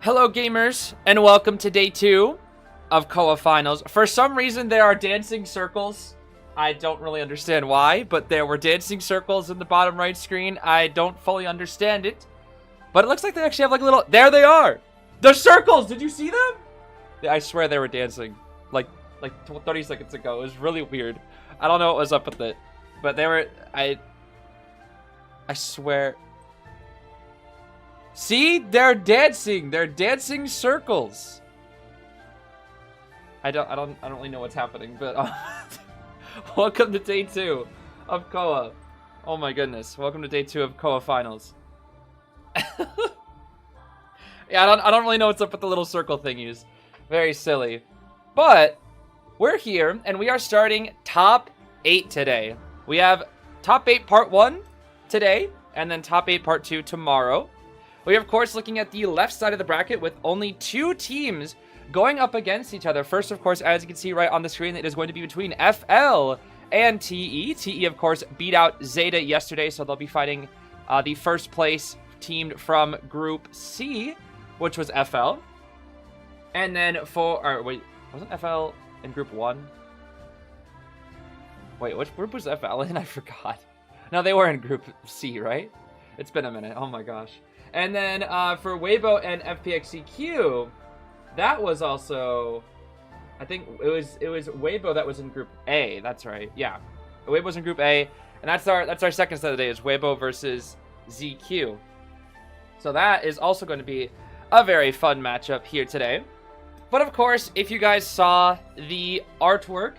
Hello gamers, and welcome to day 2 of Koa Finals. For some reason there are dancing circles. I don't really understand why, but there were dancing circles in the bottom right screen. I don't fully understand it. But it looks like they actually have like a little... There they are! The circles! Did you see them? I swear they were dancing. Like 30 seconds ago. It was really weird. I don't know what was up with it. But they were... I swear... See? They're dancing. They're dancing circles. I don't really know what's happening, but welcome to day 2 of Koa. Oh my goodness. Welcome to day 2 of Koa Finals. Yeah, I don't really know what's up with the little circle thingies. Very silly. But we're here and we are starting top 8 today. We have top 8 part 1 today and then top 8 part 2 tomorrow. We are, of course, looking at the left side of the bracket with only 2 teams going up against each other. First, of course, as you can see right on the screen, it is going to be between FL and TE. TE, of course, beat out Zeta yesterday, so they'll be fighting the first place team from Group C, which was FL. And then wait, wasn't FL in Group 1? Wait, which group was FL in? I forgot. No, they were in Group C, right? It's been a minute. Oh my gosh. And then for Waybo and FPX.ZQ, that was also, I think it was Waybo that was in Group A. That's right. Yeah, Waybo was in Group A, and that's our second set of the day is Waybo versus ZQ. So that is also going to be a very fun matchup here today. But of course, if you guys saw the artwork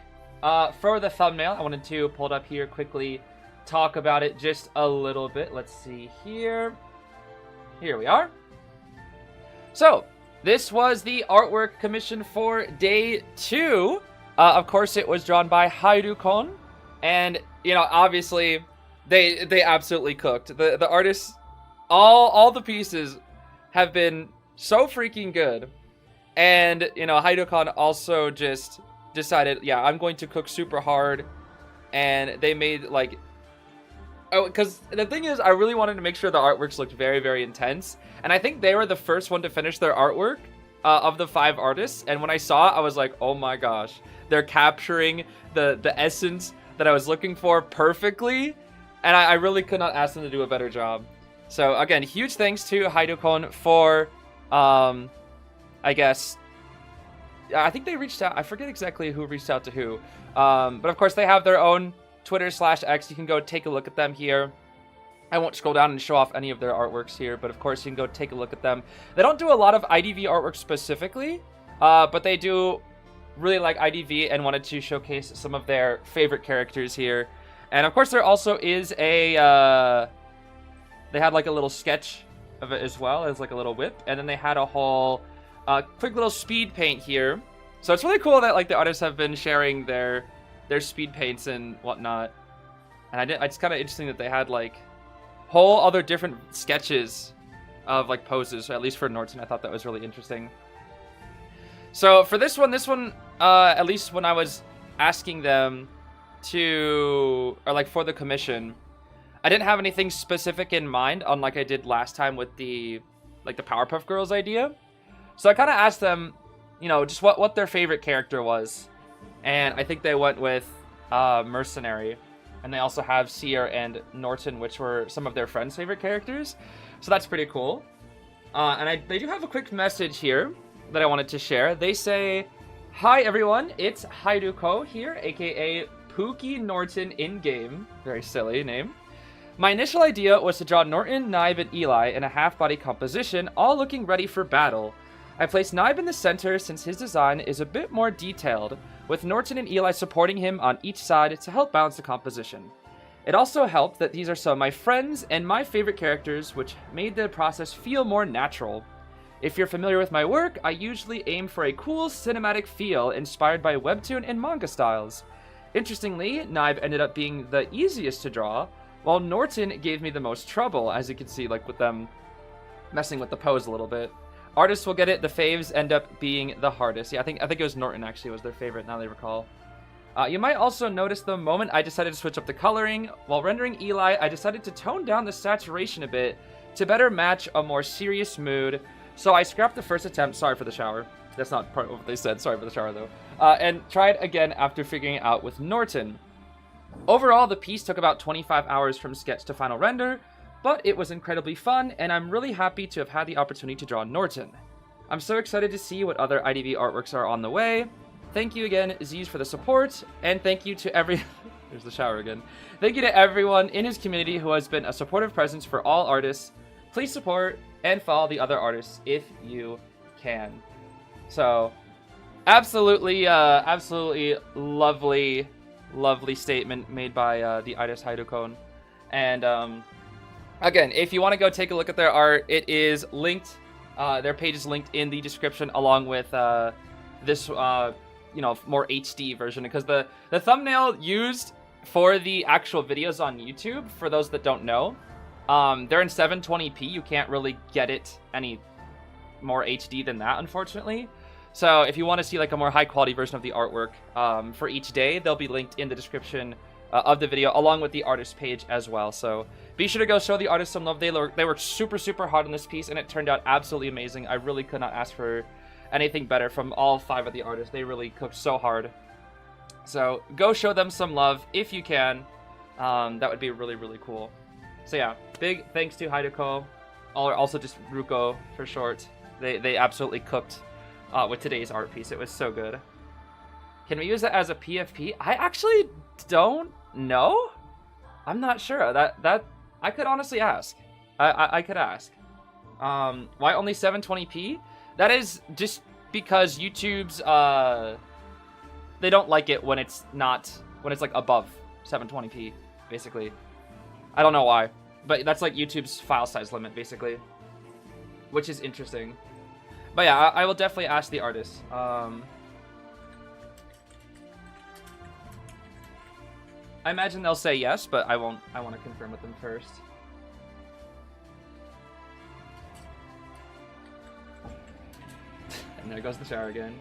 for the thumbnail, I wanted to pull it up here quickly, talk about it just a little bit. Let's see here. Here we are. So, this was the artwork commission for day 2. Of course, it was drawn by Ruko. And, you know, obviously, they absolutely cooked. The artists, all the pieces have been so freaking good. And, you know, Ruko also just decided, yeah, I'm going to cook super hard. And they made, like... Oh, because the thing is, I really wanted to make sure the artworks looked very, very intense. And I think they were the first one to finish their artwork of the 5 artists. And when I saw it, I was like, oh my gosh. They're capturing the essence that I was looking for perfectly. And I really could not ask them to do a better job. So, again, huge thanks to Ruko for, I guess... I think they reached out. I forget exactly who reached out to who. But, of course, they have their own... Twitter/X, you can go take a look at them here. I won't scroll down and show off any of their artworks here, but of course you can go take a look at them. They don't do a lot of IDV artwork specifically, but they do really like IDV and wanted to showcase some of their favorite characters here. And of course there also is a, they had like a little sketch of it as well as like a little whip, and then they had a whole quick little speed paint here. So it's really cool that like the artists have been sharing their speed paints and whatnot. And it's kind of interesting that they had like whole other different sketches of like poses, at least for Norton. I thought that was really interesting. So for this one, at least when I was asking them to, or like for the commission, I didn't have anything specific in mind, unlike I did last time with the like the Powerpuff Girls idea. So I kind of asked them, you know, just what their favorite character was. And I think they went with Mercenary. And they also have Seer and Norton, which were some of their friends' favorite characters. So that's pretty cool. And they do have a quick message here that I wanted to share. They say, "Hi everyone, it's Ruko here, aka Pookie Norton in-game." Very silly name. "My initial idea was to draw Norton, Naib, and Eli in a half-body composition, all looking ready for battle. I placed Naib in the center since his design is a bit more detailed, with Norton and Eli supporting him on each side to help balance the composition. It also helped that these are some of my friends and my favorite characters, which made the process feel more natural. If you're familiar with my work, I usually aim for a cool cinematic feel inspired by webtoon and manga styles. Interestingly, Naib ended up being the easiest to draw, while Norton gave me the most trouble, as you can see like with them messing with the pose a little bit. Artists will get it, the faves end up being the hardest." Yeah, I think it was Norton actually was their favorite, now they recall. You might also notice the moment I decided to switch up the coloring. While rendering Eli, I decided to tone down the saturation a bit to better match a more serious mood, So I scrapped the first attempt. Sorry for the shower. That's not part of what they said. Sorry for the shower, though. And tried again after figuring it out with Norton. Overall, the piece took about 25 hours from sketch to final render, but it was incredibly fun, and I'm really happy to have had the opportunity to draw Norton. I'm so excited to see what other IDV artworks are on the way. Thank you again, Zeez, for the support, and thank you to every... There's the shower again. Thank you to everyone in his community who has been a supportive presence for all artists. Please support and follow the other artists if you can. So, absolutely lovely statement made by the artist Ruko. And again, if you want to go take a look at their art, it is linked. Their page is linked in the description, along with this you know, more HD version, because the thumbnail used for the actual videos on YouTube, for those that don't know, they're in 720p. You can't really get it any more HD than that, unfortunately. So if you want to see like a more high quality version of the artwork for each day, they'll be linked in the description of the video, along with the artist page as well. So be sure to go show the artists some love. They worked super hard on this piece, and it turned out absolutely amazing. I really could not ask for anything better from all 5 of the artists. They really cooked so hard. So go show them some love if you can. That would be really cool. So yeah, big thanks to Ruko, or also just Ruko for short. They absolutely cooked with today's art piece. It was so good. Can we use it as a PFP? I actually don't know. I'm not sure. That I could honestly ask. I could ask. Why only 720p? That is just because YouTube's they don't like it when it's like above 720p, basically. I don't know why, but that's like YouTube's file size limit, basically, which is interesting. But yeah, I will definitely ask the artist. I imagine they'll say yes, but I won't. I want to confirm with them first. And there goes the shower again.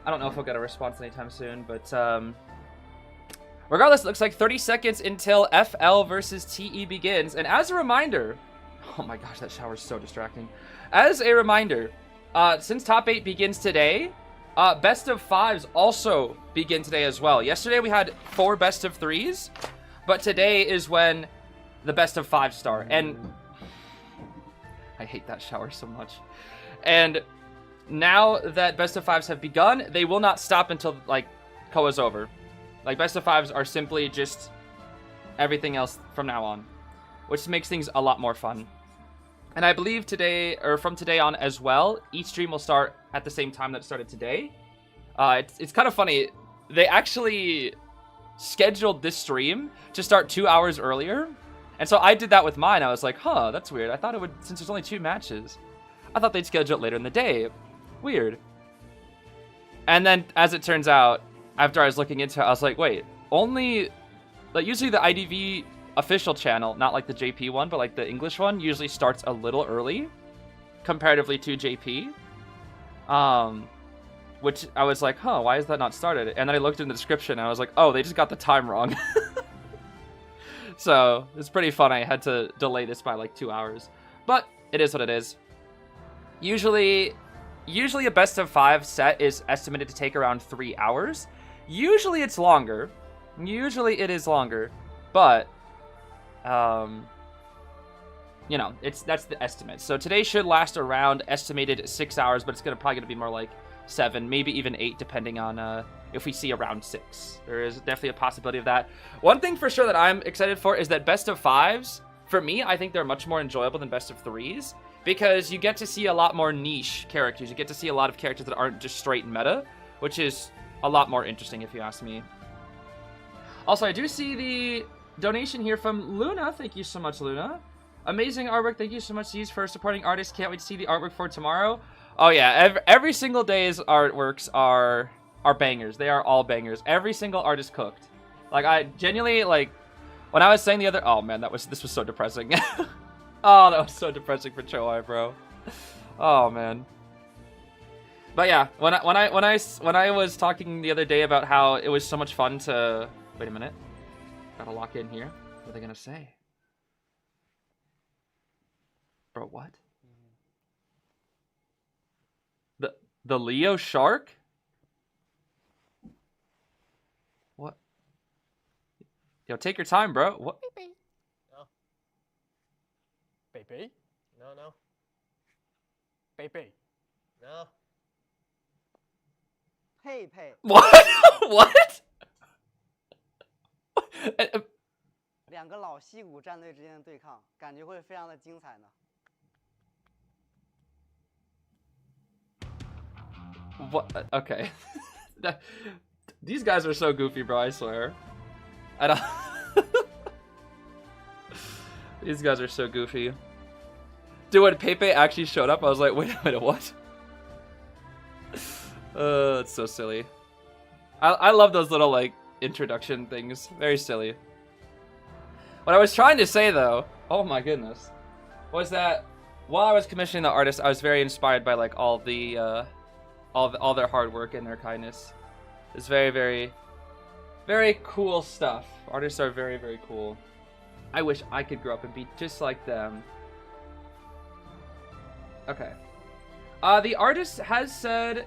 I don't know if we'll get a response anytime soon, but regardless, it looks like 30 seconds until FL versus TE begins. And as a reminder, oh my gosh, that shower is so distracting. As a reminder, since top 8 begins today, best of 5s also begin today as well. Yesterday we had 4 best of 3s, but today is when the best of 5 start. And I hate that shower so much. And now that best of 5s have begun, they will not stop until like Koa's over. Like, best of 5s are simply just everything else from now on, which makes things a lot more fun. And I believe today, or from today on as well, each stream will start at the same time that it started today. It's kind of funny. They actually scheduled this stream to start 2 hours earlier. And so I did that with mine. I was like, huh, that's weird. I thought it would, since there's only 2 matches, I thought they'd schedule it later in the day. Weird. And then, as it turns out, after I was looking into it, I was like, wait, only, like, usually the IDV official channel, not like the JP one, but like the English one, usually starts a little early comparatively to JP. Which I was like, huh, why is that not started? And then I looked in the description and I was like, oh, they just got the time wrong. So it's pretty fun. I had to delay this by like 2 hours, but it is what it is. Usually a best of 5 set is estimated to take around 3 hours. Usually it's longer. Usually it is longer, but you know, that's the estimate. So today should last around estimated 6 hours, but it's probably gonna be more like 7, maybe even 8, depending on if we see around 6. There is definitely a possibility of that. One thing for sure that I'm excited for is that best of 5s, for me, I think they're much more enjoyable than best of 3s, because you get to see a lot more niche characters. You get to see a lot of characters that aren't just straight meta, which is a lot more interesting if you ask me. Also, I do see the donation here from Luna. Thank you so much, Luna. Amazing artwork. Thank you so much, Zeez, for supporting artists. Can't wait to see the artwork for tomorrow. Oh yeah, every single day's artworks are bangers. They are all bangers. Every single artist cooked. Like, I genuinely, like, when I was saying the other, oh man, this was so depressing. Oh, that was so depressing for Choai, bro. Oh man. But yeah, when I was talking the other day about how it was so much fun to, wait a minute. Gotta lock in here. What are they gonna say? Bro, what? The Leo shark? What? Yo, take your time, bro. What? No. Baby? No. Baby? No. Pay. What? What? 两个老戏骨战队之间的对抗，感觉会非常的精彩呢。What? Okay. These guys are so goofy, bro, I swear. I don't... These guys are so goofy. Dude, when Pepe actually showed up, I was like, wait a minute, what? It's so silly. I love those little, like, introduction things. Very silly. What I was trying to say, though, oh my goodness, was that while I was commissioning the artists, I was very inspired by, like, all their hard work and their kindness. It's very, very, very cool stuff. Artists are very, very cool. I wish I could grow up and be just like them. Okay. The artist has said,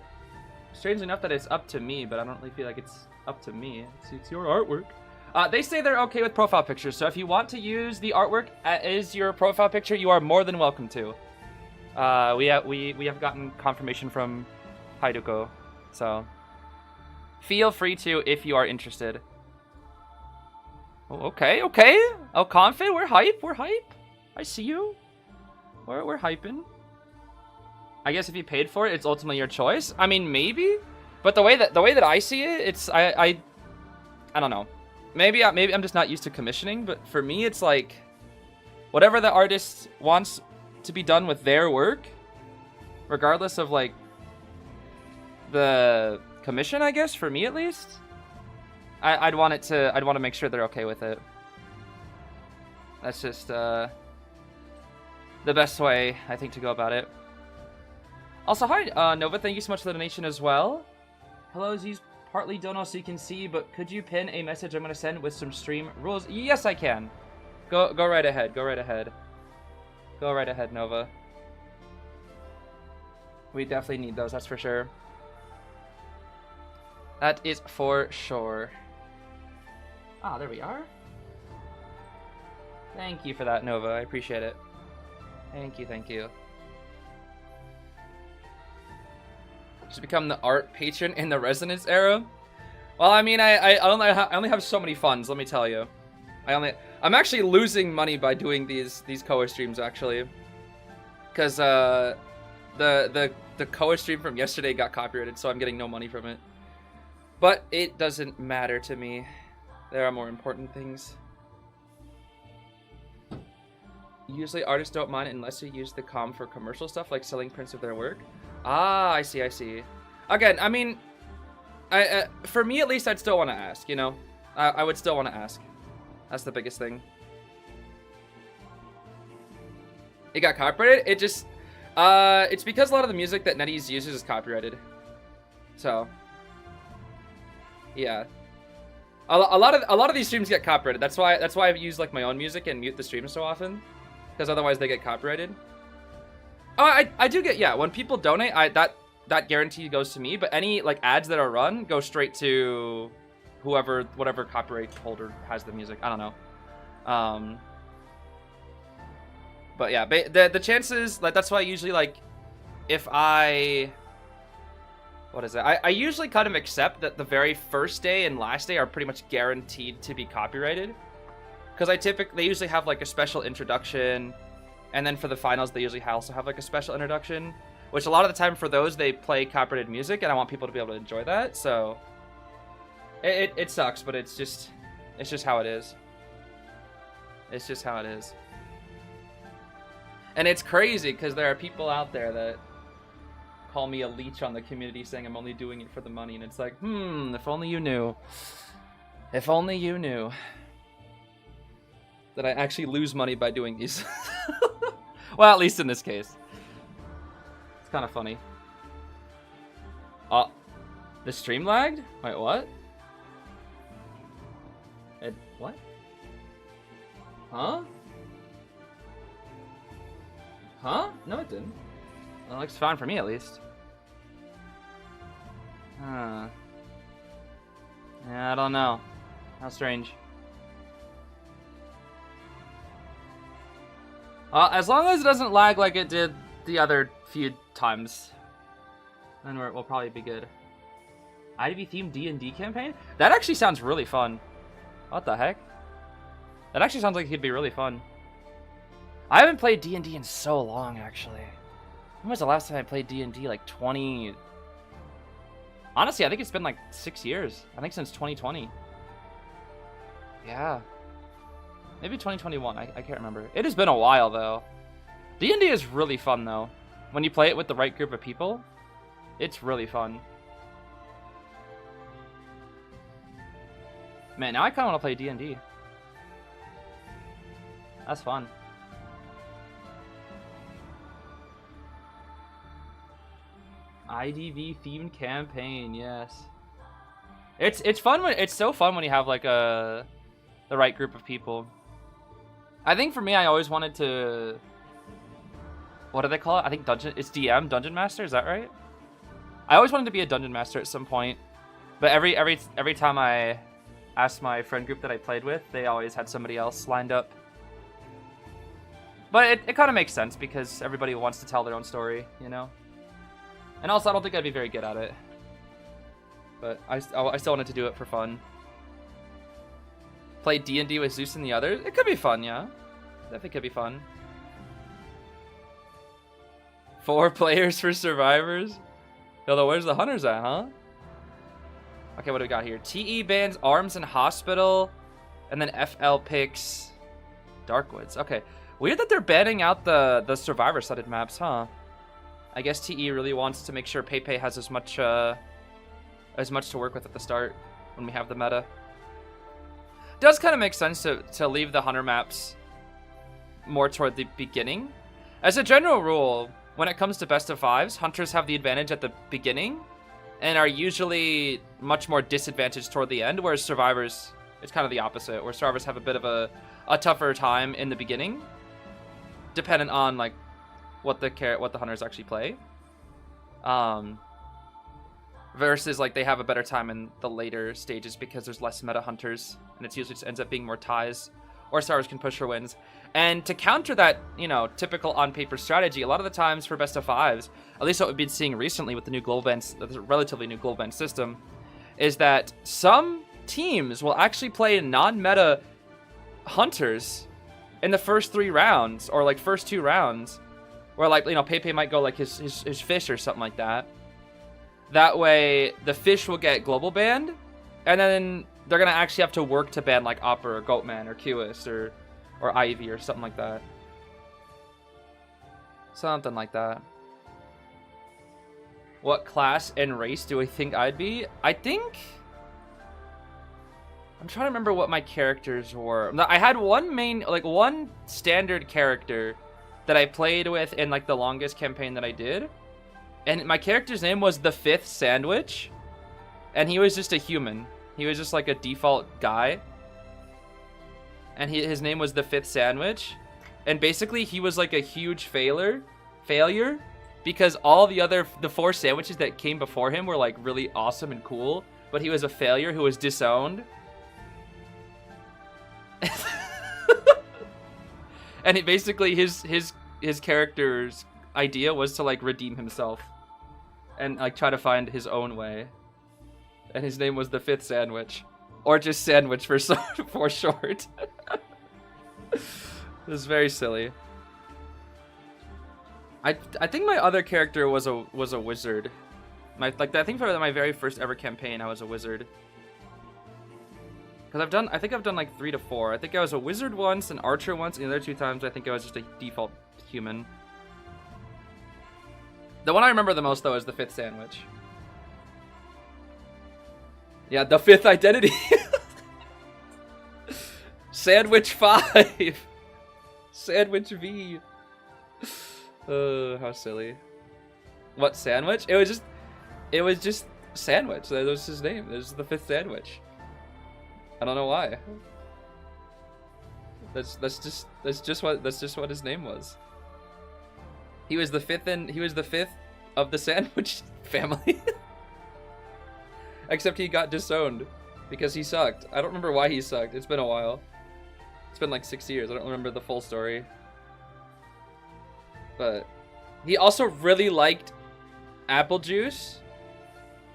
strangely enough, that it's up to me, but I don't really feel like it's up to me. It's your artwork. They say they're okay with profile pictures, so if you want to use the artwork as your profile picture, you are more than welcome to. We have gotten confirmation from Ruko, so feel free to if you are interested. Oh, okay. Oh, confident. We're hype. I see you. We're hyping. I guess if you paid for it, it's ultimately your choice. I mean, maybe, but the way that I see it, it's I don't know. Maybe I'm just not used to commissioning, but for me, it's like whatever the artist wants to be done with their work, regardless of like the commission, I guess, for me at least, I'd want to make sure they're okay with it. That's just the best way, I think, to go about it. Also, hi, Nova, thank you so much for the donation as well. Hello, Zeez, partly don't know so you can see, but could you pin a message I'm going to send with some stream rules? Yes, I can. Go right ahead, Go right ahead, Nova. We definitely need those, that's for sure. That is for sure. Ah, there we are. Thank you for that, Nova. I appreciate it. Thank you. Just become the art patron in the Resonance era? Well, I mean, I only have so many funds, let me tell you. I'm actually losing money by doing these Koa streams, actually. Because the Koa stream from yesterday got copyrighted, so I'm getting no money from it. But it doesn't matter to me. There are more important things. Usually artists don't mind unless you use the comm for commercial stuff, like selling prints of their work. Ah, I see. Again, I mean, for me at least, I'd still want to ask, you know? I would still want to ask. That's the biggest thing. It got copyrighted? It just, it's because a lot of the music that NetEase uses is copyrighted. So, yeah. A lot of these streams get copyrighted. That's why I use like my own music and mute the stream so often, because otherwise they get copyrighted. Oh, I do get, yeah, when people donate, that guarantee goes to me, but any like ads that are run go straight to whatever copyright holder has the music. I don't know. But yeah, the chances, like, that's why I usually, like, if I, what is it? I usually kind of accept that the very first day and last day are pretty much guaranteed to be copyrighted, because they usually have like a special introduction. And then for the finals, they usually also have like a special introduction, which a lot of the time for those, they play copyrighted music, and I want people to be able to enjoy that. So it sucks, but it's just how it is. It's just how it is. And it's crazy because there are people out there that call me a leech on the community, saying I'm only doing it for the money, and it's like, if only you knew. If only you knew that I actually lose money by doing these. Well, at least in this case. It's kind of funny. The stream lagged? Wait, what? What? Huh? Huh? No, it didn't. Well, it looks fine for me, at least. Huh. Yeah, I don't know. How strange. As long as it doesn't lag like it did the other few times, then we'll probably be good. IDV themed D&D campaign? That actually sounds really fun. What the heck? That actually sounds like it could be really fun. I haven't played D&D in so long, actually. When was the last time I played D&D? Like 20... Honestly, I think it's been like 6 years. I think since 2020. Yeah. Maybe 2021. I can't remember. It has been a while, though. D&D is really fun, though. When you play it with the right group of people, it's really fun. Man, now I kind of want to play D&D. That's fun. IDV themed campaign, yes. It's fun when it's so fun when you have like the right group of people. I think for me, I always wanted to. What do they call it? I think it's DM, Dungeon Master. Is that right? I always wanted to be a Dungeon Master at some point, but every time I asked my friend group that I played with, they always had somebody else lined up. But it kind of makes sense because everybody wants to tell their own story, you know? And also, I don't think I'd be very good at it. But I still wanted to do it for fun. Play D&D with Zeus and the others? It could be fun, yeah. Definitely could be fun. 4 players for survivors? Although, where's the hunters at, huh? Okay, what do we got here? TE bans Arms and Hospital. And then FPX Darkwoods. Okay. Weird that they're banning out the survivor-sided maps, huh? I guess TE really wants to make sure Pepe has as much to work with at the start when we have the meta. Does kind of make sense to leave the hunter maps more toward the beginning. As a general rule, when it comes to best of 5s, hunters have the advantage at the beginning and are usually much more disadvantaged toward the end, whereas survivors, it's kind of the opposite, where survivors have a bit of a tougher time in the beginning, dependent on like what the hunters actually play. Versus like they have a better time in the later stages because there's less meta hunters, and it usually just ends up being more ties, or survivors can push for wins. And to counter that, you know, typical on-paper strategy, a lot of the times for best of 5s, at least what we've been seeing recently with the new global ban, the relatively new global ban system, is that some teams will actually play non-meta hunters in the first 3 rounds, or like first 2 rounds, where like, you know, Pepe might go like his fish or something like that. That way, the fish will get global banned, and then they're gonna actually have to work to ban like Opera or Goatman or QS or Ivy or something like that. Something like that. What class and race do I think I'd be? I think... I'm trying to remember what my characters were. I had one standard character that I played with in like the longest campaign that I did. And my character's name was the 5th Sandwich. And he was just a human. He was just like a default guy. And his name was the 5th Sandwich. And basically he was like a huge failure. Because all the 4 sandwiches that came before him were like really awesome and cool. But he was a failure who was disowned. And basically his character's idea was to like redeem himself and like try to find his own way, and his name was the 5th Sandwich, or just Sandwich for short. It was very silly. I think my other character was a wizard. I think for my very first ever campaign I was a wizard. Because I think I've done like 3 to 4. I think I was a wizard once, an archer once, and the other 2 times I think I was just a default human. The one I remember the most though is the 5th Sandwich. Yeah, the 5th identity. Sandwich 5. Sandwich V. How silly. What sandwich? It was just Sandwich. That was his name. It was the 5th Sandwich. I don't know why. That's just what his name was. He was the fifth of the sandwich family. Except he got disowned because he sucked. I don't remember why he sucked. It's been a while. It's been like 6 years. I don't remember the full story. But he also really liked apple juice.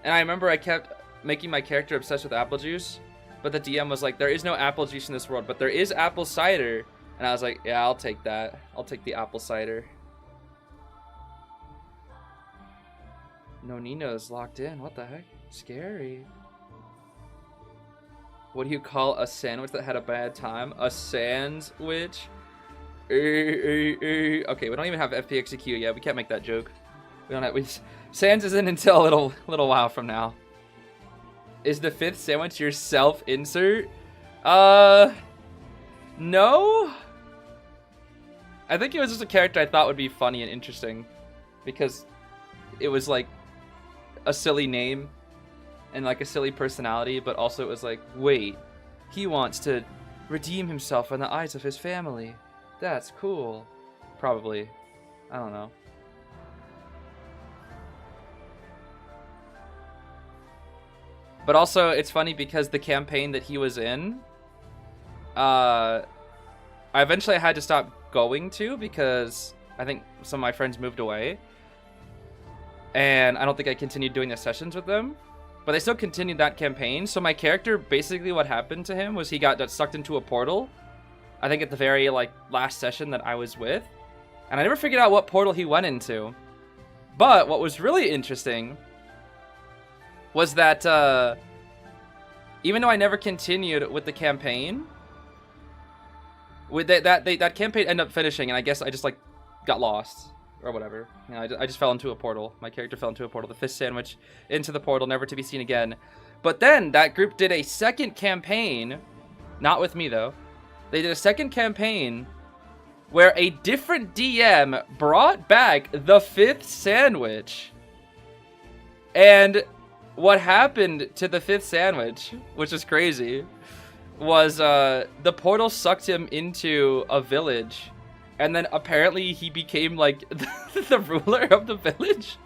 And I remember I kept making my character obsessed with apple juice. But the DM was like, there is no apple juice in this world, but there is apple cider. And I was like, yeah, I'll take that. I'll take the apple cider. No Nino's locked in. What the heck? Scary. What do you call a sandwich that had a bad time? A sandwich? Okay, we don't even have FPX.ZQ yet. We can't make that joke. We don't have. Sans isn't until a little while from now. Is the fifth sandwich your self-insert? No. I think it was just a character I thought would be funny and interesting, because it was like a silly name and like a silly personality, but also it was like, wait, he wants to redeem himself in the eyes of his family. That's cool. Probably. I don't know. But also, it's funny because the campaign that he was in, I eventually had to stop going to because I think some of my friends moved away. And I don't think I continued doing the sessions with them. But I still continued that campaign. So my character, basically what happened to him was he got sucked into a portal. I think at the very last session that I was with. And I never figured out what portal he went into. But what was really interesting was that even though I never continued with the campaign, with that campaign ended up finishing, and I guess I just got lost or whatever. You know, I just fell into a portal. My character fell into a portal. The fish sandwich into the portal, never to be seen again. But then that group did a second campaign, not with me though. They did a second campaign where a different DM brought back the fifth sandwich. And what happened to the fifth sandwich, which is crazy, was the portal sucked him into a village, and then apparently he became like the ruler of the village.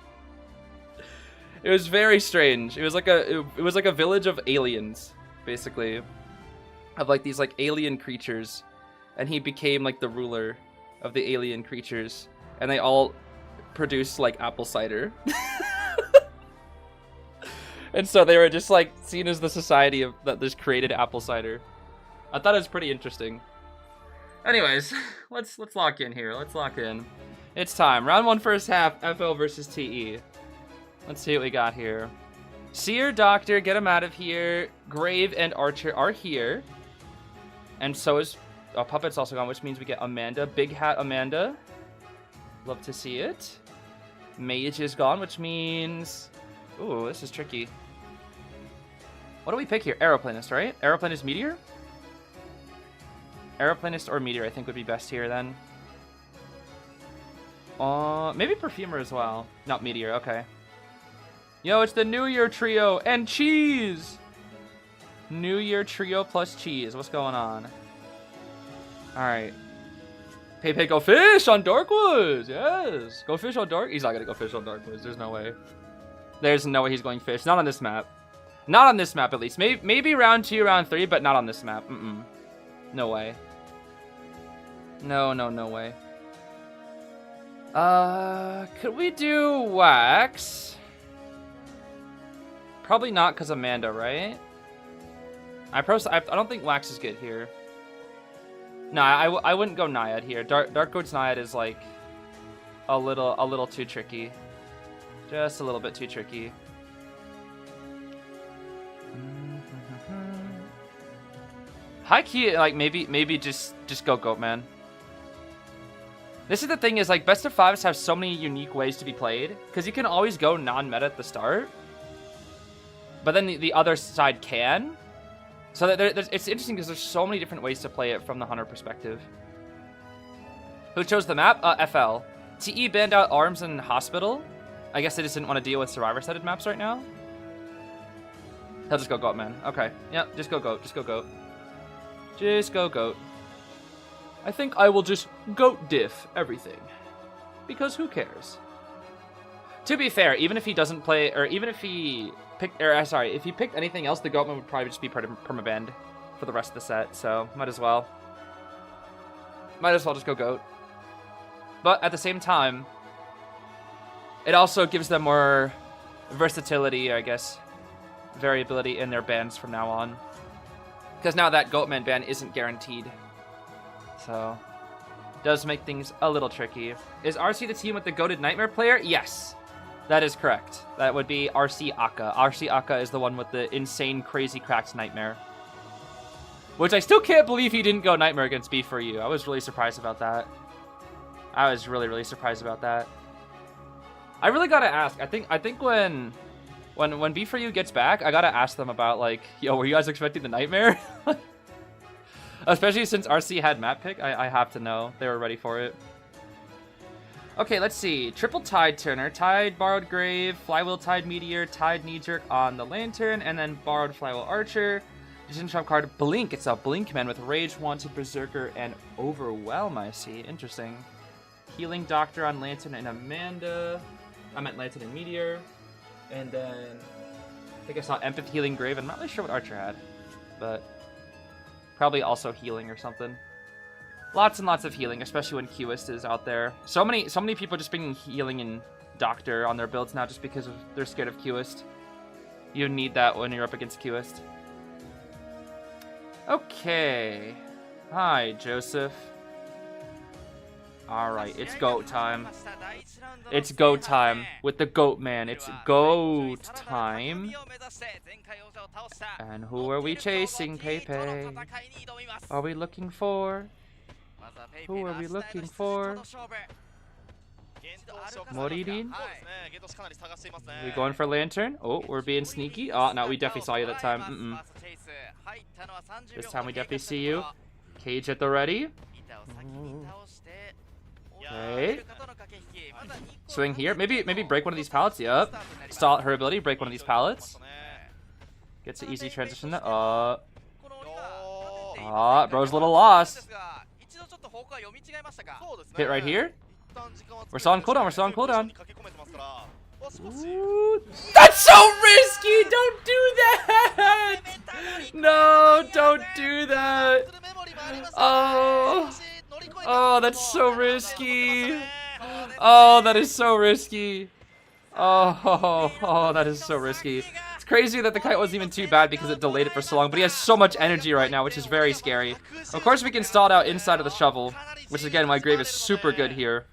It was very strange. It was like a village of aliens, basically, of like these alien creatures, and he became like the ruler of the alien creatures, and they all produced apple cider. And so they were just seen as the society that just created apple cider. I thought it was pretty interesting. Anyways, let's lock in here. Let's lock in. It's time. Round 1 first half, FL versus TE. Let's see what we got here. Seer, Doctor, get him out of here. Grave and Archer are here. And so is Puppet's also gone, which means we get Amanda. Big Hat Amanda. Love to see it. Mage is gone, which means... Ooh, this is tricky. What do we pick here? Aeroplanist, right? Aeroplanist, Meteor? Aeroplanist or Meteor, I think would be best here then. Maybe Perfumer as well. Not Meteor, okay. Yo, it's the New Year trio and cheese! New Year trio plus cheese. What's going on? Alright. Pepe, go fish on Darkwoods! Yes! Go fish on Dark... He's not gonna go fish on Darkwoods. There's no way. There's no way he's going fish. Not on this map. Not on this map, at least. Maybe round 2, round 3, but not on this map. No way. No way. Could we do Wax? Probably not, because Amanda, right? I don't think Wax is good here. No, I wouldn't go Naiad here. Darkwood's Naiad is a little too tricky. Just a little bit too tricky. High key, maybe just go Goat Man. This is the thing is best of fives have so many unique ways to be played, because you can always go non-meta at the start, but then the other side can. So it's interesting because there's so many different ways to play it from the hunter perspective. Who chose the map? FL. TE banned out Arms and Hospital. I guess they just didn't want to deal with survivor-sided maps right now. He'll just go Goat, man. Okay. Yep, just go Goat. Just go Goat. Just go Goat. I think I will just goat diff everything. Because who cares? To be fair, even if he doesn't play, or even if he picked, if he picked anything else, the goat mode would probably just be permabanned for the rest of the set, so might as well. Might as well just go goat. But at the same time, it also gives them more versatility, I guess, variability in their bans from now on. Because now that Goatman ban isn't guaranteed. So, does make things a little tricky. Is RC the team with the goated Nightmare player? Yes, that is correct. That would be RC Aka. RC Aka is the one with the insane, crazy cracked Nightmare. Which I still can't believe he didn't go Nightmare against B4U. I was really surprised about that. I was really, really surprised about that. I really gotta ask. I think when B4U gets back, I gotta ask them about, like, yo, were you guys expecting the Nightmare? Especially since RC had map pick, I have to know they were ready for it. Okay, let's see. Triple Tide Turner, Tide Borrowed Grave, Flywheel Tide Meteor, Tide Knee Jerk on the Lantern, and then Borrowed Flywheel Archer. Decision Trump card, Blink. It's a Blink man with Rage, Wanted, Berserker, and Overwhelm, I see. Interesting. Healing Doctor on Lantern and Amanda. I meant Lantern and Meteor. And then I think I saw Empathy Healing Grave. I'm not really sure what Archer had, but probably also healing or something. Lots and lots of healing, especially when Qist is out there. So many people just bringing healing and Doctor on their builds now just because they're scared of Qist. You need that when you're up against Qist. Okay. Hi, Joseph. Alright, it's GOAT time. It's GOAT time with the GOAT man. It's GOAT time. And who are we chasing, Pepe? Are we looking for? Who are we looking for? Moririn? We going for Lantern? Oh, we're being sneaky. Oh, no, we definitely saw you that time. This time we definitely see you. Cage at the ready. Okay. Swing here. Maybe break one of these pallets. Yep. Stall her ability. Break one of these pallets. Gets an easy transition. Bro's a little lost. Hit right here. We're still on cooldown. We're still on cooldown. Ooh. That's so risky! Don't do that! No, don't do that! Oh, that's so risky. Oh, that is so risky. Oh, that is so risky. It's crazy that the kite wasn't even too bad because it delayed it for so long, but he has so much energy right now, which is very scary. Of course, we can stall it out inside of the shovel, which again, my grave is super good here.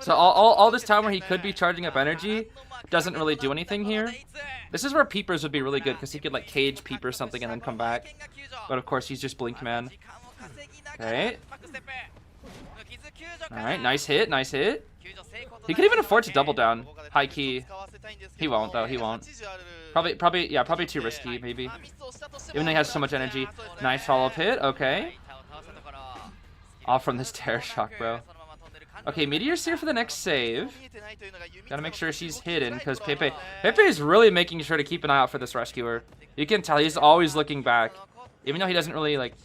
So all this time where he could be charging up energy doesn't really do anything here. This is where Peepers would be really good because he could like cage Peeper something and then come back. But of course, he's just Blink Man. Okay. Alright, nice hit, nice hit. He could even afford to double down. High key. He won't though, he won't. Probably too risky, maybe. Even though he has so much energy. Nice follow-up hit, okay. Off from this terror shock, bro. Okay, Meteor's here for the next save. Gotta make sure she's hidden, because Pepe is really making sure to keep an eye out for this rescuer. You can tell he's always looking back. Even though he doesn't really, like...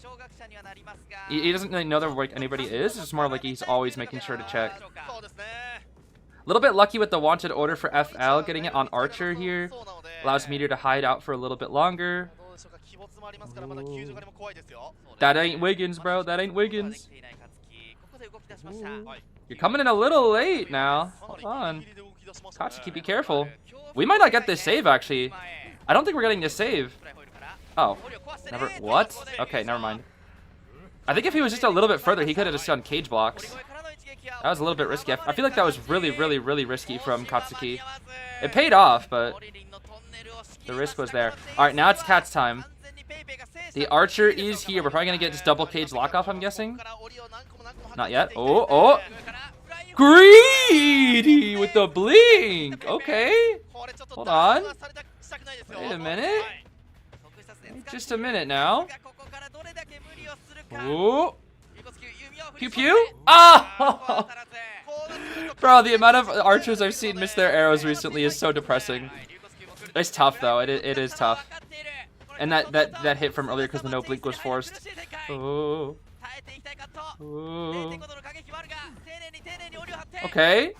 He doesn't really know where anybody is. It's more like he's always making sure to check. A little bit lucky with the wanted order for FL. Getting it on Archer here. Allows Meteor to hide out for a little bit longer. Ooh. That ain't Wiggins, bro. That ain't Wiggins. Ooh. You're coming in a little late now. Hold on. Katsuki, be careful. We might not get this save, actually. I don't think we're getting this save. Oh. Never. What? Okay, never mind. I think if he was just a little bit further, he could have just done cage blocks. That was a little bit risky. I feel like that was really, really, really risky from Katsuki. It paid off, but the risk was there. Alright, now it's Cat's time. The Archer is here. We're probably going to get just double cage lock off, I'm guessing. Not yet. Oh. Greedy with the blink. Okay. Hold on. Wait a minute. Just a minute now. Ooh. Pew pew. Oh! Bro, the amount of archers I've seen miss their arrows recently is so depressing. It's tough though. It is tough. And that hit from earlier because the no blink was forced. Oh. Ooh. Okay.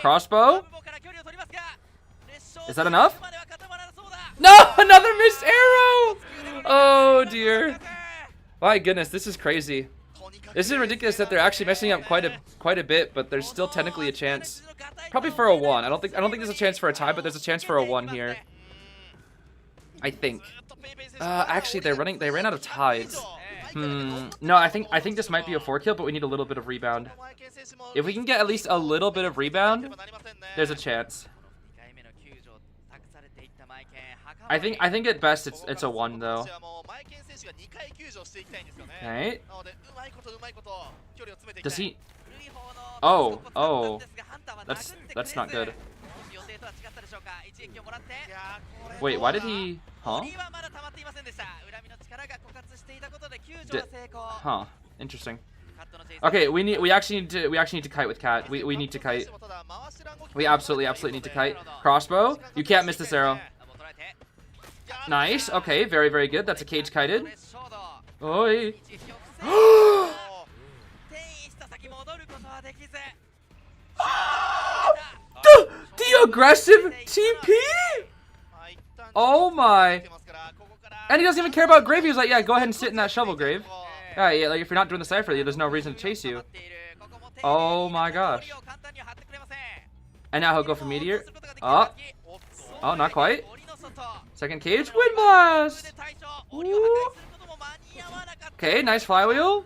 Crossbow. Is that enough? No, another missed arrow. Oh dear. My goodness, this is crazy. This is ridiculous that they're actually messing up quite a bit, but there's still technically a chance. Probably for a 1. I don't think there's a chance for a tie, but there's a chance for a 1 here. I think. Actually, they ran out of ties. No, I think this might be a 4 kill, but we need a little bit of rebound. If we can get at least a little bit of rebound, there's a chance. I think at best it's a 1 though. Okay. Does he? Oh. That's not good. Wait, why did he? Huh? Huh. Interesting. Okay, we actually need to kite with Cat. We need to kite. We absolutely need to kite. Crossbow. You can't miss this arrow. Nice. Okay, very good. That's a cage kited. Oi. The aggressive TP. Oh my. And he doesn't even care about grave. He was like, yeah, go ahead and sit in that shovel, grave. Yeah, like if you're not doing the cipher, there's no reason to chase you. Oh my gosh. And now he'll go for meteor. Oh, not quite. Second cage, wind blast. Woo. Okay, nice flywheel.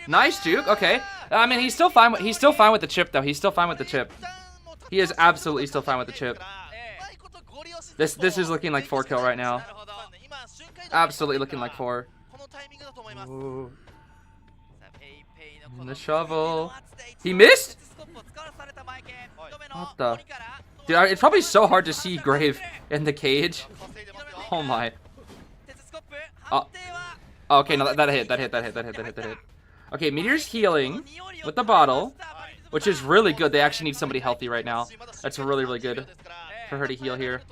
Nice juke. Okay, I mean he's still fine with the chip though. He's still fine with the chip. He is absolutely still fine with the chip. This is looking like 4 kill right now. Absolutely looking like 4. Ooh. And the shovel. He missed? What the? Dude, it's probably so hard to see grave in the cage. Oh my. Oh. Okay, no, that hit. Okay, Meteor's healing with the bottle, which is really good. They actually need somebody healthy right now. That's really good for her to heal here.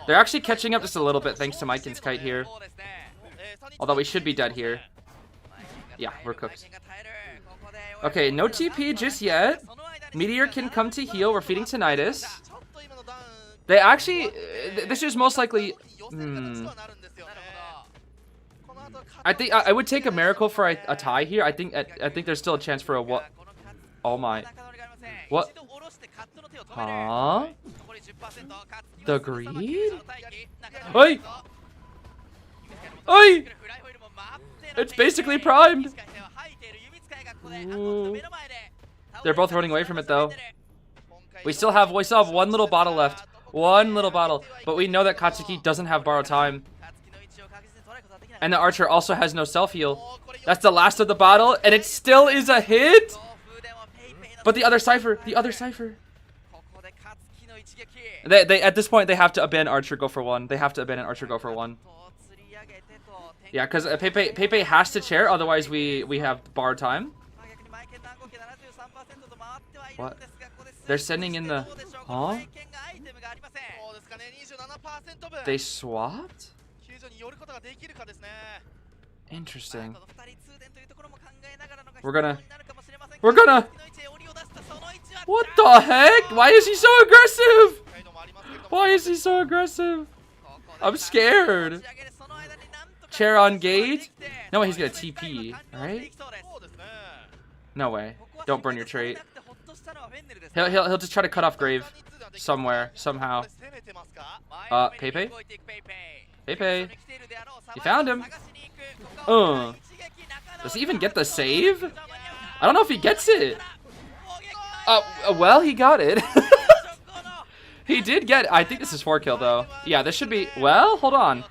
They're actually catching up just a little bit thanks to Maiken's kite here. Although we should be dead here. Yeah, we're cooked. Okay, no TP just yet. Meteor can come to heal. We're feeding Tinnitus. They actually... This is most likely... I think I would take a miracle for a tie here. I think there's still a chance for a what? Oh my. What? Huh? The greed? Oi! Oi! It's basically primed. Ooh. They're both running away from it though. We still have one little bottle left. One little bottle. But we know that Katsuki doesn't have borrow time. And the archer also has no self-heal. That's the last of the bottle, and it still is a hit! But the other cipher. They at this point, they have to abandon archer, go for 1. They have to abandon archer, go for 1. Yeah, because Pepe has to chair, otherwise we have borrowed time. What? They're sending in the... Huh? They swapped? Interesting. We're gonna... What the heck? Why is he so aggressive? I'm scared. Chair on gate? No way he's gonna TP, right? No way. Don't burn your trait. He'll just try to cut off grave somewhere, somehow. Pepe? Pepe. You found him. Does he even get the save? I don't know if he gets it. Well, he got it. He did get it. I think this is 4 kill though. Yeah, this should be. Well, hold on.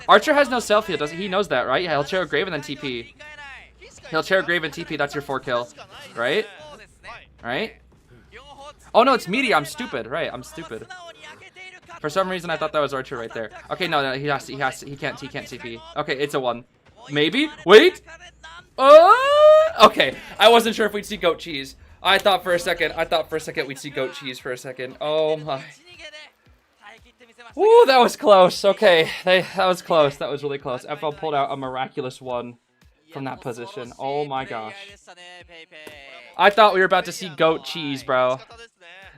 Archer has no self heal. He knows that, right? Yeah, he'll chair a grave and then TP. He'll chair a grave and TP. That's your 4 kill, right? Right? Oh no, it's Meteor. I'm stupid. Right, I'm stupid. For some reason, I thought that was Archer right there. Okay, no, he can't TP. Okay, it's a 1. Maybe. Wait. Okay. I wasn't sure if we'd see goat cheese. I thought for a second we'd see goat cheese for a second. Oh my. Ooh, that was close. Okay, that was close. That was really close. FL pulled out a miraculous one from that position. Oh my gosh. I thought we were about to see goat cheese, bro.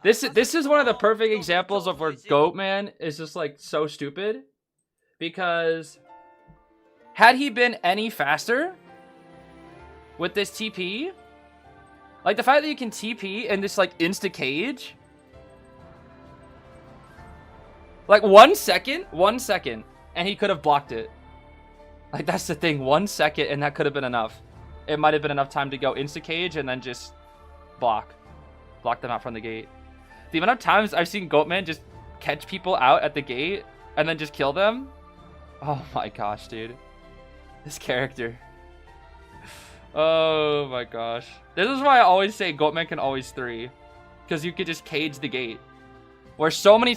This is one of the perfect examples of where goat man is just like so stupid, because had he been any faster with this TP, like the fact that you can TP and just like insta cage, like 1 second, and he could have blocked it. Like that's the thing, 1 second, and that could have been enough. It might have been enough time to go insta cage and then just block them out from the gate. The amount of times I've seen Goatman just catch people out at the gate and then just kill them. Oh my gosh, dude. This character. Oh my gosh. This is why I always say Goatman can always 3. Because you could just cage the gate. Where so many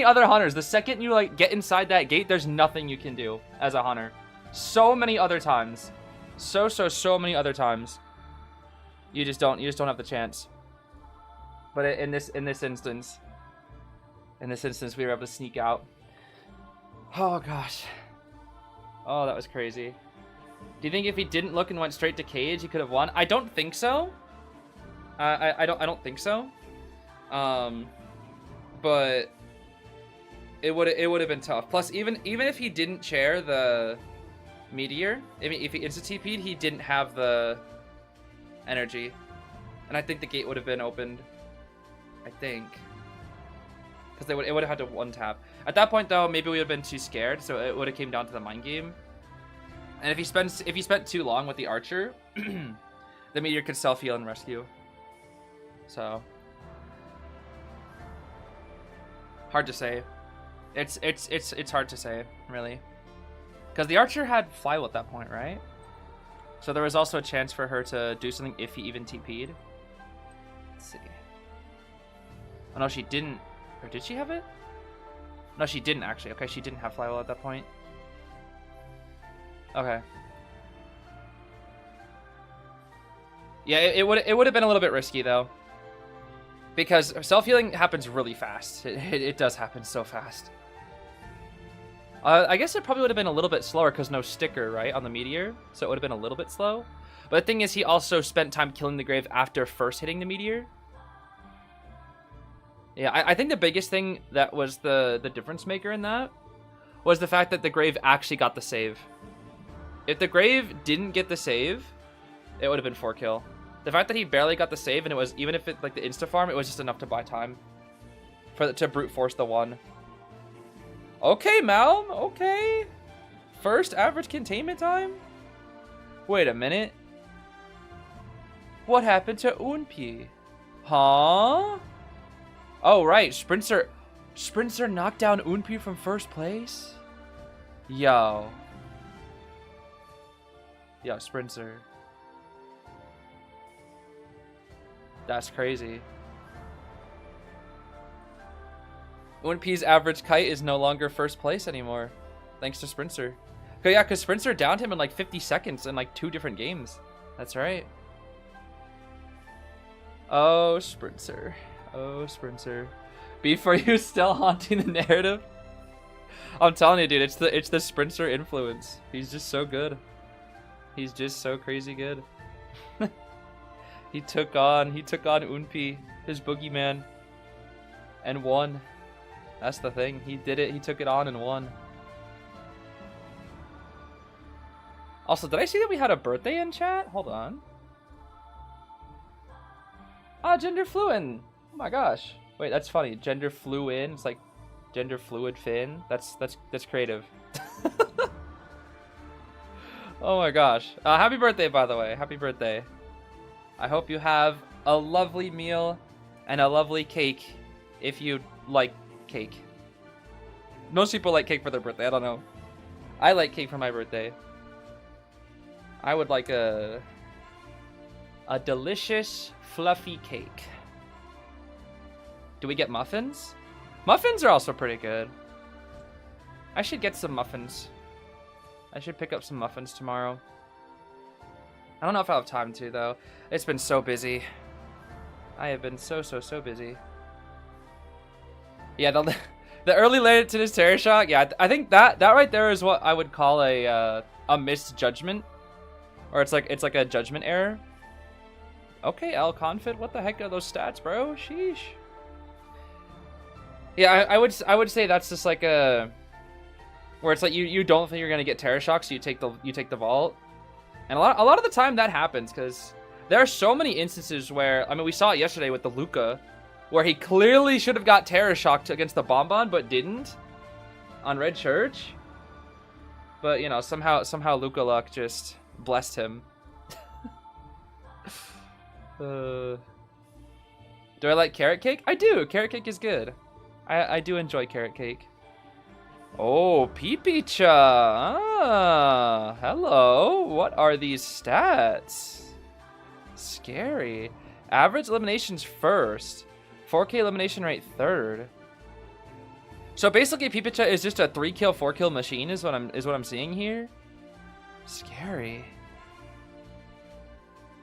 other hunters, the second you like get inside that gate, there's nothing you can do as a hunter. So many other times. So many other times. You just don't have the chance. But in this instance, we were able to sneak out. Oh gosh. Oh, that was crazy. Do you think if he didn't look and went straight to cage, he could have won? I don't think so. I don't think so. But it would have been tough. Plus, even if he didn't chair the meteor, I mean, if he insta TP'd, he didn't have the energy, and I think the gate would have been opened. I think, because it would have had to 1-tap. At that point, though, maybe we would have been too scared, so it would have came down to the mind game. And if he spent too long with the archer, the meteor could self-heal and rescue. So hard to say. It's hard to say, really, because the archer had flywheel at that point, right? So there was also a chance for her to do something if he even TP'd. Let's see. Oh no, she didn't. Or did she have it? No, she didn't actually. Okay, she didn't have flywheel at that point. Okay. Yeah, it would have been a little bit risky though, because self-healing happens really fast. It does happen so fast. I guess it probably would have been a little bit slower because no sticker, right, on the meteor, so it would have been a little bit slow. But the thing is, he also spent time killing the grave after first hitting the meteor. Yeah, I think the biggest thing that was the difference maker in that was the fact that the grave actually got the save. If the grave didn't get the save, it would have been 4-kill. The fact that he barely got the save, and it was, even if it like the insta farm, it was just enough to buy time to brute force the 1. Okay, Malm. Okay. First average containment time. Wait a minute. What happened to Unpi? Huh? Oh right, Sprinter knocked down Unpi from first place. Yo, Sprinter. That's crazy. Unpi's average kite is no longer first place anymore, thanks to Sprinter. Yeah, because Sprinter downed him in like 50 seconds in like 2 different games. That's right. Oh, Sprinter. Oh, Sprinter. Beef, are you still haunting the narrative? I'm telling you, dude, it's the Sprinter influence. He's just so good. He's just so crazy good. He took on Unpi, his boogeyman, and won. That's the thing. He did it. He took it on and won. Also, did I see that we had a birthday in chat? Hold on. Ah, gender fluid. Oh my gosh. Wait, that's funny. Gender fluid. It's like gender fluid Finn. That's creative. Oh my gosh. Happy birthday, by the way. Happy birthday. I hope you have a lovely meal and a lovely cake if you like cake. Most people like cake for their birthday. I don't know. I like cake for my birthday. I would like a delicious, fluffy cake. Do we get muffins? Muffins are also pretty good. I should get some muffins. I should pick up some muffins tomorrow. I don't know if I'll have time to, though. It's been so busy. I have been so busy. Yeah, The early late to this Terror Shock, yeah, I think that right there is what I would call a misjudgment, or it's like a judgment error. Okay, L Confit, what the heck are those stats, bro? Sheesh. Yeah, I would say that's just like a where it's like you don't think you're gonna get Terror Shock, so you take the vault, and a lot of the time that happens because there are so many instances where, I mean, we saw it yesterday with the Luca, where he clearly should have got Terror Shocked against the Bonbon, but didn't on Red Church. But you know, somehow Luca luck just blessed him. Do I like carrot cake? I do. Carrot cake is good. I do enjoy carrot cake. Oh, Pipicha. Ah, hello. What are these stats? Scary. Average eliminations first. 4K elimination rate third. So basically, Pipicha is just a 3-kill, 4-kill machine. Is what I'm seeing here. Scary.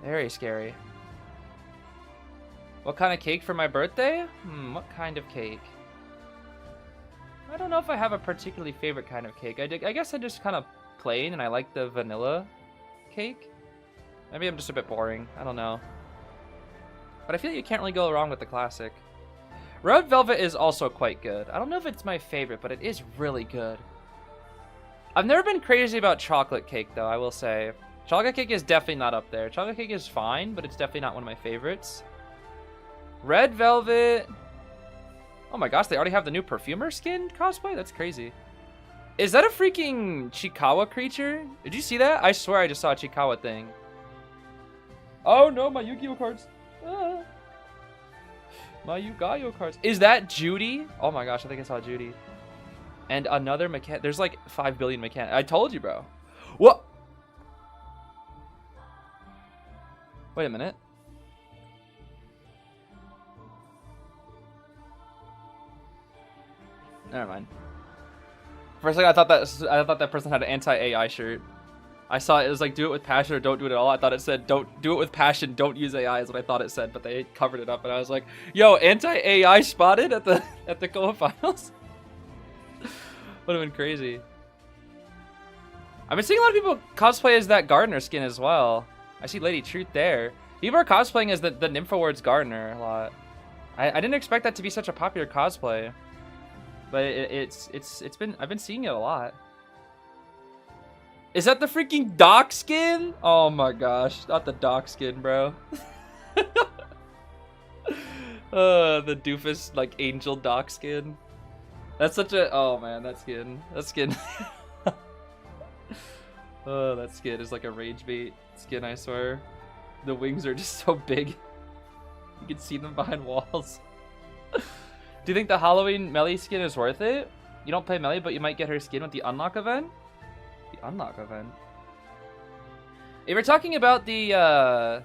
Very scary. What kind of cake for my birthday? What kind of cake? I don't know if I have a particularly favorite kind of cake. I guess I just kind of plain, and I like the vanilla cake. Maybe I'm just a bit boring. I don't know. But I feel like you can't really go wrong with the classic. Red Velvet is also quite good. I don't know if it's my favorite, but it is really good. I've never been crazy about chocolate cake, though, I will say. Chocolate cake is definitely not up there. Chocolate cake is fine, but it's definitely not one of my favorites. Red Velvet. Oh my gosh, they already have the new Perfumer skin cosplay? That's crazy. Is that a freaking Chikawa creature? Did you see that? I swear I just saw a Chikawa thing. Oh no, my Yu-Gi-Oh cards. Ah. My Yu-Gi-Oh cards. Is that Judy? Oh my gosh, I think I saw Judy. And another mechanic. There's like 5 billion mechanic. I told you, bro. What? Wait a minute. Never mind. For a second, I thought that person had an anti-AI shirt. I saw it was like, do it with passion or don't do it at all. I thought it said, don't do it with passion, don't use AI is what I thought it said, but they covered it up, and I was like, yo, anti-AI spotted at the Koa finals? Would have been crazy. I've been seeing a lot of people cosplay as that Gardener skin as well. I see Lady Truth there. People are cosplaying as the Nymphawards Gardener a lot. I didn't expect that to be such a popular cosplay. But I've been seeing it a lot. Is that the freaking Doc skin? Oh my gosh, not the Doc skin, bro. The doofus like angel Doc skin. That's such a, oh man, that skin. Oh, that skin is like a rage bait skin, I swear. The wings are just so big. You can see them behind walls. Do you think the Halloween Melly skin is worth it? You don't play Melly, but you might get her skin with the unlock event? The unlock event? If you're talking about the,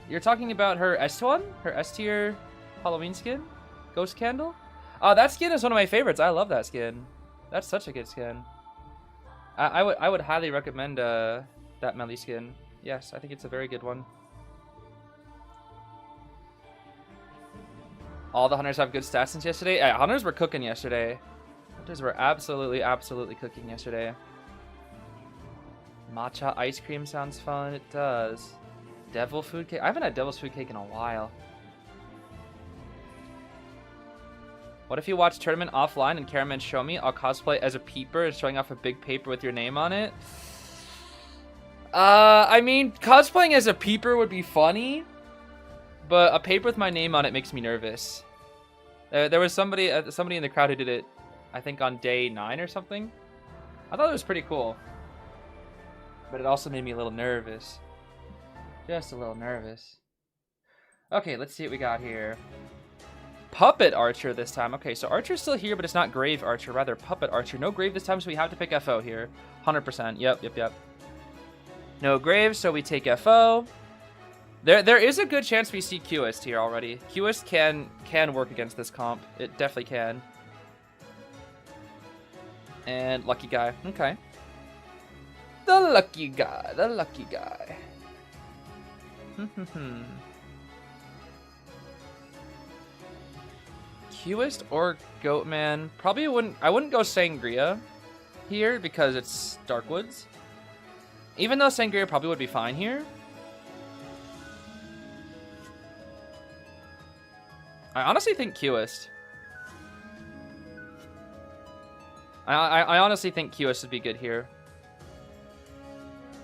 you're talking about her S1? Her S-tier Halloween skin? Ghost Candle? Oh, that skin is one of my favorites. I love that skin. That's such a good skin. I would highly recommend that Melly skin. Yes, I think it's a very good one. All the hunters have good stats since yesterday. Yeah, hunters were cooking yesterday. Hunters were absolutely cooking yesterday. Matcha ice cream sounds fun. It does. Devil food cake. I haven't had devil's food cake in a while. What if you watch tournament offline and Caraman show me? I'll cosplay as a peeper and showing off a big paper with your name on it. I mean, cosplaying as a peeper would be funny, but a paper with my name on it makes me nervous. There was somebody in the crowd who did it, I think on day 9 or something. I thought it was pretty cool, but it also made me a little nervous. Just a little nervous. Okay, let's see what we got here. Puppet Archer this time. Okay, so Archer's still here, but it's not Grave Archer, rather Puppet Archer. No Grave this time, so we have to pick FO here. 100%. Yep. No Grave, so we take FO. There is a good chance we see Qist here already. Qist can work against this comp. It definitely can. And Lucky Guy. Okay. The Lucky Guy. Qist or Goatman. Probably wouldn't. I wouldn't go Sangria here because it's Darkwoods. Even though Sangria probably would be fine here. I honestly think Qist. I honestly think Qist would be good here.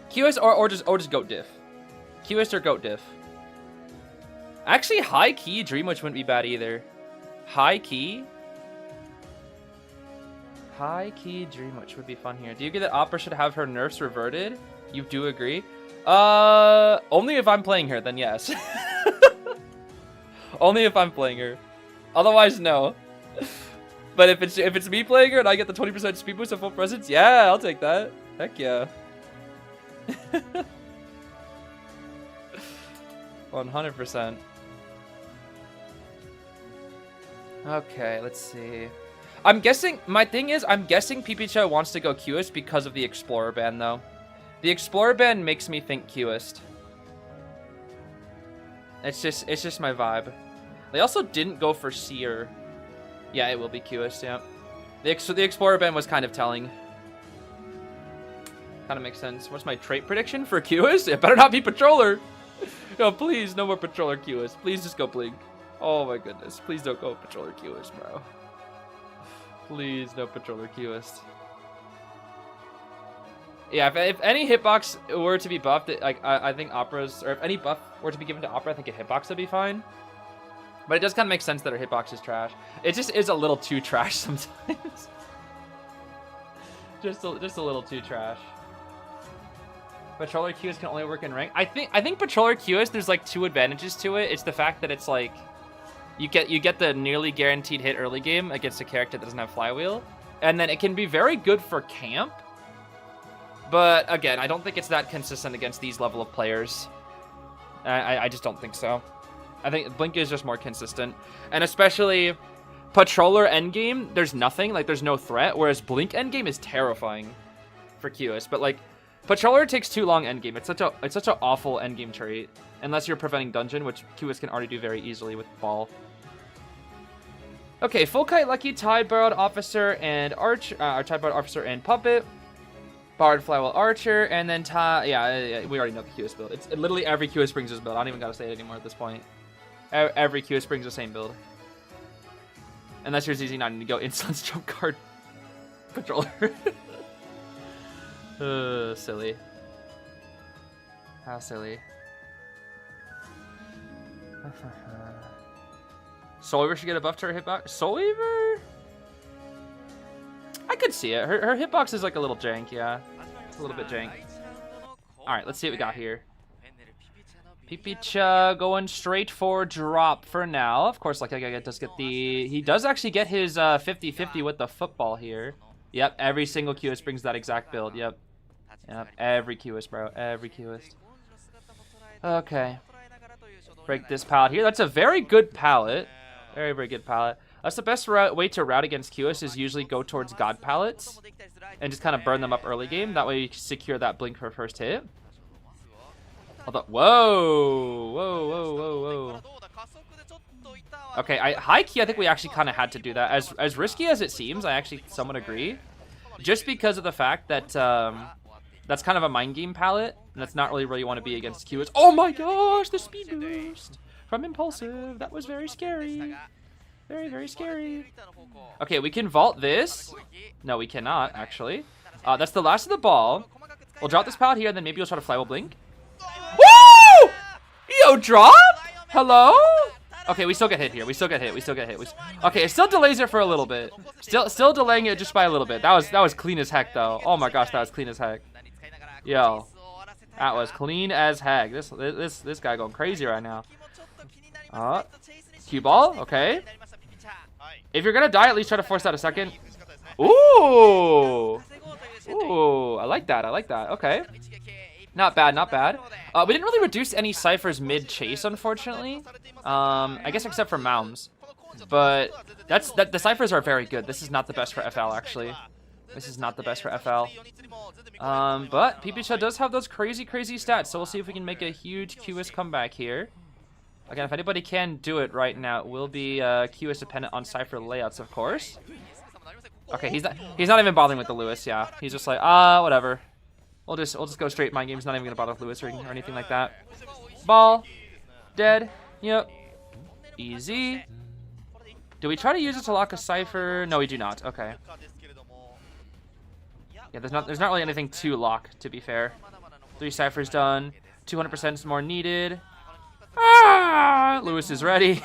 Qist or just Goat Diff. Qist or Goat Diff. Actually, high key Dream Witch wouldn't be bad either. High key Dream Witch would be fun here. Do you agree that Opera should have her nerfs reverted? You do agree? Only if I'm playing her, then yes. Only if I'm playing her. Otherwise, no. But if it's me playing her and I get the 20% speed boost of full presence, yeah, I'll take that. Heck yeah. 100%. Okay, let's see. I'm guessing, my thing is, I'm guessing Pipicha wants to go Qist because of the Explorer ban, though. The Explorer ban makes me think Qist. It's just my vibe. They also didn't go for Seer. Yeah, it will be Qist, yeah. So the Explorer ban was kind of telling. Kind of makes sense. What's my trait prediction for Qist? It better not be Patroller. No, please, no more Patroller Qist. Please just go Blink. Oh my goodness. Please don't go Patroller Qist, bro. Please, no Patroller Qist. Yeah, if any hitbox were to be buffed, like I think Opera's, or if any buff were to be given to Opera, I think a hitbox would be fine. But it does kind of make sense that her hitbox is trash. It just is a little too trash sometimes. just a little too trash. Patroller Qist can only work in rank. I think Patroller Qist, there's like two advantages to it. It's the fact that it's like you get the nearly guaranteed hit early game against a character that doesn't have flywheel, and then it can be very good for camp. But again, I don't think it's that consistent against these level of players. I just don't think so. I think Blink is just more consistent, and especially Patroller endgame, there's nothing, like there's no threat, whereas Blink endgame is terrifying for Qist. But like Patroller takes too long endgame. It's such an awful endgame trait, unless you're preventing dungeon, which Qist can already do very easily with Ball. Okay, Full Kite Lucky, Tide Borrowed Officer and Tide Borrowed Officer and Puppet. Bard, Flywheel, Archer, and then yeah, we already know the Qist build. It's literally every Qist brings this build. I don't even gotta say it anymore at this point. Every Qist brings the same build. Unless you're ZZ9 and you go Insolence Jump Card Patroller. Silly. How silly. Soul Weaver should get a buff to her hitbox. Soul Weaver? I could see it. Her hitbox is like a little jank, yeah. It's a little bit jank. Alright, let's see what we got here. Pipicha going straight for drop for now. Of course, like I does get the... He does actually get his 50-50 with the football here. Yep, every single Qist brings that exact build. Yep. Yep, every Qist, bro. Every Qist. Okay. Break this pallet here. That's a very good pallet. Very, very good pallet. That's the best way to route against Qist is usually go towards God pallets and just kind of burn them up early game. That way you secure that blink for first hit. Although, whoa. Okay, high key, I think we actually kind of had to do that. As risky as it seems, I actually somewhat agree. Just because of the fact that that's kind of a mind game palette, and that's not really where you want to be against Qist. Oh my gosh, the speed boost from Impulsive. That was very scary. Very, very scary. Okay, we can vault this. No, we cannot, actually. That's the last of the ball. We'll drop this pallet here, and then maybe we'll try to flywheel blink. Woo! Yo, drop? Hello? Okay, we still get hit here. We still get hit. Okay, it still delays it for a little bit. Still delaying it just by a little bit. That was clean as heck, though. Oh my gosh, that was clean as heck. Yo, that was clean as heck. This guy going crazy right now. Cue ball. Okay. If you're gonna die, at least try to force out a second. Ooh, I like that. Okay. Not bad. We didn't really reduce any ciphers mid-chase, unfortunately. I guess except for Mounds. But the ciphers are very good. This is not the best for FL, actually. This is not the best for FL. But Pipicha does have those crazy stats, so we'll see if we can make a huge Qist comeback here. Again, if anybody can do it right now, it will be QS dependent on Cypher layouts, of course. Okay, he's not even bothering with the Lewis, yeah. He's just like, whatever. We'll just go straight mind games, not even gonna bother with Lewis or anything like that. Ball. Dead. Yep. Easy. Do we try to use it to lock a Cypher? No, we do not. Okay. Yeah, there's not really anything to lock, to be fair. 3 Cyphers done. 200% is more needed. Lewis is ready.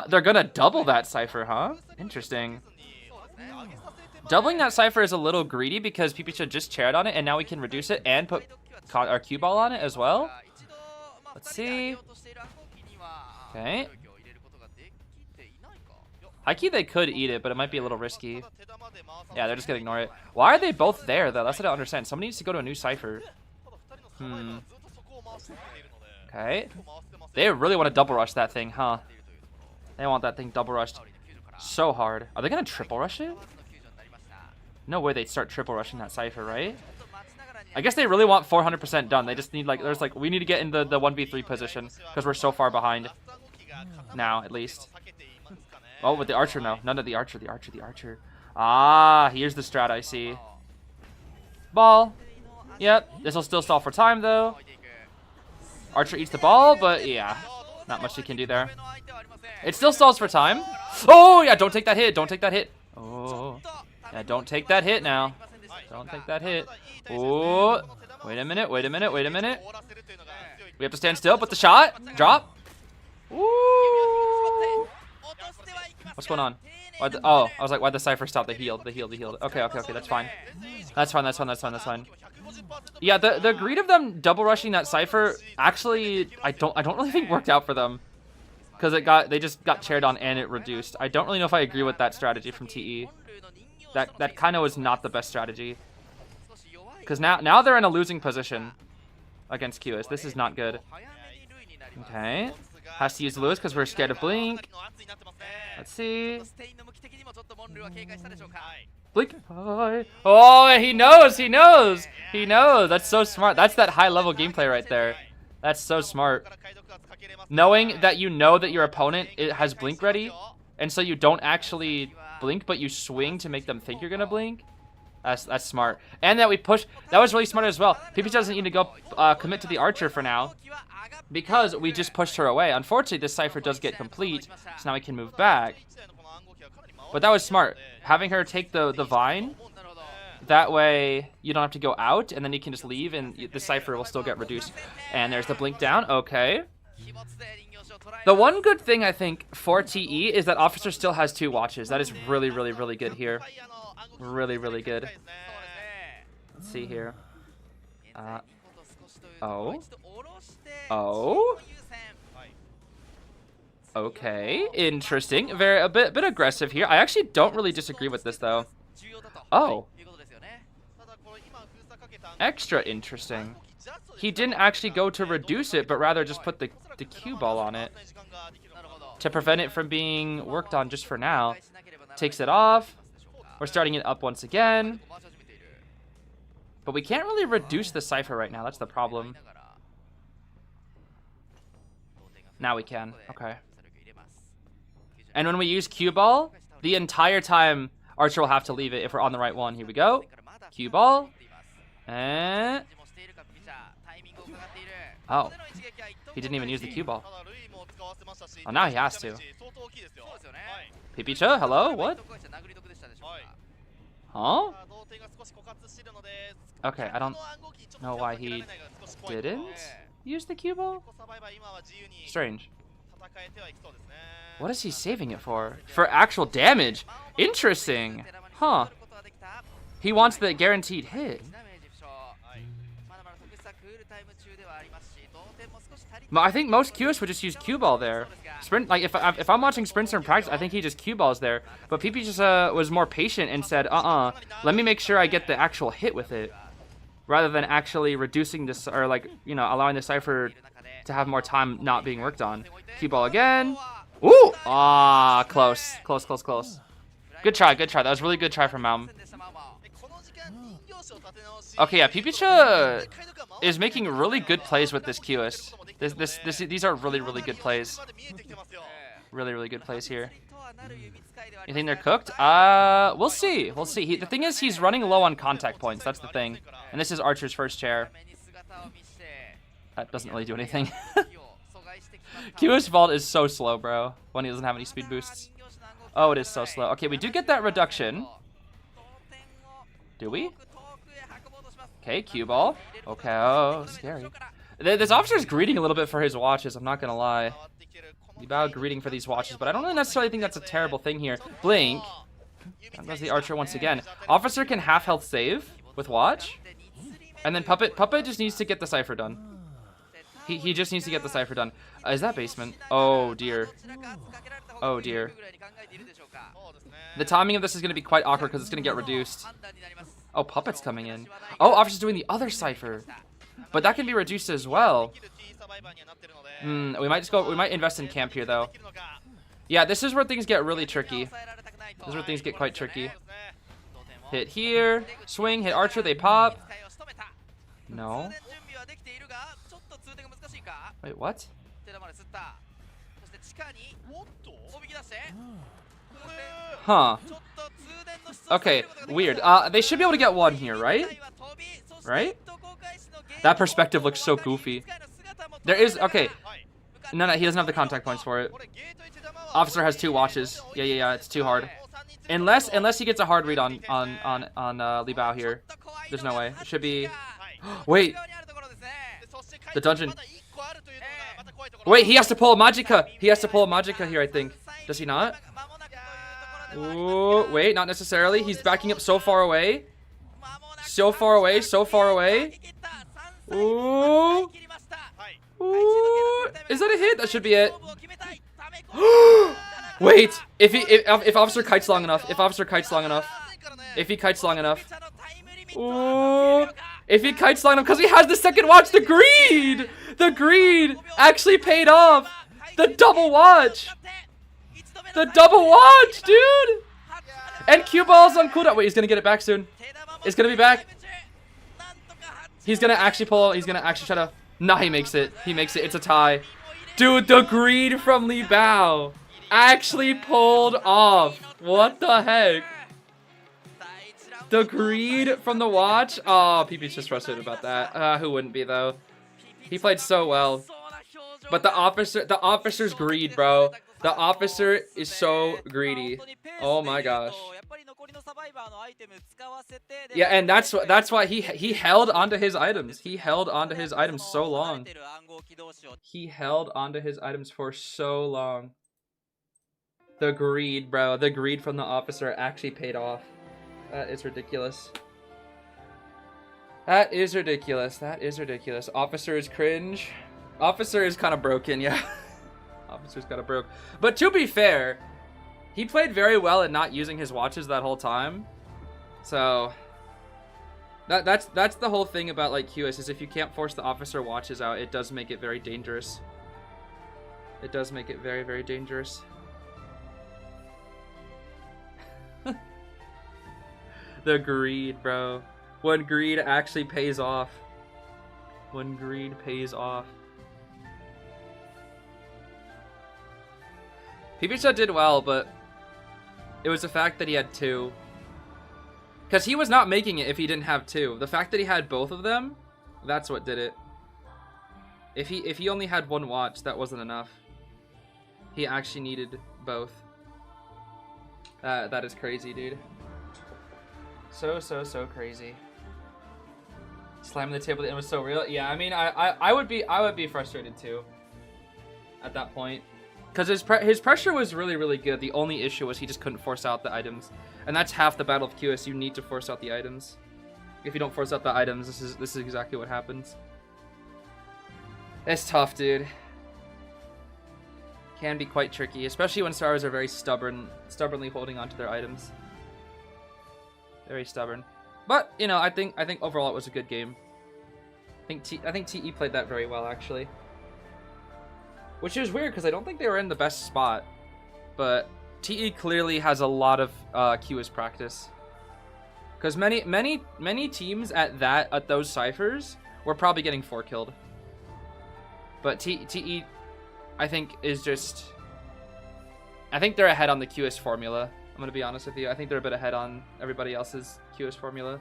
They're gonna double that Cypher, huh? Interesting. Doubling that Cypher is a little greedy because PP should just chaired on it, and now we can reduce it and put our cue ball on it as well. Let's see. Okay. High key they could eat it, but it might be a little risky. Yeah, they're just gonna ignore it. Why are they both there though? That's what I don't understand. Somebody needs to go to a new Cypher. Okay. They really want to double rush that thing, huh? They want that thing double rushed so hard. Are they gonna triple rush it? No way they'd start triple rushing that Cypher, right? I guess they really want 400% done. They just need we need to get in the 1v3 position because we're so far behind. Now, at least. Oh, with the Archer, no. None of the Archer, the Archer. Here's the strat I see. Ball. Yep, this will still stall for time, though. Archer eats the ball, but yeah. Not much he can do there. It still stalls for time. Oh, yeah, don't take that hit. Don't take that hit. Oh, yeah, don't take that hit now. Don't take that hit. Oh, wait a minute. We have to stand still, but the shot. Drop. Ooh. What's going on? I was like, why'd the Cypher stop? They healed. Okay, that's fine. That's fine. Yeah, the greed of them double rushing that Cypher actually I don't really think worked out for them. Because they just got chaired on and it reduced. I don't really know if I agree with that strategy from TE. That kind of was not the best strategy. Because now they're in a losing position against QS. This is not good. Okay. Has to use Lewis because we're scared of Blink. Let's see. Blink. Oh, he knows. That's so smart. That's that high level gameplay right there. That's so smart. Knowing that you know that your opponent has Blink ready, and so you don't actually blink, but you swing to make them think you're gonna blink. That's smart. And that we push. That was really smart as well. PP doesn't need to go commit to the Archer for now, because we just pushed her away. Unfortunately, this Cypher does get complete, so now we can move back. But that was smart. Having her take the Vine, that way you don't have to go out, and then you can just leave, and the Cypher will still get reduced. And there's the blink down. Okay. The one good thing, I think, for TE is that Officer still has 2 watches. That is really, really, really good here. Really, really good. Let's see here. Okay, interesting. A bit aggressive here. I actually don't really disagree with this though. Oh. Extra interesting. He didn't actually go to reduce it, but rather just put the cue ball on it to prevent it from being worked on just for now. Takes it off. We're starting it up once again. But we can't really reduce the Cypher right now. That's the problem. Now we can. Okay. And when we use cue ball, the entire time Archer will have to leave it if we're on the right one. Here we go. Cue ball. And... oh. He didn't even use the cue ball. Oh, now he has to. Pipicha, hello? What? Huh? Okay, I don't know why he didn't use the cue ball. Strange. What is he saving it for? For actual damage. Interesting. Huh. He wants the guaranteed hit. I think most QS would just use cue ball there. Sprint, like if I'm watching Sprinter in practice, I think he just cue balls there. But PP just was more patient and said, let me make sure I get the actual hit with it, rather than actually reducing this or allowing the Cypher to have more time not being worked on. Cue ball again. Ooh, close. Good try. That was a really good try from Malm. Okay, yeah, Pipicha is making really good plays with this QS. These are really, really good plays. Really, really good plays here. You think they're cooked? We'll see. We'll see. The thing is, he's running low on contact points. That's the thing. And this is Archer's first chair. That doesn't really do anything. QS Vault is so slow, bro, when he doesn't have any speed boosts. Oh, it is so slow. Okay, we do get that reduction. Do we? Okay, cue ball. Okay, oh, scary. This officer's greeting a little bit for his watches, I'm not gonna lie. Libao greeting for these watches, but I don't necessarily think that's a terrible thing here. Blink. Down goes the Archer once again. Officer can half health save with watch. And then Puppet just needs to get the cipher done. He just needs to get the cipher done. Is that basement? Oh dear. Oh dear. The timing of this is going to be quite awkward because it's going to get reduced. Oh, Puppet's coming in. Oh, Officer's doing the other cipher. But that can be reduced as well. We might invest in camp here though. Yeah, this is where things get really tricky. This is where things get quite tricky. Hit here, swing, hit Archer, they pop. No. Wait, what? Huh. Okay, weird. They should be able to get one here, right? Right? That perspective looks so goofy. There is, okay. No, he doesn't have the contact points for it. Officer has 2 watches. Yeah, it's too hard. Unless he gets a hard read on Libao here. There's no way. It should be... Wait. The dungeon. Wait, he has to pull a Magicka. He has to pull a Magicka here, I think. Does he not? Ooh, wait, not necessarily. He's backing up so far away. So far away, so far away. Ooh. Ooh. Is that a hit? That should be it. Wait, if Officer kites long enough. If Officer kites long enough. If he kites long enough. Ooh. If he kites long enough, because he has the second watch, the greed! The greed actually paid off! The double watch! The double watch, dude! And cue ball's on cooldown. Wait, he's gonna get it back soon. It's gonna be back. He's gonna actually pull, he's gonna actually try to... Nah, he makes it. He makes it. It's a tie. Dude, the greed from Li Bao actually pulled off. What the heck? The greed from the watch? Oh, PP's just frustrated about that. Who wouldn't be, though? He played so well. But the officer's greed, bro. The officer is so greedy. Oh my gosh. Yeah, and that's why he held onto his items. He held onto his items so long. He held onto his items for so long. The greed, bro. The greed from the officer actually paid off. That is ridiculous. That is ridiculous. That is ridiculous. Officer is cringe. Officer is kind of broken, yeah. Officer's kind of broke. But to be fair, he played very well at not using his watches that whole time. So that's the whole thing about like QS is if you can't force the officer watches out, it does make it very dangerous. It does make it very, very dangerous. The greed, bro. When greed actually pays off. When greed pays off. Pipicha did well, but it was the fact that he had 2. Because he was not making it if he didn't have 2. The fact that he had both of them, that's what did it. If he only had 1 watch, that wasn't enough. He actually needed both. That is crazy, dude. So crazy. Slamming the table, it was so real. Yeah, I mean, I would be frustrated too. At that point. Because his pressure was really, really good. The only issue was he just couldn't force out the items. And that's half the battle of QS. You need to force out the items. If you don't force out the items, this is exactly what happens. It's tough, dude. Can be quite tricky, especially when stars are very stubbornly holding onto their items. Very stubborn. But, you know, I think overall it was a good game. I think TE played that very well, actually. Which is weird, because I don't think they were in the best spot. But TE clearly has a lot of QS practice. Because many teams at those ciphers were probably getting 4 killed. But TE, I think, is just... I think they're ahead on the QS formula. I'm going to be honest with you. I think they're a bit ahead on everybody else's QS formula.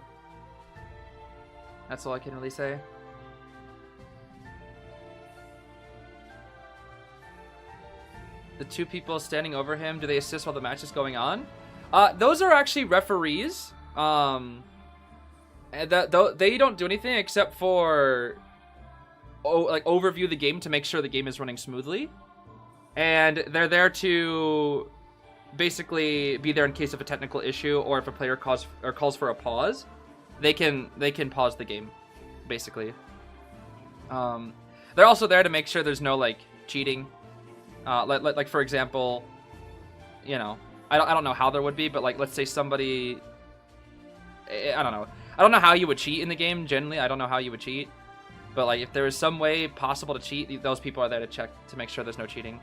That's all I can really say. The 2 people standing over him, do they assist while the match is going on? Those are actually referees. They don't do anything except for overview the game to make sure the game is running smoothly. And they're there to basically be there in case of a technical issue, or if a player calls for a pause, they can pause the game, basically. They're also there to make sure there's no like cheating. Like for example, you know, I don't know how there would be, but like let's say somebody, I don't know how you would cheat in the game. Generally, I don't know how you would cheat, but like if there is some way possible to cheat, those people are there to check to make sure there's no cheating.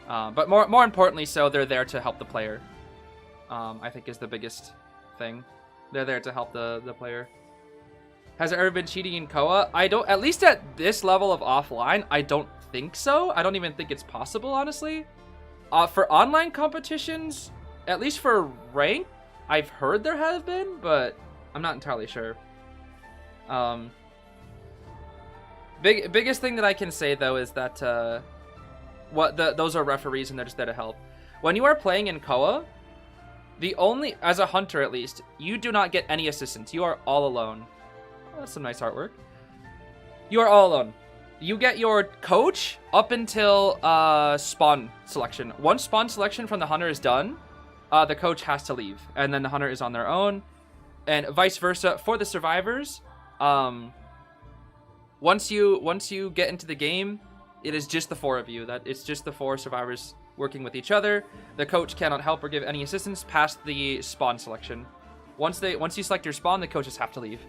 But more importantly, so they're there to help the player. I think is the biggest thing. They're there to help the player. Has there ever been cheating in Koa? I don't, at least at this level of offline, I don't think so. I don't even think it's possible, honestly. For online competitions, at least for rank, I've heard there have been, but I'm not entirely sure. Biggest thing that I can say though is that those are referees and they're just there to help. When you are playing in Koa, as a hunter at least, you do not get any assistance. You are all alone. Oh, that's some nice artwork. You are all alone. You get your coach up until spawn selection. Once spawn selection from the hunter is done, the coach has to leave, and then the hunter is on their own, and vice versa for the survivors. Once you get into the game, it is just the 4 of you. It's just the 4 survivors working with each other. The coach cannot help or give any assistance past the spawn selection. Once you select your spawn, the coaches have to leave.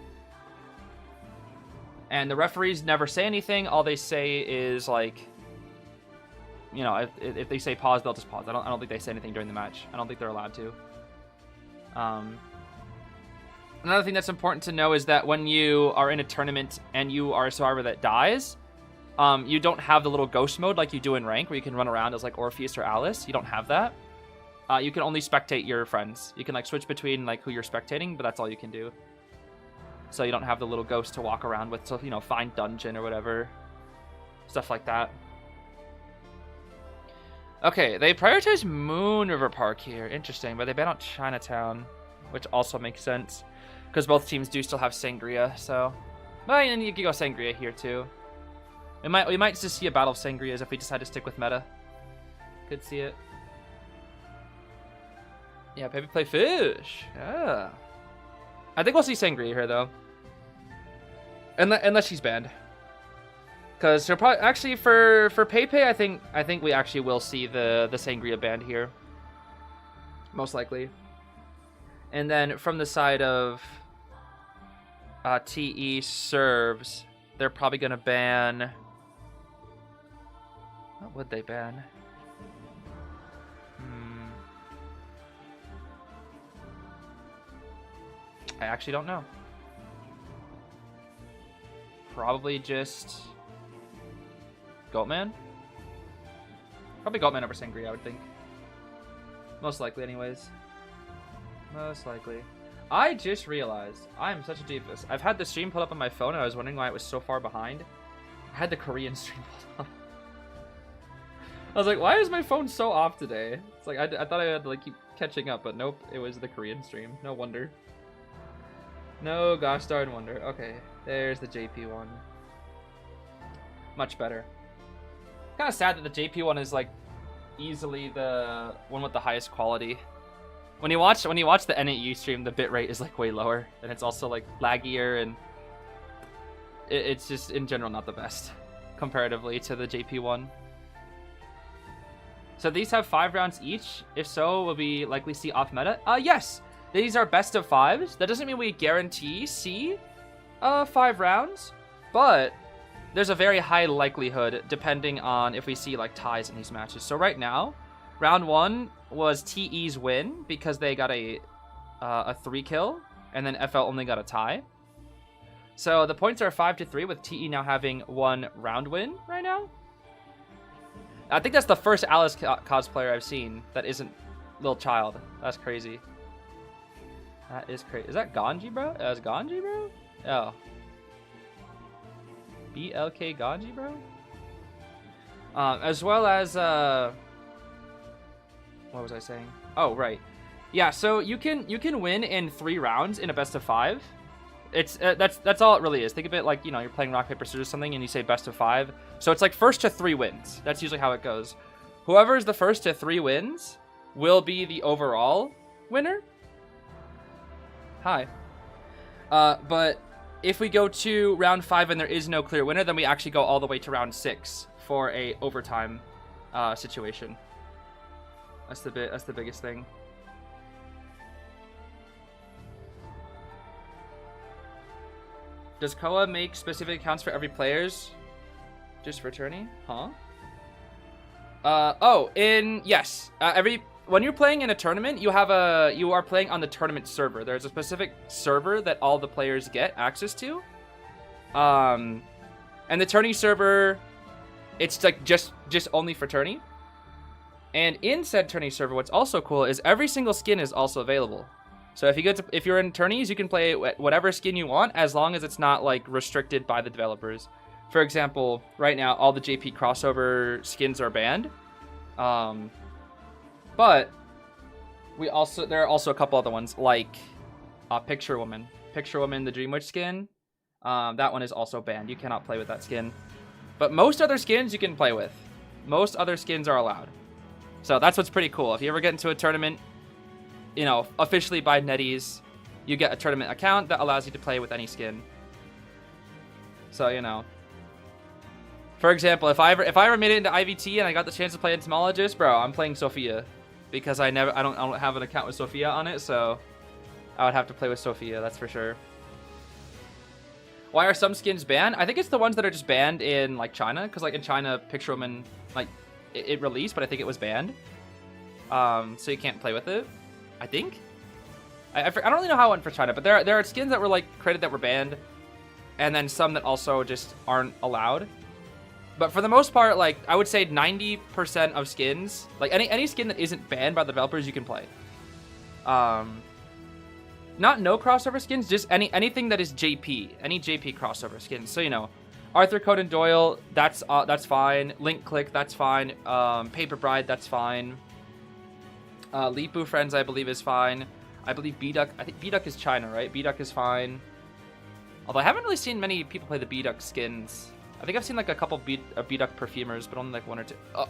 And the referees never say anything. All they say is like, you know, if they say pause, they'll just pause. I don't think they say anything during the match. I don't think they're allowed to. Another thing that's important to know is that when you are in a tournament and you are a survivor that dies, you don't have the little ghost mode like you do in rank, where you can run around as like Orpheus or Alice. You don't have that. You can only spectate your friends. You can like switch between like who you're spectating, but that's all you can do. So you don't have the little ghost to walk around with to, you know, find dungeon or whatever. Stuff like that. Okay, they prioritize Moon River Park here. Interesting, but they ban out Chinatown, which also makes sense. Because both teams do still have Sangria, so... Well, and you can go Sangria here, too. We might just see a battle of Sangrias if we decide to stick with meta. Could see it. Yeah, Pepe play fish. Yeah. I think we'll see Sangria here, though. Unless she's banned. Because she'll probably... Actually, for Pepe, I think we actually will see the Sangria banned here. Most likely. And then from the side of TE serves, they're probably going to ban... What would they ban? I actually don't know. Probably just... Goatman? Probably Goatman over Sangria, I would think. Most likely, anyways. Most likely. I just realized I'm such a doofus. I've had the stream pulled up on my phone and I was wondering why it was so far behind. I had the Korean stream pulled up. I was like, why is my phone so off today? It's like, I thought I had to like keep catching up, but nope, it was the Korean stream. No wonder. No gosh darn wonder. Okay, there's the JP one. Much better. Kind of sad that the JP one is like easily the one with the highest quality. When you watch the NAU stream, the bitrate is like way lower, and it's also like laggier, and it's just in general not the best comparatively to the JP one. So these have 5 rounds each. If so, will we likely see off meta? Yes. These are best of 5s. That doesn't mean we guarantee see 5 rounds, but there's a very high likelihood depending on if we see like ties in these matches. So right now, round 1 was TE's win because they got a 3 kill and then FL only got a tie. So the points are 5-3, with TE now having 1 round win right now. I think that's the first Alice cosplayer I've seen that isn't Lil Child. That's crazy. That is crazy. Is that Ganji, bro? That's Ganji, bro? Oh. BLK Ganji, bro? As well as, what was I saying? Oh, right. Yeah, so you can win in 3 rounds in a best of 5. It's that's all it really is. Think of it like, you know, you're playing rock paper scissors or something and you say best of 5. So it's like first to 3 wins. That's usually how it goes. Whoever is the first to 3 wins will be the overall winner. Hi. But if we go to round 5 and there is no clear winner, then we actually go all the way to round 6 for a overtime situation. That's the biggest thing. Does Koa make specific accounts for every players? Just for tourney? Huh? Yes. When you're playing in a tournament, you are playing on the tournament server. There's a specific server that all the players get access to. And the tourney server, it's like just only for tourney. And in said tourney server, what's also cool is every single skin is also available. So if you're in tourneys, you can play whatever skin you want as long as it's not like restricted by the developers. For example, right now all the JP crossover skins are banned. But there are also a couple other ones like Picture Woman, the Dream Witch skin. That one is also banned. You cannot play with that skin. But most other skins you can play with. Most other skins are allowed. So that's what's pretty cool. If you ever get into a tournament, you know, officially by NetEase, you get a tournament account that allows you to play with any skin. So, you know. For example, if I ever made it into IVT and I got the chance to play Entomologist, bro, I'm playing Sophia. Because I don't have an account with Sophia on it, so I would have to play with Sophia, that's for sure. Why are some skins banned? I think it's the ones that are just banned in like China, because like in China, Picture Woman, like it released, but I think it was banned. So you can't play with it. I think. I don't really know how it went for China, but there are skins that were like created that were banned, and then some that also just aren't allowed. But for the most part, like I would say 90% of skins, like any skin that isn't banned by the developers, you can play. Not no crossover skins, just anything that is JP, any JP crossover skins. So you know, Arthur Conan Doyle, that's fine. Link Click, that's fine. Paper Bride, that's fine. Lipu Friends, I believe, is fine. I believe B-Duck, I think B-Duck is China, right? B-Duck is fine. Although I haven't really seen many people play the B-Duck skins. I think I've seen like a couple B-Duck perfumers, but only like 1 or 2. Oh.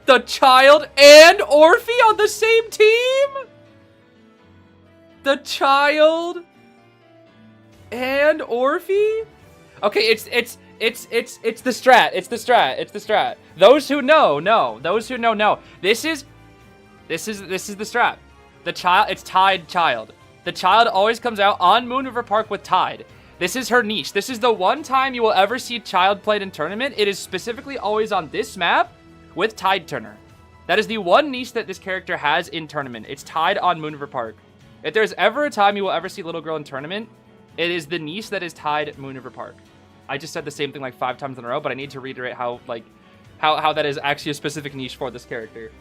The Child and Orphe on the same team? The Child and Orphe? Okay, it's the strat. It's the strat. Those who know. Those who know. This is the strat. The Child, it's Tide Child. The Child always comes out on Moon River Park with Tide. This is her niche. This is the one time you will ever see Child played in tournament. It is specifically always on this map with Tide Turner. That is the one niche that this character has in tournament. It's Tide on Moon River Park. If there's ever a time you will ever see Little Girl in tournament, it is the niche that is Tide Moon River Park. I just said the same thing like 5 times in a row, but I need to reiterate how that is actually a specific niche for this character.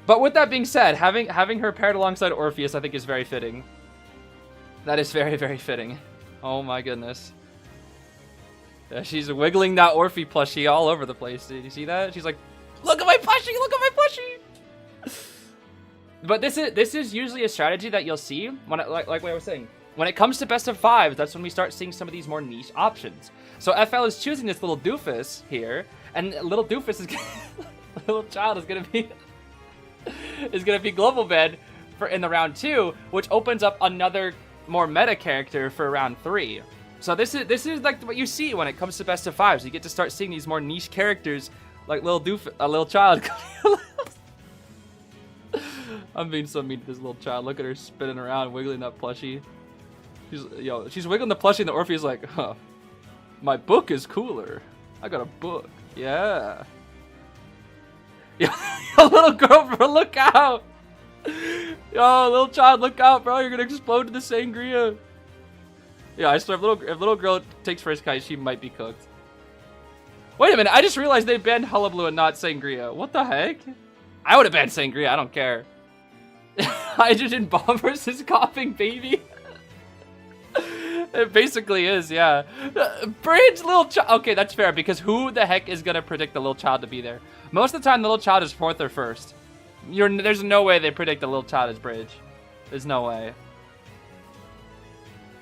But with that being said, having her paired alongside Orpheus, I think is very fitting. That is very, very fitting. Oh my goodness. Yeah, she's wiggling that Orphe plushie all over the place. Did you see that? She's like, look at my plushie, look at my plushie. But this is usually a strategy that you'll see when like what I was saying. When it comes to best of 5s, that's when we start seeing some of these more niche options. So FL is choosing this little doofus here, and little doofus is little child is gonna be global banned in the round 2, which opens up another more meta character for round 3. So this is like what you see when it comes to best of 5s. You get to start seeing these more niche characters like little child. I'm being so mean to this little child. Look at her spinning around, wiggling that plushie. She's wiggling the plushie, and the Orpheus like, huh, my book is cooler. I got a book. Yeah. Yo, little girl, bro, look out! Yo, little child, look out, bro! You're gonna explode in the sangria. Yeah, I swear, if little girl takes first kite, she might be cooked. Wait a minute, I just realized they banned Hullabaloo and not sangria. What the heck? I would have banned sangria. I don't care. Hydrogen bomb versus coughing baby. It basically is, yeah. Bridge little child. Okay, that's fair because who the heck is gonna predict the little child to be there? Most of the time, the little child is fourth or first. There's no way they predict the little child is Bridge. There's no way.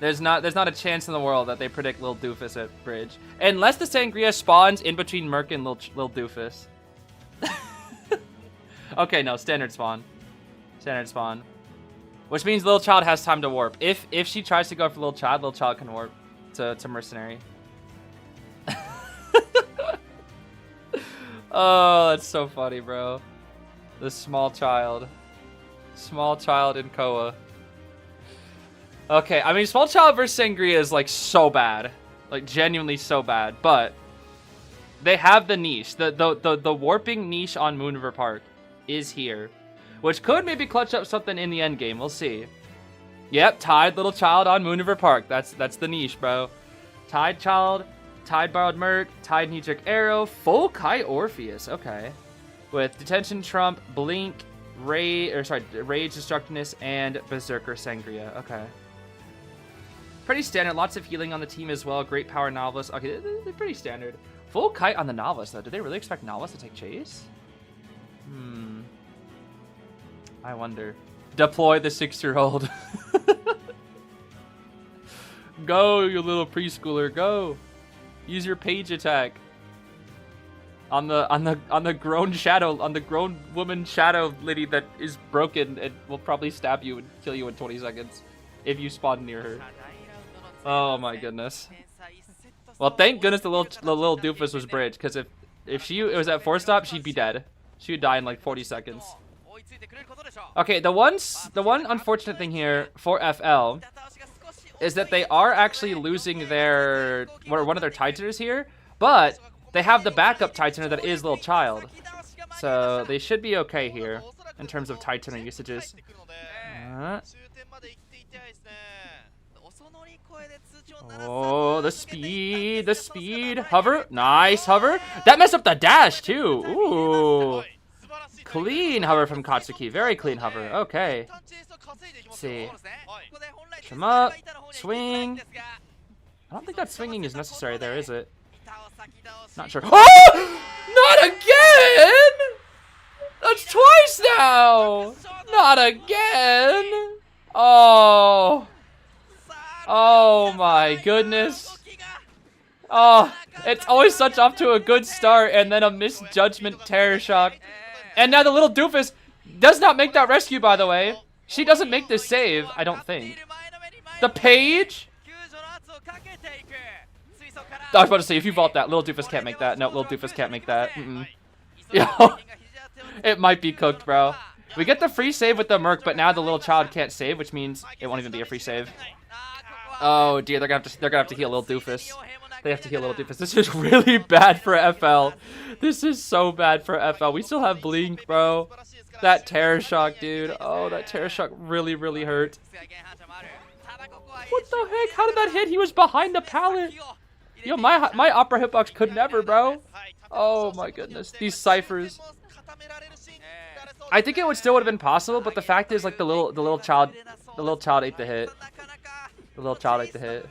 There's not a chance in the world that they predict Lil Doofus at Bridge. Unless the Sangria spawns in between Merc and Lil Doofus. Okay, no, standard spawn. Standard spawn. Which means Little Child has time to warp. If she tries to go for Little Child can warp to Mercenary. Oh, that's so funny, bro. The small child. Small child in Koa. Okay, I mean, Small Child versus Sangria is, like, so bad. Like, genuinely so bad. But they have the niche. The warping niche on Moon River Park is here. Which could maybe clutch up something in the end game. We'll see. Yep, Tide Little Child on Moon River Park. That's the niche, bro. Tide Child, Tide Borrowed Merc, Tide Knee-Jerk Arrow, Full Kite Orpheus. Okay. With Detention Trump, Blink, Rage Destructiveness, and Berserker Sangria. Okay. Pretty standard. Lots of healing on the team as well. Great power Novelist. Okay, they're pretty standard. Full Kite on the Novelist, though. Did they really expect Novelist to take chase? I wonder. Deploy the 6-year-old. Go, you little preschooler, go. Use your page attack. On the grown shadow, on the grown woman shadow lady that is broken and will probably stab you and kill you in 20 seconds if you spawn near her. Oh my goodness. Well, thank goodness the little doofus was Bridge, because if she was at 4-stop, she'd be dead. She would die in like 40 seconds. Okay, the one unfortunate thing here for FL is that they are actually losing their one of their Titaners here, but they have the backup Titaner that is Little Child, so they should be okay here in terms of Titaner usages. Oh, the speed, hover, nice hover. That messed up the dash too. Ooh. Clean hover from Katsuki. Very clean hover. Okay. Let's see. Come up. Swing. I don't think that swinging is necessary there, is it? Not sure. Oh! Not again! That's twice now! Not again! Oh. Oh my goodness. Oh, it's always such off to a good start and then a misjudgment terror shock. And now the little doofus does not make that rescue, by the way. She doesn't make this save, I don't think. The page? I was about to say, if you vault that, little doofus can't make that. No, little doofus can't make that. Yo, it might be cooked, bro. We get the free save with the Merc, but now the little child can't save, which means it won't even be a free save. Oh dear, they're gonna have to heal little doofus. They have to heal little doofus. This is really bad for FL. This is so bad for FL. We still have Blink, bro. That terror shock, dude. Oh, that terror shock really, really hurt. What the heck? How did that hit? He was behind the pallet. Yo, my opera hitbox could never, bro. Oh my goodness. These ciphers. I think it still would have been possible, but the fact is, like, the little child ate the hit. The little child ate the hit.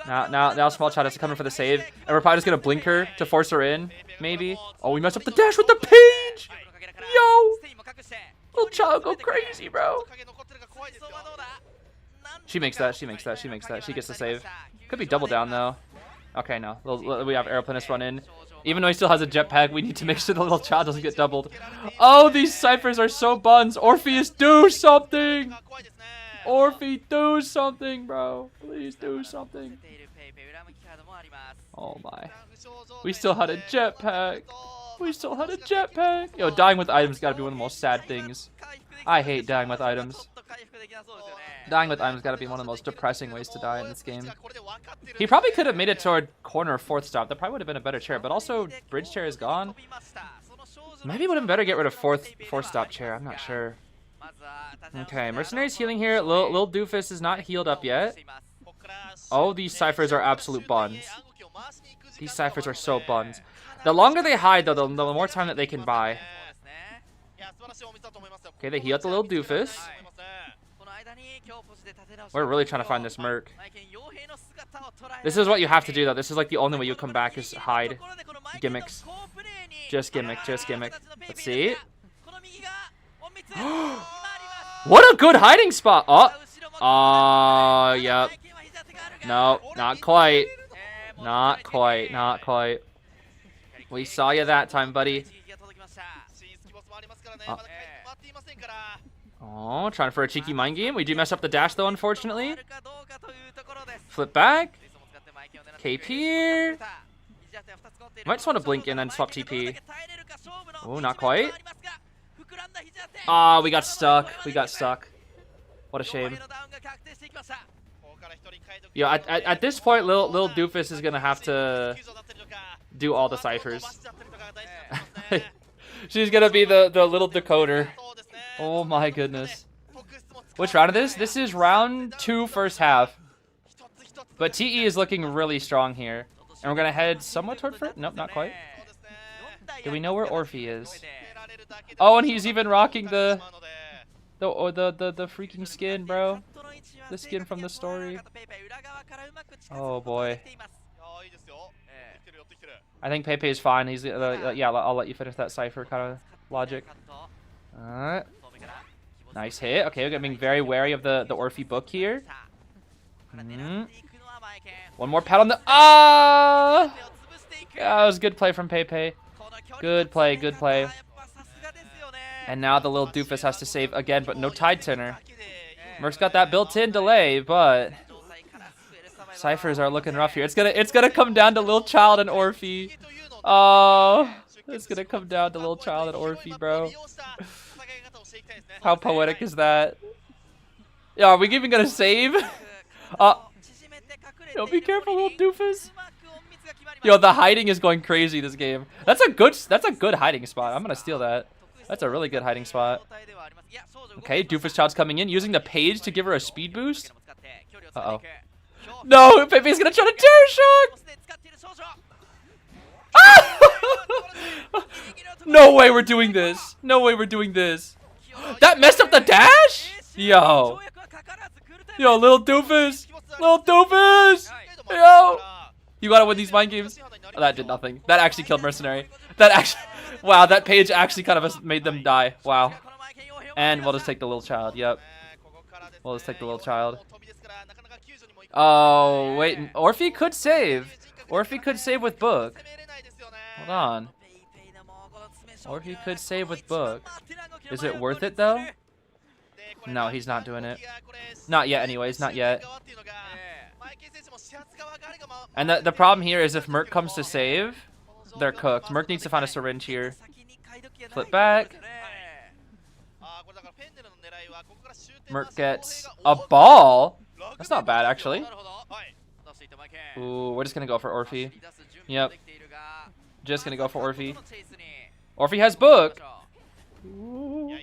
Now small child has to come in for the save, and we're probably just gonna blink her to force her in, maybe. Oh, we messed up the dash with the page. Yo, little child go crazy, bro. She makes that. She makes that. She makes that. She gets the save. Could be double down though. Okay, no. We have Aeroplanist run in. Even though he still has a jetpack, we need to make sure the little child doesn't get doubled. Oh, these ciphers are so buns. Orpheus, do something. Orphe, do something, bro. Please do something. Oh my. We still had a jetpack. We still had a jetpack. Yo, dying with items gotta be one of the most sad things. I hate dying with items. Dying with items gotta be one of the most depressing ways to die in this game. He probably could have made it toward corner 4th stop. That probably would have been a better chair, but also bridge chair is gone. Maybe it would have been better to get rid of fourth stop chair. I'm not sure. Okay, Mercenary's healing here. Lil Doofus is not healed up yet. Oh, these ciphers are absolute buns. These ciphers are so buns. The longer they hide, though, the more time that they can buy. Okay, they heal the Lil Doofus. We're really trying to find this merc. This is what you have to do, though. This is like the only way you come back is hide. Gimmicks. Just gimmick, just gimmick. Let's see. What a good hiding spot. Oh, yep. No, not quite. Not quite, not quite. We saw you that time, buddy. Oh, trying for a cheeky mind game. We do mess up the dash, though, unfortunately. Flip back. Cape here. Might just want to blink and then swap TP. Oh, not quite. Ah, we got stuck. We got stuck. What a shame. Yeah, at this point, Lil Doofus is gonna have to do all the ciphers. She's gonna be the little decoder. Oh my goodness. Which round is this? This is round 2, first half. But TE is looking really strong here. And we're gonna head somewhat toward first. Nope, not quite. Do we know where Orphe is? Oh, and he's even rocking the freaking skin, bro. The skin from the story. Oh boy. I think Pepe's fine. He's yeah. I'll let you finish that cipher kind of logic. Alright. Nice hit. Okay, we're being very wary of the Orphe book here. One more pat on the yeah, that was good play from Pepe. Good play, good play. And now the Lil Doofus has to save again, but no Tide Turner. Merc's got that built-in delay, but ciphers are looking rough here. It's gonna come down to Lil Child and Orphe. Oh, it's gonna come down to Lil Child and Orphe, bro. How poetic is that? Yeah, are we even gonna save? Yo, be careful, Lil Doofus. Yo, the hiding is going crazy this game. That's a good hiding spot. I'm gonna steal that. That's a really good hiding spot. Okay, Doofus Child's coming in, using the page to give her a speed boost. Uh-oh. No, Pepe's gonna try to Terror Shock! Ah! No way we're doing this. No way we're doing this. That messed up the dash? Yo. Yo, Lil Doofus. Lil Doofus! Yo! You gotta win these mind games. Oh, that did nothing. That actually killed Mercenary. That actually... Wow, that page actually kind of made them die. Wow. And we'll just take the Little Child. Yep. We'll just take the Little Child. Oh, wait. Orphe could save. Orphe could save with book. Hold on. Orphe could save with book. Is it worth it, though? No, he's not doing it. Not yet, anyways. Not yet. And the problem here is if Merc comes to save, they're cooked. Merc needs to find a syringe here. Flip back. Merc gets a ball. That's not bad, actually. Ooh, we're just going to go for Orphe. Yep. Just going to go for Orphe. Orphe has book. Ooh.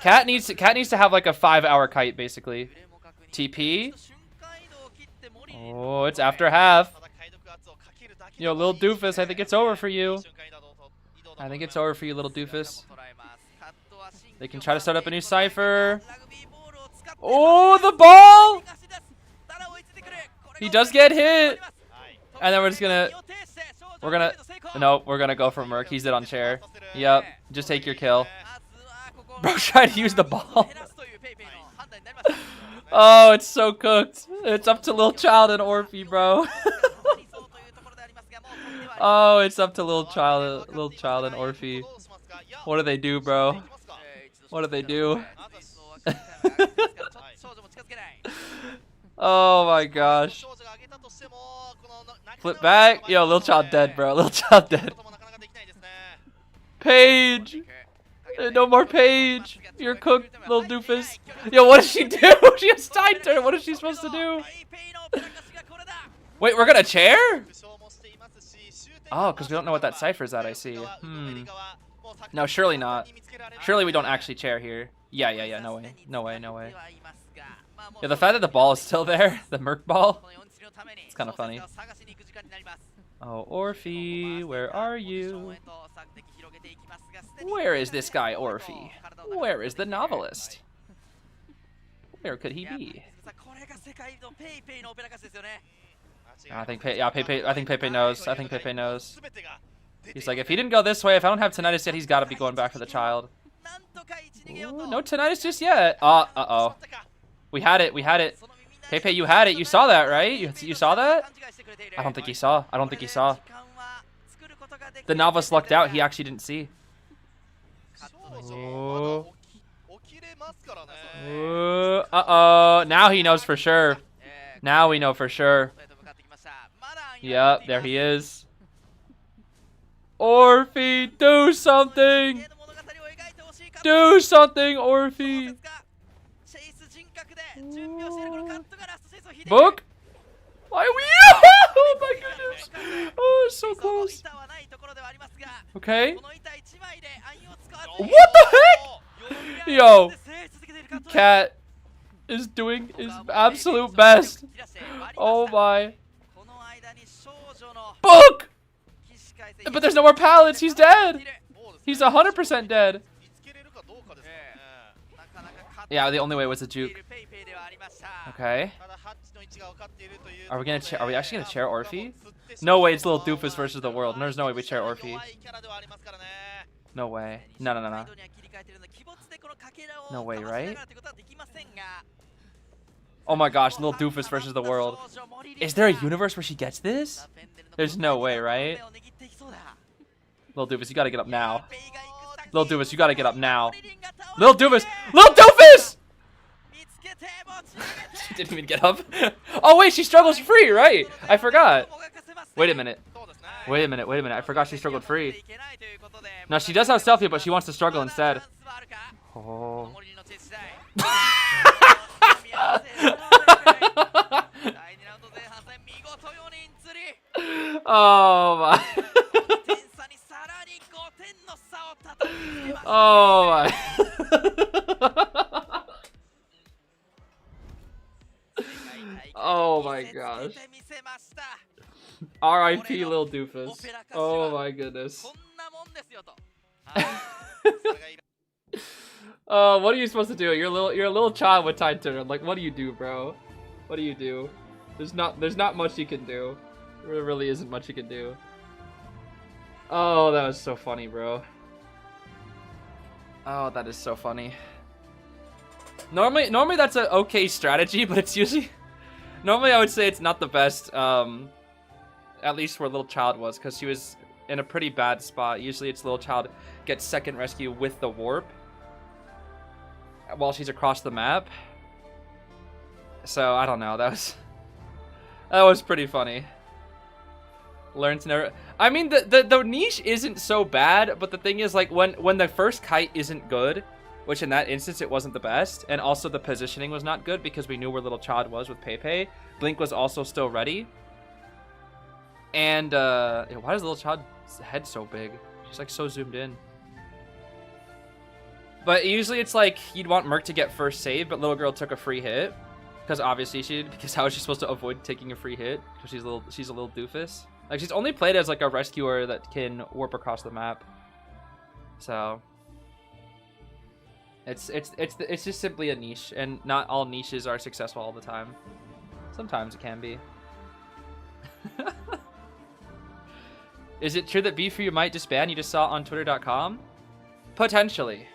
Cat needs to have like a 5-hour kite, basically. TP. Oh, it's after half. Yo, Lil Doofus, I think it's over for you. I think it's over for you, Little Doofus. They can try to start up a new cipher. Oh, the ball! He does get hit. And then we're gonna go for Merc. He's dead on chair. Yep, just take your kill. Bro, try to use the ball. Oh, it's so cooked. It's up to Lil Child and Orphe, bro. Oh, it's up to Lil Child and Orphe. What do they do, bro? What do they do? Oh my gosh. Flip back. Yo, Lil Child dead, bro. Lil Child dead. Page. No more Page. You're cooked, Lil Doofus. Yo, what does she do? She has Tide Turn. What is she supposed to do? Wait, we're gonna chair? Oh, because we don't know what that cipher is at, I see. No, surely not. Surely we don't actually chair here. Yeah, no way. No way, no way. Yeah, the fact that the ball is still there, the Merc ball, it's kind of funny. Oh, Orphe, where are you? Where is this guy, Orphe? Where is the novelist? Where could he be? I think Pepe knows. I think Pepe knows. He's like, if he didn't go this way, if I don't have tinnitus yet, he's got to be going back for the child. Ooh, no tinnitus just yet. Uh-oh. We had it. We had it. Pepe, you had it. You saw that, right? You saw that? I don't think he saw. I don't think he saw. The novice lucked out. He actually didn't see. Oh. Uh-oh. Now he knows for sure. Now we know for sure. Yep, there he is. Orphe, do something! Do something, Orphe! Book? Why are we? Oh my goodness! Oh, it's so close. Okay. What the heck? Yo, Cat is doing his absolute best. Oh my. Book! But there's no more pallets. He's dead. He's 100% dead. Yeah, the only way was a juke. Okay. Are we actually gonna chair Orphe? No way, it's little doofus versus the world. There's no way we chair Orphe. No way. No. No way, right? Oh my gosh, little doofus versus the world. Is there a universe where she gets this? There's no way, right? Little doofus, you gotta get up now. Little doofus, you gotta get up now. Little doofus! Little doofus! She didn't even get up. Oh wait, she struggles free, right? I forgot. Wait a minute. Wait a minute. I forgot she struggled free. No, she does have stealthy, but she wants to struggle instead. Oh. Oh my. Oh my. Oh my gosh. R.I.P. Lil Doofus. Oh my goodness. What are you supposed to do? You're a little child with Tide Turner. Like, what do you do, bro? What do you do? There's not much you can do. There really isn't much you can do. Oh, that was so funny, bro. Oh, that is so funny. Normally that's an okay strategy, but it's usually... Normally I would say it's not the best, at least where Little Child was, because she was in a pretty bad spot. Usually it's Little Child gets second rescue with the warp while she's across the map. So, I don't know, that was pretty funny. Learn to never... I mean, the niche isn't so bad, but the thing is, like, when the first kite isn't good, which in that instance it wasn't the best, and also the positioning was not good because we knew where Little Child was with Pepe. Blink was also still ready. And, why is Little Child's head so big? She's, like, so zoomed in. But usually it's like, you'd want Merc to get first save, but Little Girl took a free hit. Because obviously she did, because how is she supposed to avoid taking a free hit? Because she's a little doofus. Like, she's only played as, like, a rescuer that can warp across the map. So... It's just simply a niche, and not all niches are successful all the time. Sometimes it can be. Is it true that Be For You might disband? You just saw on Twitter.com? Potentially.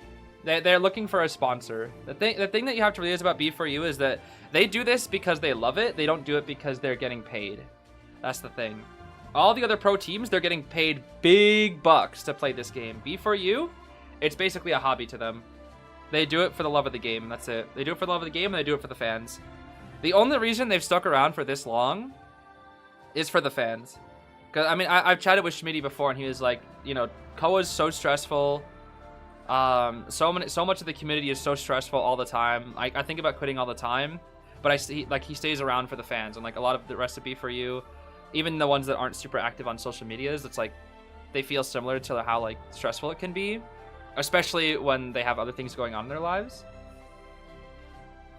They're looking for a sponsor. The thing that you have to realize about Be For You is that they do this because they love it. They don't do it because they're getting paid. That's the thing. All the other pro teams, they're getting paid big bucks to play this game. Be For You, it's basically a hobby to them. They do it for the love of the game, that's it. They do it for the love of the game, and they do it for the fans. The only reason they've stuck around for this long is for the fans. Because, I mean, I've chatted with Schmitty before, and he was like, you know, Koa's so stressful. So much of the community is so stressful all the time. I think about quitting all the time, but he stays around for the fans, and like a lot of the rest of Be For You, even the ones that aren't super active on social medias, it's like they feel similar to how like stressful it can be, especially when they have other things going on in their lives.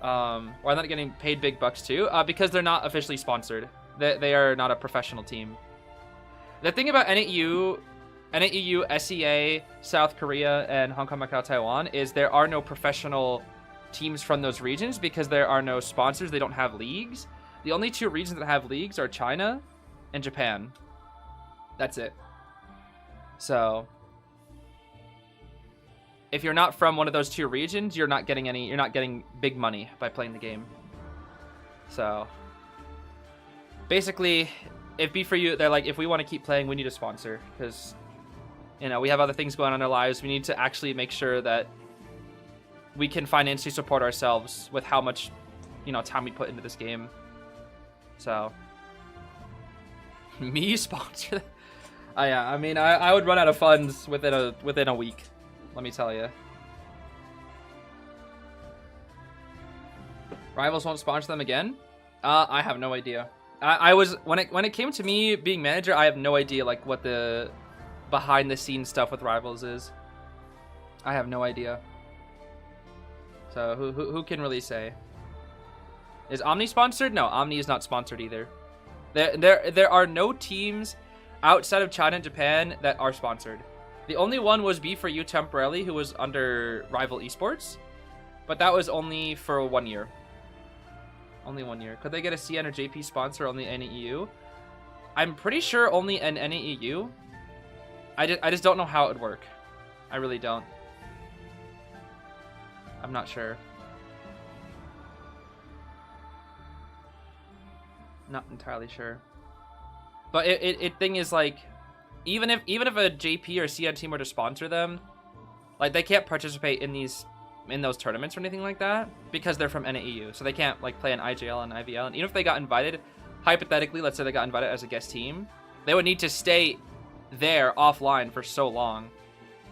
Or not getting paid big bucks too, because they're not officially sponsored. They are not a professional team. The thing about NAU, SEA, South Korea, and Hong Kong, Macau, Taiwan is there are no professional teams from those regions because there are no sponsors. They don't have leagues. The only two regions that have leagues are China and Japan. That's it. So if you're not from one of those two regions, you're not getting big money by playing the game. So basically, if B4U, they're like, if we want to keep playing, we need a sponsor because, you know, we have other things going on in our lives. We need to actually make sure that we can financially support ourselves with how much, you know, time we put into this game. So me sponsor? Yeah, I mean, I would run out of funds within a week. Let me tell you. Rivals won't sponsor them again? I have no idea. I was when it came to me being manager, I have no idea like what the behind the scenes stuff with Rivals is. I have no idea. So who can really say? Is Omni sponsored? No, Omni is not sponsored either. There are no teams outside of China and Japan that are sponsored. The only one was B4U temporarily, who was under Rival Esports, but that was only for 1 year. Only 1 year. Could they get a CN or JP sponsor on the NAEU? I'm pretty sure only an NAEU. I just don't know how it would work. I really don't. I'm not sure. Not entirely sure. But it thing is like, even if a JP or CN team were to sponsor them, like they can't participate in those tournaments or anything like that because they're from NAEU, so they can't like play an IJL and IVL. And even if they got invited, hypothetically, let's say they got invited as a guest team, they would need to stay there offline for so long,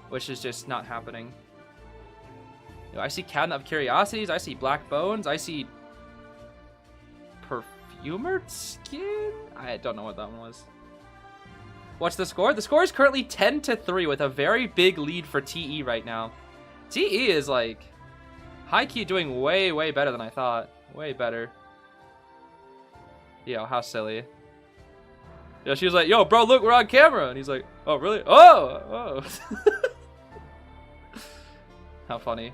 which is just not happening. You know, I see Cabinet of Curiosities, I see Black Bones, I see Perfumered Skin. I don't know what that one was. What's the score? The score is currently 10-3 with a very big lead for TE right now. TE is like high-key doing way better than I thought. Way better. Yo, how silly. Yo, she was like, yo, bro, look, we're on camera. And he's like, oh, really? Oh. How funny.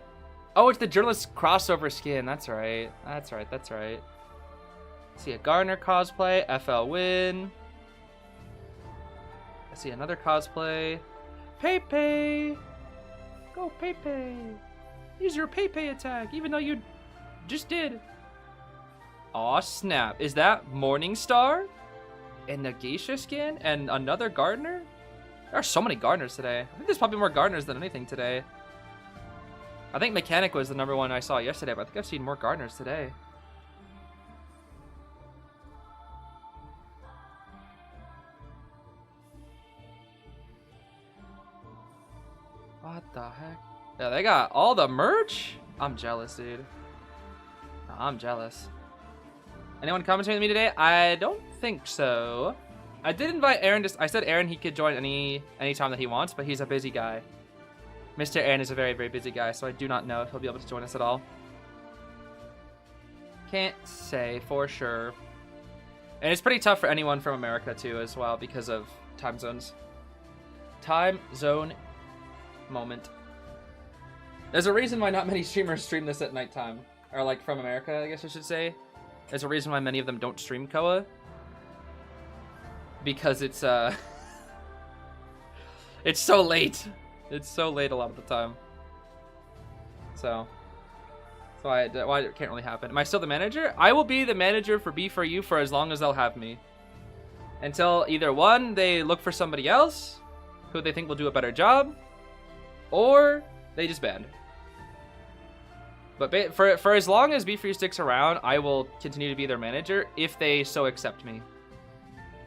Oh, it's the journalist crossover skin. That's right. That's right. See a Gardener cosplay. FL win. I see another cosplay. Pepe. Go Pepe. Use your Pepe attack, even though you just did. Aw, snap. Is that Morningstar? And the Geisha skin? And another Gardener? There are so many Gardeners today. I think there's probably more Gardeners than anything today. I think Mechanic was the number one I saw yesterday, but I think I've seen more Gardeners today. What the heck? Yeah, they got all the merch? I'm jealous, dude. I'm jealous. Anyone commenting with me today? I don't think so. I did invite Aaron. I said Aaron, he could join any time that he wants, but he's a busy guy. Mr. Aaron is a very busy guy, so I do not know if he'll be able to join us at all. Can't say for sure. And it's pretty tough for anyone from America too, as well, because of time zones. Time zone moment. There's a reason why not many streamers stream this at nighttime, or like from America, I guess I should say. There's a reason why many of them don't stream Koa, because it's it's so late. It's so late a lot of the time. So why it can't really happen. Am I still the manager? I will be the manager for B4U for as long as they'll have me, until either one, they look for somebody else who they think will do a better job, or they just ban. But for as long as B4U sticks around, I will continue to be their manager if they so accept me.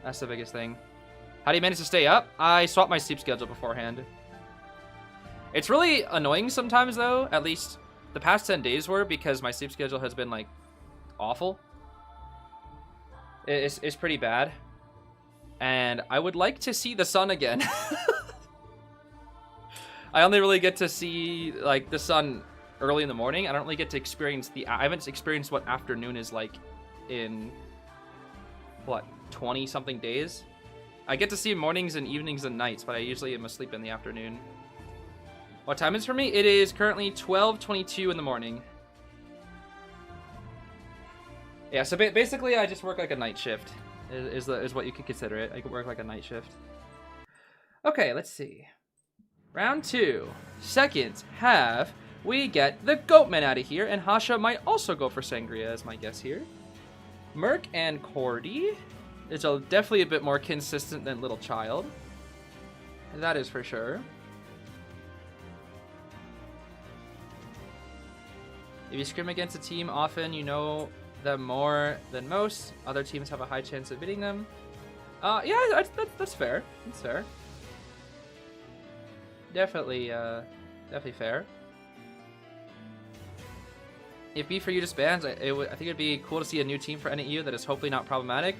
That's the biggest thing. How do you manage to stay up? I swap my sleep schedule beforehand. It's really annoying sometimes, though. At least the past 10 days were, because my sleep schedule has been like awful. It's pretty bad. And I would like to see the sun again. I only really get to see like the sun early in the morning. I don't really get to experience I haven't experienced what afternoon is like in what 20 something days. I get to see mornings and evenings and nights, but I usually am asleep in the afternoon. What time is it for me? It is currently 12:22 in the morning. Yeah, so basically I just work like a night shift is what you could consider it. I could work like a night shift. Okay, let's see. Round 2. Second half, we get the Goatman out of here, and Hasha might also go for Sangria as my guess here. Merc and Cordy is definitely a bit more consistent than Little Child. That is for sure. If you scrim against a team often, you know them more than most. Other teams have a high chance of beating them. Yeah, that's fair. That's fair. Definitely fair. If B for you disbands, I think it'd be cool to see a new team for NAU that is hopefully not problematic.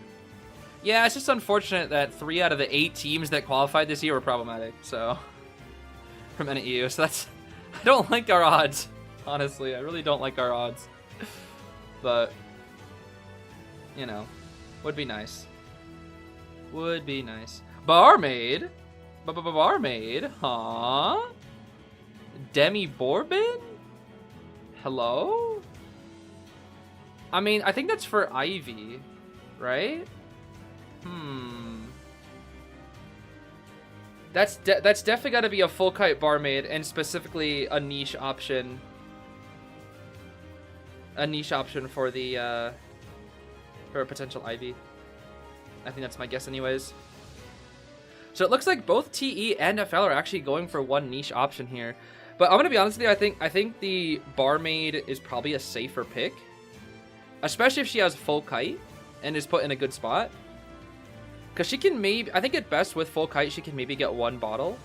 Yeah, it's just unfortunate that 3 out of the 8 teams that qualified this year were problematic. So from NAU, so that's I don't like our odds. Honestly, I really don't like our odds. But you know, would be nice. Would be nice. Barmaid? Barmaid? Huh? Demi Bourbon? Hello? I mean, I think that's for Ivy, right? That's definitely got to be a full kite barmaid, and specifically a niche option. A niche option for the for a potential Ivy. I think that's my guess anyways. So it looks like both TE and FL are actually going for one niche option here. But I'm gonna be honest with you, I think the barmaid is probably a safer pick. Especially if she has full kite and is put in a good spot. Because she can I think at best with full kite, she can maybe get 1 bottle.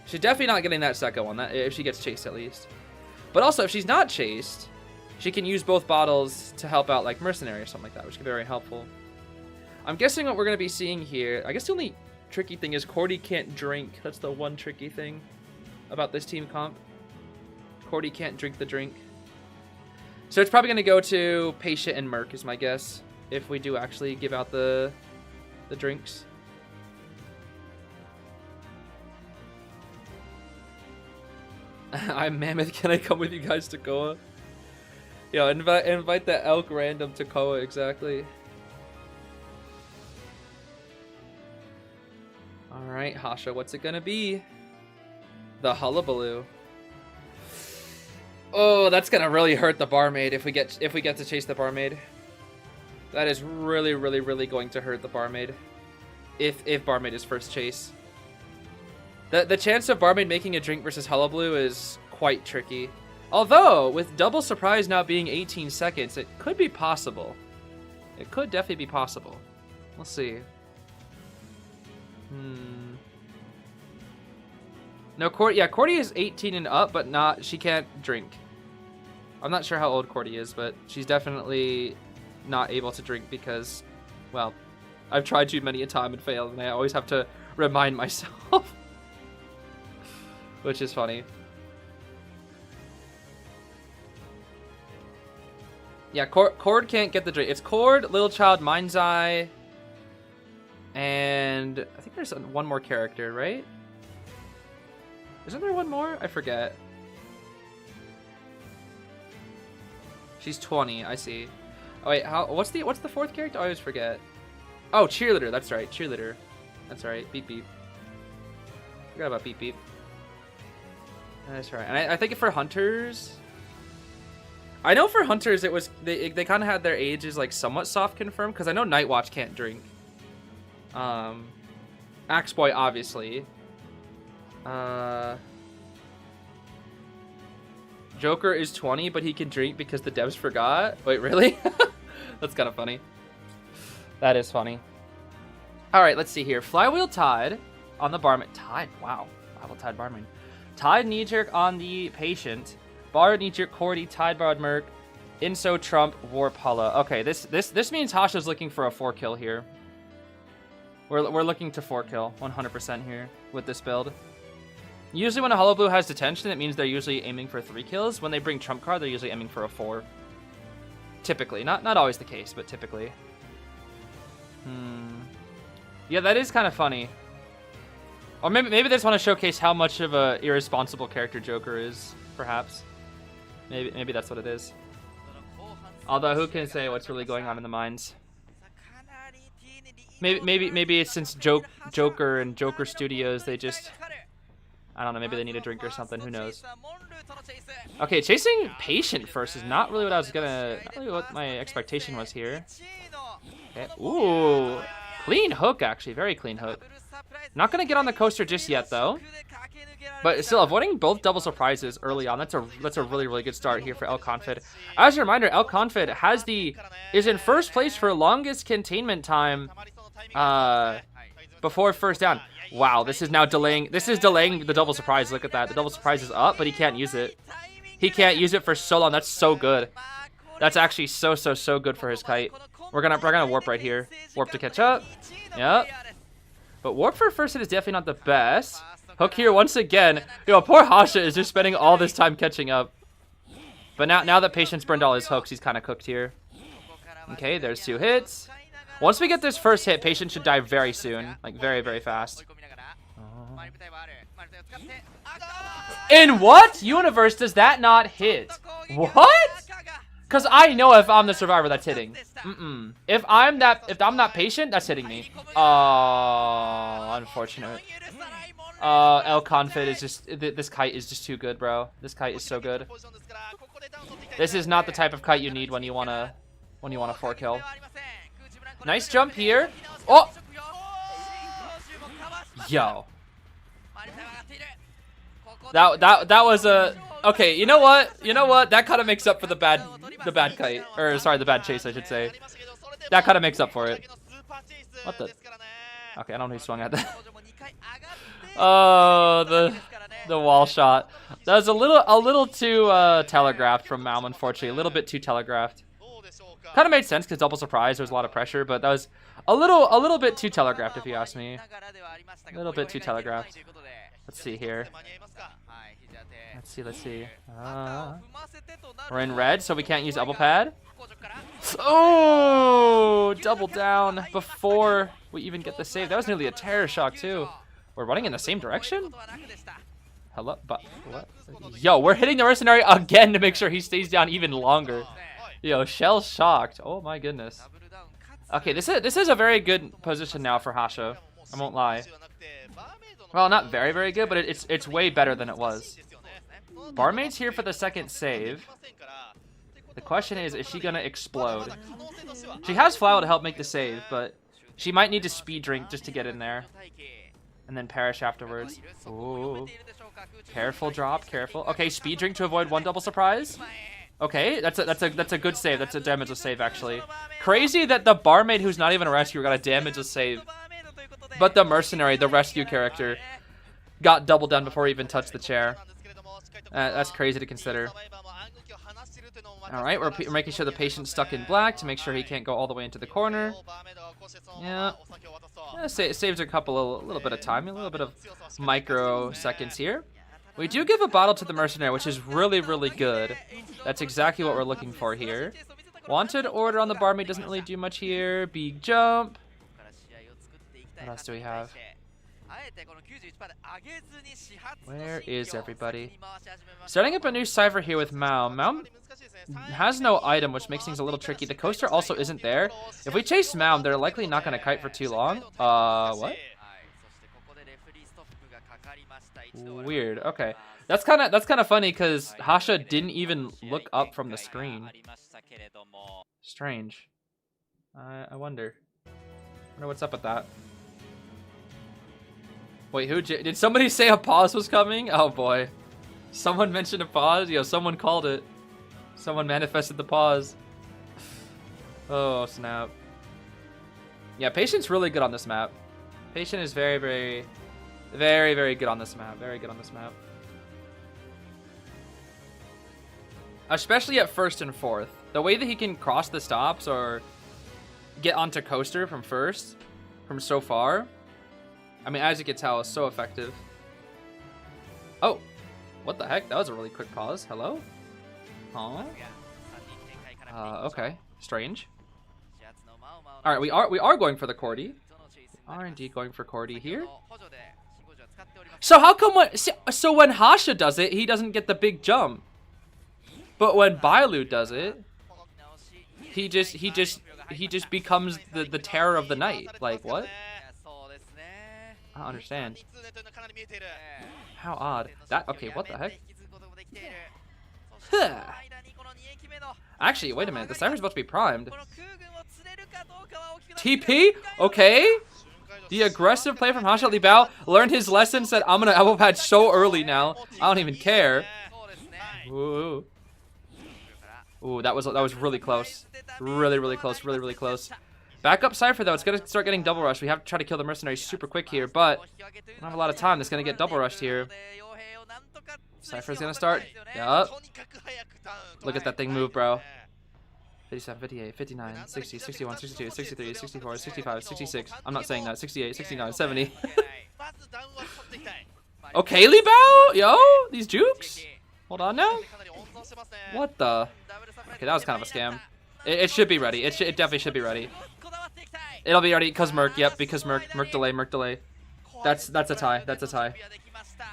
She's definitely not getting that second one, if she gets chased at least. But also, if she's not chased, she can use both bottles to help out like Mercenary or something like that, which can be very helpful. I'm guessing what we're going to be seeing here, I guess the only tricky thing is Cordy can't drink. That's the one tricky thing about this team comp. Cordy can't drink the drink. So it's probably going to go to Patient and Merc is my guess, if we do actually give out the drinks. I'm Mammoth, can I come with you guys to Koa? Yo, invite the elk random to Koa, exactly. Alright, Hasha, what's it gonna be? The Hullabaloo. Oh, that's gonna really hurt the barmaid if we get to chase the barmaid. That is really, really, really going to hurt the barmaid. If barmaid is first chase. The chance of barmaid making a drink versus Hullabaloo is quite tricky. Although, with double surprise now being 18 seconds, it could be possible. It could definitely be possible. We'll see. No, Cordy is 18 and up, but she can't drink. I'm not sure how old Cordy is, but she's definitely not able to drink because, well, I've tried too many a time and failed, and I always have to remind myself. Which is funny. Yeah, Cord can't get the drink. It's Cord, Little Child, Mind's Eye, and I think there's one more character, right? Isn't there one more? I forget. She's 20, I see. Oh wait, what's the 4th character? I always forget. Oh, Cheerleader, that's right. Cheerleader. That's right. Beep beep. Forgot about beep beep. That's right. And I think for Hunters, I know for Hunters it was they kind of had their ages like somewhat soft confirmed, because I know Nightwatch can't drink. Axe Boy obviously. Joker is 20, but he can drink because the devs forgot. Wait, really? That's kind of funny. That is funny. All right, let's see here. Flywheel Tide on the barman. Tide, wow. Flywheel Tide barman. Tide knee jerk on the Patient. Bard knee jerk Cordy. Tide Bard Merc. Inso Trump Warp Hulla. Okay, this means Hasha's looking for a 4 kill here. We're looking to 4-kill 100% here with this build. Usually when a Hollow Blue has detention, it means they're usually aiming for 3 kills. When they bring Trump Card, they're usually aiming for a 4. Typically. Not always the case, but typically. Yeah, that is kind of funny. Or maybe they just want to showcase how much of a irresponsible character Joker is, perhaps. Maybe that's what it is. Although who can say what's really going on in the minds? Maybe it's since Joker and Joker Studios, they just, I don't know, maybe they need a drink or something, who knows. Okay, chasing Patient first is not really what I was gonna, not really what my expectation was here. Okay. Ooh, clean hook actually, very clean hook. Not gonna get on the coaster just yet though. But still, avoiding both double surprises early on, that's a really good start here for El Confid. As a reminder, El Confid is in first place for longest containment time before first down. Wow, this is delaying the double surprise. Look at that. The double surprise is up, but he can't use it. He can't use it for so long. That's so good. That's actually so good for his kite. We're gonna warp right here. Warp to catch up. Yep. But warp for first hit is definitely not the best. Hook here once again. Yo, poor Hasha is just spending all this time catching up. But now that Patience burned all his hooks, he's kind of cooked here. Okay, there's 2 hits. Once we get this first hit, Patience should die very soon. Like, very fast. In what universe does that not hit? What? Because I know if I'm the survivor, that's hitting. If I'm not Patient, that's hitting me. Oh, unfortunate. El Confid is just, this kite is just too good, bro. This kite is so good. This is not the type of kite you need when you wanna 4-kill. Nice jump here. Oh! Yo. That was a, okay, you know what? That kind of makes up for the bad kite, or sorry, the bad chase, I should say. That kind of makes up for it. What the? Okay, I don't know who swung at that. Oh, the wall shot. That was a little too telegraphed from Malm, unfortunately. A little bit too telegraphed. Kind of made sense because double surprise. There was a lot of pressure, but that was a little bit too telegraphed, if you ask me. A little bit too telegraphed. Let's see here. Let's see. We're in red, so we can't use elbow pad. Oh, double down before we even get the save. That was nearly a terror shock too. We're running in the same direction? Hello? But what? Yo, we're hitting the mercenary again to make sure he stays down even longer. Yo, Shell shocked. Oh my goodness. Okay, this is a very good position now for Hasha. I won't lie. Well, not very good, but it's way better than it was. Barmaid's here for the second save. The question is she gonna explode? She has Flower to help make the save, but she might need to speed drink just to get in there. And then perish afterwards. Ooh. Careful drop, careful. Okay, speed drink to avoid 1 double surprise. Okay, that's a good save. That's a damageless save, actually. Crazy that the barmaid, who's not even a rescuer, got a damageless save. But the mercenary, the rescue character, got double down before he even touched the chair. That's crazy to consider. Alright, we're making sure the Patient's stuck in black to make sure he can't go all the way into the corner. Yeah. Saves a little bit of time, a little bit of microseconds here. We do give a bottle to the mercenary, which is really good. That's exactly what we're looking for here. Wanted order on the barmaid doesn't really do much here. Big jump. What else do we have? Where is everybody? Starting up a new cipher here with Mao. Mao has no item, which makes things a little tricky. The coaster also isn't there. If we chase Mao, they're likely not going to kite for too long. What? Weird. Okay, that's kind of funny because Hasha didn't even look up from the screen. Strange. I wonder what's up with that. Wait, did somebody say a pause was coming? Oh boy, someone mentioned a pause. Yo, someone called it. Someone manifested the pause. Oh snap. Yeah, Patient's really good on this map. Patient is very good on this map. Very good on this map. Especially at first and fourth. The way that he can cross the stops or get onto coaster from first. from so far. I mean, as you can tell, it's so effective. Oh, what the heck? That was a really quick pause. Hello? Huh? Okay. Strange. All right, we are going for the Cordy. We are indeed going for Cordy here. So how come when Hasha does it, he doesn't get the big jump, but when Bailu does it, he just becomes the terror of the night. Like what? I don't understand. How odd. That okay? What the heck? Huh. Actually, wait a minute. The Cypher's about to be primed. TP? Okay. The aggressive play from Hasha Li Bao learned his lesson, said, I'm gonna elbow pad so early now. I don't even care. Ooh. Ooh, that was really close. Really close. Really close. Back up Cypher, though. It's gonna start getting double rushed. We have to try to kill the mercenaries super quick here, but we don't have a lot of time. It's gonna get double rushed here. Cypher's gonna start. Yup. Look at that thing move, bro. 57, 58, 59, 60, 61, 62, 63, 64, 65, 66. I'm not saying that. 68, 69, 70. Okay, Li Bao? Yo, these jukes? Hold on now. What the? Okay, that was kind of a scam. It should be ready. It definitely should be ready. It'll be ready because Merc. Yep, because Merc delay. That's a tie. That's a tie.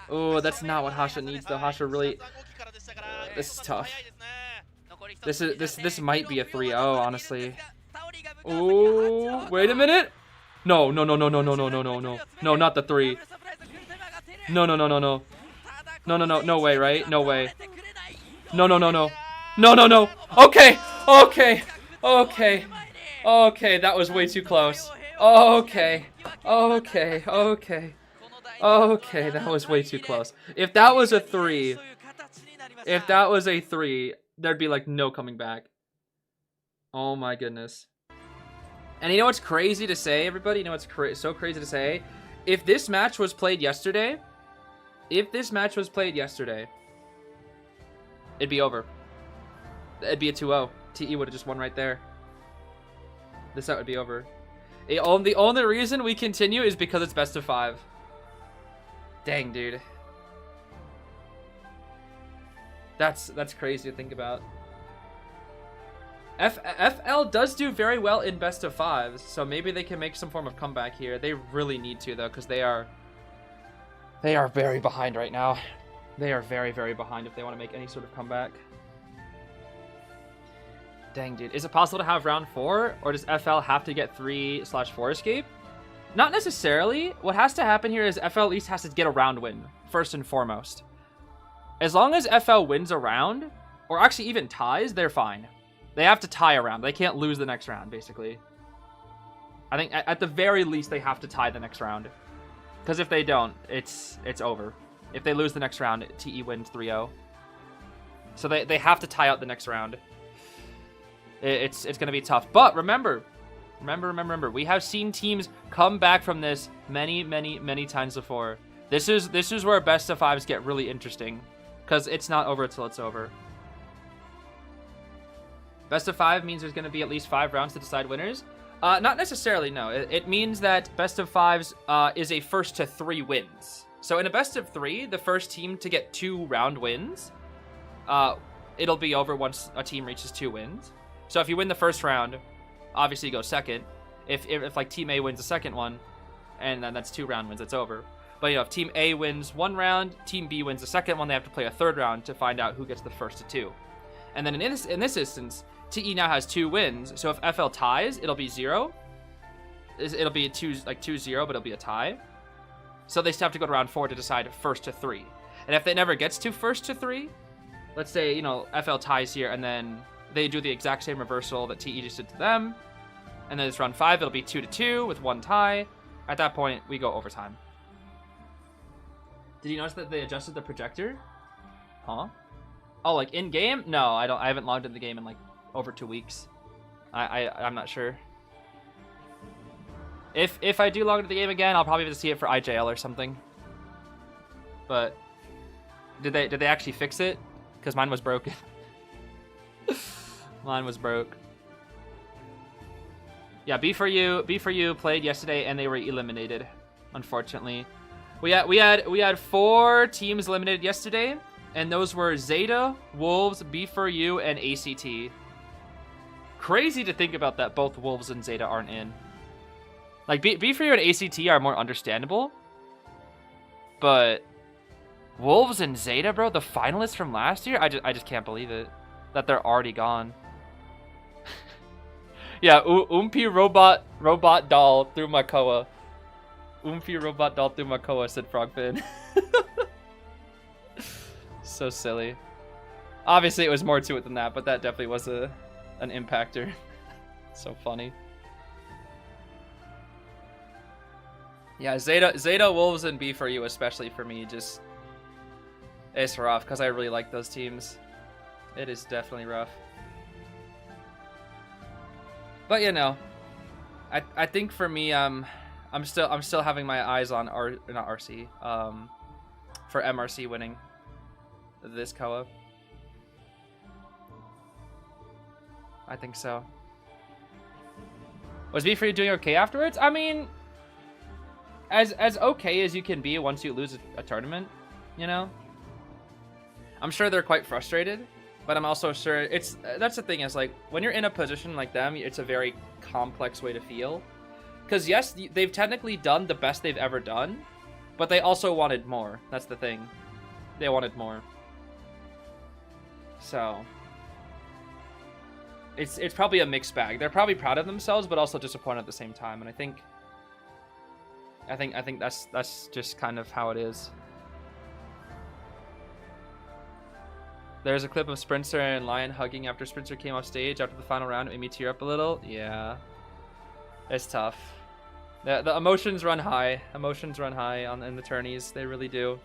Oh, that's not what Hasha needs though. Hasha really. This is tough. This might be a 3-0, honestly. Oh, wait a minute. No, not the 3. No, no way, right? No way. No. Okay, that was way too close. Okay, that was way too close. If that was a 3, there'd be like no coming back. Oh my goodness. And you know what's crazy to say, everybody? You know what's so crazy to say? If this match was played yesterday, it'd be over. It'd be a 2-0. TE would have just won right there. This set would be over. The only reason we continue is because it's best of 5. Dang, dude. That's crazy to think about. FL does do very well in best of 5s, so maybe they can make some form of comeback here. They really need to though, because they are very behind right now. They are very behind if they want to make any sort of comeback. Dang, dude. Is it possible to have round 4, or does FL have to get 3/4 escape? Not necessarily. What has to happen here is FL at least has to get a round win, first and foremost. As long as FL wins a round, or actually even ties, they're fine. They have to tie a round. They can't lose the next round, basically. I think at the very least they have to tie the next round. Because if they don't, it's over. If they lose the next round, TE wins 3-0. So they have to tie out the next round. It's going to be tough. But remember, we have seen teams come back from this many times before. This is where best of 5s get really interesting. Because it's not over until it's over. Best of 5 means there's going to be at least 5 rounds to decide winners. Not necessarily, no. It means that best of 5s is a first to 3 wins. So in a best of 3, the first team to get 2 round wins, it'll be over once a team reaches 2 wins. So if you win the first round, obviously you go second. If like Team A wins the second one, and then that's 2 round wins, it's over. But you know, if Team A wins 1 round, Team B wins the second one, they have to play a 3rd round to find out who gets the first to 2. And then in this instance, TE now has 2 wins. So if FL ties, it'll be 0. It'll be 2-0, but it'll be a tie. So they still have to go to round 4 to decide first to 3. And if it never gets to first to 3, let's say, you know, FL ties here, and then they do the exact same reversal that TE just did to them. And then it's round 5, it'll be 2-2 with 1 tie. At that point, we go overtime. Did you notice that they adjusted the projector? Huh? Oh, like in game? No, I haven't logged in the game in like over 2 weeks. I'm not sure. If I do log into the game again, I'll probably have to see it for IJL or something. But did they actually fix it? Because mine was broken. Mine was broke. Yeah, B4U played yesterday and they were eliminated, unfortunately. We had 4 teams eliminated yesterday, and those were Zeta, Wolves, B4U, and ACT. Crazy to think about that both Wolves and Zeta aren't in. Like B4U and ACT are more understandable, but Wolves and Zeta, bro, the finalists from last year, I just can't believe it that they're already gone. Yeah, Oompi robot doll through my koa. Oompi robot doll through my koa, said Frogfin. So silly. Obviously, it was more to it than that, but that definitely was an impactor. So funny. Yeah, Zeta, Wolves, and B4U, especially for me, just it's rough because I really like those teams. It is definitely rough. But you know, I think for me, I'm still having my eyes on not RC, for MRC winning this co-op. I think so. Was B4U doing okay afterwards? I mean, as okay as you can be once you lose a tournament, you know. I'm sure they're quite frustrated, but I'm also sure that's the thing is like when you're in a position like them, it's a very complex way to feel. Because yes, they've technically done the best they've ever done, but they also wanted more. That's the thing. They wanted more. So it's probably a mixed bag. They're probably proud of themselves, but also disappointed at the same time. And I think that's just kind of how it is. There's a clip of Sprinter and Lion hugging after Sprinter came off stage after the final round. It made me tear up a little. Yeah, it's tough. The emotions run high. Emotions run high in the tourneys. They really do.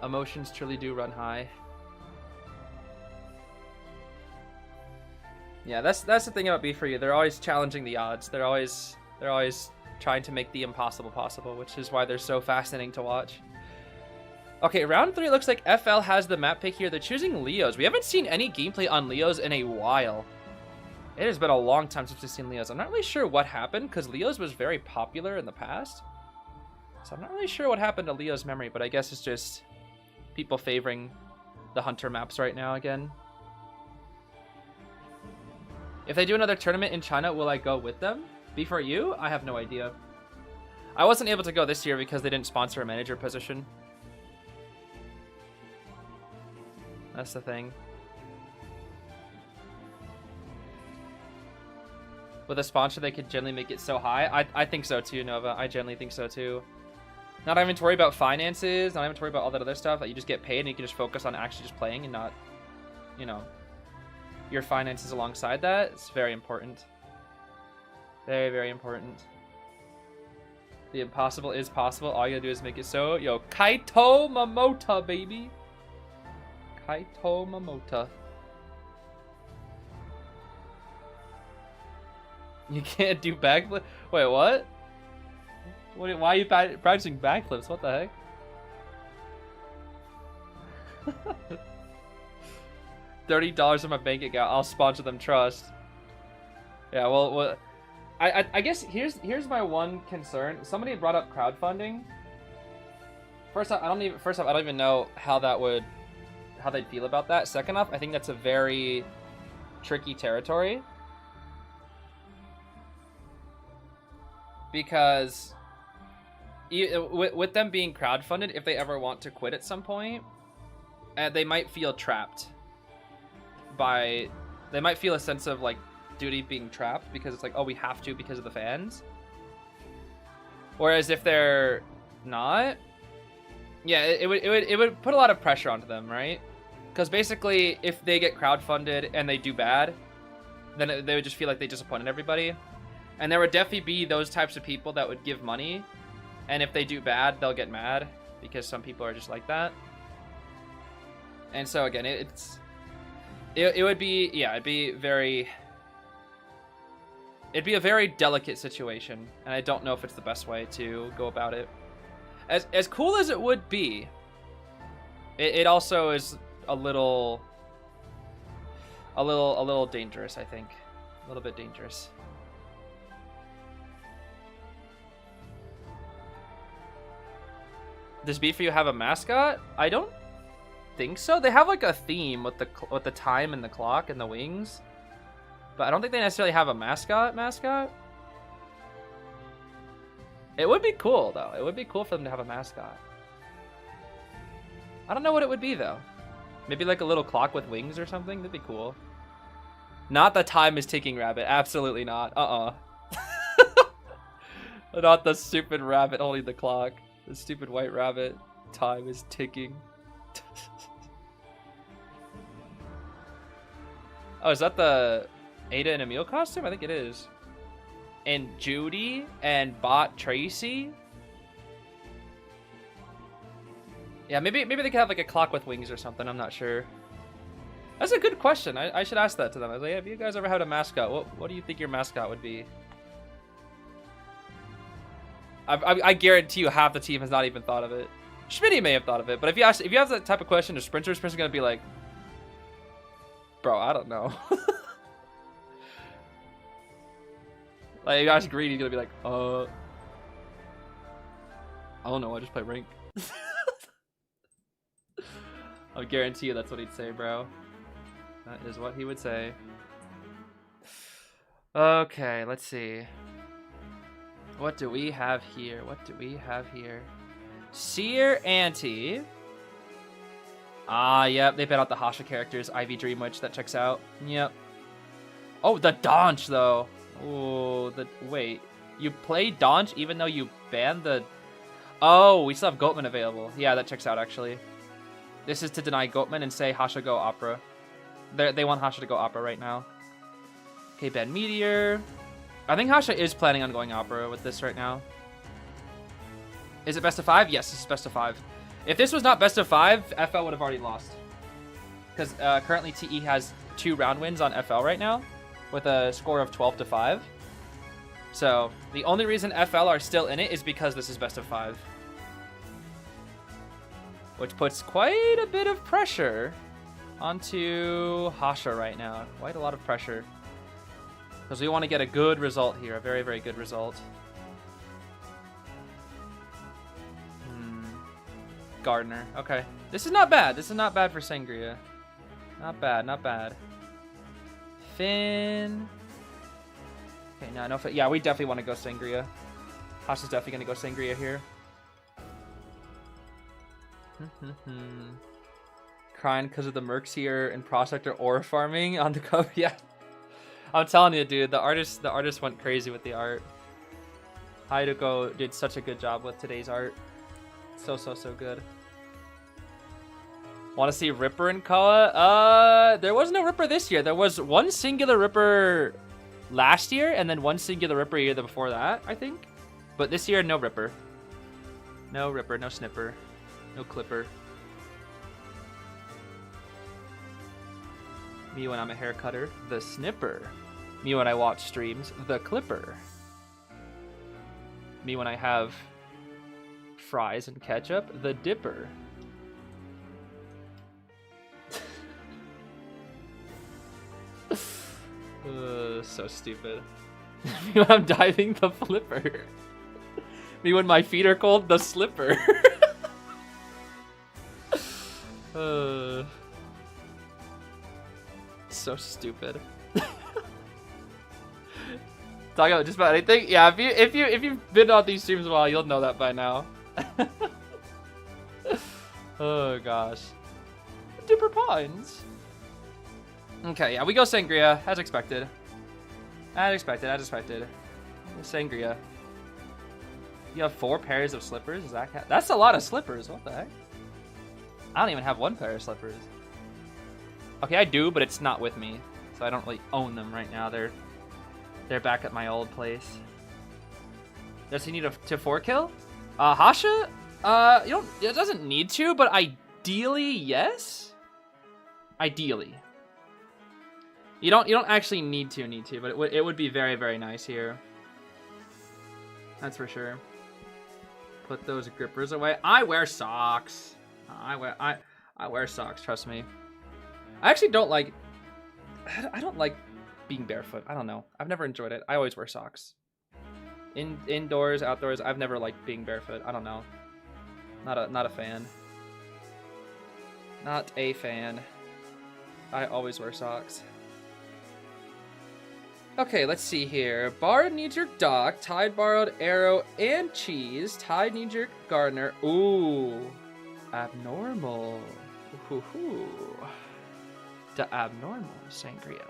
Emotions truly do run high. Yeah, that's the thing about B4U. They're always challenging the odds. They're always trying to make the impossible possible, which is why they're so fascinating to watch. Okay, round 3 looks like FL has the map pick here. They're choosing Leos. We haven't seen any gameplay on Leos in a while. It has been a long time since we've seen Leos. I'm not really sure what happened, because Leos was very popular in the past. So I'm not really sure what happened to Leo's memory, but I guess it's just people favoring the Hunter maps right now again. If they do another tournament in China, will I go with them? B4U? I have no idea. I wasn't able to go this year because they didn't sponsor a manager position. That's the thing. With a sponsor, they could generally make it so high. I think so too, Nova. I generally think so too. Not having to worry about finances, not having to worry about all that other stuff. Like you just get paid and you can just focus on actually just playing and not, you know, your finances alongside that. It's very important. Very, very important. The impossible is possible. All you gotta do is make it so. Yo, Kaito Momota, baby. Kaito Momota. You can't do backflip? Wait, what? Why are you practicing backflips? What the heck? $30 in my bank account. I'll sponsor them. Trust. Yeah. Well. I guess here's my one concern. Somebody brought up crowdfunding. First off, I don't even know how they'd feel about that. Second off, I think that's a very tricky territory. Because with them being crowdfunded, if they ever want to quit at some point, they might feel trapped they might feel a sense of like duty being trapped because it's like, oh, we have to because of the fans. Whereas if they're not, yeah, it would put a lot of pressure onto them, right? Because basically, if they get crowdfunded and they do bad, then they would just feel like they disappointed everybody. And there would definitely be those types of people that would give money, and if they do bad, they'll get mad because some people are just like that. And so again, it would be, yeah, it'd be a very delicate situation, and I don't know if it's the best way to go about it. As cool as it would be, it also is a little dangerous, I think. A little bit dangerous. Does Beat For You have a mascot? I don't think so. They have like a theme with the time and the clock and the wings, but I don't think they necessarily have a mascot. It would be cool though. It would be cool for them to have a mascot. I don't know what it would be though. Maybe like a little clock with wings or something. That'd be cool. Not the time is ticking rabbit. Absolutely not. Not the stupid rabbit holding the clock. The stupid white rabbit. Time is ticking. Oh, is that the Ada and Emil costume? I think it is. And Judy and Bot Tracy. Yeah, maybe they could have like a clock with wings or something. I'm not sure. That's a good question. I should ask that to them. I was like, yeah, have you guys ever had a mascot? What do you think your mascot would be? I guarantee you half the team has not even thought of it. Schmitty may have thought of it, but if you ask that type of question to Sprinter's gonna be like, bro, I don't know. Like, if you ask Green, he's gonna be like, I don't know, I just play rank. I guarantee you that's what he'd say, bro. That is what he would say. Okay, let's see. What do we have here? Seer Auntie. Yep, they bet out the Hasha characters. Ivy Dream Witch, that checks out. Yep. Oh, the Donch, though. Oh, wait. You play Donch even though you banned the... Oh, we still have Goatman available. Yeah, that checks out, actually. This is to deny Goatman and say Hasha go Opera. They want Hasha to go Opera right now. Okay, ban Meteor. I think Hasha is planning on going Opera with this right now. Is it best of 5? Yes, this is best of 5. If this was not best of 5, FL would have already lost. Because currently TE has 2 round wins on FL right now with a score of 12-5. So the only reason FL are still in it is because this is best of 5. Which puts quite a bit of pressure onto Hasha right now. Quite a lot of pressure. Because we want to get a good result here. A very, very good result. Gardner. Okay. This is not bad. This is not bad for Sangria. Not bad. Not bad. Finn. Okay, no. Yeah, we definitely want to go Sangria. Hasha's definitely going to go Sangria here. Crying because of the mercs here and Prospector ore farming on the cover. Yeah. I'm telling you, dude, the artist went crazy with the art. Ruko did such a good job with today's art. So good. Want to see Ripper and Kawa? There was no Ripper this year. There was one singular Ripper last year, and then one singular Ripper year before that, I think. But this year, no Ripper. No Ripper, no Snipper, no Clipper. Me when I'm a hair cutter, the Snipper. Me when I watch streams, the Clipper. Me when I have fries and ketchup, the Dipper. So stupid. Me when I'm diving, the Flipper. Me when my feet are cold, the Slipper. So stupid. Talk about just about anything. Yeah, if you've been on these streams a while, you'll know that by now. Oh gosh. Dipper Pines. Okay, yeah, we go Sangria as expected. As expected. Sangria. You have 4 pairs of slippers. Is that's a lot of slippers. What the heck? I don't even have 1 pair of slippers. Okay, I do, but it's not with me, so I don't really own them right now. They're back at my old place. Does he need to 4-kill? Hasha? It doesn't need to, but ideally, yes. Ideally. You don't actually need to, but it would be very, very nice here. That's for sure. Put those grippers away. I wear socks. I wear socks, trust me. I actually don't like... I don't like being barefoot. I don't know. I've never enjoyed it. I always wear socks. Indoors, outdoors, I've never liked being barefoot. I don't know. Not a fan. Not a fan. I always wear socks. Okay, let's see here. Borrowed knee-jerk Doc, Tide borrowed Arrow and Cheese, Tide knee-jerk Gardner. Ooh, abnormal. Ooh, the abnormal Sangria.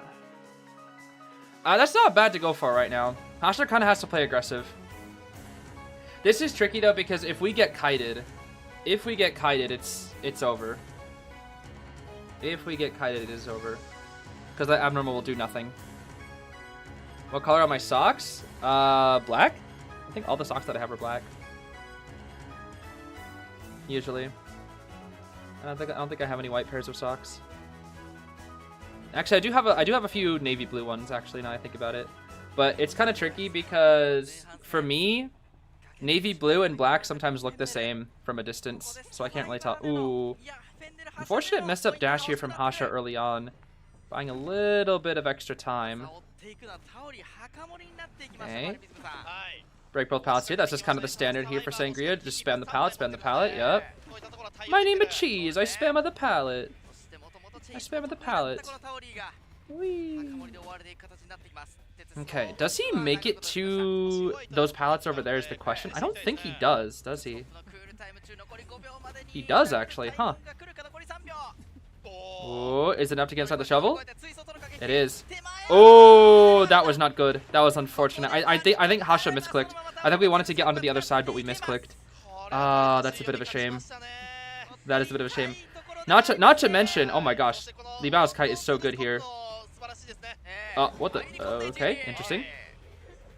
That's not bad to go for right now. Hasha kind of has to play aggressive. This is tricky though because if we get kited, it's over. If we get kited, it is over. Because that abnormal will do nothing. What color are my socks? Black? I think all the socks that I have are black. Usually. I don't think I have any white pairs of socks. Actually, I do have a few navy blue ones, actually, now I think about it. But it's kind of tricky because, for me, navy blue and black sometimes look the same from a distance. So I can't really tell. Ooh. Unfortunate messed up dash here from Hasha early on. Buying a little bit of extra time. Okay. Break both pallets here. That's just kind of the standard here for Sangria. Just spam the pallet, yep. My name is Cheese. I spam the pallet. I spam the pallet. Whee. Okay, does he make it to those pallets over there is the question. I don't think he does he? He does actually, huh? Oh, is it enough to get inside the shovel? It is. Oh, that was not good. That was unfortunate. I think Hasha misclicked. I think we wanted to get onto the other side, but we misclicked. Ah, that's a bit of a shame. That is a bit of a shame. Not to mention, oh my gosh, Li Bao's kite is so good here. What the? Okay, interesting.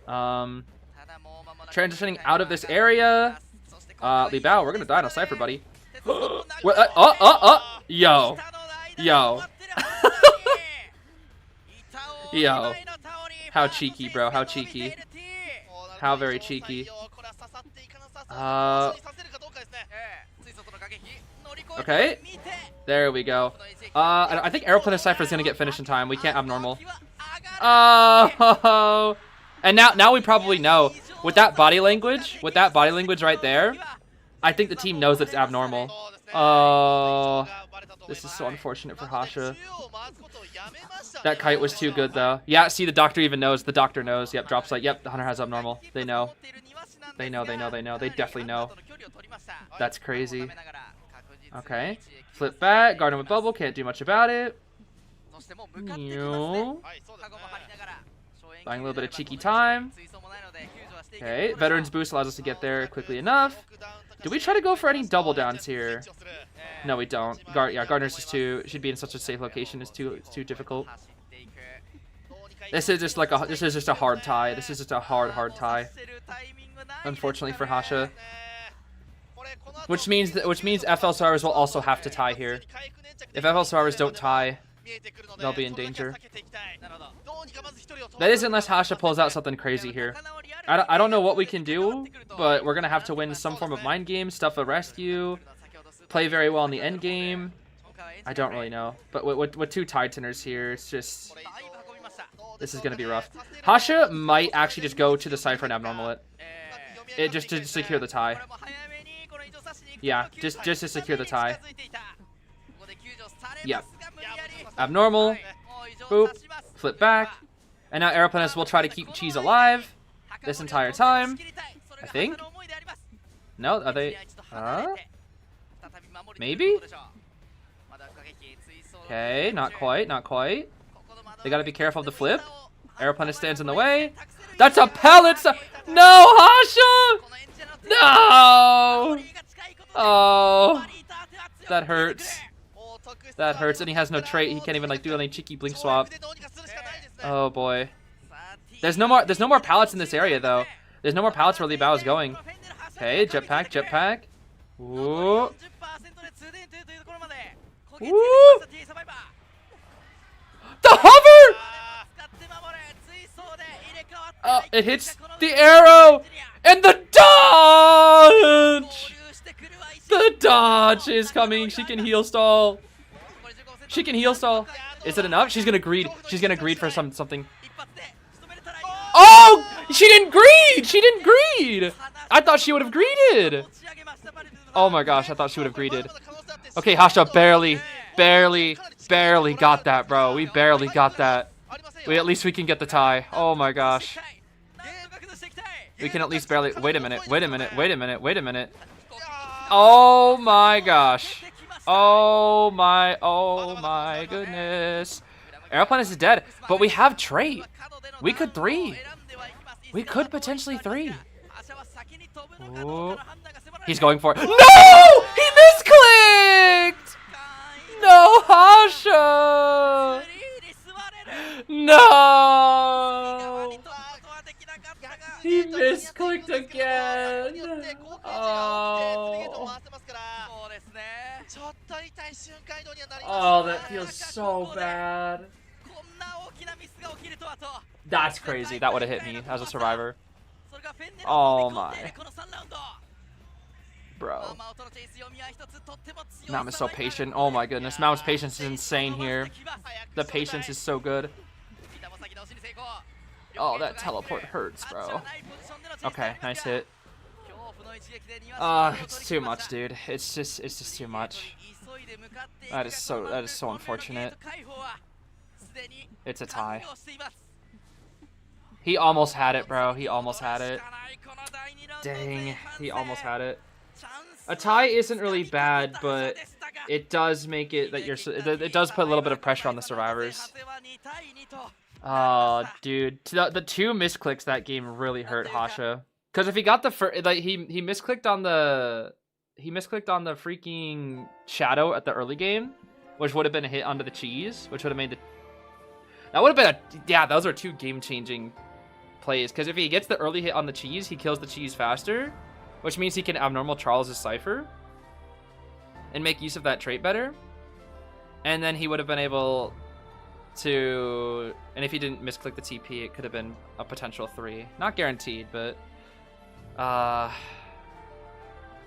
Transitioning out of this area. Li Bao, we're gonna die on a cipher, buddy. Yo. Yo. Yo. How cheeky, bro. How cheeky. How very cheeky. Okay. There we go. I think Aeroplanist Cypher is going to get finished in time. We can't abnormal. Oh. And now we probably know. With that body language right there, I think the team knows it's abnormal. Oh. This is so unfortunate for Hasha. That kite was too good, though. Yeah, see, the doctor even knows. The doctor knows. Yep, drop site. Yep, the hunter has abnormal. They know. They know. They definitely know. That's crazy. Okay. Flip back. Garden with bubble. Can't do much about it. Buying a little bit of cheeky time. Okay. Veterans boost allows us to get there quickly enough. Do we try to go for any double downs here? No, we don't. Gardner's is should be in such a safe location. It's too difficult. This is just a hard tie. This is just a hard tie. Unfortunately for Hasha. Which means FL Survivors will also have to tie here. If FL Survivors don't tie, they'll be in danger. That is unless Hasha pulls out something crazy here. I don't know what we can do, but we're gonna have to win some form of mind game, stuff a rescue, play very well in the end game. I don't really know, but with two Titaners here, it's just this is gonna be rough. Hasha might actually just go to the side for an abnormal it just to secure the tie. Yeah, just to secure the tie. Yep. Abnormal. Boop. Flip back. And now Aeroplanist will try to keep Cheese alive this entire time. I think. No, are they? Maybe? Okay, not quite. They gotta be careful of the flip. Aeroplanist stands in the way. That's a pallet! No, Hasha! No! Oh, that hurts. That hurts, and he has no trait. He can't even do any cheeky blink swap. Oh boy. There's no more pallets in this area though. There's no more pallets where Li Bao is going. Okay, jetpack. Woo. Woo. The hover! It hits the arrow and the dodge. The dodge is coming. She can heal stall. Is it enough? She's gonna greed. She's gonna greed for something. Oh! She didn't greed! She didn't greed! I thought she would have greeded! Oh my gosh, I thought she would have greeded. Okay, Hasha barely got that, bro. We barely got that. At least we can get the tie. Oh my gosh. We can at least barely... Wait a minute. Oh my gosh. Oh my goodness. Aeroplanus is dead, but we have trait. We could 3. We could potentially 3. Ooh. He's going for it. No! He misclicked! No, Hasha! No! He misclicked again. Oh. Oh, that feels so bad. That's crazy. That would have hit me as a survivor. Oh my. Bro. Mam is so patient. Oh my goodness. Mam's patience is insane here. The patience is so good. Oh, that teleport hurts, bro. Okay, nice hit. It's too much, dude. It's just too much. That is so unfortunate. It's a tie. He almost had it, bro. He almost had it. Dang, he almost had it. A tie isn't really bad, but it does make it that it does put a little bit of pressure on the survivors. Oh, dude, the 2 misclicks that game really hurt Hasha. Because if he got the first, like he misclicked on the freaking shadow at the early game, which would have been a hit onto the cheese, which would have made the. That would have been yeah. Those are 2 game-changing plays. Because if he gets the early hit on the cheese, he kills the cheese faster, which means he can abnormal Charles' cipher and make use of that trait better. And then he would have been able to, and if he didn't misclick the TP, it could have been a potential 3. Not guaranteed, but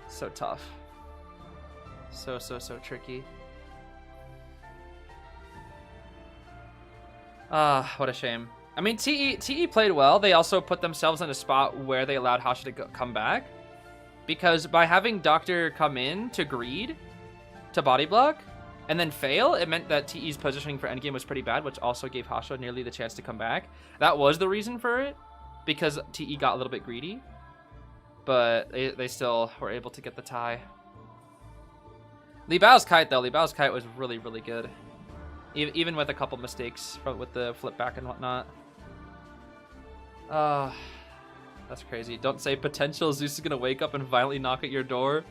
so tough. So tricky. What a shame. I mean, TE played well. They also put themselves in a spot where they allowed Hasha to come back. Because by having Doctor come in to greed, to body block, and then fail, it meant that TE's positioning for endgame was pretty bad, which also gave Hasha nearly the chance to come back. That was the reason for it, because TE got a little bit greedy. But they still were able to get the tie. Li Bao's kite, though. Li Bao's kite was really, really good. Even with a couple mistakes with the flip back and whatnot. That's crazy. Don't say potential. Zeus is going to wake up and violently knock at your door.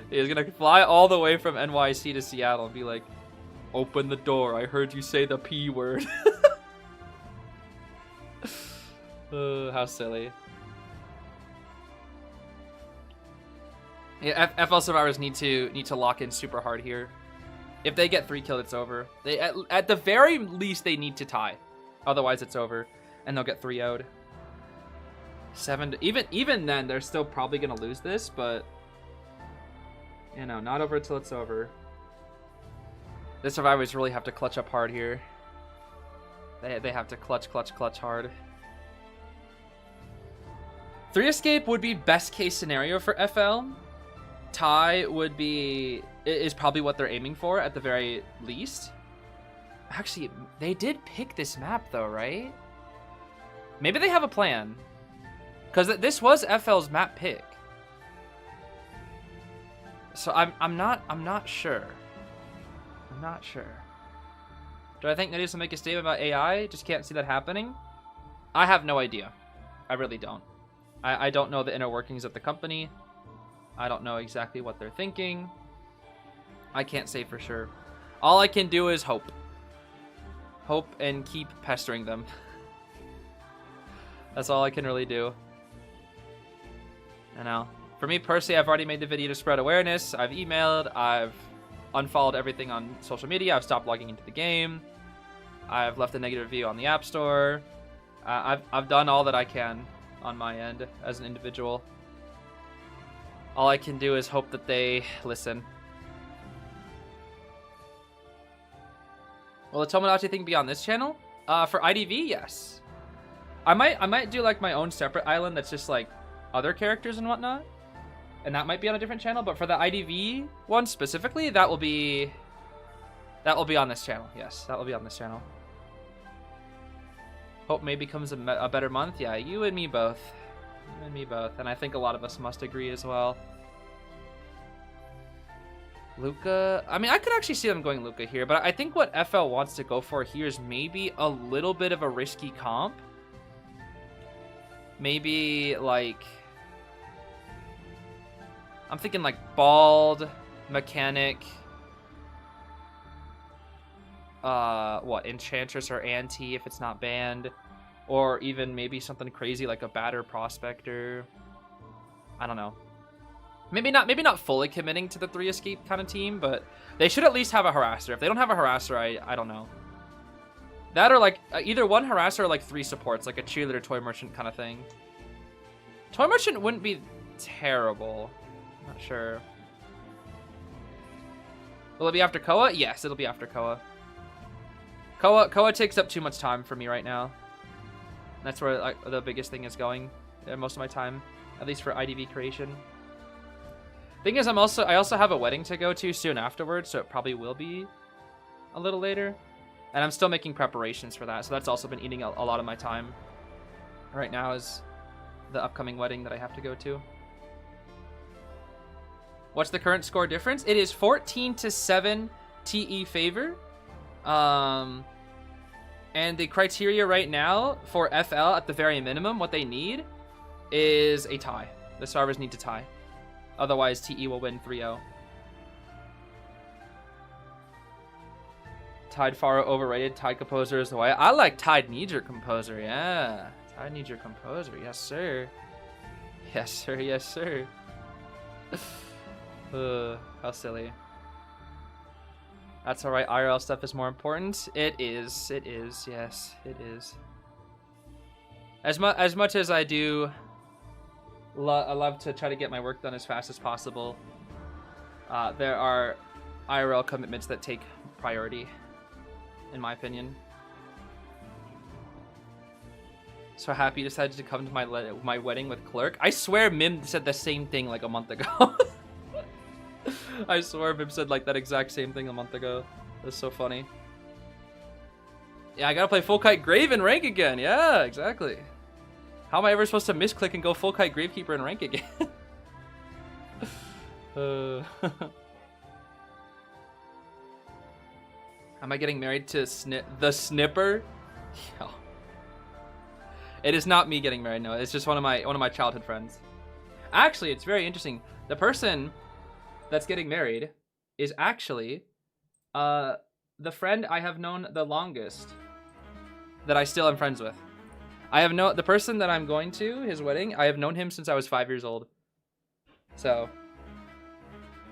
He's going to fly all the way from NYC to Seattle and be like, open the door. I heard you say the P word. How silly. Yeah, FL survivors need to lock in super hard here. If they get 3 killed, it's over. They at the very least they need to tie, otherwise it's over, and they'll get 3-0'd. 7. Even then, they're still probably gonna lose this, but you know, not over till it's over. The survivors really have to clutch up hard here. They have to clutch hard. 3 escape would be best case scenario for FL. Tie is probably what they're aiming for at the very least. Actually, they did pick this map though, right? Maybe they have a plan, because this was FL's map pick. So I'm not sure. I'm not sure. Do I think Nidus will make a statement about AI? Just can't see that happening. I have no idea. I really don't. I don't know the inner workings of the company. I don't know exactly what they're thinking. I can't say for sure. All I can do is hope. Hope and keep pestering them. That's all I can really do. You know, for me personally, I've already made the video to spread awareness. I've emailed. I've unfollowed everything on social media. I've stopped logging into the game. I've left a negative review on the App Store. I've done all that I can on my end as an individual. All I can do is hope that they listen. Will the Tomodachi thing be on this channel? For IDV, yes. I might do like my own separate island that's just like other characters and whatnot, and that might be on a different channel. But for the IDV one specifically, that will be on this channel. Yes, that will be on this channel. Hope May becomes a better month. Yeah, you and me both. You and me both. And I think a lot of us must agree as well. Luca. I mean, I could actually see them going Luca here, but I think what FL wants to go for here is maybe a little bit of a risky comp. Maybe like, I'm thinking like Bald, Mechanic, what, Enchantress or Ante if it's not banned, or even maybe something crazy like a Batter Prospector. I don't know. Maybe not fully committing to the 3 escape kind of team, but they should at least have a harasser. If they don't have a harasser, I don't know. That or like either 1 harasser or like 3 supports, like a cheerleader toy merchant kind of thing. Toy merchant wouldn't be terrible. I'm not sure. Will it be after Koa? Yes, it'll be after Koa. Koa takes up too much time for me right now. That's where the biggest thing is going most of my time, at least for IDV creation. Thing is, I also have a wedding to go to soon afterwards, so it probably will be a little later. And I'm still making preparations for that, so that's also been eating a lot of my time. Right now is the upcoming wedding that I have to go to. What's the current score difference? It is 14-7 TE favor. And the criteria right now for FL at the very minimum, what they need is a tie. The servers need to tie. Otherwise, TE will win 3-0. Tide Faro overrated. Tide Composer is the way. I like Tide Knee-Jerk Composer, yeah. Tide Knee-Jerk Composer, yes sir. Yes sir, yes sir. How silly. That's alright, IRL stuff is more important. It is, yes, it is. As much as I do I love to try to get my work done as fast as possible, there are IRL commitments that take priority, in my opinion. So happy you decided to come to my wedding with Clerk. I swear Mim said the same thing like a month ago. I swear Mim said like that exact same thing a month ago. That's so funny. Yeah, I gotta play Full Kite Grave in rank again. Yeah, exactly. How am I ever supposed to misclick and go Full Kite Gravekeeper in rank again? Am I getting married to the Snipper? Yo. It is not me getting married, no. It's just one of my childhood friends. Actually, it's very interesting. The person that's getting married is actually the friend I have known the longest that I still am friends with. The person that I'm going to, his wedding, I have known him since I was 5 years old. So,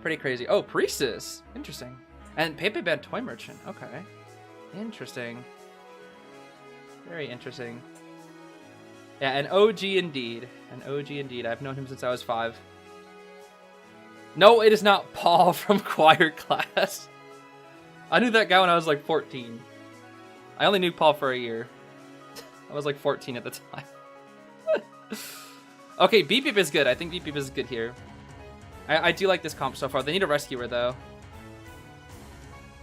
pretty crazy. Oh, Priestess. Interesting. And Pepe Band Toy Merchant. Okay. Interesting. Very interesting. Yeah, an OG indeed. An OG indeed. I've known him since I was 5. No, it is not Paul from choir class. I knew that guy when I was like 14. I only knew Paul for a year. I was like 14 at the time. Okay, Beep Beep is good. I think Beep Beep is good here. I do like this comp so far. They need a rescuer, though.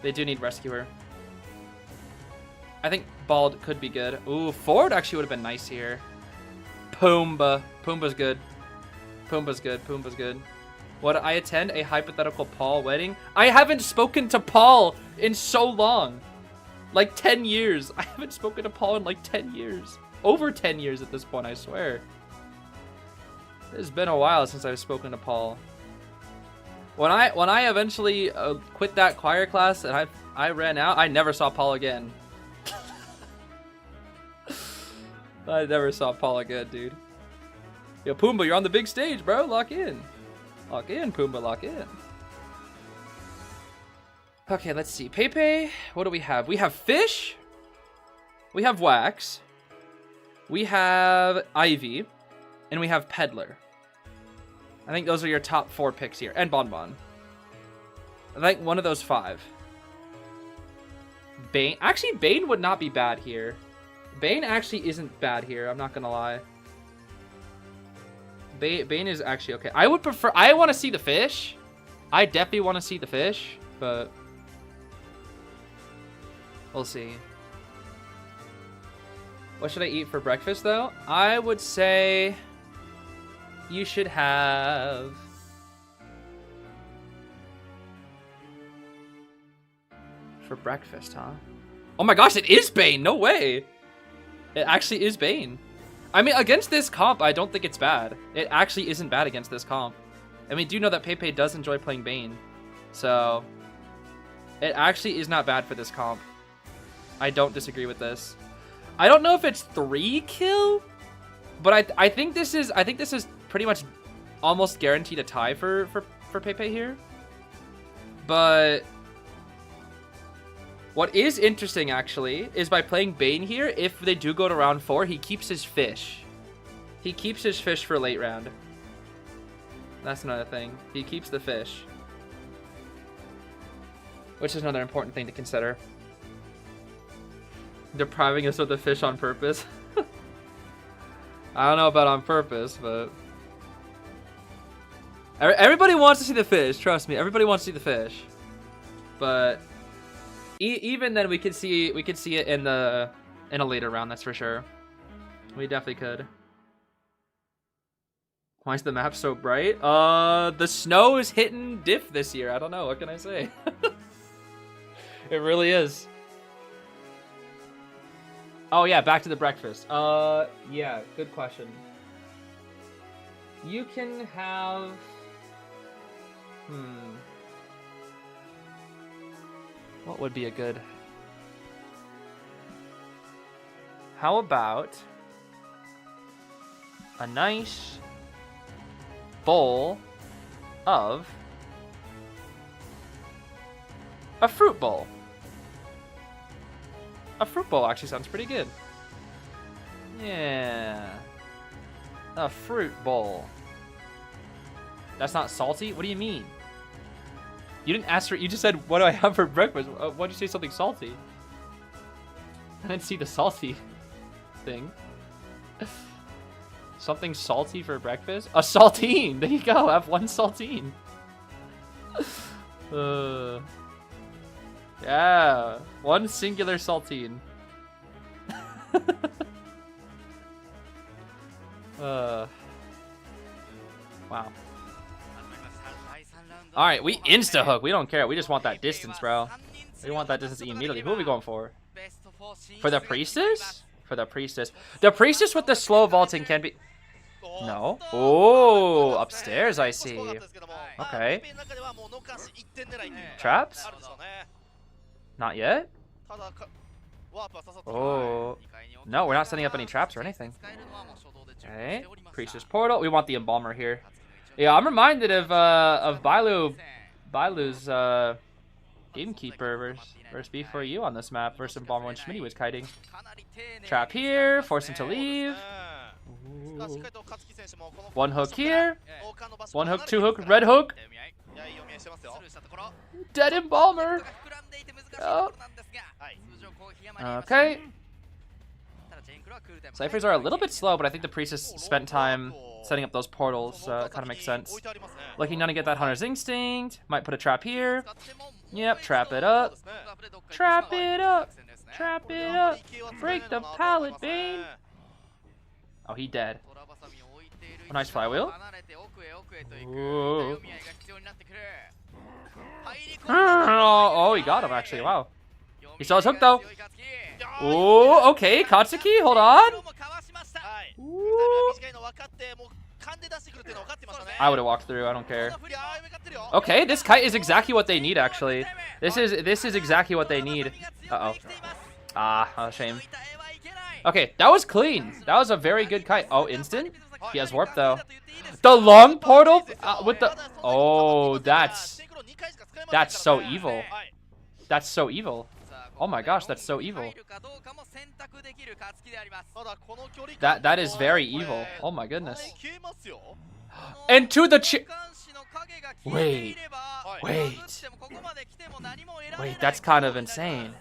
They do need rescuer. I think Bald could be good. Ooh, Ford actually would have been nice here. Pumbaa. Pumbaa's good. Pumbaa's good. Pumbaa's good. Would I attend a hypothetical Paul wedding? I haven't spoken to Paul in so long. Like 10 years. I haven't spoken to Paul in like 10 years. Over 10 years at this point, I swear. It's been a while since I've spoken to Paul. When I eventually quit that choir class and I ran out, I never saw Paul again. I never saw Paul again, dude. Yo, Pumbaa, you're on the big stage, bro. Lock in. Lock in, Pumbaa, lock in. Okay, let's see. Pepe, what do we have? We have Fish. We have Wax. We have Ivy. And we have Peddler. I think those are your top 4 picks here. And Bonbon. I think one of those 5. Bane. Actually, Bane would not be bad here. Bane actually isn't bad here. I'm not gonna lie. Bane is actually okay. I would prefer. I want to see the fish. I definitely want to see the fish, but we'll see. What should I eat for breakfast, though? I would say you should have for breakfast, huh? Oh my gosh, it is Bane! No way! It actually is Bane. I mean, against this comp, I don't think it's bad. It actually isn't bad against this comp. And we do know that Pepe does enjoy playing Bane. So, it actually is not bad for this comp. I don't disagree with this. I don't know if it's 3 kill, but I think this is pretty much almost guaranteed a tie for Pepe here. But what is interesting, actually, is by playing Bane here, if they do go to round 4, he keeps his fish. He keeps his fish for late round. That's another thing. He keeps the fish. Which is another important thing to consider. Depriving us of the fish on purpose. I don't know about on purpose, but everybody wants to see the fish. Trust me, everybody wants to see the fish. But even then, we could see it in a later round. That's for sure. We definitely could. Why is the map so bright? The snow is hitting diff this year. I don't know. What can I say? It really is. Oh yeah, back to the breakfast. Yeah, good question. You can have... What would be a good... How about a nice bowl of a fruit bowl? A fruit bowl actually sounds pretty good. Yeah. A fruit bowl. That's not salty? What do you mean? You didn't ask for... You just said, what do I have for breakfast? Why'd you say something salty? I didn't see the salty thing. Something salty for breakfast? A saltine! There you go, have one saltine. Yeah, one singular saltine. Wow. Alright, we insta-hook. We don't care. We just want that distance, bro. We want that distance immediately. Who are we going for? For the priestess? For the priestess. The priestess with the slow vaulting can be... No. Oh, upstairs, I see. Okay. Traps? Not yet? Oh. No, we're not setting up any traps or anything. Okay. Priestess portal. We want the embalmer here. Yeah, I'm reminded of Bailu's gamekeeper versus B4U on this map versus embalmer when Schmitty was kiting. Trap here, force him to leave. Ooh. One hook here. One hook, two hook, red hook. Dead embalmer. Oh. Okay. Ciphers are a little bit slow, but I think the priestess spent time setting up those portals, so it kind of makes sense. Looking down to get that Hunter's Instinct. Might put a trap here. Yep, trap it up. Trap it up. Trap it up. Break the pallet, Bane. Oh, he dead. Oh, nice flywheel. Ooh. Oh, he got him, actually. Wow. He still has hook, though. Oh, okay. Katsuki, hold on. Ooh. I would have walked through. I don't care. Okay, this kite is exactly what they need, actually. This is exactly what they need. Uh-oh. Ah, shame. Okay, that was clean. That was a very good kite. Oh, instant? He has warp, though. The long portal with the... Oh, that's so evil. That's so evil. Oh my gosh, that's so evil. That is very evil. Oh my goodness. And to the Wait. Wait, that's kind of insane.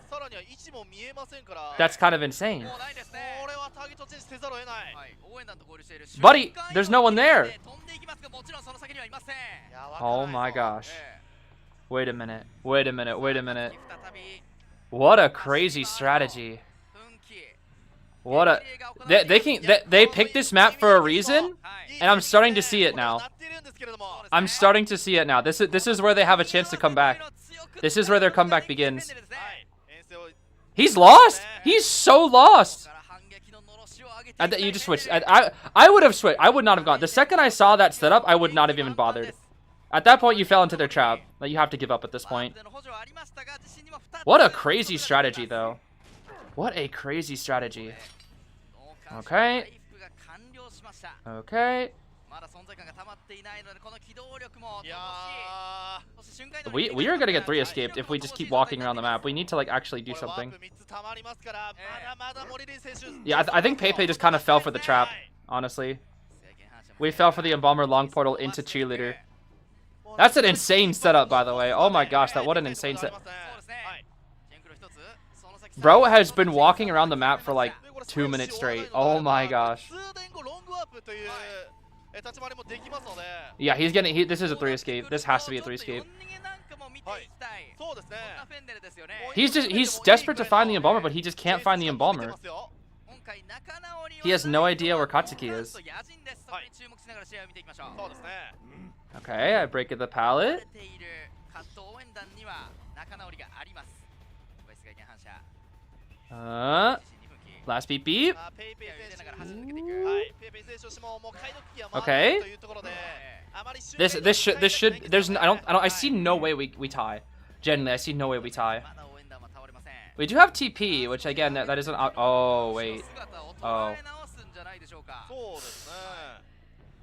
That's kind of insane. Buddy, there's no one there. Oh my gosh. Wait a minute. Wait a minute. Wait a minute. What a crazy strategy. What a they picked this map for a reason, and I'm starting to see it now. I'm starting to see it now. This is where they have a chance to come back. This is where their comeback begins. He's lost. He's so lost. You just switched. I would have switched. I would not have gone. The second I saw that setup, I would not have even bothered. At that point, you fell into their trap. Like, you have to give up at this point. What a crazy strategy, though. What a crazy strategy. Okay. Okay. We are gonna get 3 escaped if we just keep walking around the map. We need to like actually do something. Yeah, I think Pepe just kind of fell for the trap, honestly. We fell for the Embalmer long portal into cheerleader. That's an insane setup, by the way. Oh my gosh, what an insane set. Bro has been walking around the map for like 2 minutes straight. Oh my gosh. Yeah, he's getting. This is a 3 escape. This has to be a 3 escape. He's desperate to find the Embalmer, but he just can't find the Embalmer. He has no idea where Katsuki is. Okay, I break at the pallet. Last beep beep. Okay. This should I see no way we tie. Genuinely, I see no way we tie. We do have TP, which again that isn't. Oh wait. Oh.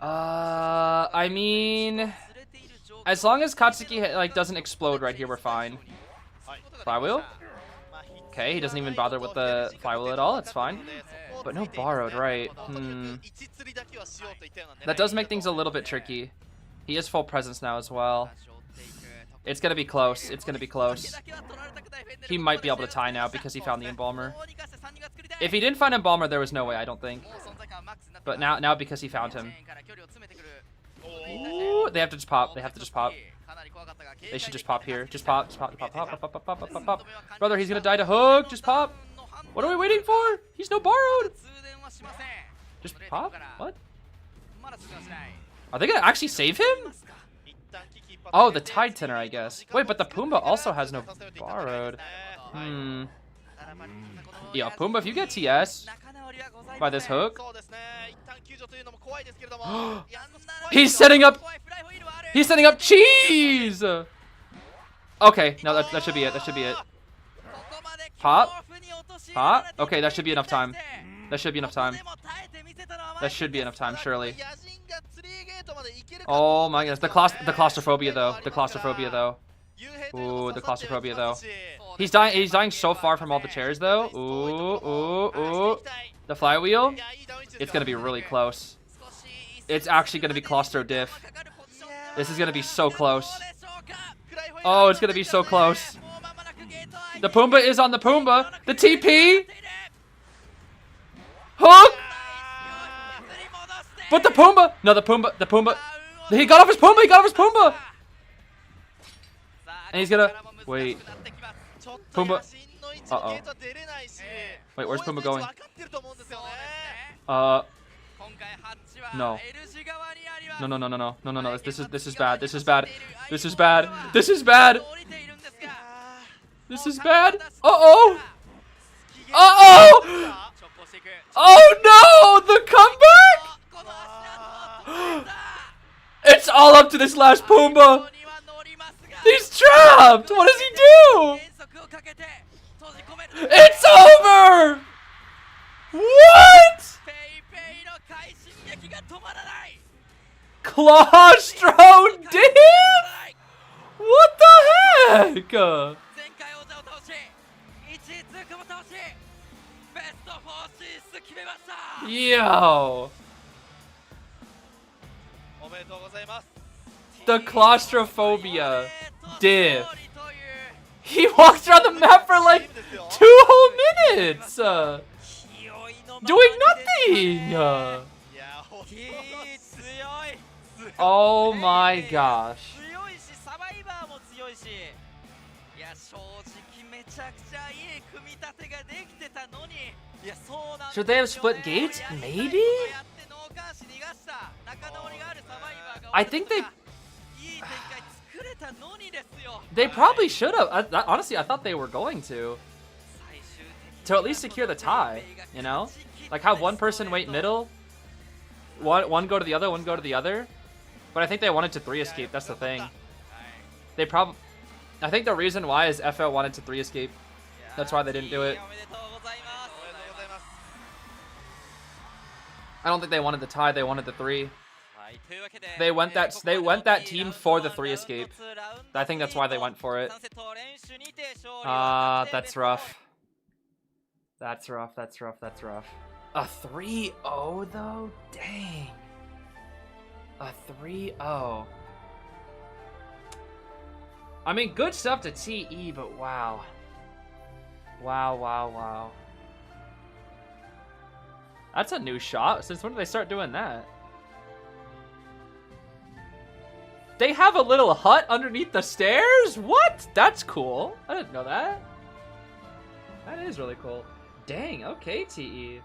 I mean, as long as Katsuki like doesn't explode right here, we're fine. Flywheel. Okay, he doesn't even bother with the flywheel at all. It's fine. But no borrowed, right? That does make things a little bit tricky. He has full presence now as well. It's gonna be close. It's gonna be close. He might be able to tie now because he found the Embalmer. If he didn't find Embalmer, there was no way, I don't think. But now because he found him. Ooh, they have to just pop. They have to just pop. They should just pop here. Just pop. Just pop. Pop. Pop. Pop. Pop. Pop. Pop. Pop. Pop. Brother, he's gonna die to hook. Just pop. What are we waiting for? He's no borrowed. Just pop. What? Are they gonna actually save him? Oh, the Tide Tenor, I guess. Wait, but the Pumbaa also has no borrowed. Yo, Pumbaa, if you get TS by this hook. He's setting up. He's setting up cheese. Okay, no, that should be it. That should be it. Pop. Pop. Okay, that should be enough time. That should be enough time. That should be enough time, surely. Oh my goodness, the claustrophobia though. The claustrophobia though. Ooh, the claustrophobia though. He's dying so far from all the chairs though. Ooh, ooh, ooh. The flywheel. It's gonna be really close. It's actually gonna be claustro diff. This is gonna be so close. Oh, it's gonna be so close. The Pumbaa is on the Pumbaa. The TP. Hook. But the Pumbaa. No, the Pumbaa. He got off his Pumbaa. He got off his Pumbaa. And he's gonna wait. Pumbaa. Uh-oh. Wait, where's Pumbaa going? No. No, no, no, no, no, no, no, no. This is bad. This is bad. This is bad. This is bad. This is bad. Uh-oh. Uh-oh. Oh no! The comeback! It's all up to this last Pumbaa. He's trapped. What does he do? It's over. What? Claustro diff? What the heck? Yo. The claustrophobia div. He walked around the map for like 2 whole minutes, doing nothing. Oh my gosh. Should they have split gates? Maybe? I think they probably should have. Honestly, I thought they were going to at least secure the tie, you know? Like have one person wait middle, one go to the other, one go to the other. But I think they wanted to 3 escape, that's the thing. I think the reason why is FL wanted to 3 escape. That's why they didn't do it. I don't think they wanted the tie, they wanted the 3. They went that team for the 3 escape. I think that's why they went for it. That's rough. That's rough. A 3-0 though? Dang. A 3-0. I mean, good stuff to TE, but wow. Wow. That's a new shot. Since when did they start doing that? They have a little hut underneath the stairs? What? That's cool. I didn't know that. That is really cool. Dang, okay, TE.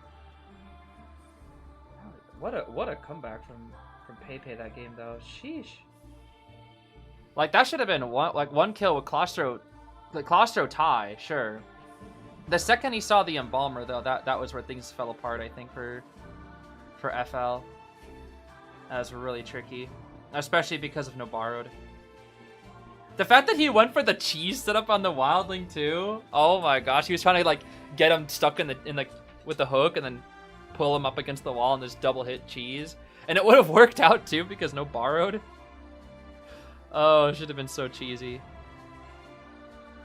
What a comeback from Pepe that game though. Sheesh. Like that should have been one kill with Claustro tie, sure. The second he saw the Embalmer though, that was where things fell apart, I think, for FL. That was really tricky. Especially because of no borrowed. The fact that he went for the cheese setup on the Wildling too. Oh my gosh, he was trying to like get him stuck in the with the hook and then pull him up against the wall and just double hit cheese. And it would have worked out too because no borrowed. Oh, it should have been so cheesy.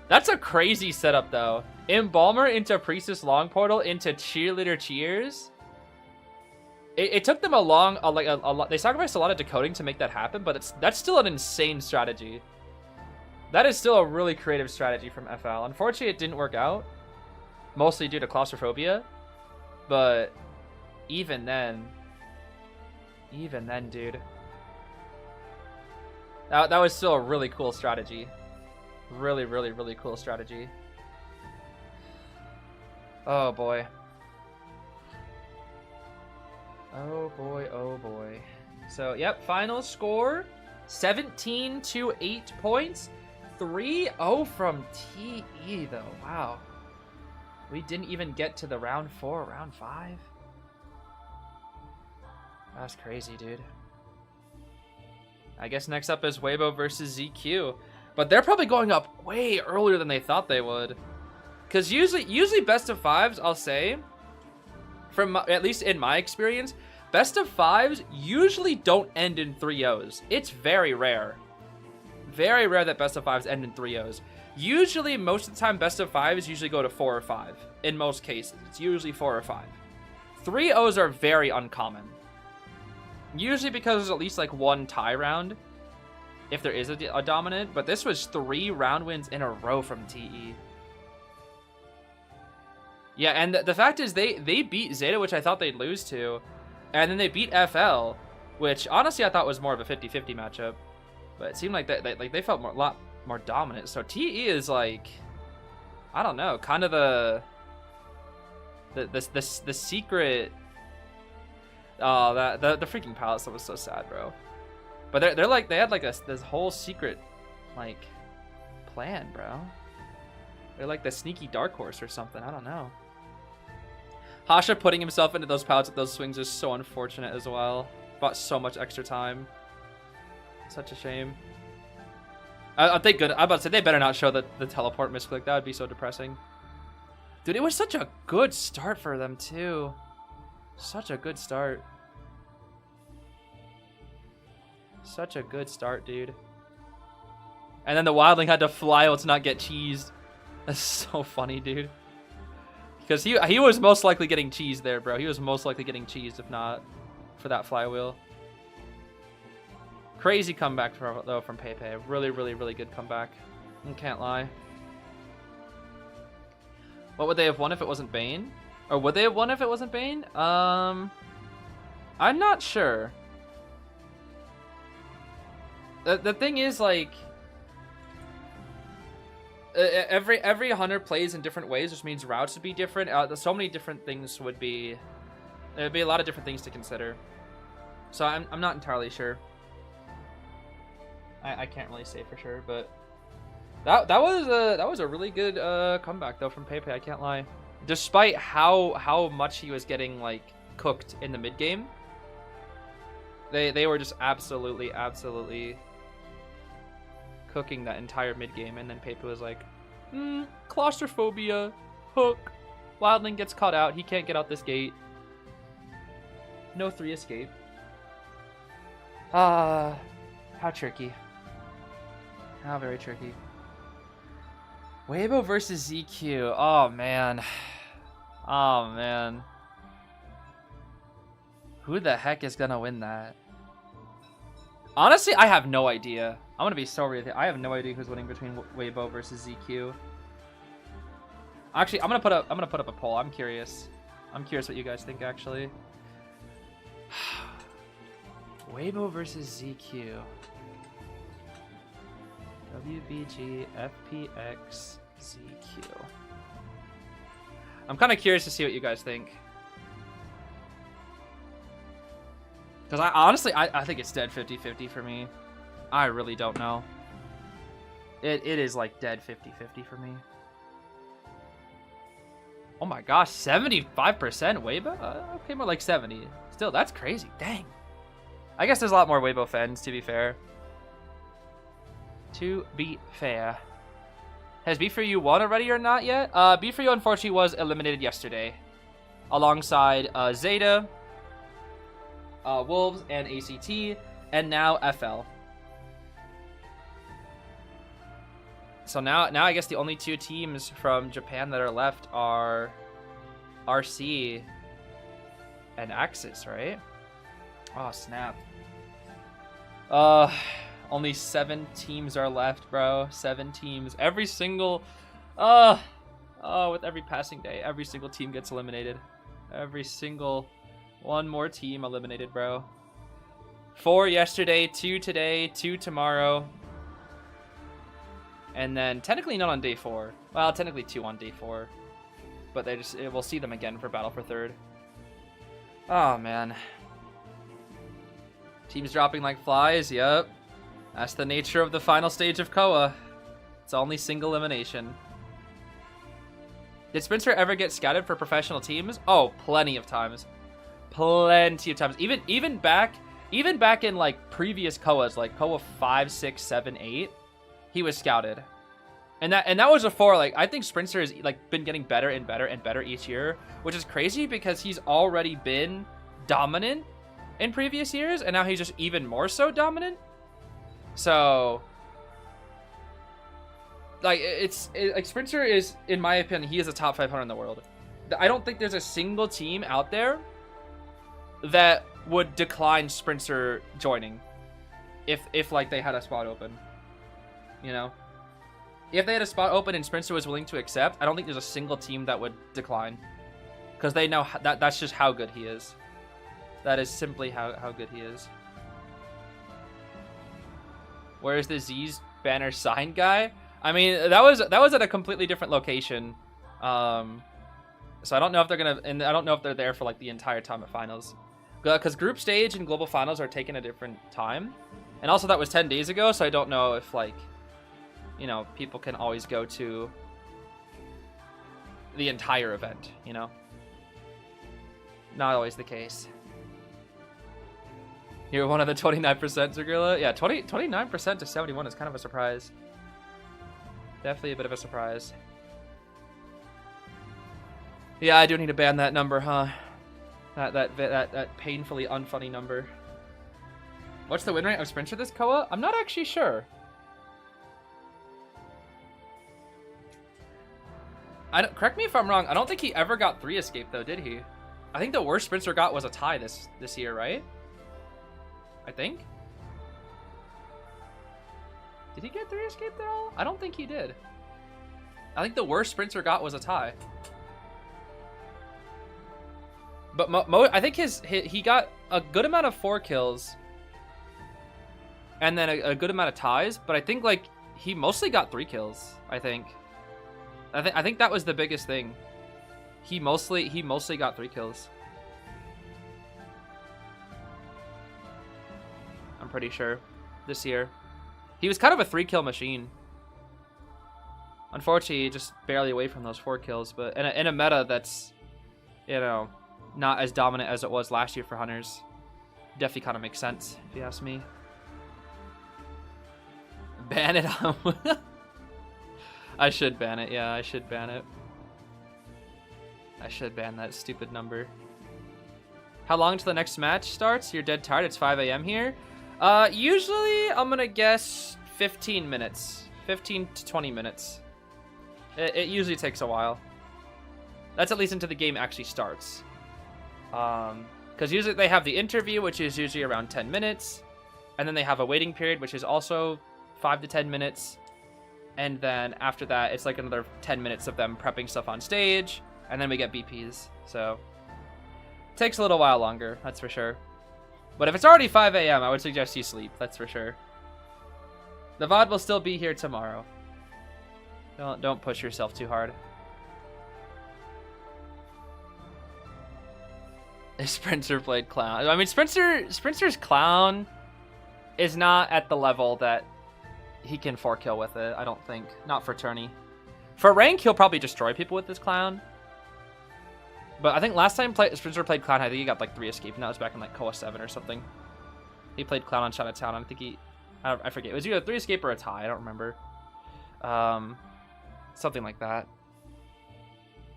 That's a crazy setup though. Embalmer into Priestess Long Portal into Cheerleader Cheers. It took them a lot. They sacrificed a lot of decoding to make that happen, but that's still an insane strategy. That is still a really creative strategy from FL. Unfortunately, it didn't work out, mostly due to claustrophobia. But even then, dude, that was still a really cool strategy. Really cool strategy. Oh boy. Oh boy. So, yep, final score 17 to 8 points. 3-0 from TE though. Wow. We didn't even get to the round 4, round 5. That's crazy, dude. I guess next up is Waybo versus ZQ. But they're probably going up way earlier than they thought they would. Because usually best of 5s, I'll say, from at least in my experience, best of 5s usually don't end in 3-0s. It's very rare. Very rare that best of 5s end in 3-0s. Usually, most of the time, best of 5s usually go to 4 or 5. In most cases, it's usually 4 or 5. 3-0s are very uncommon. Usually because there's at least like one tie round, if there is a dominant. But this was 3 round wins in a row from TE. Yeah, and the fact is they beat Zeta, which I thought they'd lose to. And then they beat FL, which honestly I thought was more of a 50-50 matchup. But it seemed like they felt a lot more dominant. So TE is like, I don't know, kind of the secret. Oh, the freaking palace, that was so sad, bro. But they're like, they had like this whole secret like plan, bro. They're like the sneaky dark horse or something. I don't know. Hasha putting himself into those pallets with those swings is so unfortunate as well. Bought so much extra time. Such a shame. I think good. I'm about to say they better not show the teleport misclick. That would be so depressing. Dude, it was such a good start for them too. Such a good start. Such a good start, dude. And then the Wildling had to fly out to not get cheesed. That's so funny, dude. Because he was most likely getting cheesed there, bro. He was most likely getting cheesed if not for that flywheel. Crazy comeback though from Pepe. Really, really, really good comeback. I can't lie. What would they have won if it wasn't Bane? Or would they have won if it wasn't Bane? I'm not sure. The thing is, like, every hunter plays in different ways, which means routes would be different. So many different things would be. There'd be a lot of different things to consider. So I'm not entirely sure. I can't really say for sure, but that was a really good comeback though from Pepe. I can't lie. Despite how much he was getting like cooked in the mid game, they were just absolutely cooking that entire mid game, and then Pepe was like, claustrophobia, hook, Wildling gets caught out, he can't get out this gate. No 3 escape. How tricky. How very tricky. Waybo versus ZQ. Oh, man. Oh, man. Who the heck is gonna win that? Honestly, I have no idea. I'm gonna be so real. I have no idea who's winning between Waybo versus ZQ. Actually, I'm gonna put up a poll. I'm curious. I'm curious what you guys think, actually. Waybo versus ZQ. WBG FPX.ZQ. I'm kind of curious to see what you guys think. Because I think it's dead 50-50 for me. I really don't know. It is like dead 50-50 for me. Oh my gosh, 75% Waybo? Okay, more like 70. Still, that's crazy. Dang. I guess there's a lot more Waybo fans, to be fair. To be fair. Has B4U won already or not yet? B4U unfortunately was eliminated yesterday. Alongside Zeta, Wolves, and ACT, and now FL. So now I guess the only 2 teams from Japan that are left are RC and Axis, right? Oh, snap. Only 7 teams are left, bro. 7 teams. Every single... with every passing day, every single team gets eliminated. Every single... One more team eliminated, bro. 4 yesterday, 2 today, 2 tomorrow. And then technically not on day 4. Well, technically 2 on day 4. But we'll see them again for Battle for Third. Oh, man. Teams dropping like flies, yep. That's the nature of the final stage of KOA. It's only single elimination. Did Spencer ever get scouted for professional teams? Oh, plenty of times. Plenty of times. Even back in like previous KOAs, like KOA 5, 6, 7, 8, he was scouted. And that was before, like, I think Spencer has like been getting better and better and better each year, which is crazy because he's already been dominant in previous years, and now he's just even more so dominant. So, like, like Spencer is, in my opinion, he is a top 500 in the world. I don't think there's a single team out there that would decline Spencer joining if like they had a spot open. You know, if they had a spot open and Spencer was willing to accept, I don't think there's a single team that would decline, because they know that's just how good he is. That is simply how good he is. Where's the Zeez banner sign guy? I mean, that was at a completely different location. So I don't know if they're gonna, and I don't know if they're there for like the entire time at finals, because group stage and global finals are taking a different time, and also that was 10 days ago. So I don't know if, like, you know, people can always go to the entire event. You know, not always the case. You're one of the 29%, Zergilla? Yeah, 29% to 71 is kind of a surprise. Definitely a bit of a surprise. Yeah, I do need to ban that number, huh? That painfully unfunny number. What's the win rate of Spencer this KOA? I'm not actually sure. Correct me if I'm wrong. I don't think he ever got 3 escape though, did he? I think the worst Spencer got was a tie this year, right? I think. Did he get 3 escape at all? I don't think he did. I think the worst Sprinter got was a tie. But I think he got a good amount of 4 kills. And then a good amount of ties. But I think like he mostly got 3 kills, I think. I think that was the biggest thing. He mostly got 3 kills. I'm pretty sure this year. He was kind of a 3-kill machine. Unfortunately, just barely away from those 4 kills, but in a meta that's, you know, not as dominant as it was last year for Hunters, definitely kind of makes sense, if you ask me. Ban it. I should ban it. Yeah, I should ban it. I should ban that stupid number. How long till the next match starts? You're dead tired. It's 5 a.m. here. Usually I'm gonna guess 15 minutes. 15 to 20 minutes. It usually takes a while. That's at least until the game actually starts. Because usually they have the interview, which is usually around 10 minutes. And then they have a waiting period, which is also 5 to 10 minutes. And then after that, it's like another 10 minutes of them prepping stuff on stage. And then we get BPs. So it takes a little while longer, that's for sure. But if it's already 5 a.m., I would suggest you sleep, that's for sure. The VOD will still be here tomorrow. Don't push yourself too hard. Sprinter played Clown. I mean, Sprinter's Clown is not at the level that he can 4-kill with it, I don't think. Not for tourney. For rank, he'll probably destroy people with this Clown. But I think last time Sprinter played Clown, I think he got like 3 escape, and that was back in like Koa 7 or something. He played Clown on Chinatown. I think I forget. It was either a 3 escape or a tie. I don't remember. Something like that.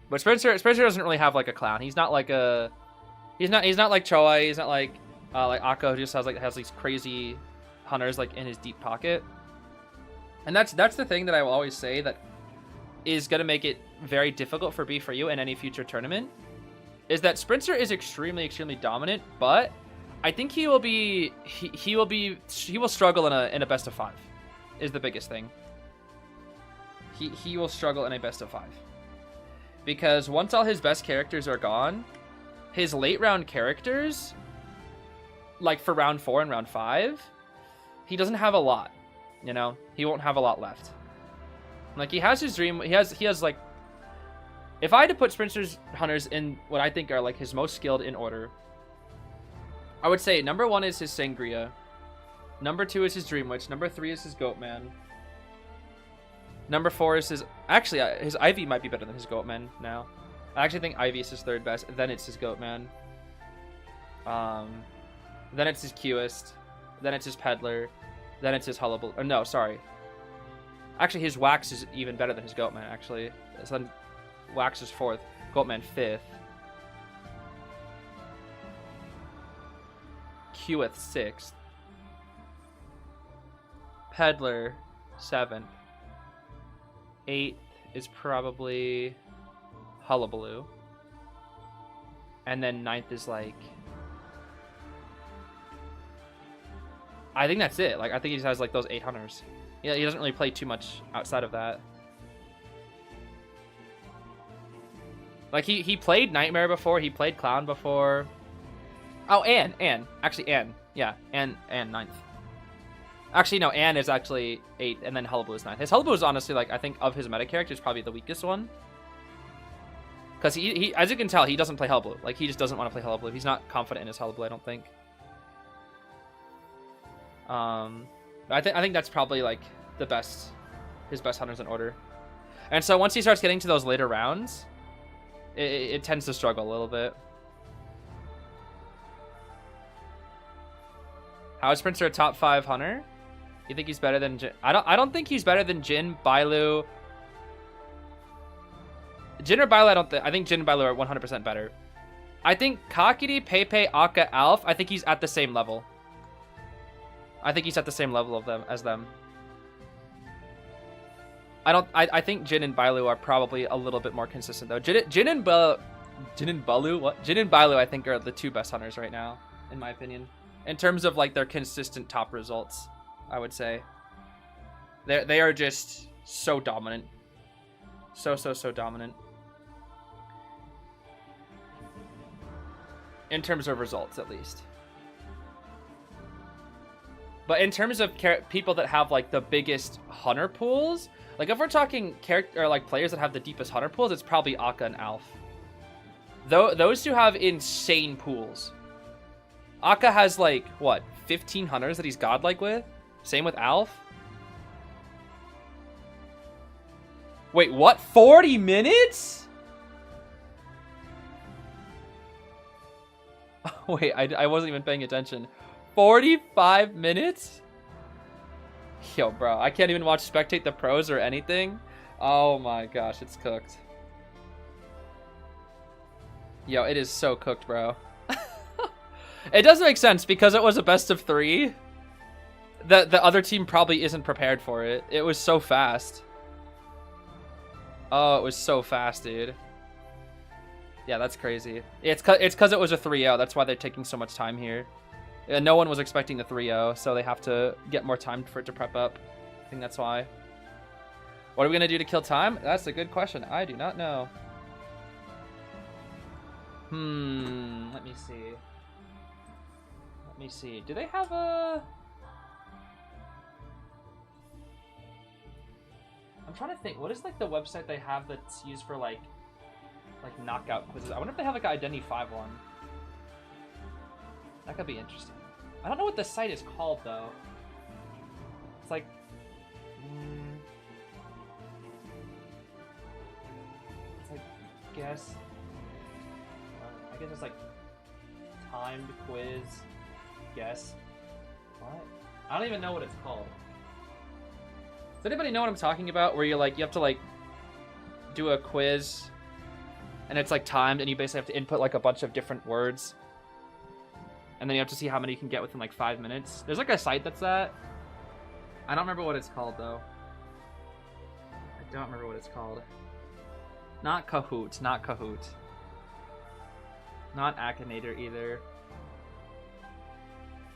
But Sprinter doesn't really have like a Clown. He's not like a. He's not like Choa. He's not like Akko, who just has these crazy hunters like in his deep pocket. And that's the thing that I will always say that is gonna make it very difficult for B4U in any future tournament. Is that Sprinter is extremely dominant, but I think he will struggle in a best of 5. Is the biggest thing. He will struggle in a best of 5. Because once all his best characters are gone, his late round characters, like for round 4 and round 5, he doesn't have a lot. You know, he won't have a lot left. Like he has his dream. He has like. If I had to put Sprinter's hunters in what I think are like his most skilled in order, I would say number 1 is his Sangria, number 2 is his Dream Witch, number 3 is his Goatman, number 4 is his. Actually, his Ivy might be better than his Goatman now. I actually think Ivy is his 3rd best. Then it's his Goatman. Then it's his Qist. Then it's his Peddler. Then it's his Hullabaloo. No, sorry. Actually, his Wax is even better than his Goatman, actually. So then Wax is 4th. Goatman 5th. Qith 6th. Peddler 7th. 8th is probably Hullabaloo. And then 9th is like... I think that's it. Like, I think he just has like those 8 hunters. Yeah, he doesn't really play too much outside of that. Like he played Nightmare before. He played Clown before. Oh, Anne. Actually, Anne. Yeah, Anne 9th. Actually, no, Anne is actually 8th, and then Hullabaloo is 9th. His Hullabaloo is honestly, like, I think of his meta characters, probably the weakest one. Because he, as you can tell, he doesn't play Hullabaloo. Like, he just doesn't want to play Hullabaloo. He's not confident in his Hullabaloo, I don't think. I think that's probably like his best hunters in order. And so once he starts getting to those later rounds, it tends to struggle a little bit. How is Sprinter a top 5 hunter? You think he's better than Jin? I don't think he's better than Jin, Bailu. Jin or Bailu, I think Jin and Bailu are 100% better. I think Kakiri, Pepe, Akka, Alf, I think he's at the same level. I think he's at the same level of them as them. I think Jin and Bailu are probably a little bit more consistent though. Jin and Bailu, I think, are the 2 best hunters right now, in my opinion. In terms of like their consistent top results, I would say. They are just so dominant. So dominant. In terms of results, at least. But in terms of people that have like the biggest hunter pools, like if we're talking character or like players that have the deepest hunter pools, it's probably Akka and Alf. Those two have insane pools. Akka has like what, 15 hunters that he's godlike with? Same with Alf. Wait, what? 40 minutes? Wait, I wasn't even paying attention. 45 minutes? Yo, bro, I can't even watch Spectate the Pros or anything. Oh my gosh, it's cooked. Yo, it is so cooked, bro. It doesn't make sense because it was a best of 3. The other team probably isn't prepared for it. It was so fast. Oh, it was so fast, dude. Yeah, that's crazy. It's because it was a 3-0. That's why they're taking so much time here. And no one was expecting the 3-0, so they have to get more time for it to prep up. I think that's why. What are we going to do to kill time? That's a good question. I do not know. Let me see. Let me see. Do they have a... I'm trying to think. What is like the website they have that's used for like knockout quizzes? I wonder if they have like an Identity 5 one. That could be interesting. I don't know what the site is called though. It's like, guess. I guess it's like timed quiz. Guess. What? I don't even know what it's called. Does anybody know what I'm talking about? Where you're like, you have to like do a quiz, and it's like timed, and you basically have to input like a bunch of different words. And then you have to see how many you can get within like 5 minutes. There's like a site that's that. I don't remember what it's called though. I don't remember what it's called. Not Kahoot, not Kahoot. Not Akinator either.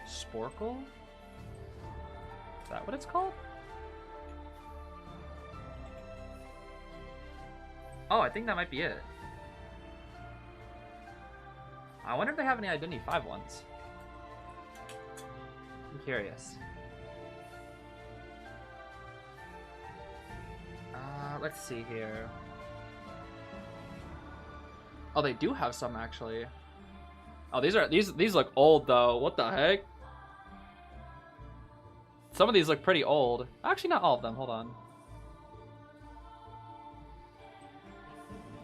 Sporkle? Is that what it's called? Oh, I think that might be it. I wonder if they have any Identity 5 ones. I'm curious. Let's see here. Oh, they do have some actually. Oh, these look old though. What the heck? Some of these look pretty old. Actually, not all of them. Hold on.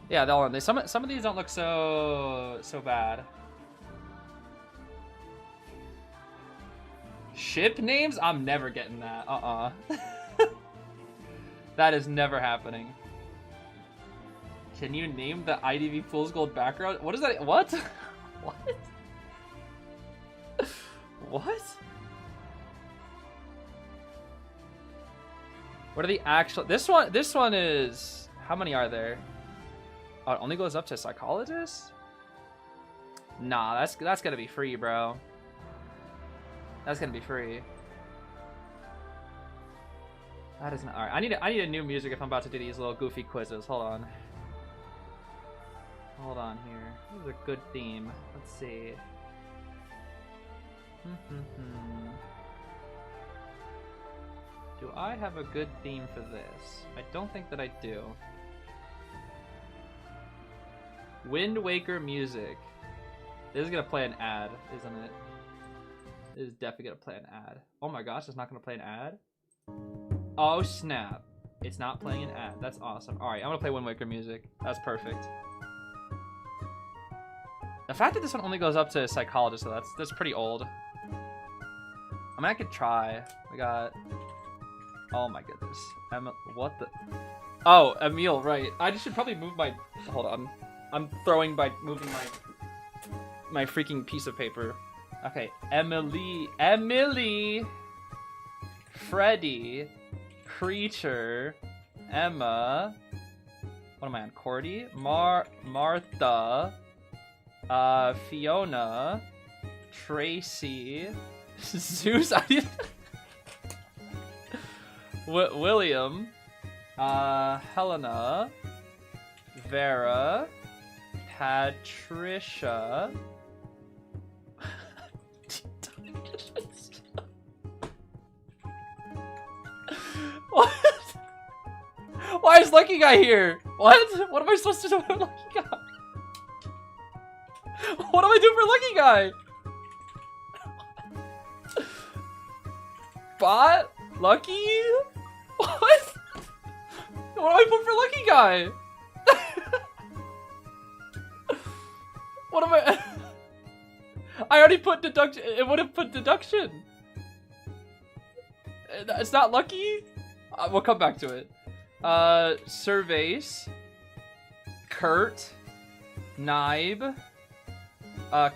Yeah, some of these don't look so bad. Ship names? I'm never getting that. That is never happening. Can you name the IDV Fool's Gold background? What is that? What? What? What? What are the actual... This one is... How many are there? Oh, it only goes up to Psychologist? Nah, that's gonna be free, bro. That's gonna be free. That isn't... Alright, I need a new music if I'm about to do these little goofy quizzes. Hold on. Hold on here. This is a good theme. Let's see. Do I have a good theme for this? I don't think that I do. Wind Waker music. This is gonna play an ad, isn't it? This is definitely gonna play an ad. Oh my gosh, it's not gonna play an ad? Oh snap. It's not playing an ad. That's awesome. Alright, I'm gonna play Wind Waker music. That's perfect. The fact that this one only goes up to Psychologist, so that's pretty old. I mean, I could try. We got... Oh my goodness. What the... Oh, Emil, right. I should probably move my... Hold on. I'm throwing by moving my freaking piece of paper. Okay, Emily, Freddy, Creature, Emma. What am I on? Cordy, Martha, Fiona, Tracy, Zeus. William, Helena, Vera, Patricia. What? Why is Lucky Guy here? What? What am I supposed to do for Lucky Guy? What do I do for Lucky Guy? Bot? Lucky? What? What do I put for Lucky Guy? What am I? I already put deduction. It would have put deduction. It's not Lucky? We'll come back to it. Surveys. Kurt. Nibe.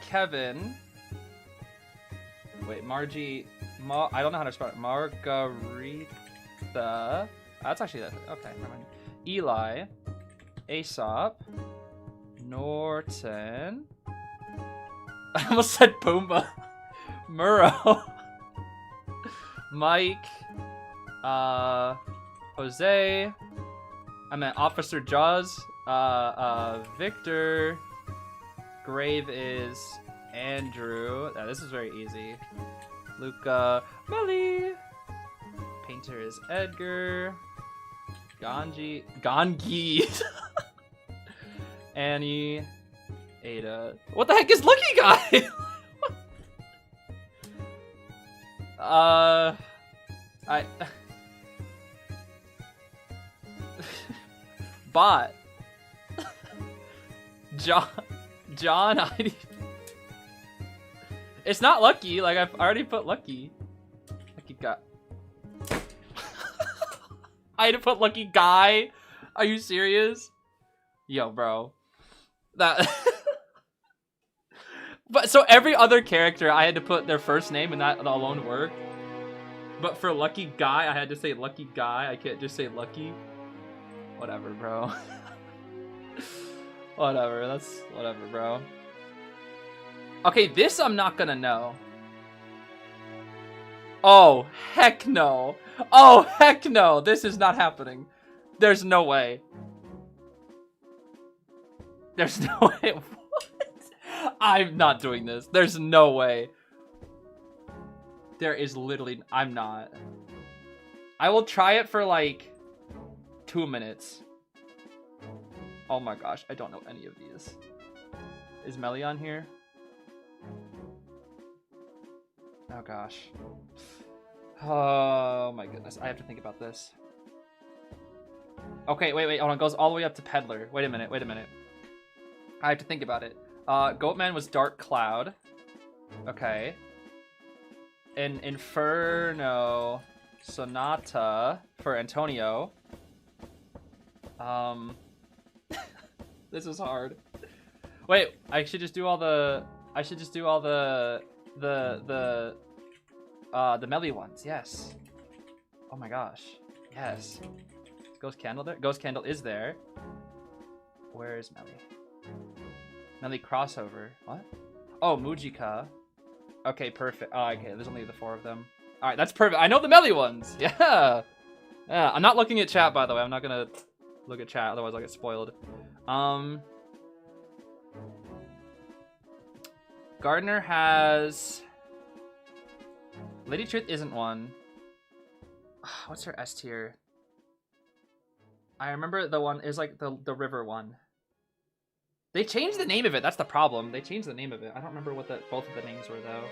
Kevin. Wait, Margie. I don't know how to spell it. Margarita. That's actually that. Okay, never mind. Eli. Aesop. Norton. I almost said Pumbaa. Murrow. Mike. Jose. I meant Officer Jaws. Victor. Grave is Andrew. This is very easy. Luca. Melly. Painter is Edgar. Ganji. Annie. Ada. What the heck is Lucky Guy? Bot. John. It's not Lucky. Like I've already put Lucky. Lucky Guy. I had to put Lucky Guy. Are you serious? Yo, bro. That. But so every other character, I had to put their first name, and that alone worked. But for Lucky Guy, I had to say Lucky Guy. I can't just say Lucky. Whatever, bro. Whatever. That's whatever, bro. Okay, this I'm not gonna know. Oh, heck no. Oh, heck no. This is not happening. There's no way. There's no way. What? I'm not doing this. There's no way. There is literally... I'm not. I will try it for like 2 minutes. Oh my gosh. I don't know any of these. Is Melly on here? Oh gosh. Oh my goodness. I have to think about this. Okay, wait. Hold on. It goes all the way up to Peddler. Wait a minute. I have to think about it. Goatman was Dark Cloud. Okay. Inferno Sonata for Antonio. This is hard. Wait, I should just do all the Melly ones. Yes. Oh my gosh. Yes. Is Ghost Candle there? Ghost Candle is there. Where is Melly? Melly crossover. What? Oh, Mujika. Okay, perfect. Oh, okay, there's only the 4 of them. Alright, that's perfect. I know the Melly ones. Yeah. Yeah, I'm not looking at chat, by the way. I'm not gonna look at chat, otherwise I'll get spoiled. Gardner has... Lady Truth isn't one. What's her S tier? I remember the one is like the river one. They changed the name of it. That's the problem. They changed the name of it. I don't remember what both of the names were though.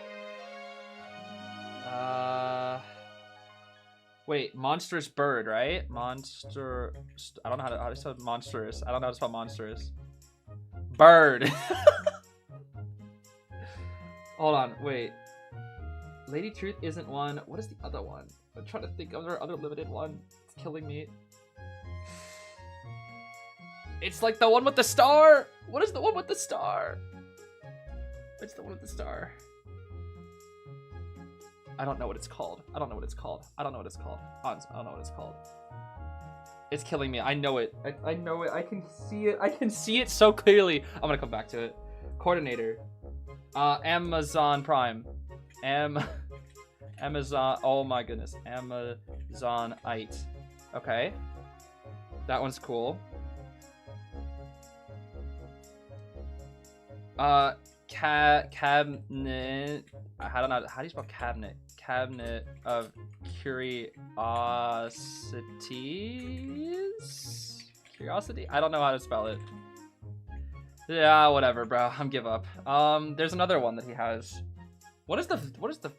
Wait, monstrous bird, right? Monster. I don't know how to spell monstrous. I don't know how to spell monstrous. Bird. Hold on. Wait. Lady Truth isn't one. What is the other one? I'm trying to think of their other limited one. It's killing me. It's like the one with the star. What is the one with the star? It's the one with the star. I don't know what it's called. I don't know what it's called. I don't know what it's called. Honestly, I don't know what it's called. It's killing me. I know it. I know it. I can see it. I can see it so clearly. I'm gonna come back to it. Coordinator. Amazon Prime. Amazon. Oh my goodness. Zonite. Okay. That one's cool. Cabinet. I don't know. How do you spell cabinet? Cabinet of Curiosities? Curiosity? I don't know how to spell it. Yeah, whatever, bro. I'm give up. There's another one that he has. What is the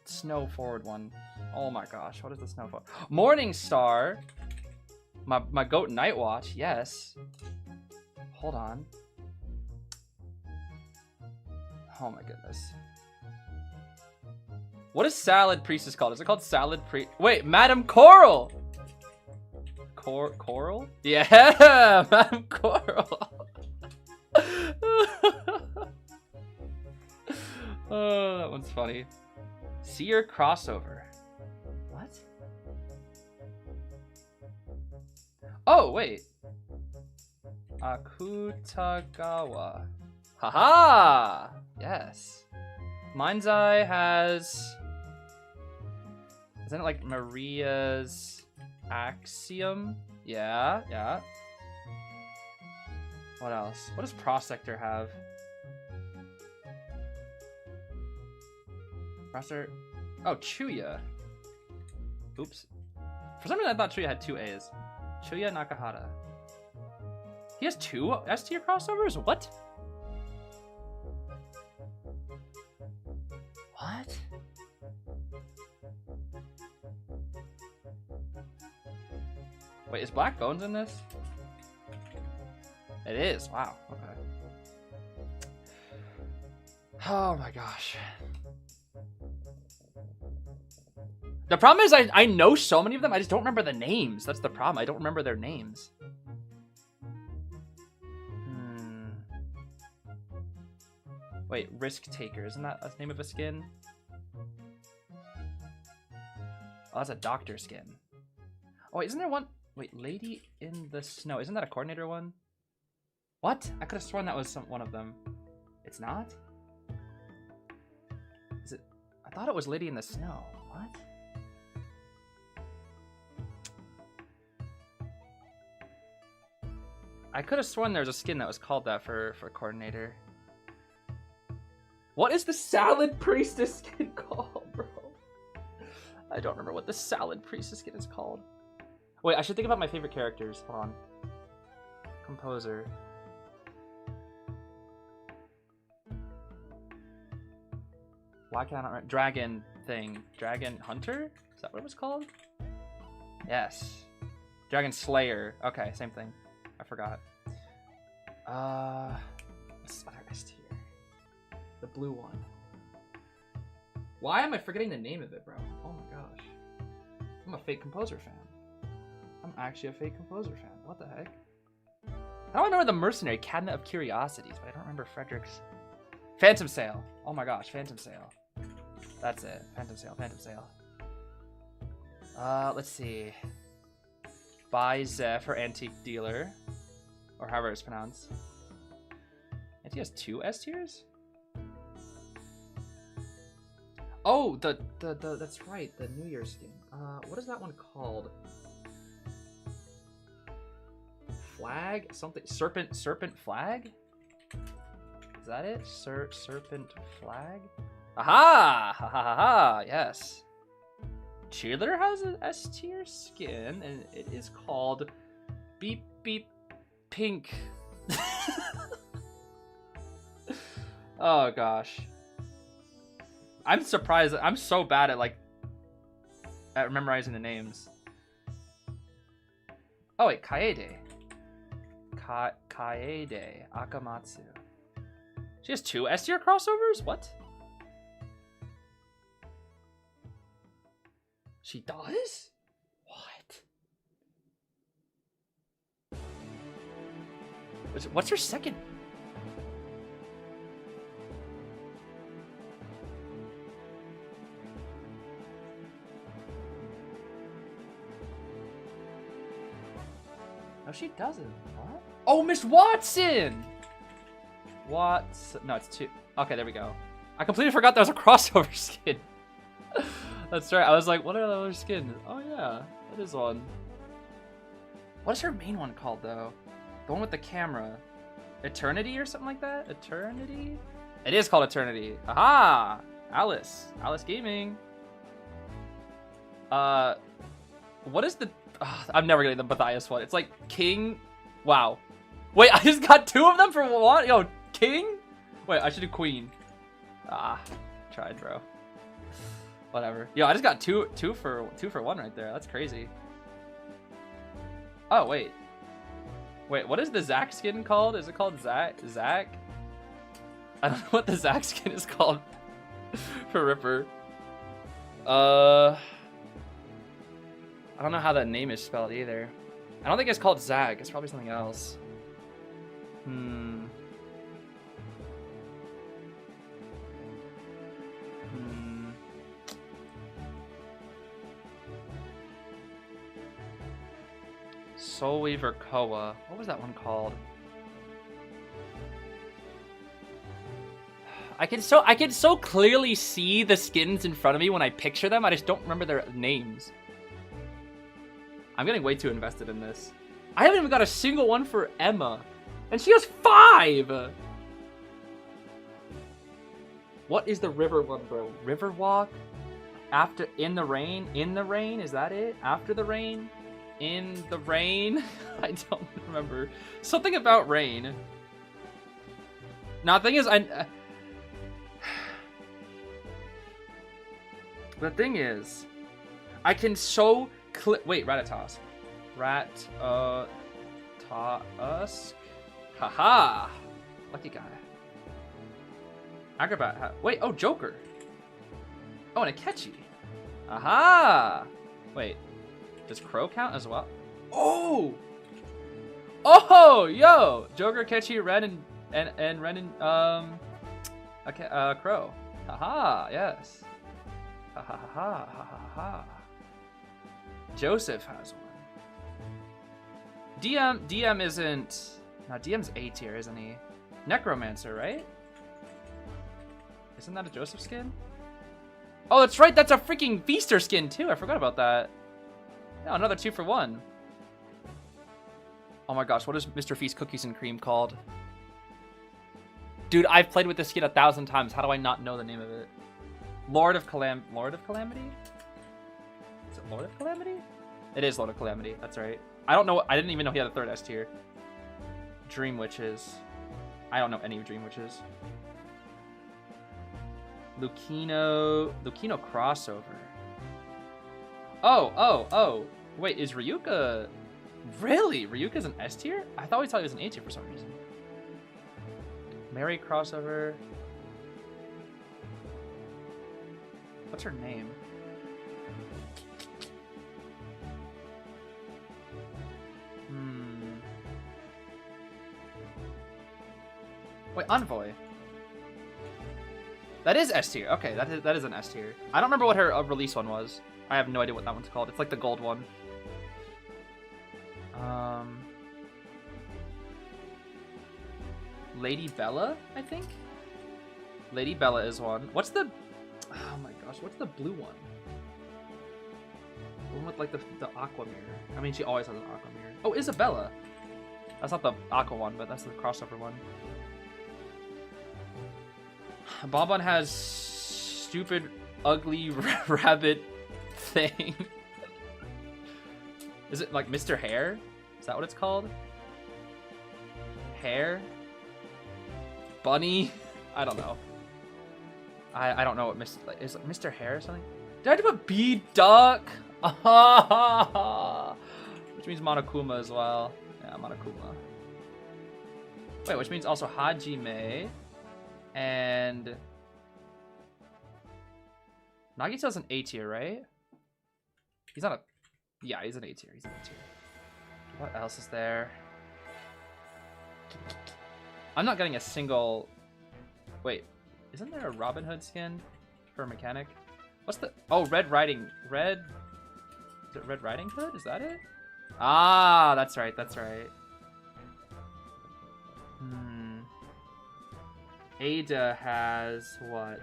snow forward one? Oh my gosh, what is the snow forward? Morning Star. My goat Night Watch. Yes. Hold on. Oh my goodness. What is Salad Priestess called? Is it called Salad Priest? Wait, Madam Coral. Coral? Yeah, Madam Coral. Oh, that one's funny. Seer crossover. What? Oh, wait. Akutagawa. Haha! Yes. Mind's Eye has... Isn't it like Maria's Axiom? Yeah, yeah. What else? What does Prosector have? Prosector... Oh, Chuya. Oops. For some reason I thought Chuya had 2 A's. Chuya Nakahara. He has 2 S-tier crossovers? What? What? Wait, is Black Bones in this? It is. Wow. Okay. Oh my gosh. The problem is I know so many of them, I just don't remember the names. That's the problem. I don't remember their names. Wait, Risk Taker. Isn't that the name of a skin? Oh, that's a doctor skin. Oh, wait, isn't there one? Wait, Lady in the Snow. Isn't that a coordinator one? What? I could have sworn that was one of them. It's not? Is it? I thought it was Lady in the Snow. What? I could have sworn there was a skin that was called that for coordinator. What is the Salad Priestess skin called, bro? I don't remember what the Salad Priestess skin is called. Wait, I should think about my favorite characters. Hold on. Composer. Why can I not remember? Dragon thing. Dragon Hunter? Is that what it was called? Yes. Dragon Slayer. Okay, same thing. I forgot. What's the other S tier? The blue one. Why am I forgetting the name of it, bro? Oh my gosh. I'm a fake composer fan. I'm actually a fake composer fan. What the heck? How do I remember the Mercenary Cabinet of Curiosities, but I don't remember Frederick's... Phantom Sale. Oh my gosh, Phantom Sale. That's it. Phantom Sale, Phantom Sale. Let's see. Buy Zeph or Antique Dealer. Or however it's pronounced. And he has 2 S tiers? Oh, that's right, the New Year's skin. What is that one called? Flag? Something? Serpent Flag? Is that it? Serpent Flag? Aha! Ha ha ha ha! Yes. Cheerleader has an S tier skin, and it is called Beep Beep Pink. Oh gosh. I'm surprised. I'm so bad at memorizing the names. Oh wait, Kaede. Kaede Akamatsu. She has 2 S tier crossovers? What? She does? What? What's her second? No, she doesn't. What? Oh, Miss Watson! Watson. No, it's 2. Okay, there we go. I completely forgot there was a crossover skin. That's right. I was like, what are the other skins? Oh yeah, that is one. What is her main one called though? The one with the camera. Eternity or something like that? Eternity? It is called Eternity. Aha! Alice. Alice Gaming. What is the... I'm never getting the Matthias one. It's like King... Wow. Wait, I just got 2 of them for one? Yo, King? Wait, I should do Queen. Ah, tried, bro. Whatever. Yo, I just got two for 1 right there. That's crazy. Oh, wait. Wait, what is the Zack skin called? Is it called Zack? I don't know what the Zack skin is called for Ripper. I don't know how that name is spelled either. I don't think it's called Zack. It's probably something else. Soul Weaver Koa. What was that one called? I can so clearly see the skins in front of me when I picture them. I just don't remember their names. I'm getting way too invested in this. I haven't even got a single one for Emma, and she has 5. What is the river one, bro? Riverwalk? After in the rain? In the rain? Is that it? After the rain? In the rain? I don't remember. Something about rain. Now, the thing is, the thing is, I can so wait, Ratatosk. Ratatosk. Haha. Lucky guy. Acrobat. Wait, oh, Joker. Oh, and a Akechi. Aha. Wait. Does Crow count as well? Oh! Oh, yo! Joker, Akechi, Ren, and Ren and, Crow. Haha, yes. Ha ha ha ha ha ha ha. Joseph has one. DM isn't... No, DM's A tier, isn't he? Necromancer, right? Isn't that a Joseph skin? Oh, that's right, that's a freaking Feaster skin too. I forgot about that. Yeah, another 2 for 1. Oh my gosh, what is Mr. Feast Cookies and Cream called? Dude, I've played with this skin 1,000 times. How do I not know the name of it? Lord of Calamity? Is it Lord of Calamity? It is Lord of Calamity, that's right. I don't know, I didn't even know he had a 3rd S tier. Dream Witches. I don't know any of Dream Witches. Lucino crossover. Oh. Wait, is Ryuka... Really? Ryuka's an S tier? I thought he was an A tier for some reason. Mary crossover. What's her name? Wait, Envoy. That is S tier. Okay, that is an S tier. I don't remember what her release one was. I have no idea what that one's called. It's like the gold one. Lady Bella, I think? Lady Bella is one. What's the... Oh my gosh, what's the blue one? The one with like the aqua mirror. I mean, she always has an aqua mirror. Oh, Isabella. That's not the aqua one, but that's the crossover one. Bonbon has stupid, ugly rabbit thing. Is it like Mr. Hair? Is that what it's called? Hair? Bunny? I don't know. I don't know what is it Mr. Hair or something? Did I do a B duck? Which means Monokuma as well. Yeah, Monokuma. Wait, which means also Hajime. And Nagito's an A tier, right? He's not a... Yeah, he's an A tier. He's an A tier. What else is there? I'm not getting a single... Wait, isn't there a Robin Hood skin for a mechanic? What's the... Oh, Red Riding... Red... Is it Red Riding Hood? Is that it? Ah, that's right, that's right. Ada has what?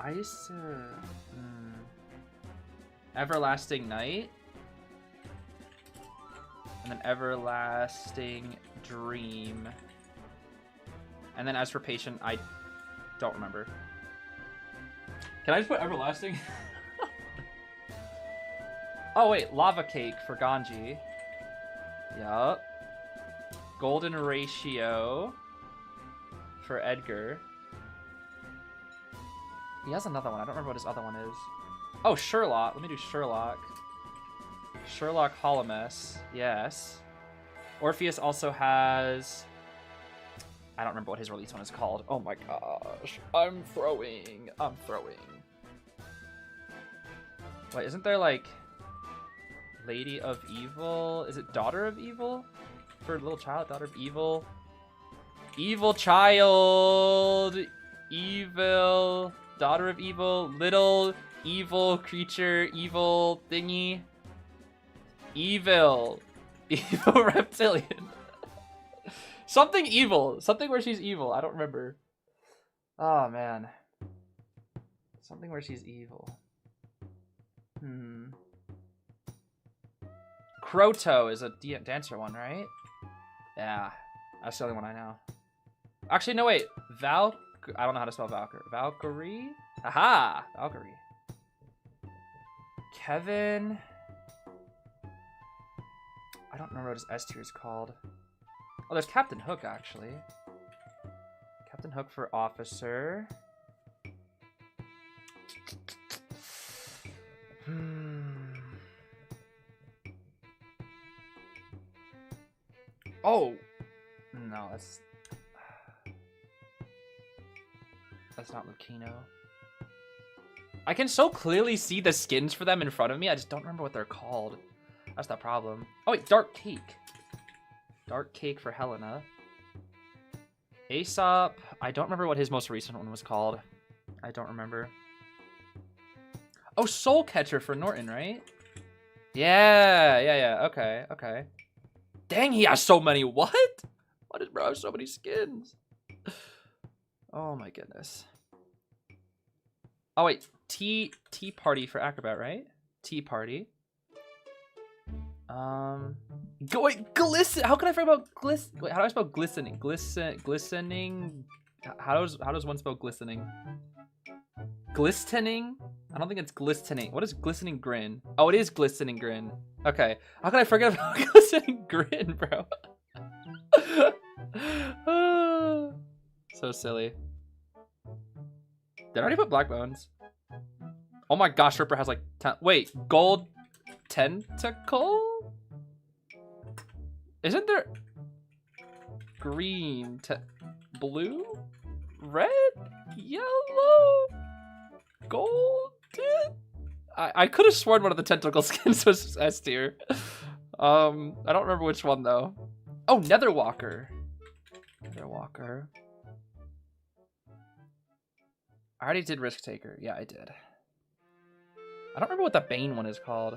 I used to... Everlasting Night. And then Everlasting Dream. And then as for Patient, I don't remember. Can I just put Everlasting? Oh wait, Lava Cake for Ganji. Yup. Golden Ratio for Edgar. He has another one. I don't remember what his other one is. Oh, Sherlock. Let me do Sherlock. Sherlock Holomess. Yes. Orpheus also has... I don't remember what his release one is called. Oh my gosh. I'm throwing. Wait, isn't there like... Lady of Evil? Is it Daughter of Evil? For a little child? Daughter of Evil? Evil Child! Evil... Daughter of Evil, little evil creature, evil thingy. Evil reptilian. Something evil. Something where she's evil. I don't remember. Oh, man. Something where she's evil. Kroto is a dancer one, right? Yeah. That's the only one I know. Actually, no, wait. I don't know how to spell Valkyrie. Valkyrie? Aha! Valkyrie. Kevin. I don't remember what his S tier is called. Oh, there's Captain Hook, actually. Captain Hook for Officer. Oh! No, that's not Lucino. I can so clearly see the skins for them in front of me. I just don't remember what they're called. That's the problem. Oh wait, Dark Cake. Dark Cake for Helena. Aesop. I don't remember what his most recent one was called. I don't remember. Oh, Soul Catcher for Norton, right? Yeah. Okay. Dang, he has so many. What? Why does bro have so many skins? Oh my goodness. Oh wait, Tea Party for Acrobat, right? Tea Party. Wait, glisten. How can I forget about glisten? Wait, how do I spell glistening? Glistening. How does one spell glistening? Glistening? I don't think it's glistening. What is glistening grin? Oh, it is glistening grin. Okay. How can I forget about glistening grin, bro? So silly. Did I already put Black Bones? Oh my gosh, Ripper has like 10. Wait, gold tentacle? Isn't there green, blue, red, yellow, golden? I could have sworn one of the tentacle skins was S tier. I don't remember which one though. Oh, Netherwalker. Netherwalker. I already did Risk Taker. Yeah, I did. I don't remember what the Bane one is called.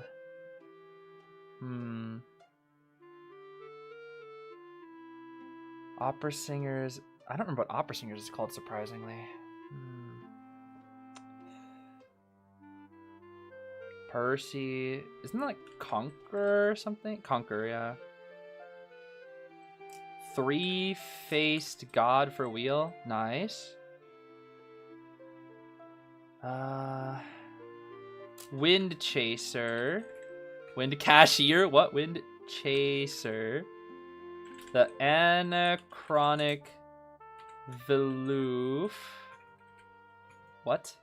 Opera Singers. I don't remember what Opera Singers is called, surprisingly. Percy. Isn't that like Conquer or something? Conquer, yeah. Three-faced God for Wheel. Nice. Wind Chaser. Wind Cashier. What? Wind Chaser. The Anachronic Veloof. What?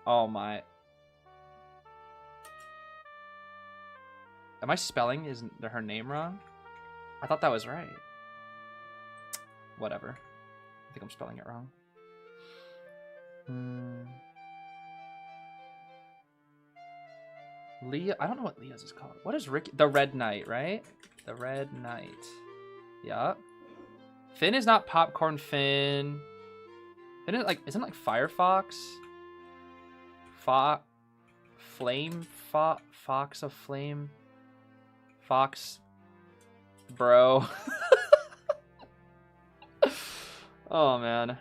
Oh my. Am I spelling her name wrong? I thought that was right. Whatever. I think I'm spelling it wrong. Leah, I don't know what Leah's is called. What is Ricky? The Red Knight, right? The Red Knight. Yeah. Finn is not Popcorn Finn. Finn is like, isn't it like Firefox? Fox of Flame. Fox. Bro. Oh man.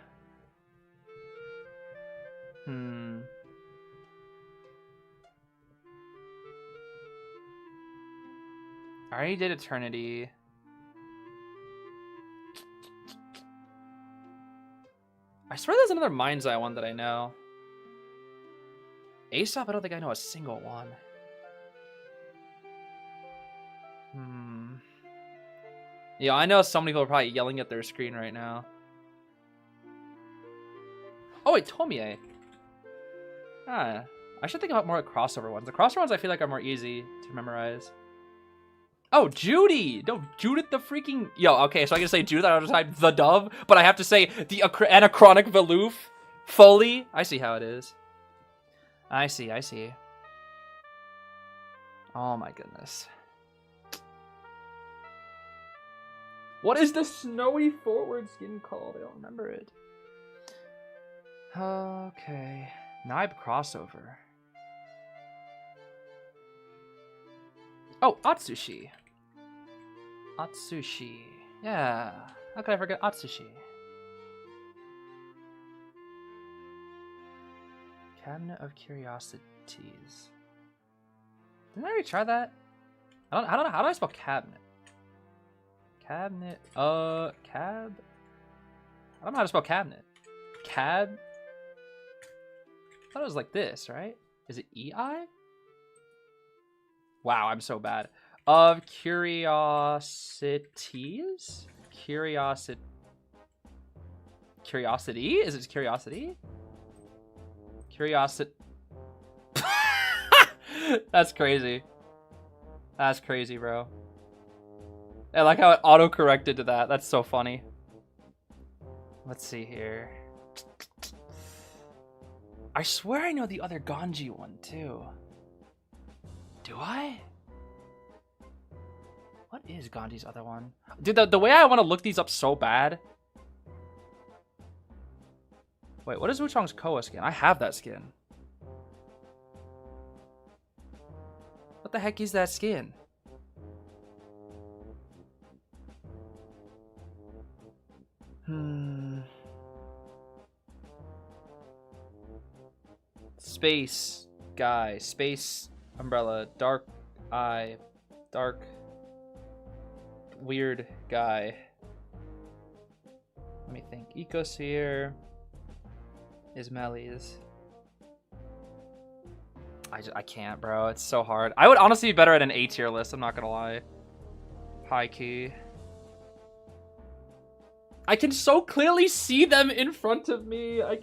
I already did Eternity. I swear there's another Mind's Eye one that I know. Aesop, I don't think I know a single one. Yeah, I know so many people are probably yelling at their screen right now. Oh wait, Tomie. Ah, I should think about more crossover ones. The crossover ones I feel like are more easy to memorize. Oh, Judy! No, Judith the freaking... Yo, okay, so I can say Judith, I don't have to type the dove, but I have to say the anachronic Veloof. Foley. I see how it is. I see. Oh my goodness. What is the snowy forward skin called? I don't remember it. Okay. Naib crossover. Oh, Atsushi. Atsushi. Yeah. How could I forget Atsushi? Cabinet of Curiosities. Didn't I already try that? I don't know. How do I spell cabinet? Cabinet. Cab. I don't know how to spell cabinet. Cab. I thought it was like this, right? Is it EI? Wow, I'm so bad. Of curiosities? Curiosity? Is it curiosity? Curiosity. That's crazy. That's crazy, bro. I like how it auto-corrected to that. That's so funny. Let's see here. I swear I know the other Ganji one, too. Do I? What is Ganji's other one? Dude, the way I want to look these up so bad. Wait, what is Wuchong's Koa skin? I have that skin. What the heck is that skin? Space guy, space umbrella, dark eye, dark weird guy. Let me think. Ecosphere is Melly's. I can't, bro. It's so hard. I would honestly be better at an A tier list. I'm not gonna lie. High key. I can so clearly see them in front of me. I'm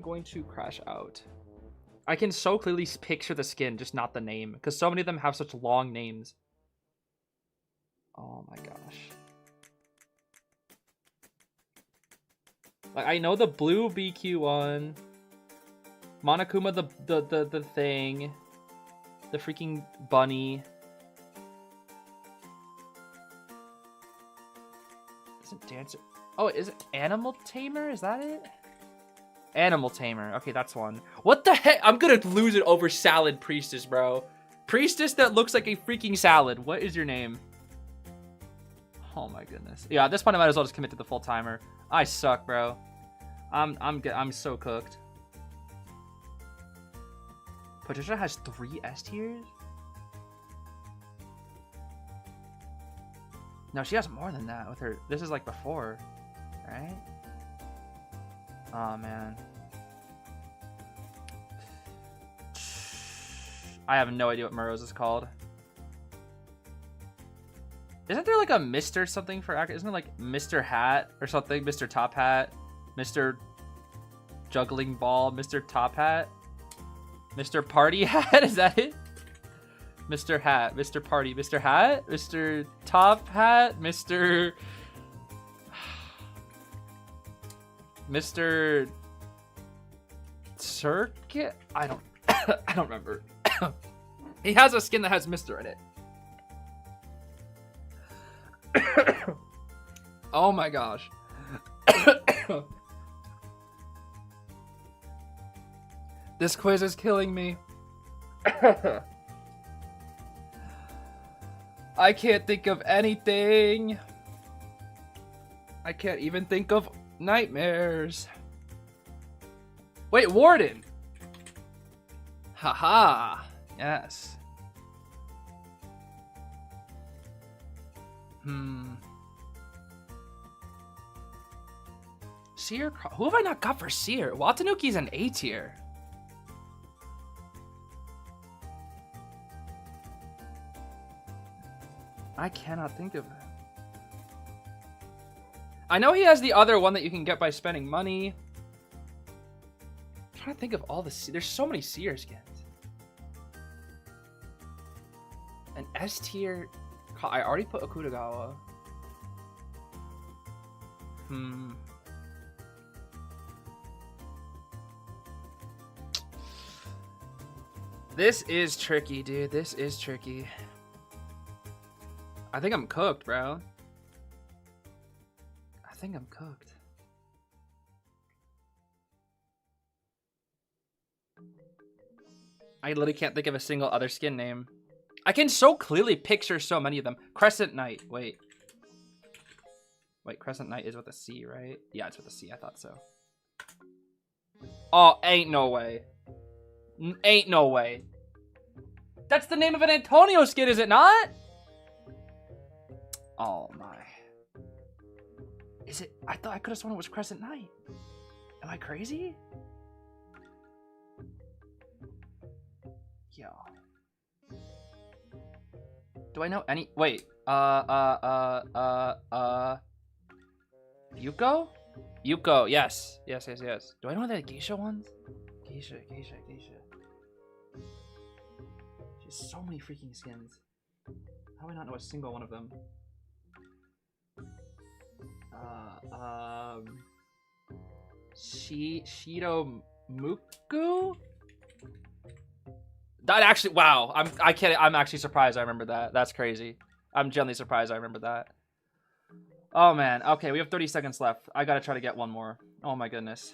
going to crash out. I can so clearly picture the skin, just not the name, because so many of them have such long names. Oh my gosh. Like, I know the blue BQ one. Monokuma the thing. The freaking bunny. Isn't Dancer... Oh, is it Animal Tamer? Is that it? Animal Tamer. Okay, that's one. What the heck? I'm gonna lose it over Salad Priestess, bro. Priestess that looks like a freaking salad. What is your name? Oh my goodness. Yeah, at this point I might as well just commit to the full timer. I suck, bro. I'm so cooked. Patricia has 3 S tiers? No, she has more than that with her. This is like before, right? Oh man. I have no idea what Murrow's is called. Isn't there like a Mr. something for actor? Isn't it like Mr. Hat or something? Mr. Top Hat? Mr. Juggling Ball? Mr. Top Hat? Mr. Party Hat? Is that it? Mr. Hat, Mr. Party, Mr. Hat, Mr. Top Hat, Mr. Mr. Circuit? I don't remember. He has a skin that has Mr. in it. Oh my gosh. This quiz is killing me. I can't think of anything. I can't even think of nightmares. Wait, Warden. Haha. Yes. Seer? Who have I not got for Seer? Watanuki's an A tier. I cannot think of it. I know he has the other one that you can get by spending money. I'm trying to think of all the... There's so many Seer skins. An S tier... I already put Akutagawa. This is tricky, dude. This is tricky. I think I'm cooked, bro. I think I'm cooked. I literally can't think of a single other skin name. I can so clearly picture so many of them. Crescent Knight. Wait. Wait, Crescent Knight is with a C, right? Yeah, it's with a C. I thought so. Oh, ain't no way. Ain't no way. That's the name of an Antonio skin, is it not? Oh my. Is it? I thought I could have sworn it was Crescent Knight. Am I crazy? Yo. Do I know any? Wait. Yuko? Yuko, yes. Yes. Do I know the geisha ones? Geisha. There's so many freaking skins. How do I not know a single one of them? Shido Muku? That actually, wow. I'm actually surprised I remember that. That's crazy. I'm genuinely surprised I remember that. Oh man. Okay, we have 30 seconds left. I gotta try to get one more. Oh my goodness.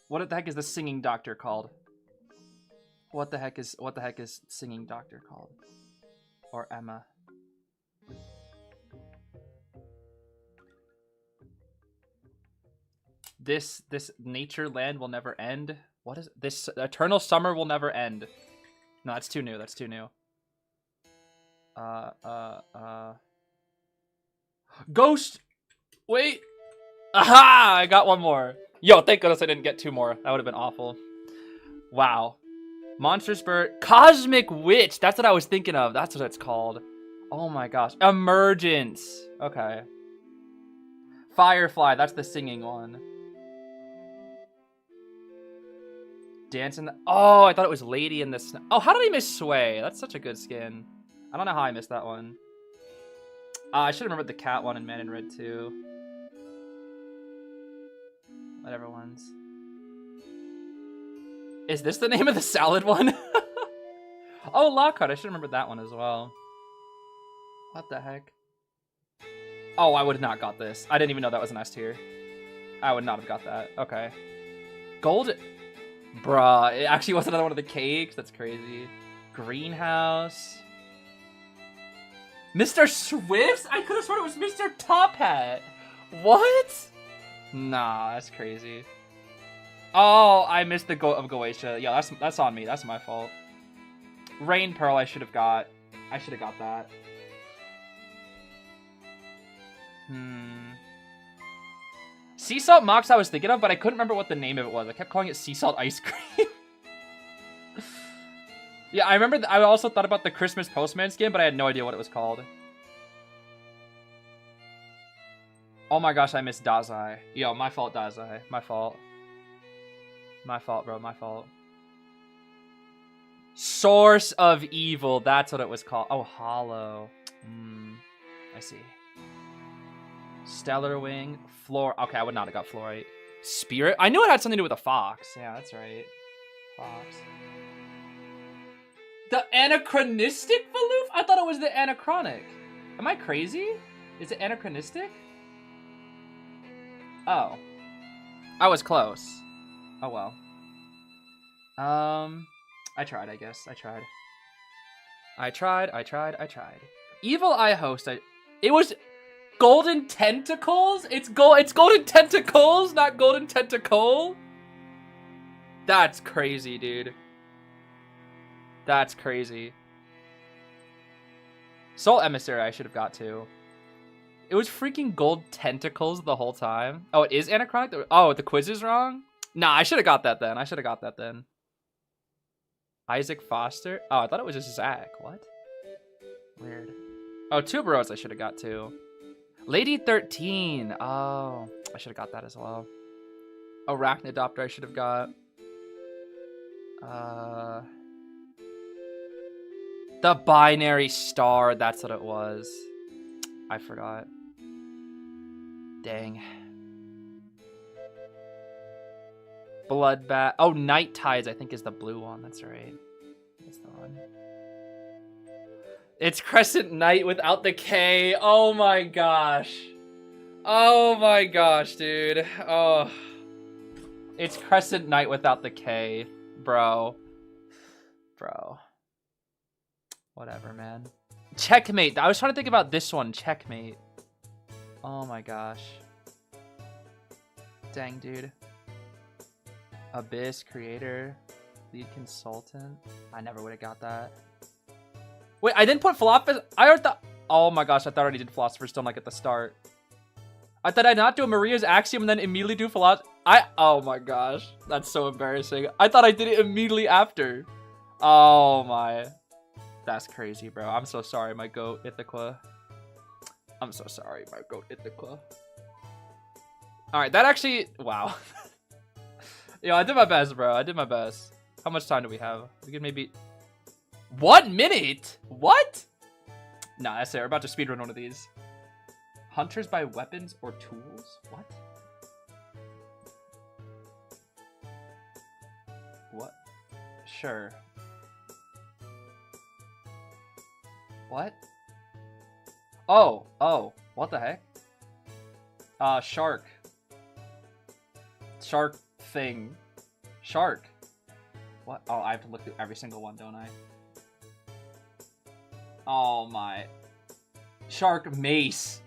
What the heck is the singing doctor called? What the heck is singing doctor called? Or Emma? This nature land will never end. What is it? This eternal summer will never end. No, that's too new. That's too new. Ghost. Wait. Aha! I got one more. Yo, thank goodness I didn't get two more. That would have been awful. Wow. Monstrous Bird. Cosmic Witch. That's what I was thinking of. That's what it's called. Oh my gosh. Emergence. Okay. Firefly. That's the singing one. Dance in the... Oh, I thought it was Lady in the Snow. Oh, how did I miss Sway? That's such a good skin. I don't know how I missed that one. I should have remembered the cat one in Man in Red too. Whatever ones. Is this the name of the salad one? Oh, Lockhart. I should remember that one as well. What the heck? Oh, I would have not got this. I didn't even know that was an S tier. I would not have got that. Okay. Gold... Bruh, it actually was another one of the cakes. That's crazy. Greenhouse. Mr. Swifts? I could have sworn it was Mr. Top Hat. What? Nah, that's crazy. Oh, I missed the goat of Goetia. Yeah, that's on me. That's my fault. Rain Pearl I should have got. I should have got that. Sea Salt Mox I was thinking of, but I couldn't remember what the name of it was. I kept calling it Sea Salt Ice Cream. Yeah, I remember. I also thought about the Christmas Postman skin, but I had no idea what it was called. Oh my gosh, I missed Dazai. Yo, my fault, Dazai. My fault. My fault, bro. My fault. Source of Evil. That's what it was called. Oh, Hollow. I see. Stellar Wing. Floor. Okay, I would not have got Fluorite. Spirit. I knew it had something to do with a fox. Yeah, that's right. Fox. The Anachronistic Valoof? I thought it was the Anachronic. Am I crazy? Is it Anachronistic? Oh. I was close. Oh well. I tried, I guess. I tried. Evil Eye Host. It was golden tentacles. It's golden tentacles, not golden tentacle. That's crazy, dude. That's crazy. Soul Emissary I should have got to. It was freaking gold tentacles the whole time. Oh, it is anachronic? Oh, the quiz is wrong? Nah, I should have got that then. Isaac Foster? Oh, I thought it was just Zach. What? Weird. Oh, Tuberos I should have got too. Lady 13. Oh, I should have got that as well. Arachnidopter I should have got. The binary star, that's what it was. I forgot. Dang. Bloodbath. Oh, Night Tides, I think, is the blue one. That's right. That's the one. It's Crescent Knight without the K. Oh my gosh. Oh my gosh, dude. Oh. It's Crescent Knight without the K. Bro. Whatever, man. Checkmate. I was trying to think about this one. Checkmate. Oh my gosh. Dang, dude. Abyss, creator, lead consultant. I never would have got that. Wait, I didn't put Philosopher. I already thought. Oh my gosh, I thought I already did Philosopher's Stone like at the start. I thought I'd not do Maria's Axiom and then immediately do Philosopher. Oh my gosh, that's so embarrassing. I thought I did it immediately after. Oh my. That's crazy, bro. I'm so sorry, my goat, Ithaca. I'm so sorry, my goat, Ithaca. Alright, that actually. Wow. Yo, I did my best, bro. I did my best. How much time do we have? We could maybe... 1 minute? What? Nah, that's it. We're about to speedrun one of these. Hunters by weapons or tools? What? What? Sure. What? Oh. What the heck? Shark. Shark thing. Shark. What? Oh, I have to look through every single one, don't I? Oh my. Shark mace.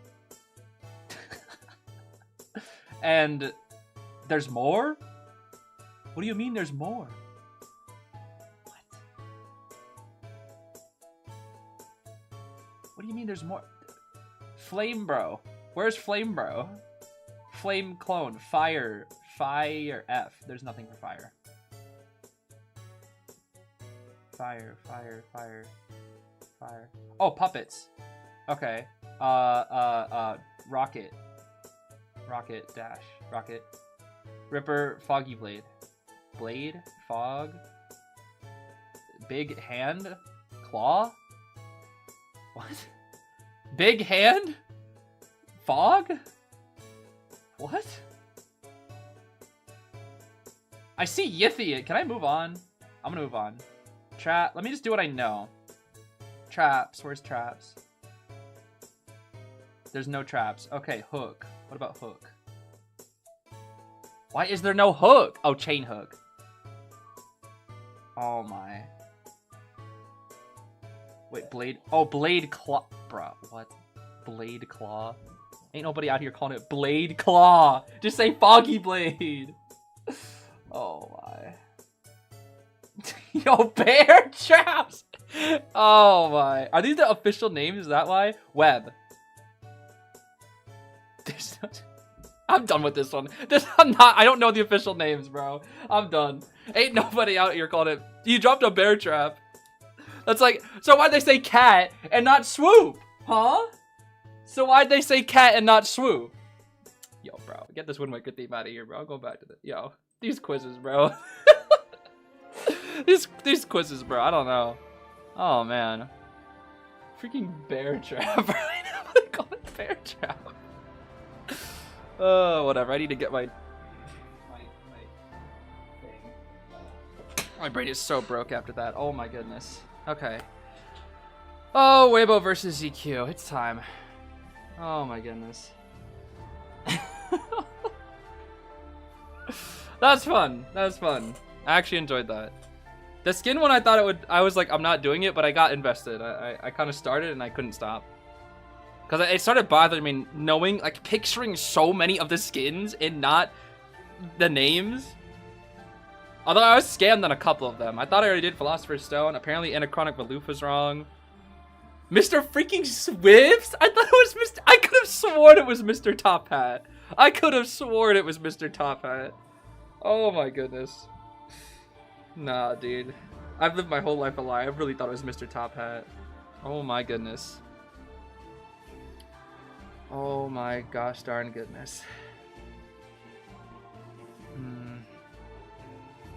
And there's more? What do you mean there's more? What? What do you mean there's more? Flame bro. Where's Flame bro? Flame clone. Fire. Fire F. There's nothing for fire. Fire. Oh, puppets. Okay. Rocket. Rocket dash. Rocket. Ripper. Foggy blade. Blade. Fog. Big hand. Claw. What? Big hand? Fog? What? I see Yithiot. Can I move on? I'm gonna move on. Trap. Let me just do what I know. Traps. Where's traps? There's no traps. Okay, hook. What about hook? Why is there no hook? Oh, chain hook. Oh my. Wait, blade. Oh, blade claw. Bruh, what? Blade claw? Ain't nobody out here calling it blade claw. Just say foggy blade. Oh my. Yo, bear traps. Oh my. Are these the official names? Is that why? Web. I'm done with this one. I don't know the official names, bro. I'm done. Ain't nobody out here calling it. You dropped a bear trap. That's like, so why'd they say cat and not swoop? Huh? So why'd they say cat and not swoop? Yo, bro, get this Wind Waker theme out of here, bro. I'll go back to the, yo, these quizzes, bro. these quizzes, bro. I don't know. Oh man, freaking bear trap. They call it bear trap. Oh, whatever. I need to get my thing. My brain is so broke after that. Oh my goodness. Okay. Oh, Waybo versus ZQ. It's time. Oh my goodness. That's fun. That was fun. I actually enjoyed that. The skin one, I thought it would. I was like, I'm not doing it, but I got invested. I kind of started and I couldn't stop. Because it started bothering me knowing, like, picturing so many of the skins and not the names. Although I was scammed on a couple of them. I thought I already did Philosopher's Stone. Apparently, Anachronic Valoof was wrong. Mr. freaking Swifts? I thought it was Mr. I could have sworn it was Mr. Top Hat. I could have sworn it was Mr. Top Hat. Oh my goodness. Nah, dude. I've lived my whole life a lie. I really thought it was Mr. Top Hat. Oh my goodness. Oh my gosh darn goodness.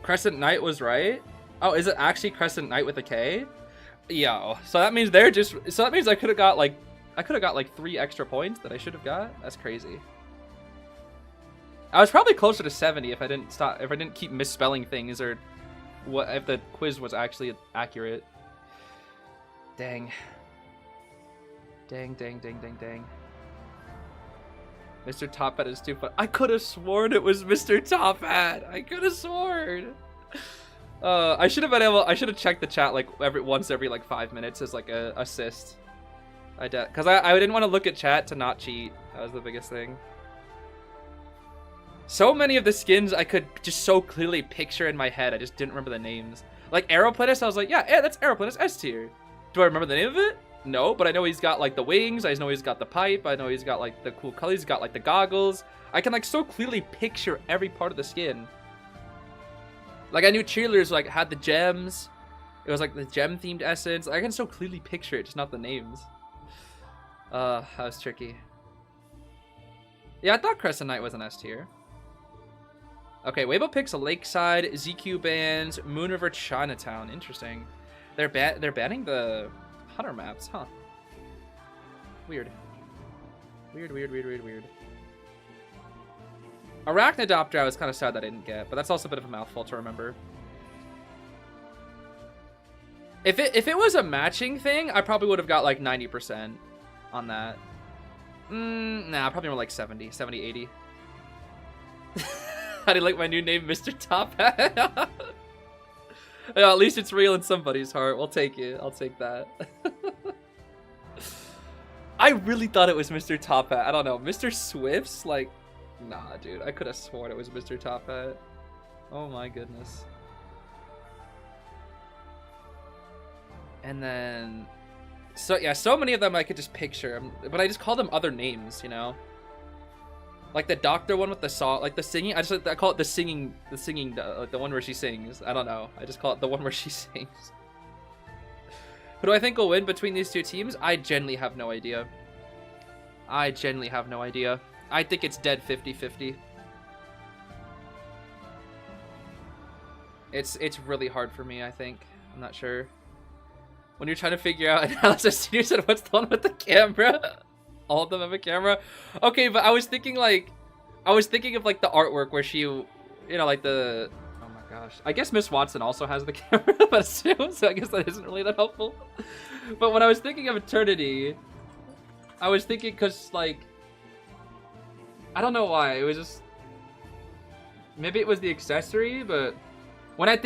Crescent Knight was right? Oh, is it actually Crescent Knight with a K? Yo, so that means they're just, so that means I could have got like 3 extra points that I should have got? That's crazy. I was probably closer to 70 if I didn't keep misspelling things, or what if the quiz was actually accurate. Dang. Dang. Mr. Top Hat is too fun. I could have sworn it was Mr. Top Hat. I could have sworn. I should have checked the chat like every like 5 minutes as like a assist. Because I didn't want to look at chat to not cheat. That was the biggest thing. So many of the skins I could just so clearly picture in my head. I just didn't remember the names. Like Aeroplatus, I was like, yeah, that's Aeroplatus S tier. Do I remember the name of it? No, but I know he's got like the wings. I know he's got the pipe. I know he's got like the cool color. He's got like the goggles. I can like so clearly picture every part of the skin. Like I knew cheerleaders like had the gems. It was like the gem themed essence. I can so clearly picture it, just not the names. That was tricky. Yeah, I thought Crescent Knight was an S tier. Okay, Waybo picks a Lakeside, ZQ bans, Moon River, Chinatown. Interesting. They're banning the Hunter maps, huh? Weird. Weird. Arachnidopter I was kind of sad that I didn't get, but that's also a bit of a mouthful to remember. If it was a matching thing, I probably would have got like 90% on that. Nah, probably more like 70, 80. How do you like my new name, Mr. Top Hat? Yeah, at least it's real in somebody's heart. We'll take it. I'll take that. I really thought it was Mr. Top Hat. I don't know. Mr. Swifts? Like, nah, dude. I could have sworn it was Mr. Top Hat. Oh my goodness. And then... So, yeah, so many of them I could just picture. But I just call them other names, you know? Like the doctor one with the song, like the singing. I call it the singing, the one where she sings. I don't know. I just call it the one where she sings. Who do I think will win between these two teams? I genuinely have no idea. I think it's dead 50-50. It's really hard for me, I think. I'm not sure. When you're trying to figure out analysis, you said, what's the one with the camera? All of them have a camera. Okay, but I was thinking of like the artwork where she, you know, like the, oh my gosh. I guess Miss Watson also has the camera, but so I guess that isn't really that helpful. But when I was thinking of Eternity, I was thinking because like, I don't know why. It was just, maybe it was the accessory, but when I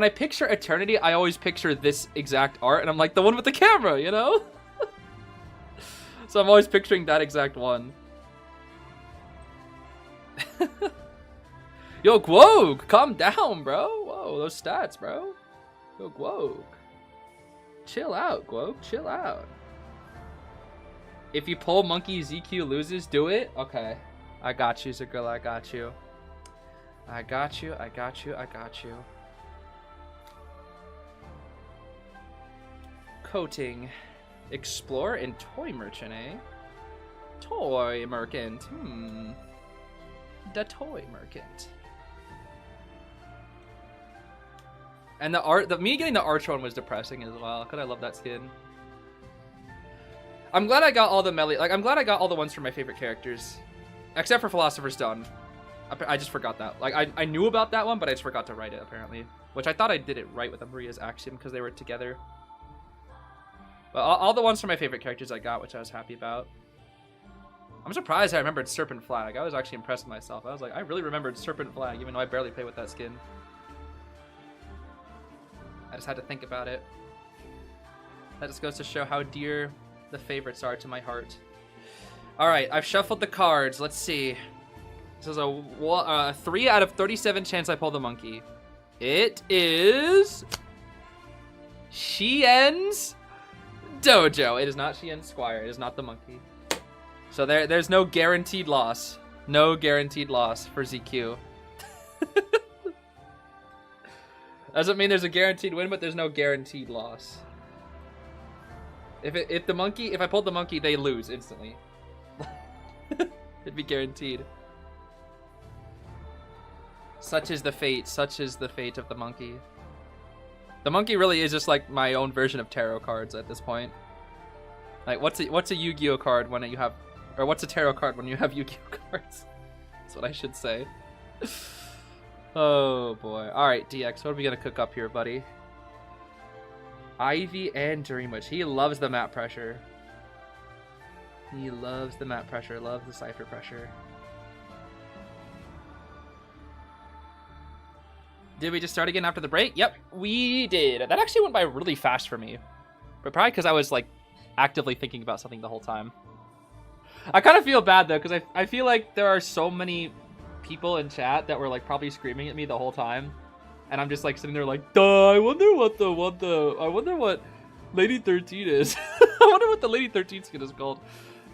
picture Eternity, I always picture this exact art, and I'm like, the one with the camera, you know? So I'm always picturing that exact one. Yo, Gwog, calm down, bro. Whoa, those stats, bro. Yo, Gwog. Chill out, Gwog. Chill out. If you pull Monkey ZQ loses, do it? Okay. I got you, Zagilla. I got you. I got you. Coating. Explore and Toy Merchant, eh? Toy Merchant. The Toy Merchant. And the art, me getting the Archon was depressing as well, because I love that skin. I'm glad I got all the melee, like, I'm glad I got all the ones from my favorite characters. Except for Philosopher's Stone. I just forgot that. Like, I knew about that one, but I just forgot to write it, apparently. Which I thought I did it right with Maria's Axiom, because they were together. But all the ones from my favorite characters I got, which I was happy about. I'm surprised I remembered Serpent Flag. I was actually impressed with myself. I was like, I really remembered Serpent Flag, even though I barely play with that skin. I just had to think about it. That just goes to show how dear the favorites are to my heart. All right, I've shuffled the cards. Let's see. This is a 3 out of 37 chance I pull the monkey. It is Shien's Dojo. It is not Shien's Squire. It is not the monkey. So there's no guaranteed loss. No guaranteed loss for ZQ. Doesn't mean there's a guaranteed win, but there's no guaranteed loss. If I pulled the monkey, they lose instantly. It'd be guaranteed. Such is the fate. Such is the fate of the monkey. The monkey really is just like my own version of tarot cards at this point. Like, what's a Yu-Gi-Oh card when you have, or what's a tarot card when you have Yu-Gi-Oh cards? That's what I should say. Oh boy. All right, DX, what are we gonna cook up here, buddy? Ivy and Dreamwitch. He loves the map pressure. He loves the map pressure. Loves the cipher pressure. Did we just start again after the break? Yep, we did. That actually went by really fast for me. But probably because I was like actively thinking about something the whole time. I kind of feel bad though, because I feel like there are so many people in chat that were like probably screaming at me the whole time. And I'm just like sitting there like, duh, I wonder what Lady 13 is. I wonder what the Lady 13 skin is called,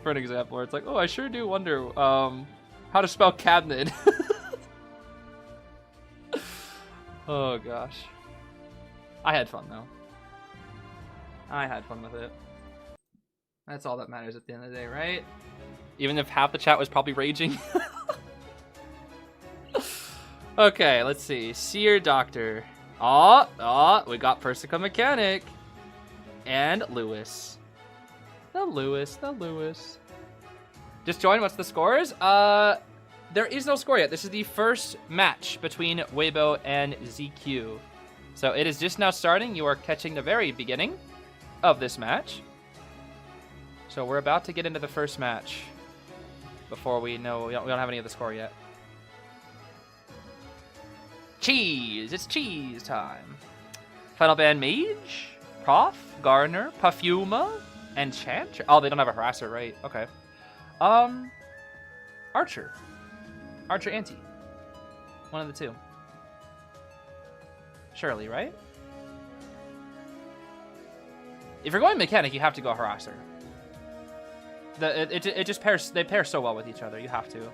for an example. Where it's like, oh, I sure do wonder how to spell cabinet. Oh gosh. I had fun though. I had fun with it. That's all that matters at the end of the day, right? Even if half the chat was probably raging. Okay, let's see. Seer Doctor. We got Persica Mechanic. And Lewis. The Lewis. Just join. What's the scores? There is no score yet. This is the first match between Waybo and ZQ. So it is just now starting. You are catching the very beginning of this match. So we're about to get into the first match. Before we know, we don't have any of the score yet. Cheese! It's cheese time. Final Band Mage, Prof, Gardener, Perfuma, Enchanter. Oh, they don't have a harasser, right? Okay. Archer. Archer Anti. One of the two. Surely, right? If you're going mechanic, you have to go harasser. It just pairs. They pair so well with each other. You have to.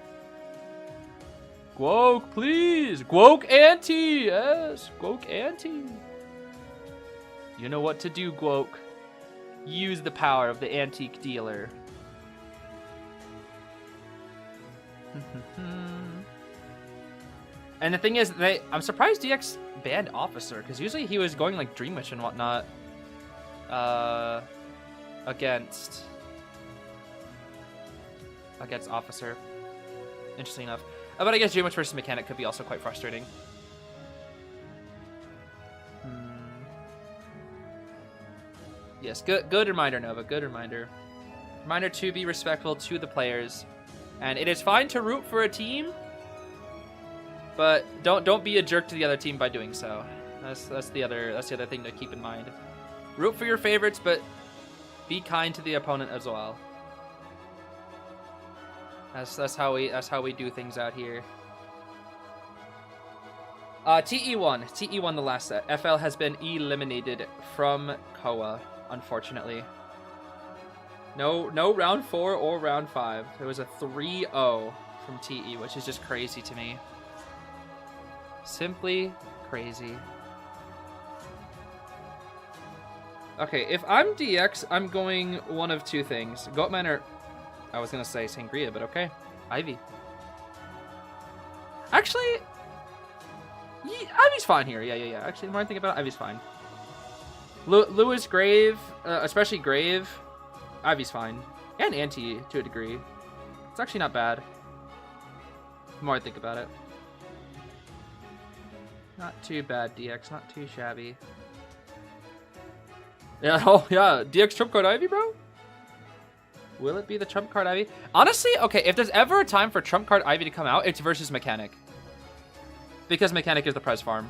Gwoke, please. Gwoke Anti. Yes, Gwoke Anti. You know what to do, Gwoke. Use the power of the antique dealer. And the thing is, I'm surprised DX banned Officer, because usually he was going like Dream Witch and whatnot against Officer. Interesting enough. But I guess Dream Witch versus Mechanic could be also quite frustrating. Yes, good reminder, Nova. Good reminder. Reminder to be respectful to the players, and it is fine to root for a team, but don't be a jerk to the other team by doing so. That's the other thing to keep in mind. Root for your favorites, but be kind to the opponent as well. That's how we do things out here. TE won the last set. FL has been eliminated from Koa, unfortunately. No round 4 or round 5. There was a 3-0 from TE, which is just crazy to me. Simply crazy. Okay, if I'm DX, I'm going one of two things. Goatman or... I was gonna say Sangria, but okay. Ivy. Actually... Yeah, Ivy's fine here. Yeah. Actually, the more I think about it, Ivy's fine. Lewis, Grave, especially Grave, Ivy's fine. And Anti, to a degree. It's actually not bad. The more I think about it. Not too bad, DX. Not too shabby. Yeah, oh, yeah. DX trump card Ivy, bro? Will it be the trump card Ivy? Honestly, okay, if there's ever a time for trump card Ivy to come out, it's versus Mechanic. Because Mechanic is the prize farm.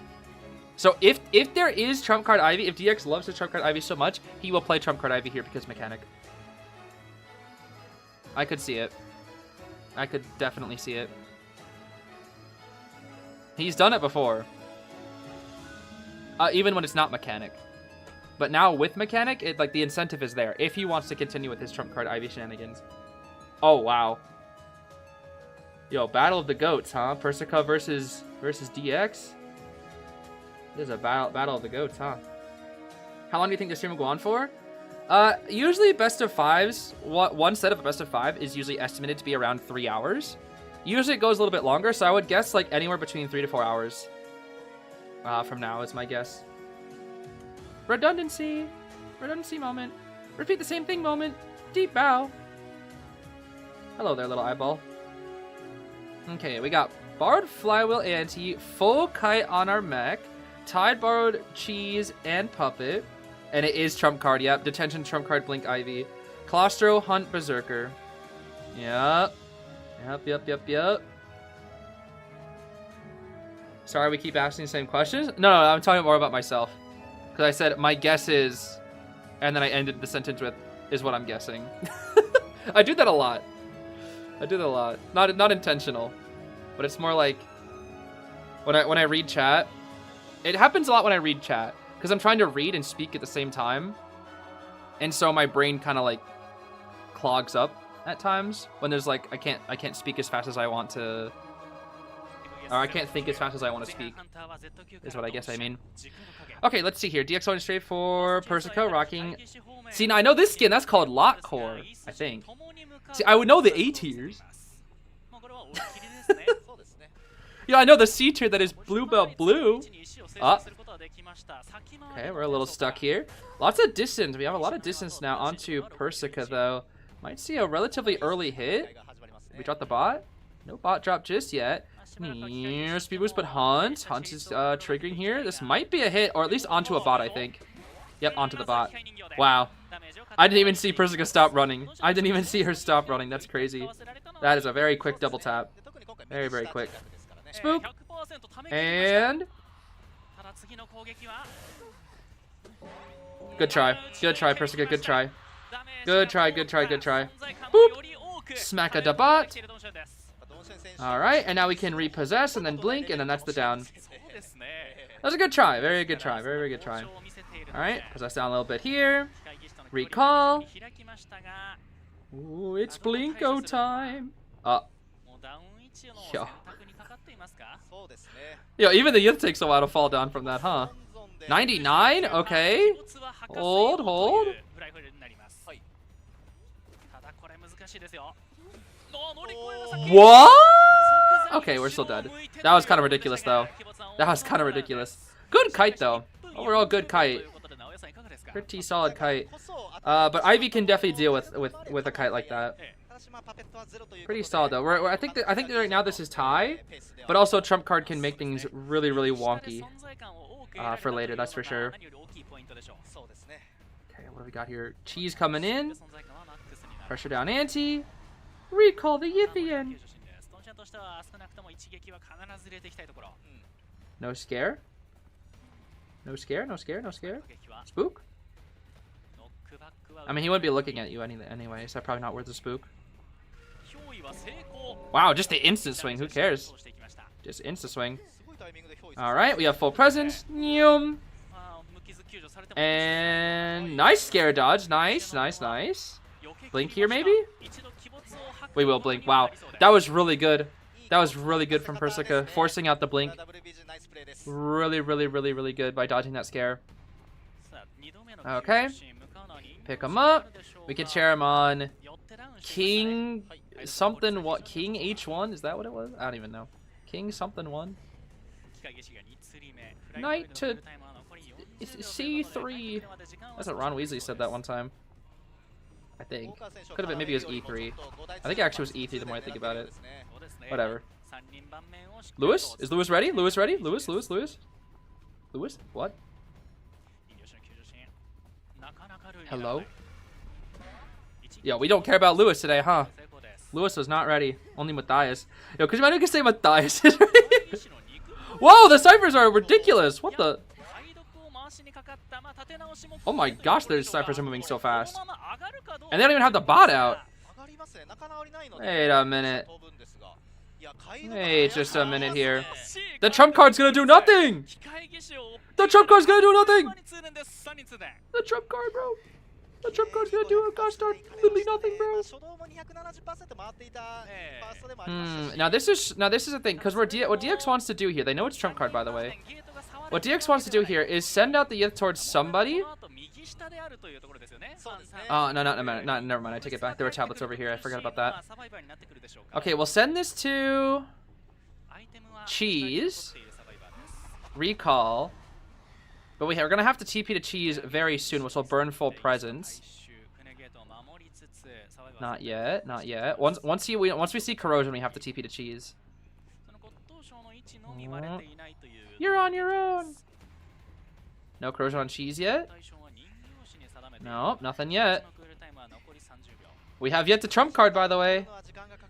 So if there is Trump Card Ivy, if DX loves his Trump Card Ivy so much, he will play Trump Card Ivy here because mechanic. I could see it. I could definitely see it. He's done it before. Even when it's not mechanic. But now with mechanic, like the incentive is there if he wants to continue with his Trump Card Ivy shenanigans. Oh wow. Yo, Battle of the Goats, huh? Persica versus DX. This is a battle of the goats, huh? How long do you think the stream will go on for? Usually best of fives. One set of a best of 5 is usually estimated to be around 3 hours. Usually it goes a little bit longer, so I would guess like anywhere between 3 to 4 hours. From now is my guess. Redundancy. Redundancy moment. Repeat the same thing moment. Deep bow. Hello there, little eyeball. Okay, we got borrowed flywheel ante, full kite on our mech, Tide borrowed cheese and puppet, and it is trump card. Yep, detention trump card blink Ivy, Claustro hunt berserker. Yep. Sorry, we keep asking the same questions. No, I'm talking more about myself, because I said my guess is, and then I ended the sentence with is what I'm guessing. I do that a lot. Not intentional, but it's more like when I read chat. It happens a lot when I read chat because I'm trying to read and speak at the same time, and so my brain kind of like clogs up at times when there's like I can't speak as fast as I want to, or I can't think as fast as I want to speak. Is what I guess I mean. Okay, let's see here. DX going straight for Persico, rocking. See, now I know this skin. That's called Lot Core, I think. See, I would know the A tiers. Yeah, I know the C tier that is Bluebell Blue. Okay, we're a little stuck here. Lots of distance. We have a lot of distance now onto Persica, though. Might see a relatively early hit. We dropped the bot? No bot drop just yet. Speed boost, but Hunt. Hunt is triggering here. This might be a hit, or at least onto a bot, I think. Yep, onto the bot. Wow. I didn't even see Persica stop running. I didn't even see her stop running. That's crazy. That is a very quick double tap. Very, very quick. Spook. And... Good try. Good try, Persica. Good try. Good try, good try, good try. Boop. Smack a da bot. Alright, and now we can repossess and then blink, and then that's the down. That's a good try. Very good try. Very, very good try. Alright, possess down a little bit here. Recall. Ooh, it's Blinko time. Yo, even the Youth takes a while to fall down from that, huh? 99? Okay. Hold. What? Okay, we're still dead. That was kind of ridiculous, though. That was kind of ridiculous. Good kite, though. Overall, good kite. Pretty solid kite. But Ivy can definitely deal with a kite like that. Pretty solid, though. I think that right now this is tie, but also trump card can make things really, really wonky for later. That's for sure. Okay, what do we got here? Cheese coming in. Pressure down ante. Recall the Yithian. No scare. No scare. No scare. No scare. Spook. I mean, he wouldn't be looking at you anyway, so probably not worth the spook. Wow, just the instant swing. Who cares? Just instant swing. Alright, we have full presence. And nice scare dodge. Nice. Blink here, maybe? We will blink. Wow, that was really good. That was really good from Persica, forcing out the blink. Really, really, really, really good by dodging that scare. Okay. Pick him up. We can chair him on King something. What? King H1? Is that what it was? I don't even know. King something 1. Knight to C3. That's what Ron Weasley said that one time. I think. Could have been, maybe it was E3. I think it actually was E3 the more I think about it. Whatever. Lewis? Is Lewis ready? Lewis ready? Lewis? What? Hello? Yo, we don't care about Lewis today, huh? Lewis was not ready. Only Matthias. Yo, could you imagine we could say Matthias is ready? Whoa, the ciphers are ridiculous. What the? Oh my gosh, their ciphers are moving so fast. And they don't even have the bot out. Wait a minute. Wait just a minute here. The trump card's gonna do nothing! The trump card's gonna do nothing! The trump card, bro. The trump card's gonna do a gosh darn literally nothing, bro. Now this is the thing, because what DX wants to do here, they know it's trump card, by the way. What DX wants to do here is send out the Yith towards somebody. Oh, no, never mind. I take it back. There were tablets over here. I forgot about that. Okay, we'll send this to Cheese. Recall. But we're going to have to TP to Cheese very soon, which will burn full presence. Not yet. Once we see Corrosion, we have to TP to Cheese. You're on your own. No Corrosion on Cheese yet? Nope, nothing yet. We have yet to trump card, by the way.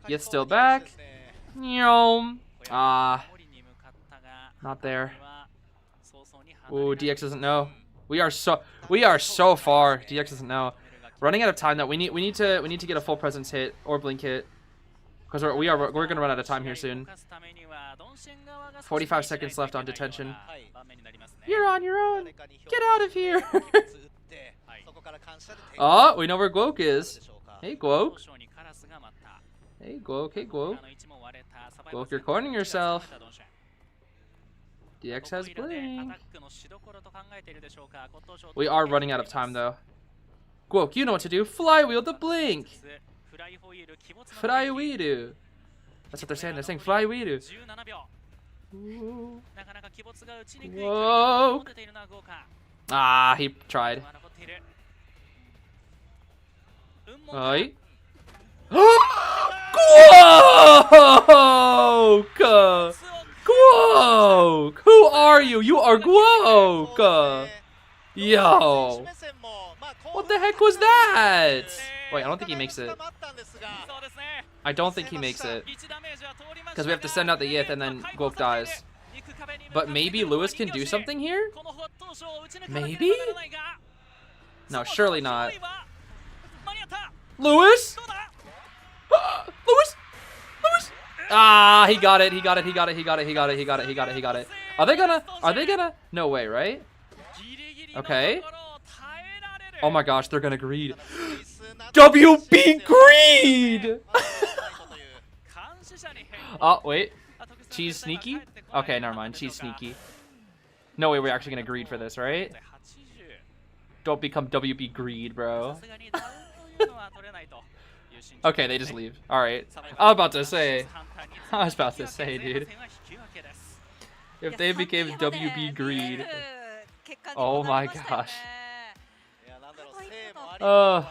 Yet still back. Ah. Not there. Ooh, DX doesn't know. We are so far. DX doesn't know. Running out of time though. We need to get a full presence hit or blink hit. Because we're gonna run out of time here soon. 45 seconds left on detention. You're on your own. Get out of here. Oh, we know where Guok is. Hey, Guok. Hey, Guok. Guok, you're cornering yourself. DX has blink. We are running out of time, though. Guok, you know what to do. Flywheel the blink. Flywheel. That's what they're saying. They're saying flywheel. Whoa. Ah, he tried. Oi. Guok! Guok! Who are you? You are Guok! Yo! What the heck was that? Wait, I don't think he makes it. I don't think he makes it. Because we have to send out the Yith and then Guok dies. But maybe Lewis can do something here? Maybe? No, surely not. Lewis? Lewis? Ah, he got it. Are they gonna? No way, right? Okay. Oh my gosh, they're gonna greed. WB greed! Oh, wait. Cheese sneaky? Okay, never mind. Cheese sneaky. No way we're actually gonna greed for this, right? Don't become WB greed, bro. Okay, they just leave. Alright. I was about to say, dude. If they became WB greed. Oh my gosh. Oh.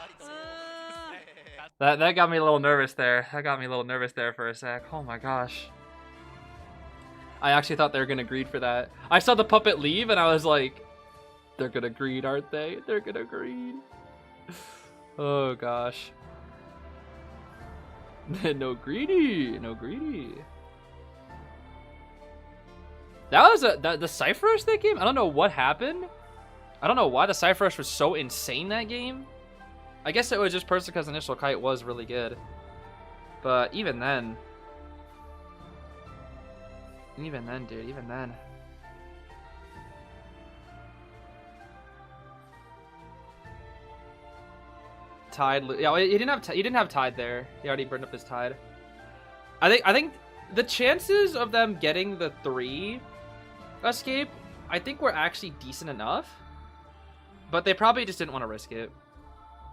That got me a little nervous there. For a sec. Oh my gosh. I actually thought they were gonna greed for that. I saw the puppet leave and I was like, they're gonna greed, aren't they? They're gonna greed. Oh gosh. No greedy. That was the Cypher Rush that game? I don't know what happened. I don't know why the Cypher Rush was so insane that game. I guess it was just personally because Initial Kite was really good. But even then, dude, even then. Tide, yeah, he didn't have Tide there. He already burned up his Tide. I think the chances of them getting the 3 escape, I think were actually decent enough. But they probably just didn't want to risk it.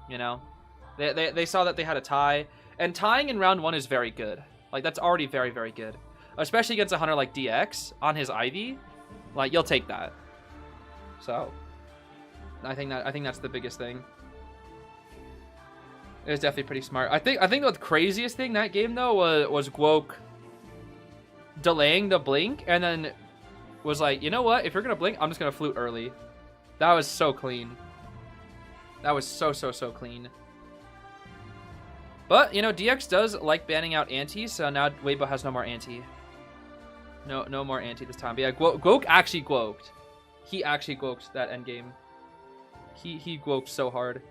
You know? They saw that they had a tie. And tying in round 1 is very good. Like, that's already very, very good. Especially against a hunter like DX on his Ivy. Like, you'll take that. So, I think that's the biggest thing. It was definitely pretty smart. I think the craziest thing that game though was Guok delaying the blink and then was like, you know what? If you're gonna blink, I'm just gonna flute early. That was so clean. That was so clean. But you know, DX does like banning out anti, so now Waybo has no more anti. No more anti this time. But yeah, Gwok actually gwoked. He actually gwoked that endgame. He gwoked so hard.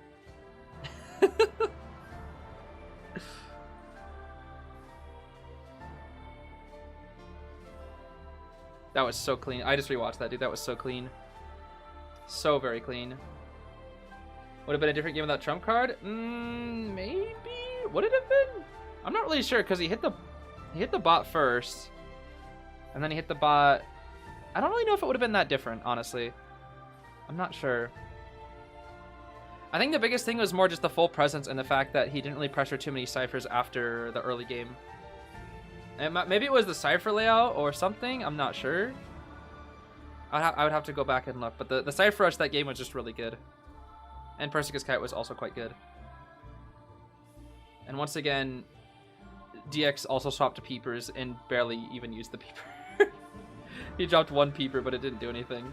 That was so clean. I just rewatched that, dude. That was so clean. So very clean. Would have been a different game without trump card? Maybe? Would it have been? I'm not really sure because he hit the bot first. And then he hit the bot. I don't really know if it would have been that different, honestly. I'm not sure. I think the biggest thing was more just the full presence and the fact that he didn't really pressure too many ciphers after the early game. And maybe it was the cipher layout or something. I'm not sure. I would have to go back and look. But the cipher rush that game was just really good. And Persica's Kite was also quite good. And once again, DX also swapped to peepers and barely even used the peeper. He dropped one peeper, but it didn't do anything.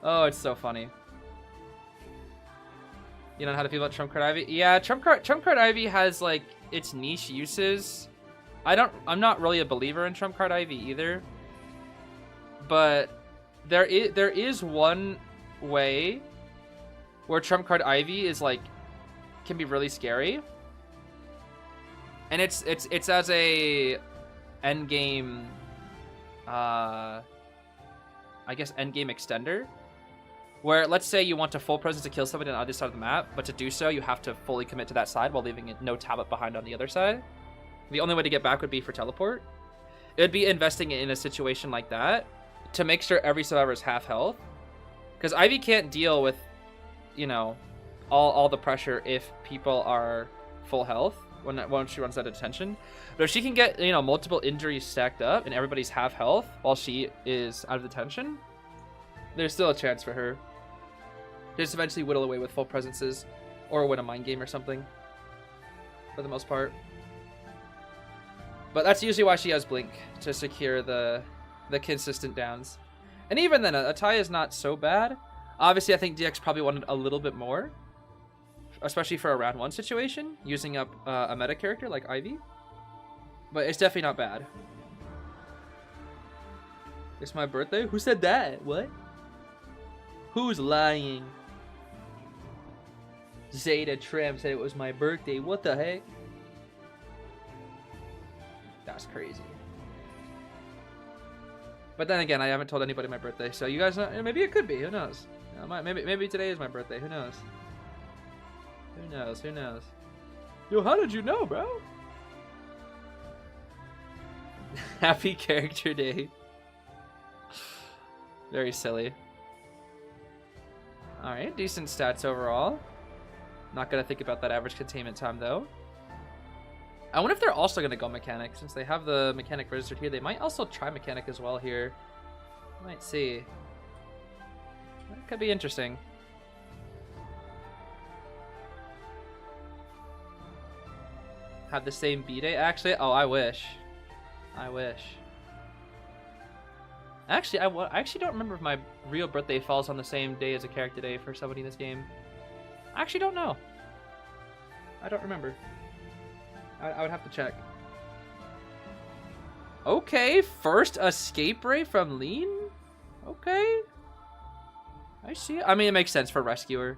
Oh, it's so funny. You know how to feel about Trump Card Ivy? Yeah, Trump Card Ivy has like its niche uses. I'm not really a believer in Trump Card Ivy either. But there is one way where Trump Card Ivy is like can be really scary. And it's as a endgame I guess endgame extender. Where, let's say you want to full presence to kill somebody on the other side of the map, but to do so, you have to fully commit to that side while leaving no tablet behind on the other side. The only way to get back would be for teleport. It would be investing in a situation like that to make sure every survivor is half health. Because Ivy can't deal with, you know, all the pressure if people are full health when she runs out of detention. But if she can get, you know, multiple injuries stacked up and everybody's half health while she is out of detention, there's still a chance for her. Just eventually whittle away with full presences or win a mind game or something for the most part. But that's usually why she has Blink, to secure the consistent downs. And even then, Ataya is not so bad. Obviously, I think DX probably wanted a little bit more, especially for a round 1 situation, using up a meta character like Ivy. But it's definitely not bad. It's my birthday? Who said that? What? Who's lying? Zeta Trim said it was my birthday. What the heck? That's crazy. But then again, I haven't told anybody my birthday, so you guys know, maybe it could be. Who knows? Maybe today is my birthday. Who knows? Who knows? Who knows? Yo, how did you know, bro? Happy character day. Very silly. Alright, decent stats overall. Not gonna think about that average containment time though. I wonder if they're also gonna go mechanic. Since they have the mechanic registered here, they might also try mechanic as well here. Might see. That could be interesting. Have the same B-Day actually? Oh, I wish. I wish. Actually, I actually don't remember if my real birthday falls on the same day as a character day for somebody in this game. I actually don't know. I don't remember. I would have to check. Okay, first escape ray from Lean? Okay. I see. I mean, it makes sense for Rescuer.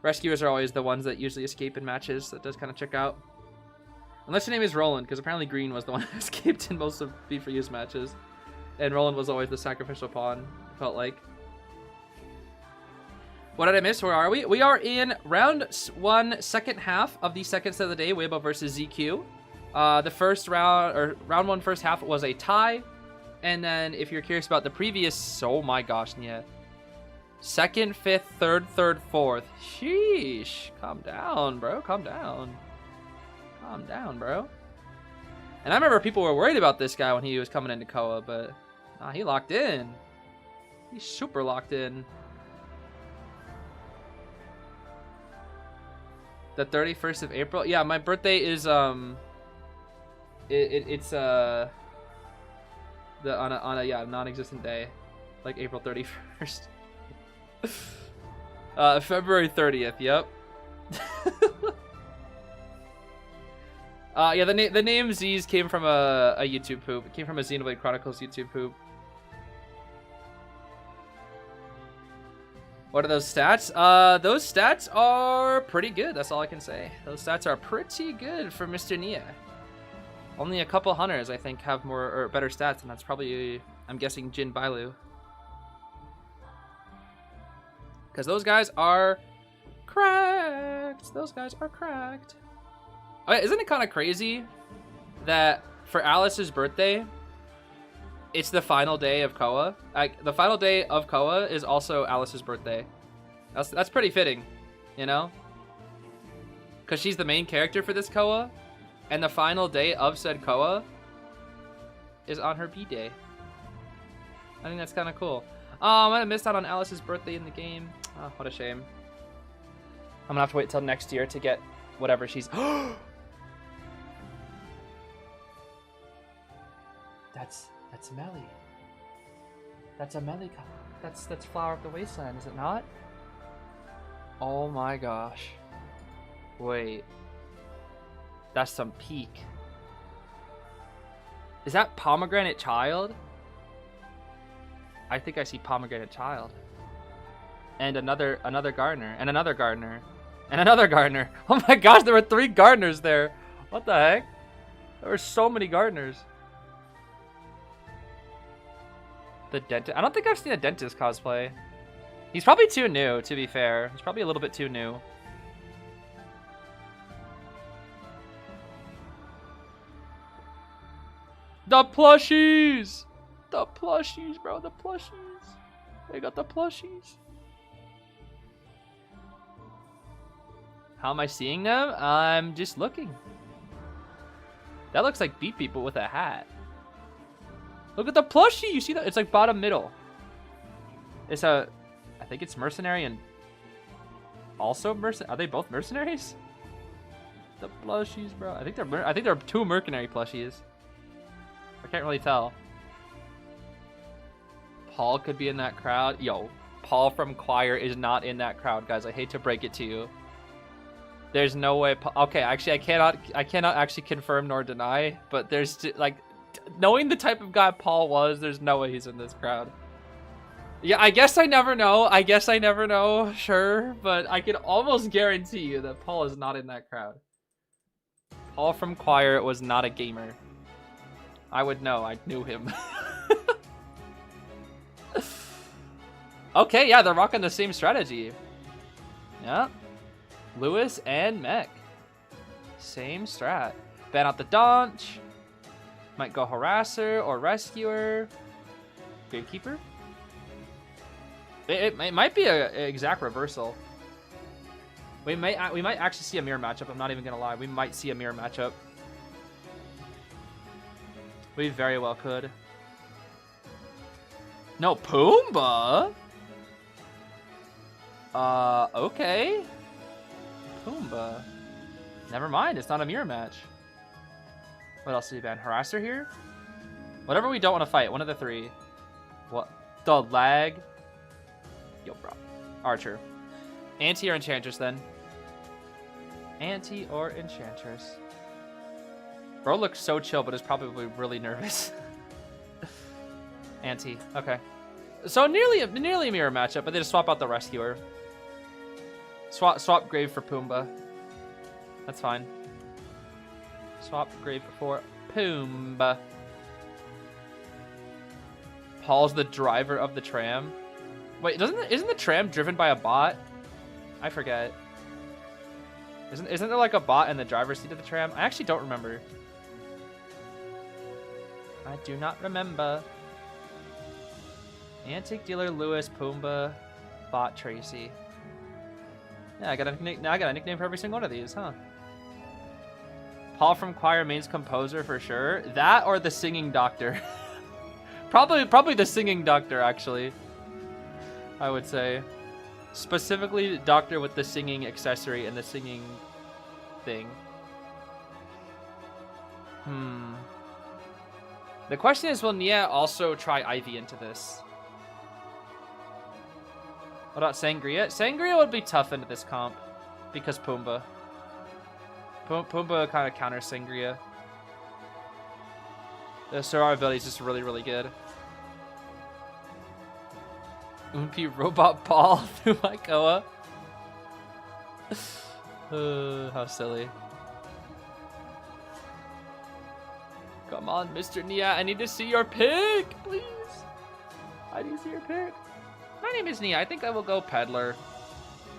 Rescuers are always the ones that usually escape in matches. That does kind of check out. Unless your name is Roland, because apparently Green was the one who escaped in most of B4U's matches. And Roland was always the sacrificial pawn, felt like. What did I miss? Where are we? We are in round 1, second half of the second set of the day, Waybo versus ZQ. The first round, or round 1 first half was a tie. And then if you're curious about the previous, oh my gosh, yeah. Second, fifth, third, fourth. Sheesh. Calm down, bro. Calm down. Calm down, bro. And I remember people were worried about this guy when he was coming into Koa, but nah, he locked in. He's super locked in. The 31st of April? Yeah, my birthday is it's on a yeah, non-existent day. Like April 31st. February 30th, yep. Yeah, the name Zeez came from a YouTube poop. It came from a Xenoblade Chronicles YouTube poop. What are those stats? Those stats are pretty good. That's all I can say. Those stats are pretty good for Mr. Nia. Only a couple hunters, I think, have more or better stats, and that's probably, I'm guessing, Jin Bailu. Because those guys are cracked. Those guys are cracked. Okay, isn't it kind of crazy that for Alice's birthday, it's the final day of Koa? Like, the final day of Koa is also Alice's birthday. That's pretty fitting, you know? Because she's the main character for this Koa, and the final day of said Koa is on her B-day. I think that's kind of cool. I might have missed out on Alice's birthday in the game. Oh, what a shame. I'm gonna have to wait till next year to get whatever she's... That's Melly. That's a Melly. That's Flower of the Wasteland, is it not? Oh my gosh. Wait. That's some peak. Is that Pomegranate Child? I think I see Pomegranate Child. And another gardener. And another gardener. And another gardener. Oh my gosh, there were 3 gardeners there. What the heck? There were so many gardeners. The dentist. I don't think I've seen a dentist cosplay. He's probably too new, to be fair. He's probably a little bit too new. The plushies! The plushies, bro. The plushies. They got the plushies. How am I seeing them? I'm just looking. That looks like Beep Beep, but with a hat. Look at the plushie! You see that? It's like bottom middle. It's a... I think it's mercenary and... also mercenary? Are they both mercenaries? The plushies, bro. I think they're 2 mercenary plushies. I can't really tell. Paul could be in that crowd. Yo, Paul from Choir is not in that crowd, guys. I hate to break it to you. There's no way... Okay, actually, I cannot actually confirm nor deny, but there's, like... Knowing the type of guy Paul was, there's no way he's in this crowd. Yeah, I guess I never know. Sure, but I can almost guarantee you that Paul is not in that crowd. Paul from Choir was not a gamer. I would know. I knew him. Okay, yeah, they're rocking the same strategy. Yeah. Lewis and Mech. Same strat. Ban out the Daunch. Might go Harasser or Rescuer. Gravekeeper. It might be an exact reversal. We might actually see a mirror matchup. I'm not even gonna lie. We might see a mirror matchup. We very well could. No, Pumbaa? Okay. Pumbaa. Never mind, it's not a mirror match. What else did he ban? Harasser here? Whatever we don't want to fight, one of the 3. What? The lag? Yo, bro. Archer. Anti or Enchantress, then? Anti or Enchantress? Bro looks so chill, but is probably really nervous. Anti. Okay. So nearly a mirror matchup, but they just swap out the Rescuer. Swap Grave for Pumbaa. That's fine. Swap Grave for Pumbaa. Paul's the driver of the tram. Wait, isn't the tram driven by a bot? I forget. Isn't there like a bot in the driver's seat of the tram? I actually don't remember. I do not remember. Antique Dealer Lewis, Pumbaa, Bot Tracy. Yeah, I got a nickname for every single one of these, huh? Paul from Choir means composer for sure. That or the singing doctor. probably the singing doctor, actually. I would say. Specifically, doctor with the singing accessory and the singing thing. The question is, will Nia also try Ivy into this? What about Sangria? Sangria would be tough into this comp because Pumbaa. Pumbaa kind of counters Sangria. The Sora ability is just really, really good. Oompi robot ball through my Koa. How silly. Come on, Mr. Nia, I need to see your pick, please. I need to see your pick. My name is Nia. I think I will go Peddler.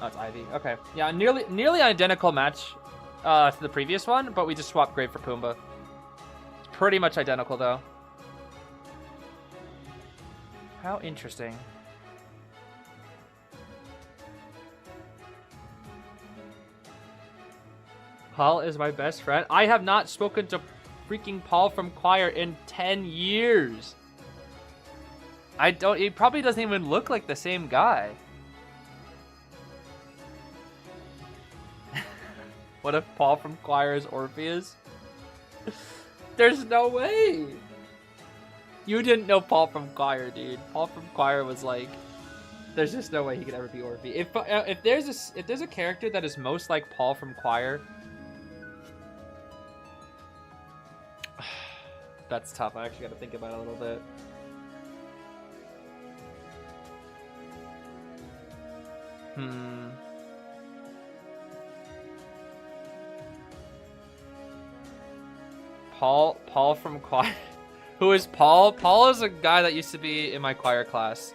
Oh, it's Ivy. Okay. Yeah, nearly identical match to the previous one, but we just swapped Grave for Pumbaa. It's pretty much identical, though. How interesting. Paul is my best friend. I have not spoken to freaking Paul from Choir in 10 years. He probably doesn't even look like the same guy. What if Paul from Choir is Orpheus? There's no way. You didn't know Paul from Choir, dude. Paul from Choir was like, there's just no way he could ever be Orpheus. If there's a character that is most like Paul from Choir, that's tough. I actually got to think about it a little bit. Paul from Choir. Who is Paul? Paul is a guy that used to be in my choir class.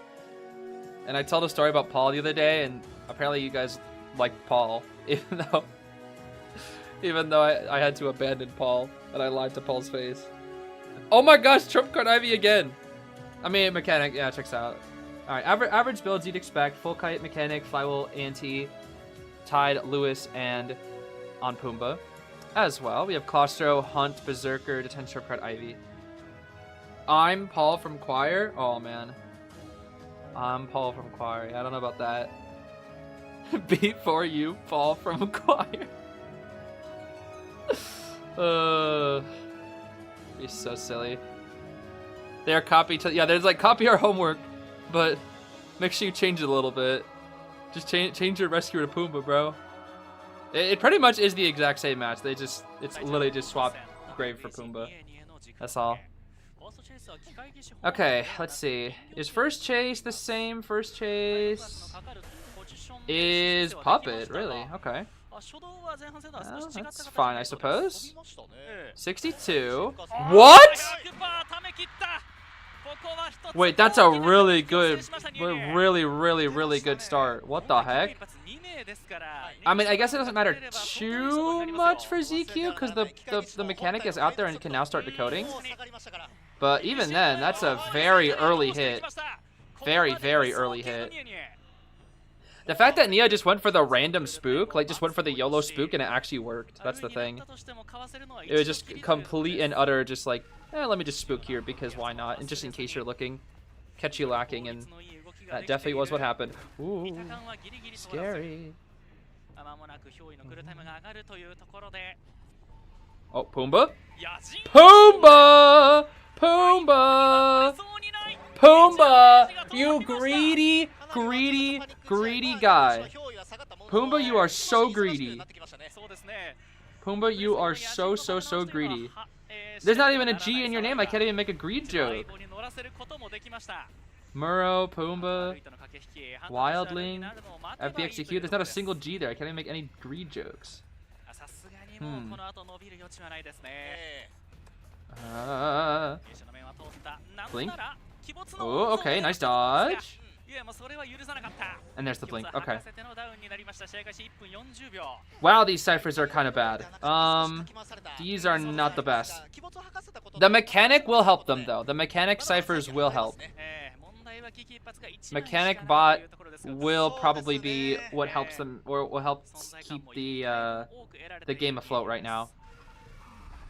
And I told a story about Paul the other day, and apparently you guys like Paul, even though I had to abandon Paul, and I lied to Paul's face. Oh my gosh, Trump card Ivy again. I mean, mechanic, yeah, checks out. All right, average builds you'd expect: full kite, mechanic, flywheel, anti, Tide, Lewis, and on Pumbaa. As well, we have Claustro, Hunt, Berserker, Detention card Ivy. I'm Paul from Choir. Oh man, I'm Paul from Choir. Yeah, I don't know about that. Before you, Paul from Choir. He's so silly. They are copy to, yeah, there's like copy our homework, but make sure you change it a little bit. Just change your rescuer to Pumbaa, bro. It pretty much is the exact same match. It's literally just swap Grave for Pumbaa. That's all. Okay, let's see. Is first chase the same? First chase is Puppet, really? Okay. Well, that's fine, I suppose. 62. What? Wait, that's a really good, really good start. What the heck? I mean, I guess it doesn't matter too much for ZQ because the mechanic is out there and can now start decoding. But even then, that's a very early hit. Very early hit. The fact that Nia just went for the random spook, like just went for the YOLO spook and it actually worked. That's the thing. It was just complete and utter, just like, let me just spook here because why not? And just in case you're looking, catch you lacking, and that definitely was what happened. Ooh, scary. Oh, Pumbaa? Pumbaa! Pumbaa! Pumbaa! You greedy guy. Pumbaa, you are so greedy. Pumbaa, you are so greedy. There's not even a G in your name. I can't even make a greed joke. Muro, Pumbaa, Wildling, FPX.ZQ. There's not a single G there. I can't even make any greed jokes. Blink. Oh, okay, nice dodge. And there's the blink. Okay. Wow, these ciphers are kind of bad. These are not the best. The mechanic will help them though. The mechanic ciphers will help. Mechanic bot will probably be what helps them, or will help keep the game afloat right now.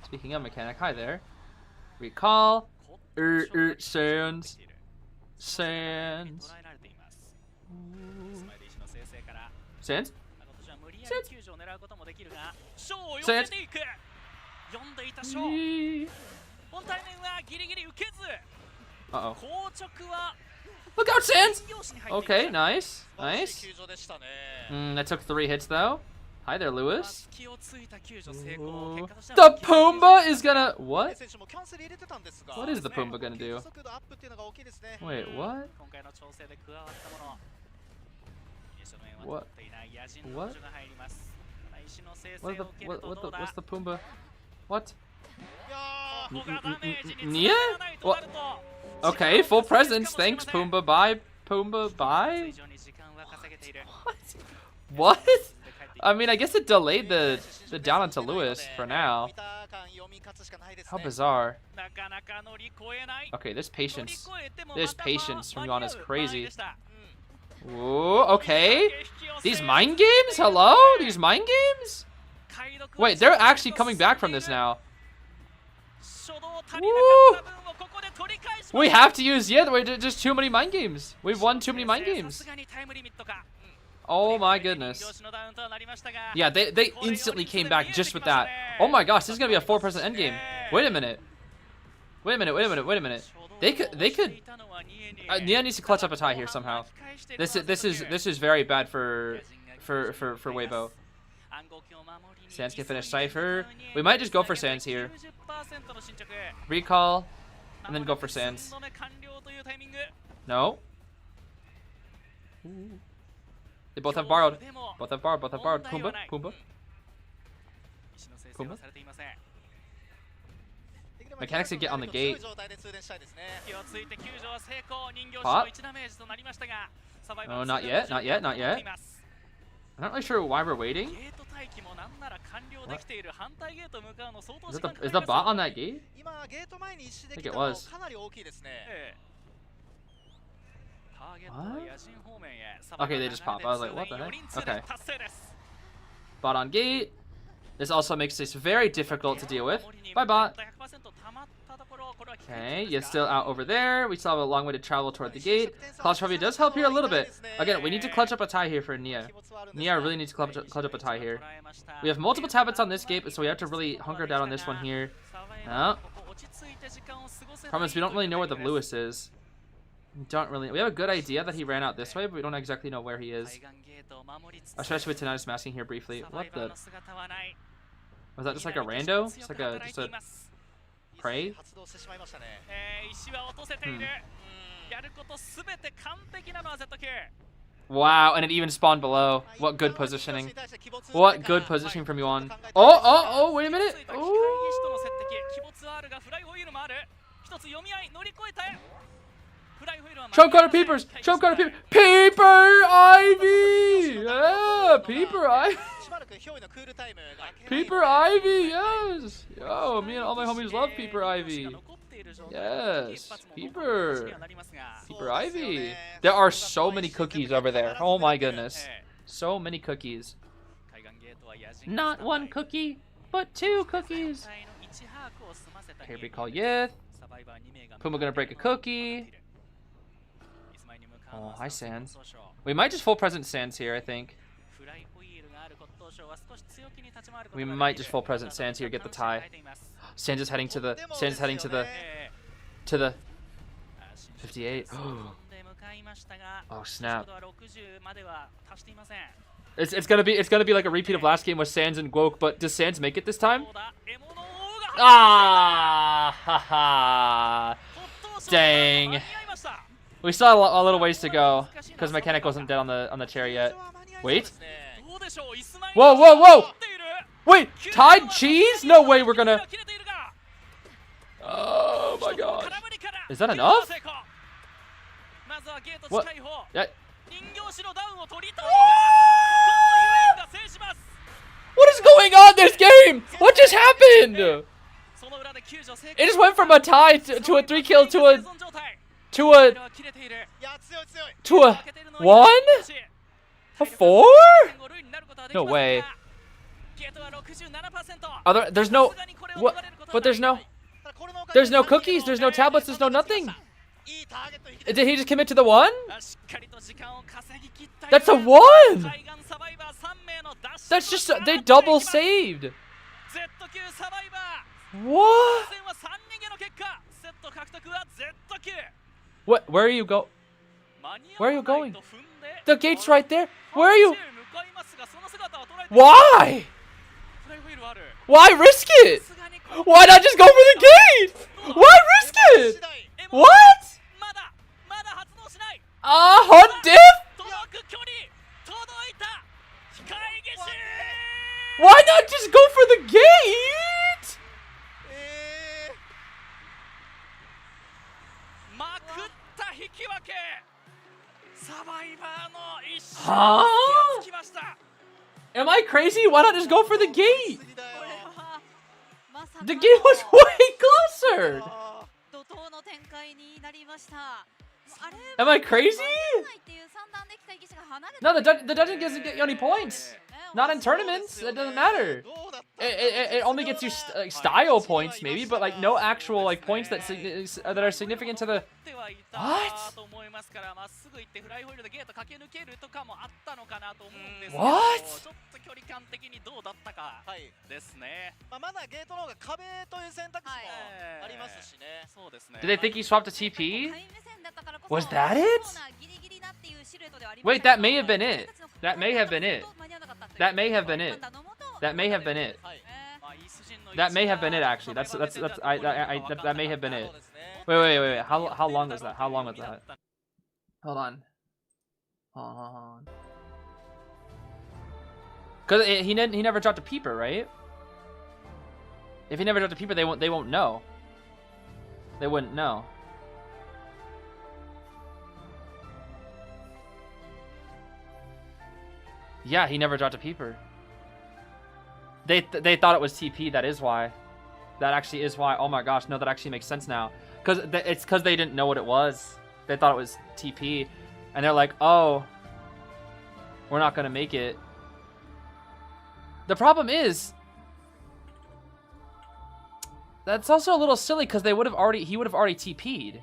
Speaking of mechanic, hi there. Recall. Sands. Sands. Sands? Sands? Uh-oh. Look out, Sands! Okay, nice. Nice. That took 3 hits, though. Hi there, Lewis. Ooh. The Pumbaa is gonna... What? What is the Pumbaa gonna do? Wait, what? What? What? What's the Pumbaa? What? Nia? What? Okay, full presence. Thanks, Pumbaa. Bye, Pumbaa. Bye. What? What? I mean, I guess it delayed the down onto Lewis for now. How bizarre. Okay, this patience from Yon is crazy. Ooh, okay. These mind games? Hello? These mind games? Wait, they're actually coming back from this now. Woo! We have to use, yeah, wait, there's too many mind games. We've won too many mind games. Oh my goodness. Yeah, they instantly came back just with that. Oh my gosh, this is gonna be a 4% endgame. Wait a minute. Wait a minute. They could. Nia needs to clutch up a tie here somehow. This is very bad for Waybo. Sans can finish Cypher. We might just go for Sans here. Recall, and then go for Sans. No. They both have borrowed. Pumbaa. Mechanics to get on the gate. Pop. Oh, not yet. I'm not really sure why we're waiting. What? Is the bot on that gate? I think it was. What? Okay, they just pop. I was like, what the heck? Okay. Bot on gate. This also makes this very difficult to deal with. Bye, bot. Okay, you're still out over there. We still have a long way to travel toward the gate. Claustrophobia does help here a little bit. Again, we need to clutch up a tie here for Nia. Nia really needs to clutch up a tie here. We have multiple tablets on this gate, so we have to really hunker down on this one here. No. Promise, we don't really know where the Lewis is. We have a good idea that he ran out this way, but we don't exactly know where he is. Especially with Tinnitus masking here briefly. What the? Was that just like a rando? Just a prey? Wow, and it even spawned below. What good positioning. What good positioning from Yuan. Oh, wait a minute. Ooh. Choke cutter peepers! Choke cutter peepers! Peeper Ivy! Yeah, Peeper Ivy! Peeper Ivy, yes! Yo, me and all my homies love Peeper Ivy. Yes, Peeper Ivy. There are so many cookies over there. Oh my goodness. So many cookies. Not one cookie, but two cookies. Here we call Yith. Pumbaa gonna break a cookie. Oh, hi Sans. We might just full present Sans here, I think. We might just full present Sans here, get the tie. Sans is heading to the 58. Oh snap. It's gonna be like a repeat of last game with Sans and Gwok, but does Sans make it this time? Ah, haha. Dang. We still have a little ways to go because Mechanic wasn't dead on the chair yet. Wait. Whoa. Wait, tied cheese? No way we're gonna... Oh my gosh. Is that enough? What? Yeah. What is going on this game? What just happened? It just went from a tie to a 3-kill to a 1? A 4? No way. There's no... What? But there's no cookies, there's no tablets, there's no nothing. Did he just commit to the 1? That's a 1! That's just... They double saved. What? What? Where are you go? Where are you going? The gate's right there. Where are you? Why? Why risk it? Why not just go for the gate? Why risk it? What? Hunt diff? Why not just go for the gate? Huh? Am I crazy? Why not just go for the gate? The gate was way closer. Am I crazy? No, the dungeon doesn't get you any points. Not in tournaments. It doesn't matter. It only gets you style points, maybe, but like no actual like points that are significant to the. What? What? Did they think he swapped to TP? Was that it? Wait, that may have been it. That may have been it. That may have been it. That may have been it. That may have been it. Actually, that may have been it. Wait. How long was that? How long was that? Hold on. Cause he never dropped a peeper, right? If he never dropped a peeper, they won't know. They wouldn't know. Yeah, he never dropped a peeper. They thought it was TP. That is why. That actually is why. Oh my gosh, no, that actually makes sense now. It's because they didn't know what it was. They thought it was TP, and they're like, oh, we're not gonna make it. The problem is, that's also a little silly because he would have already TP'd.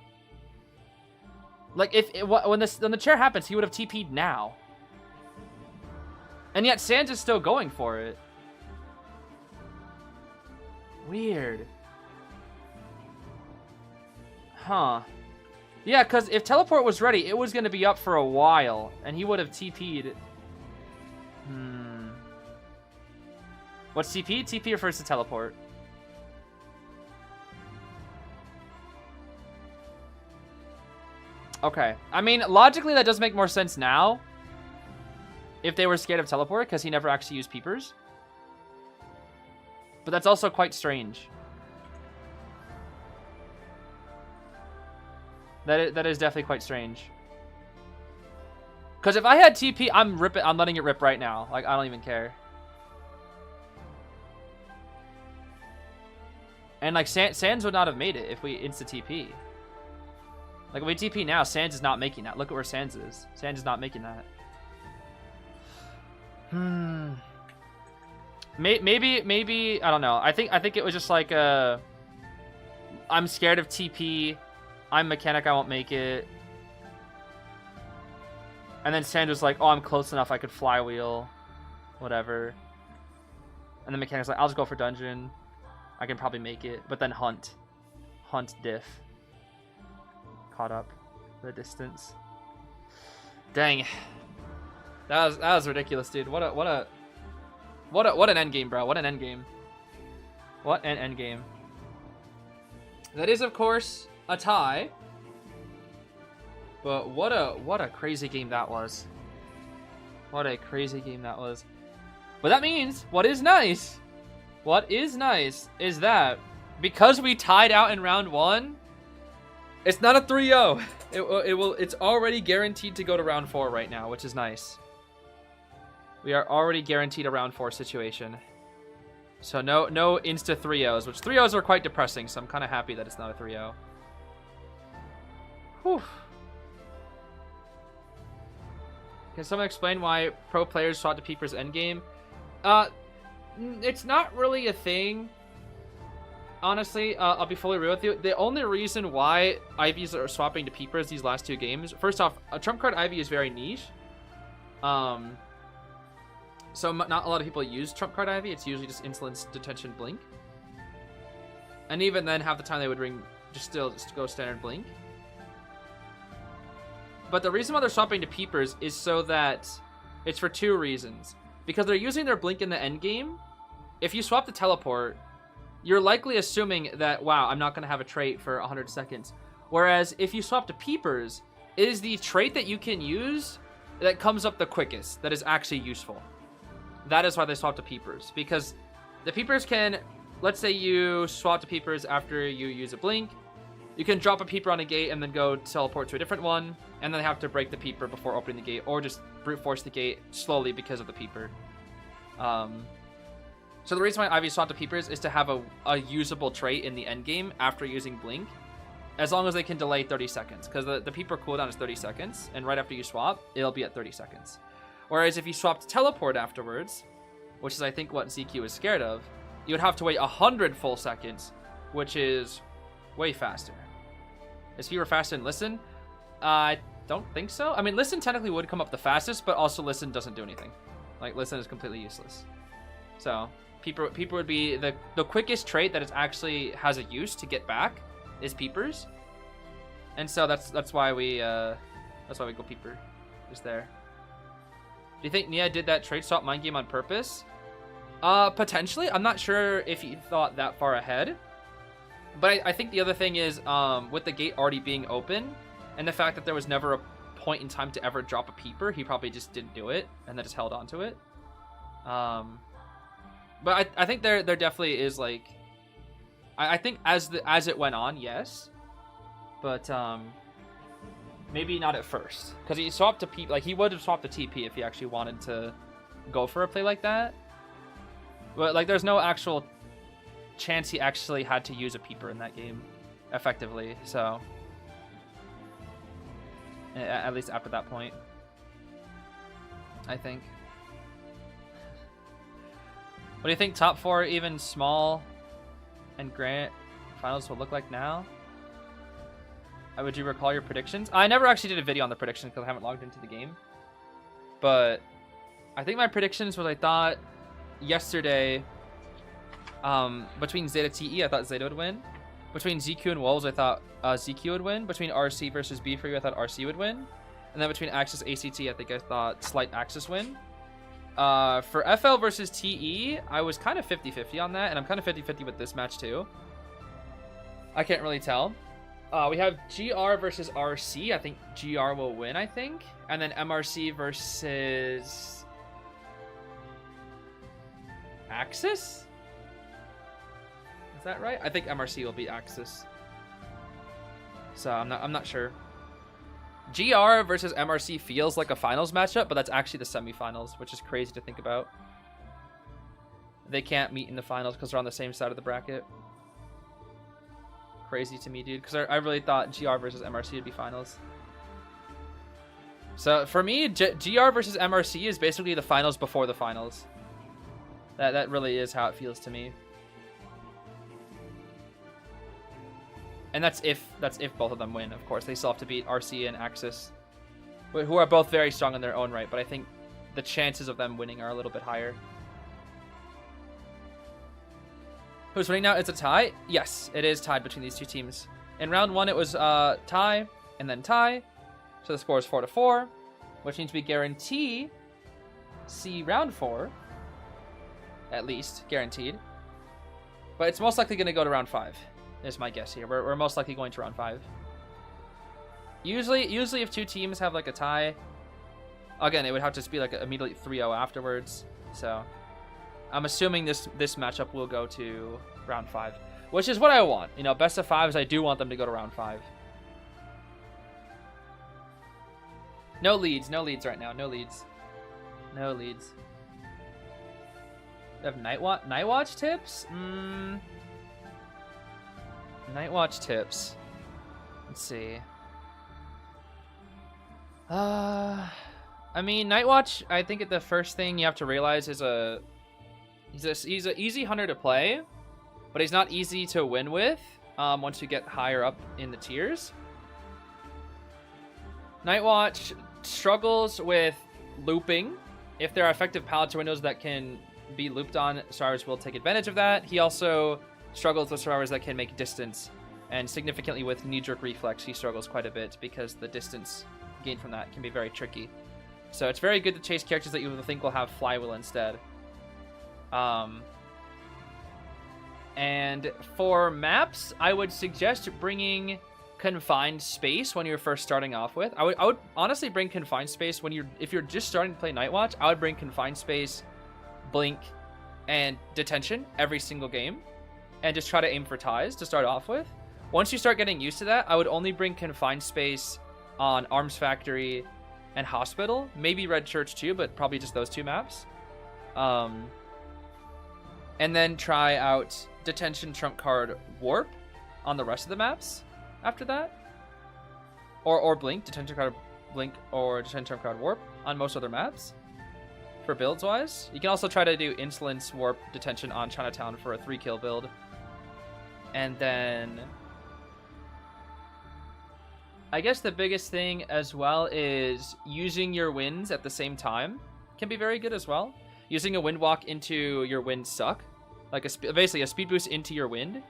Like when the chair happens, he would have TP'd now. And yet Sans is still going for it. Weird. Huh. Yeah, because if teleport was ready, it was going to be up for a while, and he would have TP'd. What's TP? TP refers to teleport. Okay. I mean, logically, that does make more sense now. If they were scared of teleport, because he never actually used peepers. But that's also quite strange. That is definitely quite strange. Because if I had TP, I'm letting it rip right now. Like, I don't even care. And like Sans would not have made it if we insta TP. Like if we TP now, Sans is not making that. Look at where Sans is. Sans is not making that. Maybe I don't know. I think it was just like I'm scared of TP. I'm mechanic. I won't make it. And then Sans was like, oh, I'm close enough. I could flywheel, whatever. And the mechanic's like, I'll just go for dungeon. I can probably make it. But then hunt diff. Caught up the distance. Dang. That was ridiculous, dude. What an end game, bro. What an end game. What an end game. That is, of course, a tie. But what a crazy game that was. What a crazy game that was. But that means what is nice is that because we tied out in round 1, it's not a 3-0. It's already guaranteed to go to round 4 right now, which is nice. We are already guaranteed a round 4 situation. So no insta 3-0s, which 3-0s are quite depressing, so I'm kind of happy that it's not a 3-0. Whew. Can someone explain why pro players swap to Peeper's endgame? It's not really a thing. Honestly, I'll be fully real with you. The only reason why IVs are swapping to Peepers these last 2 games, first off, a trump card IV is very niche. So not a lot of people use trump card IV. It's usually just Insolence, Detention, Blink. And even then, half the time they would just go standard Blink. But the reason why they're swapping to Peepers is so that it's for 2 reasons. because they're using their blink in the end game. If you swap the teleport, you're likely assuming that, wow, I'm not going to have a trait for 100 seconds. Whereas if you swap to peepers, it is the trait that you can use that comes up the quickest, that is actually useful. That is why they swap to peepers, because the peepers can, let's say you swap to peepers after you use a blink, you can drop a peeper on a gate and then go teleport to a different one, and then have to break the peeper before opening the gate, or just brute force the gate slowly because of the peeper. So the reason why Ivy swapped to peepers is to have a usable trait in the end game after using blink, as long as they can delay 30 seconds, because the peeper cooldown is 30 seconds, and right after you swap, it'll be at 30 seconds. Whereas if you swap to teleport afterwards, which is I think what ZQ is scared of, you would have to wait 100 full seconds, which is way faster. Is fewer faster than Listen? I don't think so. I mean, Listen technically would come up the fastest, but also Listen doesn't do anything. Like, Listen is completely useless. So, Peeper would be the quickest trait that is actually has a use to get back is Peepers. And so that's why we go Peeper. Just there. Do you think Nia did that trade swap mind game on purpose? Potentially. I'm not sure if he thought that far ahead. But I think the other thing is, with the gate already being open, and the fact that there was never a point in time to ever drop a peeper, he probably just didn't do it, and then just held on to it. But I think there definitely is, like, I think as it went on, yes, but maybe not at first, because he swapped to peep, like he would have swapped to TP if he actually wanted to go for a play like that. But like, there's no actual chance he actually had to use a peeper in that game effectively, so at least after that point, I think. What do you think top 4 even small and Grant finals will look like now? Would you recall your predictions? I never actually did a video on the predictions because I haven't logged into the game, but I think my predictions was, I thought yesterday, between Zeta TE, I thought Zeta would win. Between ZQ and Wolves, I thought ZQ would win. Between RC versus B for you, I thought RC would win. And then between Axis ACT, I think I thought slight Axis win. For FL versus TE, I was kind of 50-50 on that, and I'm kind of 50-50 with this match too. I can't really tell. We have GR versus RC. I think GR will win, I think. And then MRC versus Axis? Is that right? I think MRC will beat Axis. So I'm not sure. GR versus MRC feels like a finals matchup, but that's actually the semifinals, which is crazy to think about. They can't meet in the finals because they're on the same side of the bracket. Crazy to me, dude, because I really thought GR versus MRC would be finals. So for me, GR versus MRC is basically the finals before the finals. That really is how it feels to me. And that's if both of them win, of course. They still have to beat RC and Axis, who are both very strong in their own right, but I think the chances of them winning are a little bit higher. Who's winning now? It's a tie? Yes, it is tied between these two teams. In round 1, it was tie, and then tie. So the score is 4-4, which means we guarantee see round 4, at least, guaranteed. But it's most likely going to go to round 5. Is my guess here. We're most likely going to round 5. Usually if two teams have like a tie, again, it would have to be like immediately 3-0 afterwards. So I'm assuming this matchup will go to round 5, which is what I want. You know, best of 5s, I do want them to go to round 5. No leads right now. No leads. We have Night Watch tips? Night Watch tips. Let's see. I mean, Night Watch, I think the first thing you have to realize is he's an easy hunter to play, but he's not easy to win with once you get higher up in the tiers. Night Watch struggles with looping. If there are effective pallets or windows that can be looped on, survivors will take advantage of that. He also struggles with survivors that can make distance, and significantly with knee-jerk reflex, he struggles quite a bit because the distance gained from that can be very tricky. So it's very good to chase characters that you think will have flywheel instead. And for maps, I would suggest bringing Confined Space when you're first starting off with. I would honestly bring Confined Space if you're just starting to play Night Watch. I would bring Confined Space, Blink, and Detention every single game, and just try to aim for ties to start off with. Once you start getting used to that, I would only bring Confined Space on Arms Factory and Hospital, maybe Red Church too, but probably just those two maps. And then try out Detention trump card Warp on the rest of the maps after that. Or Blink, Detention card Blink, or Detention trump card Warp on most other maps for builds wise. You can also try to do Insolence, Warp, Detention on Chinatown for a 3-kill build. And then I guess the biggest thing as well is using your winds at the same time can be very good as well. Using a wind walk into your wind suck, like basically a speed boost into your wind,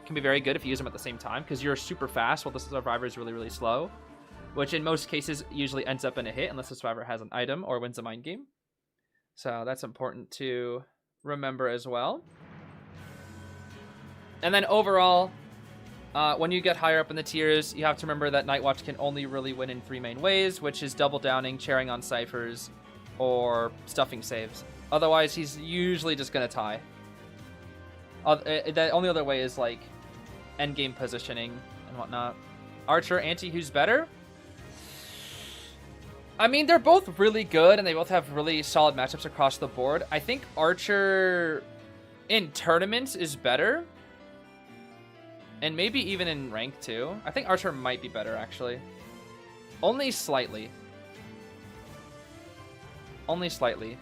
can be very good if you use them at the same time, because you're super fast while the survivor is really, really slow, which in most cases usually ends up in a hit unless the survivor has an item or wins a mind game. So that's important to remember as well. And then overall, when you get higher up in the tiers, you have to remember that Night Watch can only really win in 3 main ways, which is double downing, chairing on ciphers, or stuffing saves. Otherwise, he's usually just going to tie. The only other way is like endgame positioning and whatnot. Archer, Anti, who's better? I mean, they're both really good, and they both have really solid matchups across the board. I think Archer in tournaments is better. And maybe even in rank too. I think Archer might be better, actually. Only slightly. Only slightly.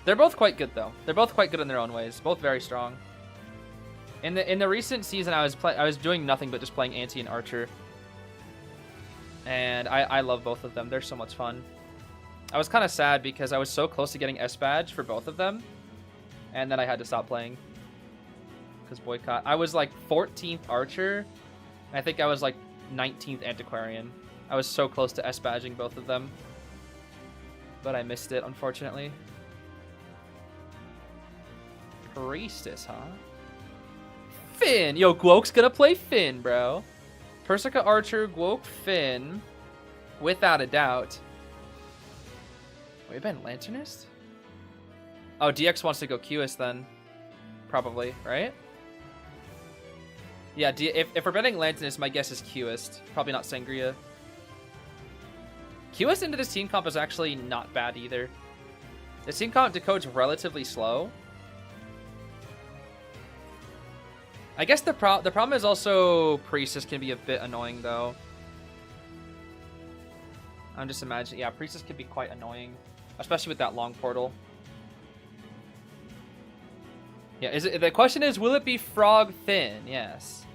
They're both quite good, though. They're both quite good in their own ways. Both very strong. In the recent season, I was doing nothing but just playing Anti and Archer. And I love both of them. They're so much fun. I was kind of sad because I was so close to getting S badge for both of them. And then I had to stop playing. Because boycott. I was like 14th Archer. And I think I was like 19th Antiquarian. I was so close to S badging both of them. But I missed it, unfortunately. Priestess, huh? Finn! Yo, Gwok's gonna play Finn, bro. Persica Archer, Gwok Finn. Without a doubt. Wait, Ben, Lanternist? Oh, DX wants to go QS then. Probably, right? Yeah, if we're betting Lanternist, my guess is Qist. Probably not Sangria. Qist into this team comp is actually not bad either. The team comp decode's relatively slow. I guess the problem is also Priestess can be a bit annoying, though. I'm just imagining. Yeah, Priestess could be quite annoying. Especially with that long portal. Yeah, the question is, will it be Frog Finn? Yes.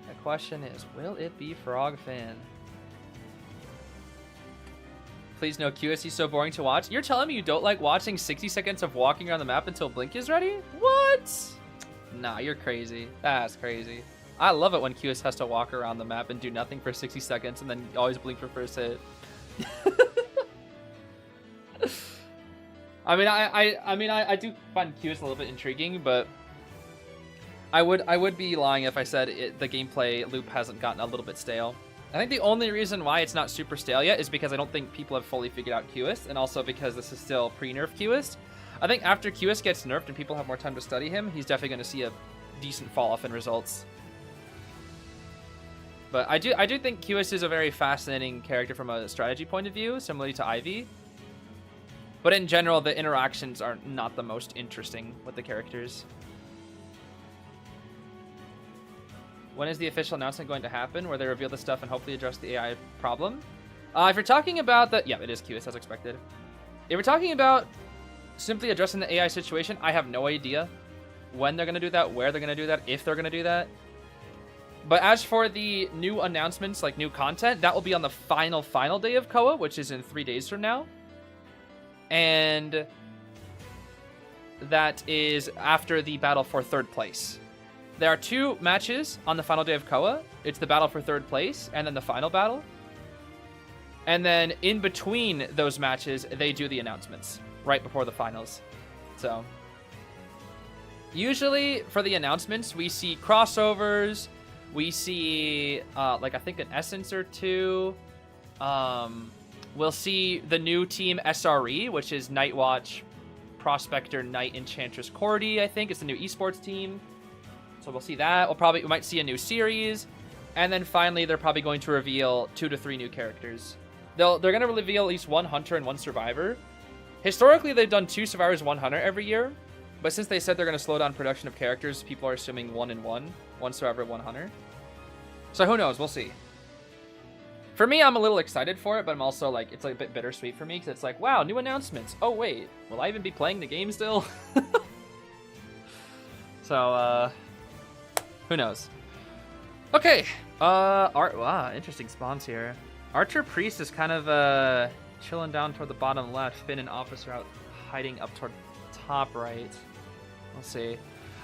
The question is, will it be Frog Finn? Please no QSC so boring to watch. You're telling me you don't like watching 60 seconds of walking around the map until Blink is ready? What? Nah, you're crazy. That's crazy. I love it when QS has to walk around the map and do nothing for 60 seconds and then always blink for first hit. I mean, I do find QS a little bit intriguing, but I would be lying if I said the gameplay loop hasn't gotten a little bit stale. I think the only reason why it's not super stale yet is because I don't think people have fully figured out QS, and also because this is still pre-nerf QS. I think after QS gets nerfed and people have more time to study him, he's definitely going to see a decent fall-off in results. But I do think QS is a very fascinating character from a strategy point of view, similarly to Ivy. But in general, the interactions are not the most interesting with the characters. When is the official announcement going to happen, where they reveal the stuff and hopefully address the AI problem? If you're talking about the... Yeah, it is QS, as expected. If we're talking about simply addressing the AI situation, I have no idea when they're going to do that, where they're going to do that, if they're going to do that. But as for the new announcements, like new content, that will be on the final day of KOA, which is in 3 days from now. And that is after the battle for 3rd place. There are 2 matches on the final day of KOA. It's the battle for 3rd place and then the final battle. And then in between those matches, they do the announcements right before the finals. So usually for the announcements, we see crossovers. We see like I think an Essence or two. We'll see the new team SRE, which is Nightwatch, Prospector, Knight, Enchantress, Cordy. I think it's the new esports team. So we'll see that. We might see a new series, and then finally they're probably going to reveal 2 to 3 new characters. They're going to reveal at least 1 hunter and 1 survivor. Historically, they've done 2 survivors, 1 hunter every year, but since they said they're going to slow down production of characters, people are assuming 1 and 1, 1 survivor, 1 hunter. So who knows? We'll see. For me, I'm a little excited for it, but I'm also like, it's like a bit bittersweet for me because it's like, wow, new announcements. Oh wait, will I even be playing the game still? So who knows? Okay. Wow, interesting spawns here. Archer Priest is kind of chilling down toward the bottom left. Finn and Officer out hiding up toward top right. We'll see.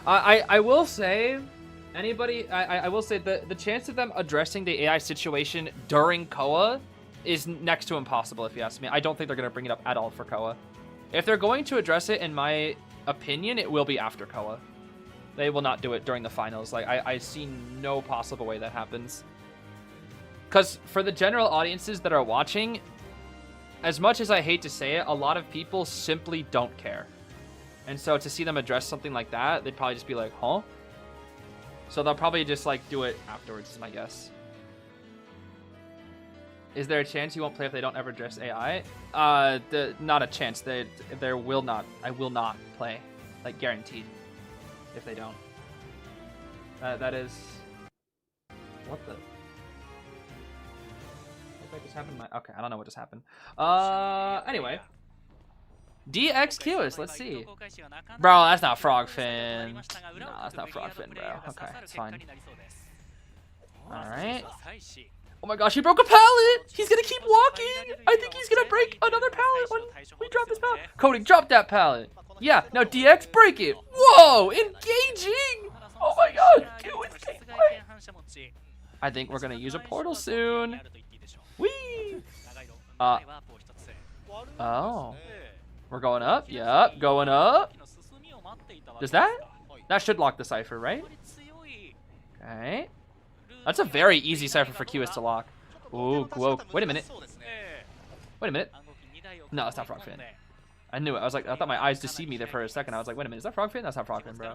I will say, I will say the chance of them addressing the AI situation during Koa is next to impossible, if you ask me. I don't think they're going to bring it up at all for Koa. If they're going to address it, in my opinion, it will be after Koa. They will not do it during the finals. Like, I see no possible way that happens. Because for the general audiences that are watching, as much as I hate to say it, a lot of people simply don't care. And so to see them address something like that, they'd probably just be like, huh? So they'll probably just like do it afterwards, is my guess. Is there a chance you won't play if they don't ever address AI? Not a chance. There will not. I will not play. Like, guaranteed. If they don't. That is... What the... What just happened? Okay, I don't know what just happened. Anyway. DXQs, let's see. Bro, that's not Frogfin. No, that's not Frogfin, bro. Okay, it's fine. Alright. Oh my gosh, he broke a pallet! He's gonna keep walking! I think he's gonna break another pallet when we drop this pallet. Cody, drop that pallet! Yeah, now DX, break it! Whoa! Engaging! Oh my god! I think we're gonna use a portal soon. Whee! Oh. We're going up? Yep, going up. Does that? That should lock the cipher, right? Okay. That's a very easy cipher for QS to lock. Ooh, whoa. Wait a minute. Wait a minute. No, that's not Frogfin. I knew it. I thought my eyes deceived me there for a second. I was like, wait a minute, is that Frogfin? That's not Frogfin, bro.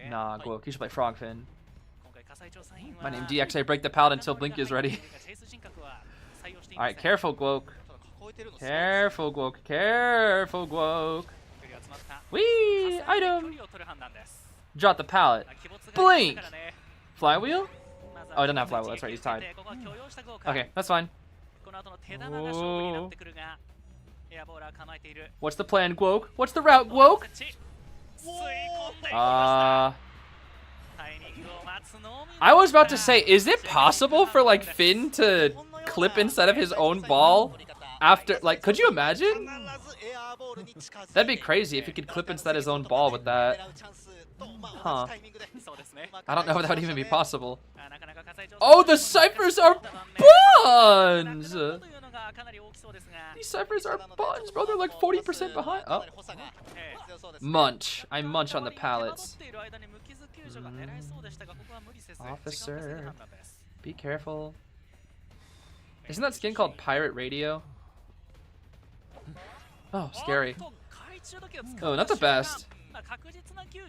Nah, Gwoke, you should play Frogfin. My name DX, I break the pallet until Blink is ready. Alright, careful, Gwoke. Careful, Gwoke. Careful, Gwoke. Whee! Item! Drop the pallet. Blink! Flywheel? Oh, it doesn't have flywheel. That's right, he's tied. Okay, that's fine. Ooh. What's the plan, Gwoke? What's the route, Gwoke? I was about to say, is it possible for, like, Finn to clip inside of his own ball after, like, could you imagine? That'd be crazy if he could clip inside his own ball with that. Huh. I don't know if that would even be possible. Oh, the ciphers are buns! These ciphers are buns, bro. They're like 40% behind. Oh. Munch. I munch on the pallets. Officer. Be careful. Isn't that skin called Pirate Radio? Oh, scary. Oh, not the best.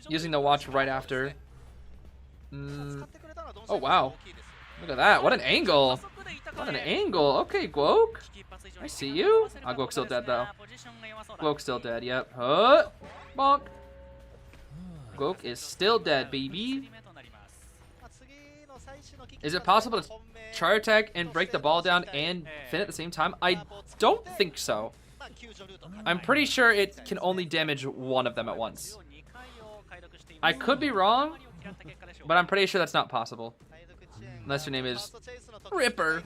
Using the watch right after. Oh, wow. Look at that. What an angle. What an angle. Okay, Gwoke. I see you. Oh, Gwoke's still dead, though. Gwoke's still dead, yep. Bonk. Gwoke is still dead, baby. Is it possible to charge attack and break the ball down and Finn at the same time? I don't think so. I'm pretty sure it can only damage one of them at once. I could be wrong, but I'm pretty sure that's not possible. Unless your name is Ripper,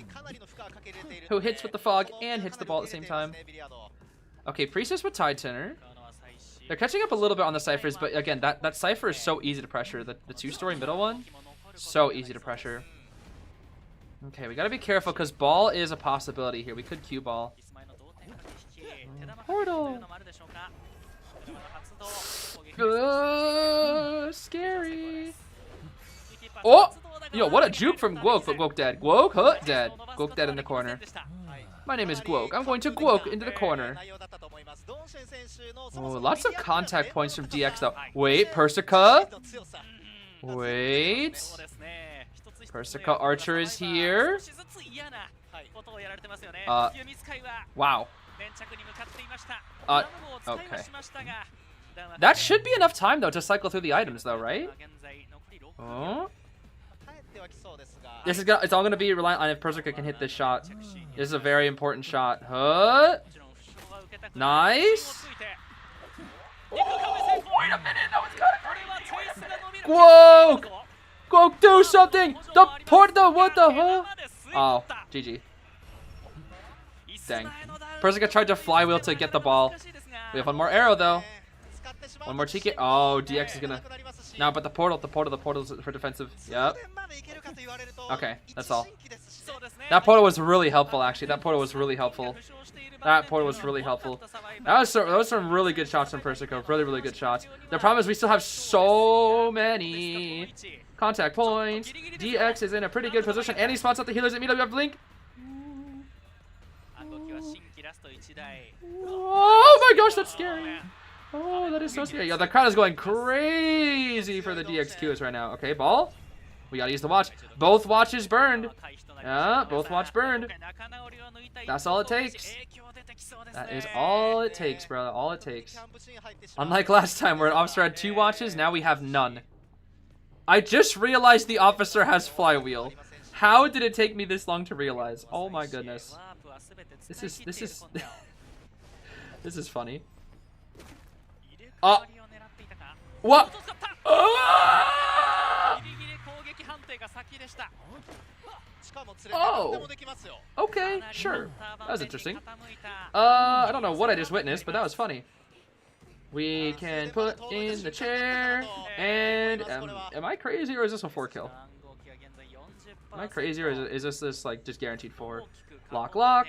who hits with the fog and hits the ball at the same time. Okay, Priestess with Tide Tenor. They're catching up a little bit on the ciphers, but again, that cipher is so easy to pressure. The two-story middle one, so easy to pressure. Okay, we gotta be careful because ball is a possibility here. We could cue ball. Portal. Scary. Oh! Yo, what a juke from Gwok, but Gwok dead. Gwok, huh? Dead. Gwok dead in the corner. My name is Gwok. I'm going to Gwok into the corner. Oh, lots of contact points from DX though. Wait, Persica. Wait. Persica Archer is here. Wow. Okay. That should be enough time though to cycle through the items though, right? Oh. This is gonna, it's all gonna be reliant on if Persica can hit this shot. This is a very important shot. Huh? Nice. Oh, wait a minute, that was kind of crazy. Whoa! Go do something! The porta, what the huh? Oh, GG. Dang. Persica tried to flywheel to get the ball. We have one more arrow though. One more ticket. Oh, DX is gonna. No, but the portal is for defensive. Yep. Okay, that's all. That portal was really helpful, actually. That portal was really helpful. That was some really good shots from Persico. Really, really good shots. The problem is we still have so many contact points. DX is in a pretty good position, and he spots out the healers immediately. We have Blink. Oh my gosh, that's scary. Oh, that is so scary. Yeah, the crowd is going crazy for the DXQs right now. Okay, ball. We gotta use the watch. Both watches burned. Yeah, both watch burned. That's all it takes. That is all it takes, bro. All it takes. Unlike last time where an officer had 2 watches, now we have none. I just realized the officer has flywheel. How did it take me this long to realize? Oh my goodness. This is this is funny. What? Oh. Okay, sure. That was interesting. I don't know what I just witnessed, but that was funny. We can put in the chair, and am I crazy or is this a 4 kill? Am I crazy or is this like just guaranteed 4? Lock,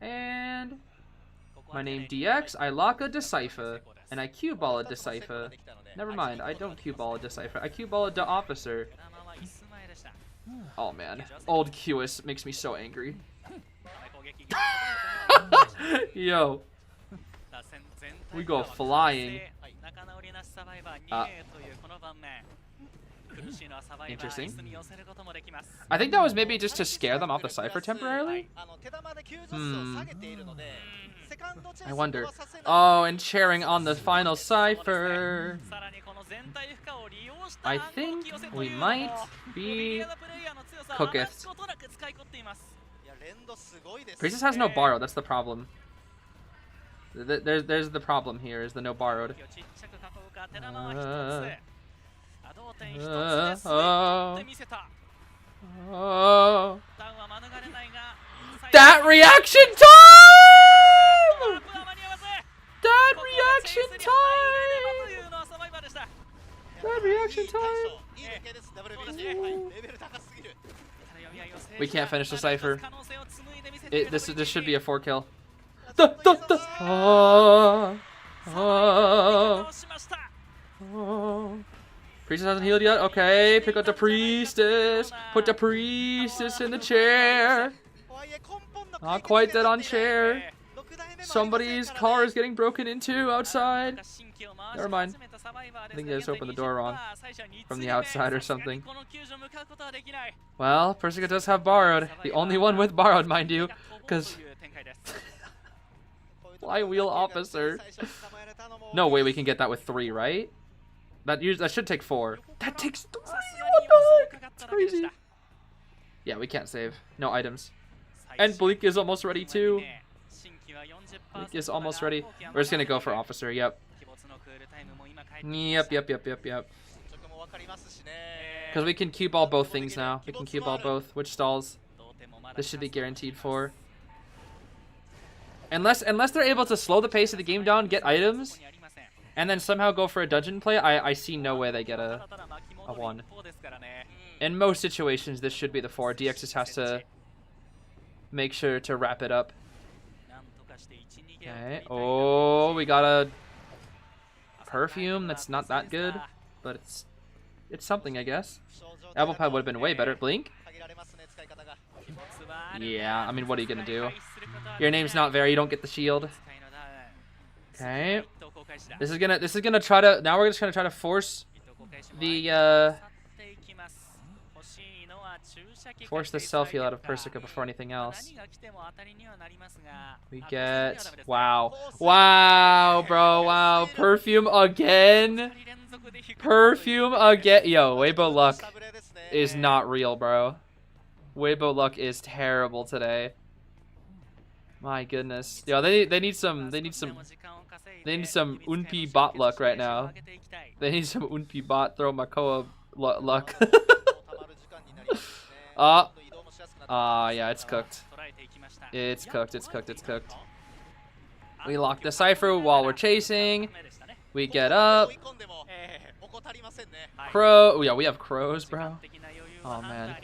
and my name DX. I lock a Decipher, and I cue ball a Decipher. Never mind, I don't cue ball a Decipher. I cue ball a De Officer. Oh man, old QS makes me so angry. Yo, we go flying. Interesting. I think that was maybe just to scare them off the cipher temporarily. I wonder. Oh, and chairing on the final cipher. I think we might be cooketh. Priestess has no borrow. That's the problem. There's the problem here. Is the no borrowed. That reaction time! That reaction time! That reaction time! We can't finish the cipher. This should be a 4 kill. Priestess hasn't healed yet. Okay, pick up the priestess. Put the priestess in the chair. Not quite dead on chair. Somebody's car is getting broken into outside. Never mind. I think they just opened the door wrong from the outside or something. Well, Persica does have borrowed. The only one with borrowed, mind you. Because flywheel officer. No way we can get that with 3, right? That should take 4. That takes 3. What the heck? That's crazy. Yeah, we can't save. No items. And Bleak is almost ready too. Bleak is almost ready. We're just gonna go for officer. Yep. Yep. Because we can cue ball both things now. We can cue ball both. Which stalls? This should be guaranteed 4. Unless they're able to slow the pace of the game down, get items, and then somehow go for a dungeon play, I see no way they get a 1. In most situations, this should be the 4. DX just has to make sure to wrap it up. Okay. Oh, we got a perfume. That's not that good, but it's something, I guess. Apple Pie would have been way better. Blink. Yeah, I mean, what are you gonna do? Your name's not Very. You don't get the shield. Okay. This is gonna try to. Now we're just gonna try to force the self heal out of Persica before anything else. We get wow, bro, wow, perfume again, perfume again. Yo, Waybo luck is not real, bro. Waybo luck is terrible today. My goodness. Yo, they need some Unpi bot luck right now. They need some Unpi bot throw Makoa luck. Yeah, it's cooked. It's cooked, it's cooked, it's cooked. We lock the Cypher while we're chasing. We get up. Crow. Yeah, we have crows, bro. Oh, man.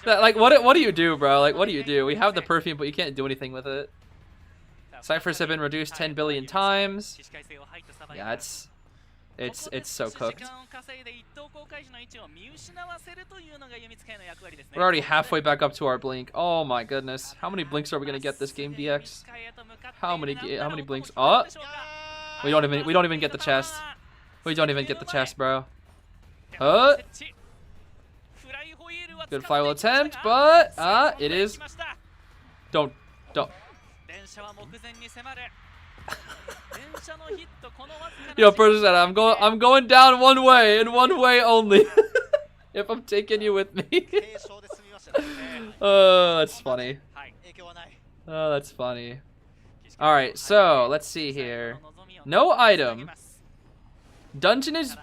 Like, what do you do, bro? Like, what do you do? We have the perfume, but you can't do anything with it. Ciphers have been reduced 10 billion times. Yeah, it's so cooked. We're already halfway back up to our blink. Oh my goodness. How many blinks are we gonna get this game, DX? How many blinks? Oh! We don't even get the chest. We don't even get the chest, bro. Good flywheel attempt, but it is. Don't. Yo, person said I'm going down one way and one way only. If I'm taking you with me. Oh, that's funny. Oh, that's funny. All right, so let's see here. No item. Dungeon is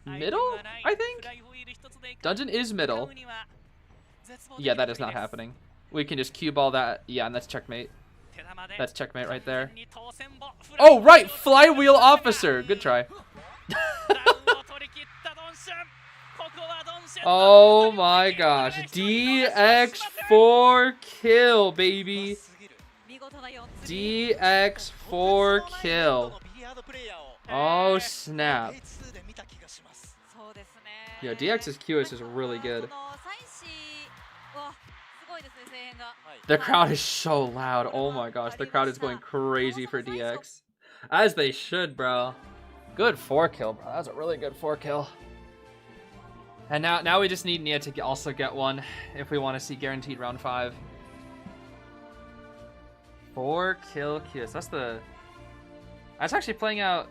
middle, I think. Dungeon is middle. Yeah, that is not happening. We can just cue ball that. Yeah, and that's checkmate. That's checkmate right there. Oh, right! Flywheel officer! Good try. Oh my gosh. DX4 kill, baby. DX4 kill. Oh, snap. Yo, DX's QS is really good. The crowd is so loud. Oh my gosh, the crowd is going crazy for DX. As they should, bro. Good 4 kill, bro. That was a really good 4 kill. And now we just need Nia to also get one if we want to see guaranteed round 5. 4 kill QS. That's actually playing out.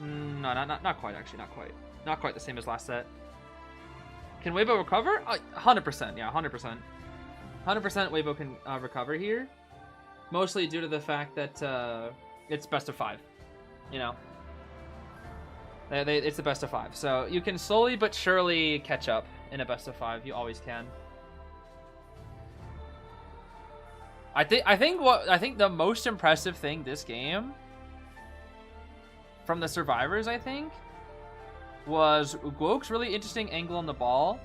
No, not quite. Actually, not quite. Not quite the same as last set. Can Waybo recover? 100%. Yeah, 100%. 100% Waybo can recover here. Mostly due to the fact that it's best of 5. You know. It's the best of 5. So you can slowly but surely catch up in a best of 5. You always can. I think the most impressive thing this game from the survivors, I think, was Guok's really interesting angle on the ball.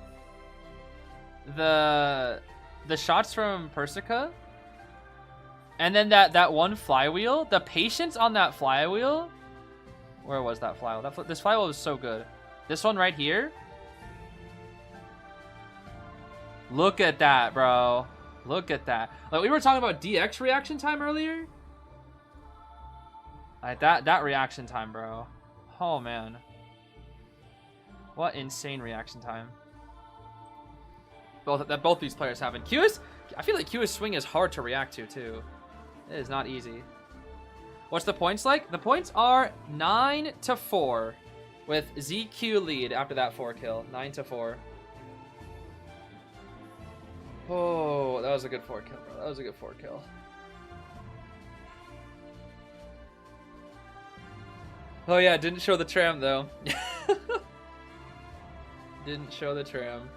The shots from Persica, and then that one flywheel. The patience on that flywheel. Where was that flywheel? This flywheel was so good. This one right here. Look at that, bro. Look at that. Like, we were talking about DX reaction time earlier. Like that reaction time, bro. Oh man. What insane reaction time. Both these players have. And QS, I feel like QS swing is hard to react to too. It is not easy. What's the points like? The points are 9-4 with ZQ lead after that 4 kill. 9-4. Oh, that was a good 4 kill, bro. That was a good 4 kill. Oh yeah, didn't show the tram though. Didn't show the tram.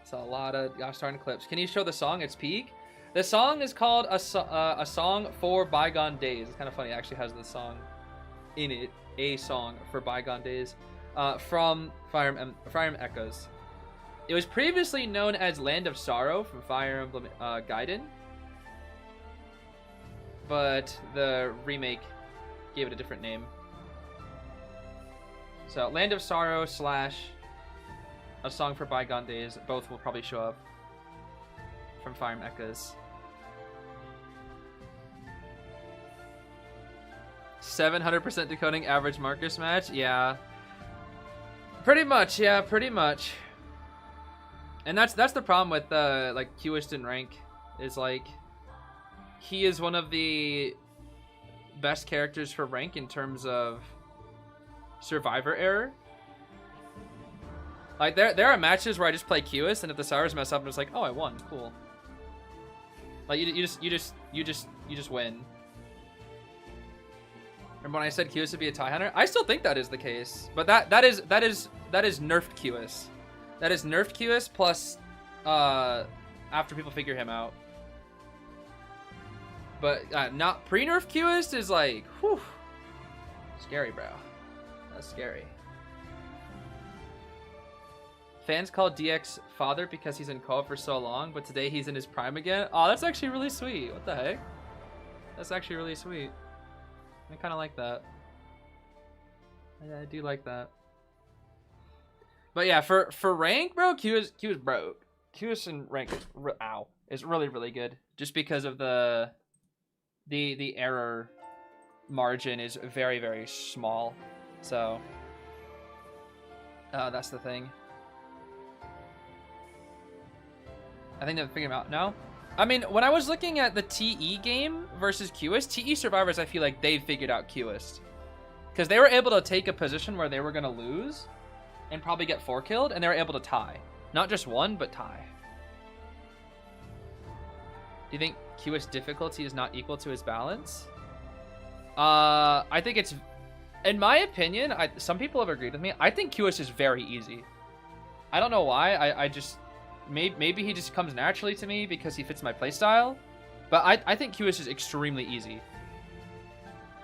It's a lot of gosh darn clips. Can you show the song? It's peak. The song is called a Song for Bygone Days. It's kind of funny. It actually has the song in it. A Song for Bygone Days from Fire Emblem Echoes. It was previously known as Land of Sorrow from Fire Emblem Gaiden. But the remake gave it a different name. So Land of Sorrow / A Song for Bygone Days. Both will probably show up from Fire Emblem Echoes. 700% decoding average Marcus match? Yeah. Pretty much, yeah, pretty much. And that's the problem with like Qist in rank, is like he is one of the best characters for rank in terms of survivor error. Like there are matches where I just play Qist, and if the Cyrus mess up, I'm just like, oh, I won, cool. Like you just win. Remember when I said Qist would be a tie hunter? I still think that is the case, but that is nerfed Qist. That is nerfed Qist plus after people figure him out. But not pre-nerf Qist is like, whew, scary, bro. That's scary. Fans call DX father because he's in co-op for so long, but today he's in his prime again. Oh, that's actually really sweet. What the heck? That's actually really sweet. I kind of like that. I do like that. But yeah, for rank, bro, Qist broke. Qist in rank is really, really good. Just because of the error margin is very, very small. So that's the thing. I think they've figured him out now. I mean, when I was looking at the TE game versus Qist, TE survivors, I feel like they figured out Qist. Because they were able to take a position where they were going to lose and probably get 4-killed, and they were able to tie. Not just one, but tie. Do you think Qist difficulty is not equal to his balance? I think it's... In my opinion, some people have agreed with me. I think Qist is very easy. I don't know why. I just... Maybe he just comes naturally to me because he fits my playstyle. But I think Qist is extremely easy.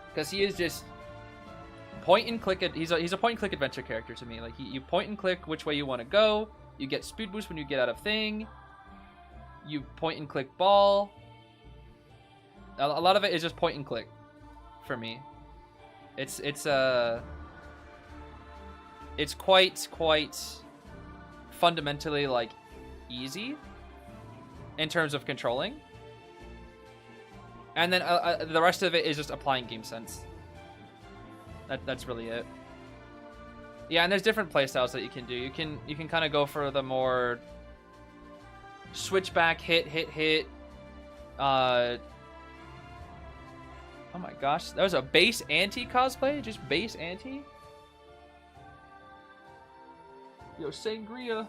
Because he is just... point and click. He's a point and click adventure character to me. Like you point and click which way you want to go. You get speed boost when you get out of thing. You point and click ball. A lot of it is just point and click for me. It's quite fundamentally like easy in terms of controlling. And then the rest of it is just applying game sense. That's really it. Yeah, and there's different playstyles that you can do. You can kind of go for the more switchback hit. Oh my gosh, that was a base anti cosplay. Just base anti. Yo, Sangria,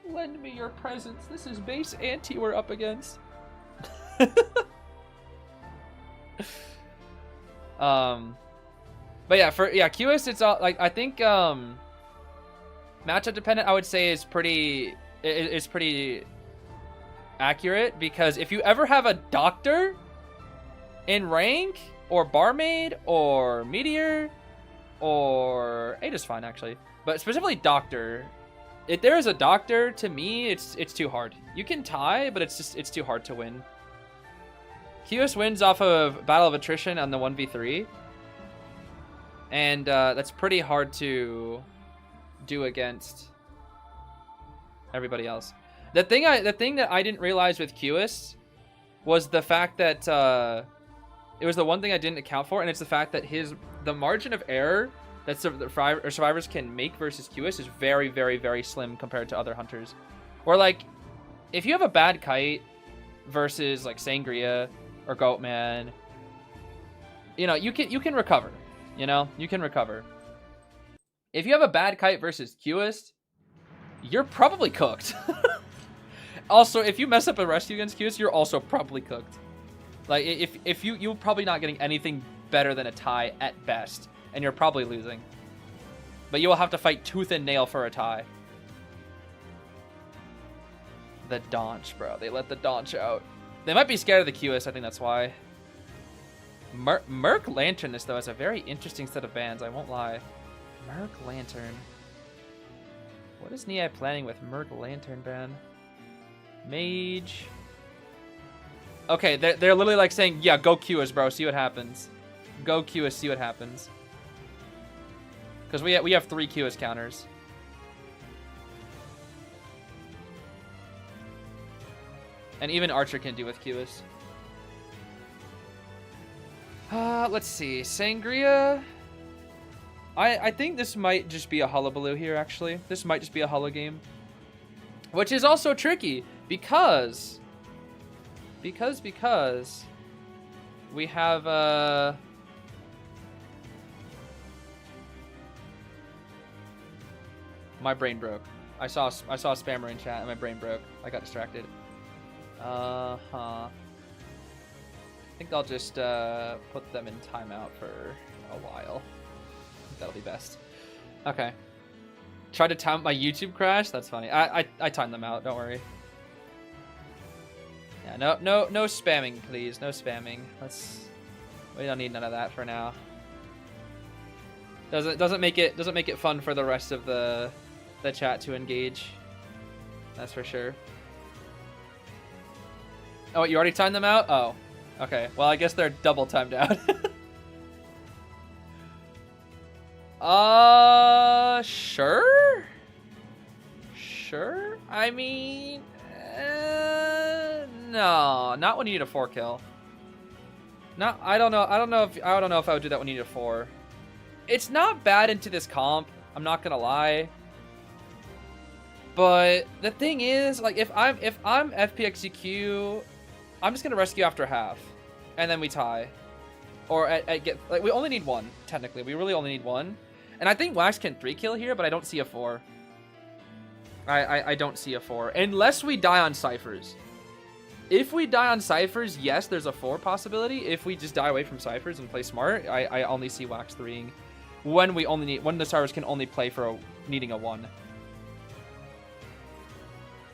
lend me your presence. This is base anti we're up against. But yeah, Qist, it's all like I think matchup dependent. I would say is pretty accurate, because if you ever have a doctor in rank or barmaid or meteor or Ada's fine actually, but specifically doctor. If there is a doctor, to me, it's too hard. You can tie, but it's too hard to win. Qist wins off of Battle of Attrition on the 1v3. And that's pretty hard to do against everybody else. The thing that I didn't realize with Qist was the fact that it was the one thing I didn't account for, and it's the fact that the margin of error that survivors can make versus Qist is very, very, very slim compared to other hunters. Or like, if you have a bad kite versus like Sangria or Goatman, you know, you can recover. You know, you can recover. If you have a bad kite versus Qist, you're probably cooked. Also, if you mess up a rescue against Qist, you're also probably cooked. Like, if you're probably not getting anything better than a tie at best, and you're probably losing. But you will have to fight tooth and nail for a tie. The Daunch, bro. They let the Daunch out. They might be scared of the QS, I think that's why. Merc Lantern, this, though, is a very interesting set of bans, I won't lie. Merc Lantern. What is Nia planning with Merc Lantern ban? Mage. Okay, they're literally like saying, yeah, go QS, bro, see what happens. Go QS, see what happens. Because we have 3 QS counters. And even Archer can do with QS. Let's see. Sangria. I think this might just be a hullabaloo here, actually. This might just be a hollow game. Which is also tricky, because we have, my brain broke. I saw a spammer in chat and my brain broke. I got distracted. I think I'll just put them in timeout for a while. That'll be best. Okay. Tried to time my YouTube crash. That's funny. I timed them out. Don't worry. Yeah. No spamming, please. No spamming. We don't need none of that for now. Doesn't make it fun for the rest of the chat to engage. That's for sure. Oh, you already timed them out? Oh. Okay. Well, I guess they're double timed out. Sure? Sure? I mean, no, not when you need a 4 kill. No, I don't know if I would do that when you need a 4. It's not bad into this comp, I'm not gonna lie. But the thing is, like, if I'm FPX.ZQ, I'm just gonna rescue after half, and then we tie, or we only need 1 technically. We really only need 1, and I think Wax can 3 kill here, but I don't see a 4. I don't see a 4 unless we die on ciphers. If we die on ciphers, yes, there's a 4 possibility. If we just die away from ciphers and play smart, I only see Wax 3ing when the ciphers can only play for needing a 1.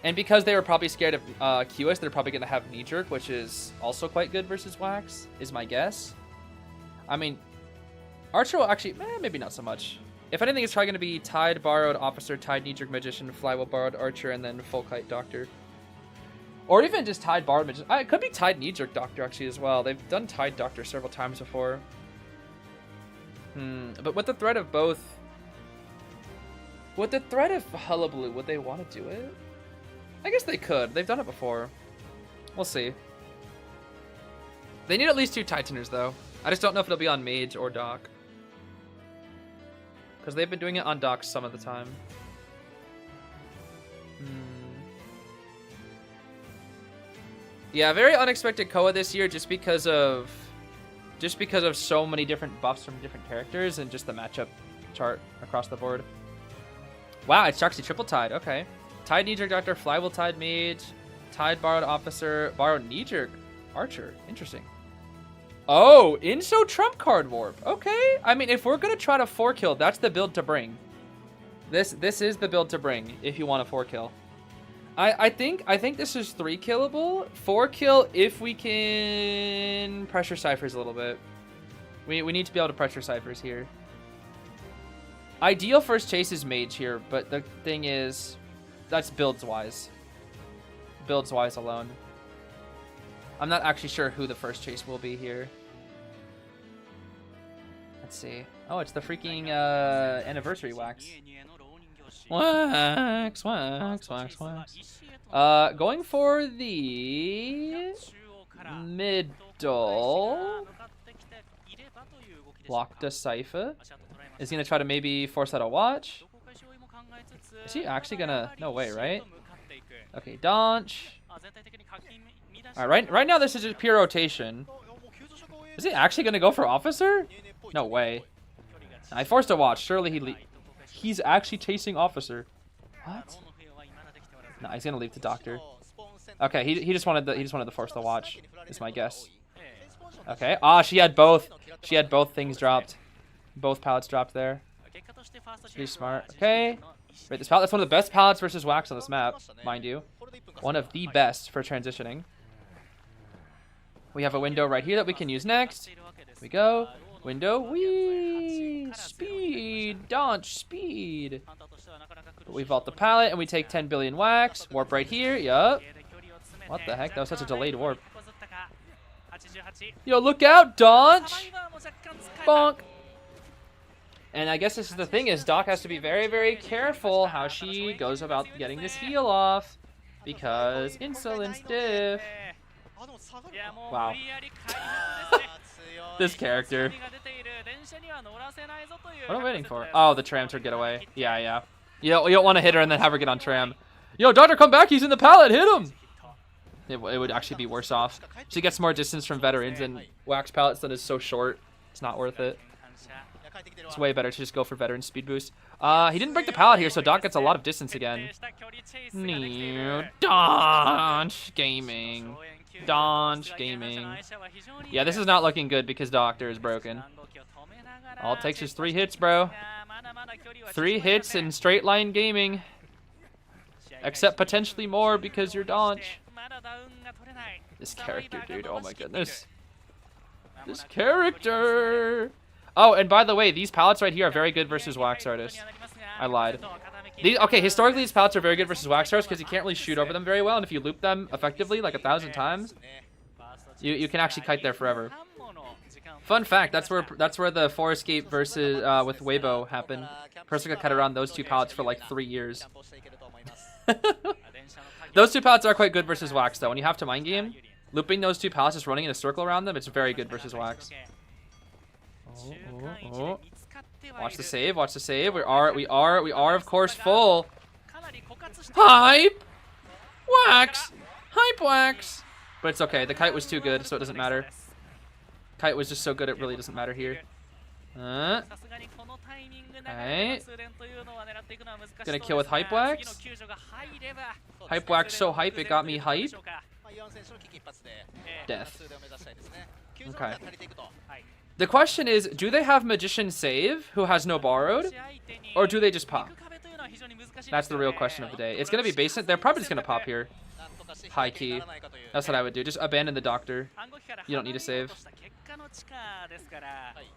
And because they were probably scared of QS, they're probably going to have Knee Jerk, which is also quite good versus Wax, is my guess. I mean, Archer will actually, maybe not so much. If anything, it's probably going to be Tied, Borrowed, Officer, Tied, Knee Jerk, Magician, Flywheel, Borrowed, Archer, and then Full Kite, Doctor. Or even just Tied, Borrowed, Magician. It could be Tied, Knee Jerk, Doctor, actually, as well. They've done Tied, Doctor several times before. But with the threat of both... With the threat of Hullabaloo, would they want to do it? I guess they could. They've done it before. We'll see. They need at least 2 Titaners, though. I just don't know if it'll be on Mage or Doc. Because they've been doing it on Doc some of the time. Yeah, very unexpected Koa this year just because of so many different buffs from different characters and just the matchup chart across the board. Wow, it's actually triple tied. Okay. Tied Knee Jerk Doctor, Flywheel Tied Mage, Tied Borrowed Officer, Borrowed Knee Jerk Archer. Interesting. Oh, Inso Trump Card Warp. Okay. I mean, if we're gonna try to 4 kill, that's the build to bring. This is the build to bring if you want a 4 kill. I think this is 3 killable. 4 kill if we can pressure ciphers a little bit. We need to be able to pressure ciphers here. Ideal first chase is Mage here, but the thing is, that's builds wise. Builds wise alone. I'm not actually sure who the first chase will be here. Let's see. Oh, it's the freaking anniversary Wax. Wax. Going for the middle. Lock the Cypher. Is he gonna try to maybe force out a watch? Is he actually gonna? No way, right? Okay, Donch. Alright, right now this is just pure rotation. Is he actually gonna go for Officer? No way. I forced a watch. Surely he's actually chasing Officer. What? No, he's gonna leave the Doctor. Okay, he just wanted to force the watch. Is my guess. Okay. Ah, she had both. She had both things dropped. Both pallets dropped there. Pretty smart. Okay. Wait, this pallet, that's one of the best pallets versus Wax on this map, mind you. One of the best for transitioning. We have a window right here that we can use next. Here we go. Window. Whee! Speed. Dodge. Speed. We vault the pallet and we take 10 billion wax. Warp right here. Yup. What the heck? That was such a delayed warp. Yo, look out, Dodge! Bonk! And I guess this is the thing is Doc has to be very, very careful how she goes about getting this heal off. Because insolence diff. Wow. This character. What am I waiting for? Oh, the tram to get away. Yeah, yeah. You don't want to hit her and then have her get on tram. Yo, Doctor, come back. He's in the pallet. Hit him. It would actually be worse off. She gets more distance from veterans and wax pallets that is so short. It's not worth it. It's way better to just go for veteran speed boost. He didn't break the pallet here, so Doc gets a lot of distance again. Dodge gaming. Dodge gaming. Yeah, this is not looking good because Doctor is broken. All it takes is 3 hits, bro. 3 hits in straight line gaming. Except potentially more because you're Dodge. This character, dude. Oh my goodness. This character. Oh, and by the way, these pallets right here are very good versus wax artists. I lied. Okay, historically these pallets are very good versus wax artists because you can't really shoot over them very well, and if you loop them effectively like 1,000 times, you can actually kite there forever. Fun fact: that's where the 4 escape versus with Waybo happened. Person got cut around those 2 pallets for like 3 years. Those 2 pallets are quite good versus wax though. When you have to mind game, looping those 2 pallets, just running in a circle around them, it's very good versus wax. Oh. Watch the save, watch the save. We are of course full. Hype! Wax! Hype wax! But it's okay, the kite was too good, so it doesn't matter. Kite was just so good it really doesn't matter here. Alright. Gonna kill with hype wax. Hype wax so hype it got me hype. Death. Okay. The question is, do they have Magician Save, who has no borrowed? Or do they just pop? That's the real question of the day. It's going to be basic. They're probably just going to pop here. High key. That's what I would do. Just abandon the Doctor. You don't need to save.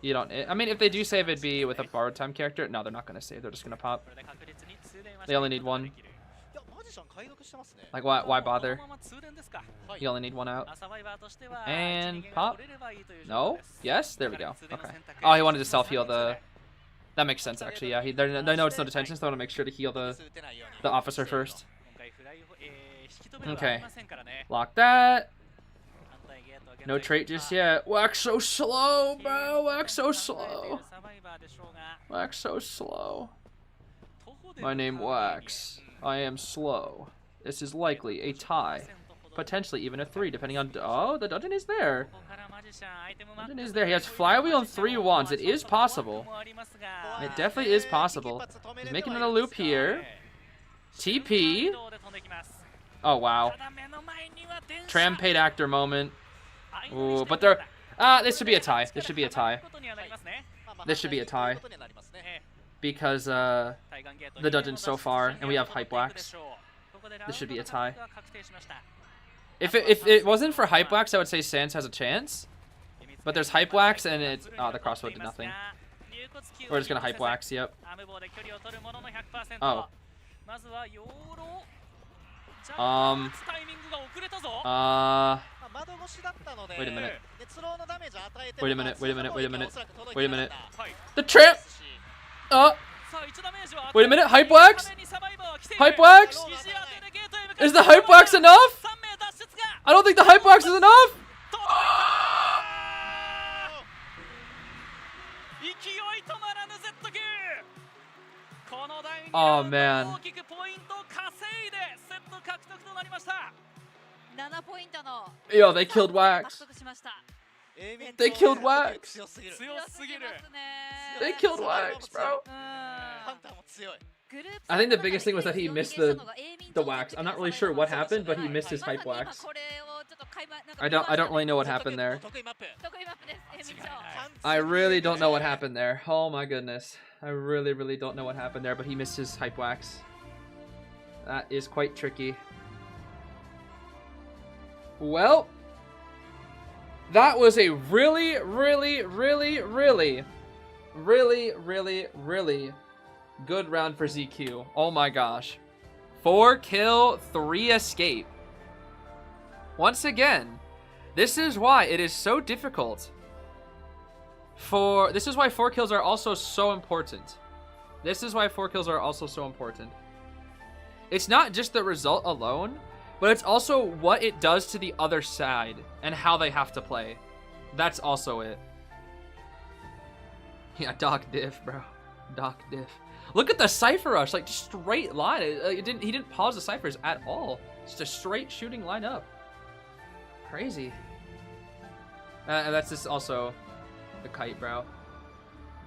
You don't. I mean, if they do save, it'd be with a borrowed time character. No, they're not going to save. They're just going to pop. They only need 1. Like, why bother? You only need 1 out. And pop. No? Yes? There we go. Okay. Oh, he wanted to self-heal the... That makes sense, actually. Yeah, they know it's no detention, so they want to make sure to heal the officer first. Okay. Lock that. No trait just yet. Wax so slow, bro. Wax so slow. Wax so slow. My name Wax. I am slow. This is likely a tie. Potentially even a 3, depending on... Oh, the dungeon is there. Dungeon is there. He has flywheel and 3 wands. It is possible. It definitely is possible. He's making another loop here. TP. Oh, wow. Tram paid actor moment. Ooh, but they're... this should be a tie. This should be a tie. This should be a tie. Because the dungeon's so far, and we have hype wax. This should be a tie. If it wasn't for hype wax, I would say Sans has a chance. But there's hype wax, and it's... Oh, the crossbow did nothing. We're just gonna hype wax, yep. Oh. Wait a minute. Wait a minute, wait a minute, wait a minute. Wait a minute. The tramp! Wait a minute, hype wax? Hype wax? Is the hype wax enough? I don't think the hype wax is enough! Oh man. Yo, they killed Wax. They killed Wax. They killed Wax, bro. I think the biggest thing was that he missed the wax. I'm not really sure what happened, but he missed his hype wax. I don't really know what happened there. I really don't know what happened there. Oh my goodness. I really don't know what happened there, but he missed his hype wax. That is quite tricky. Well, That was a really, really, really, really, really, really, really good round for ZQ. Oh my gosh. 4 kill, 3 escape. Once again, this is why it is so difficult this is why 4 kills are also so important. This is why 4 kills are also so important. It's not just the result alone, but it's also what it does to the other side and how they have to play. That's also it. Yeah, Doc Diff, bro. Doc Diff. Look at the Cypher Rush, like straight line. He didn't pause the Cyphers at all. Just a straight shooting line up. Crazy. And that's just also the kite, bro.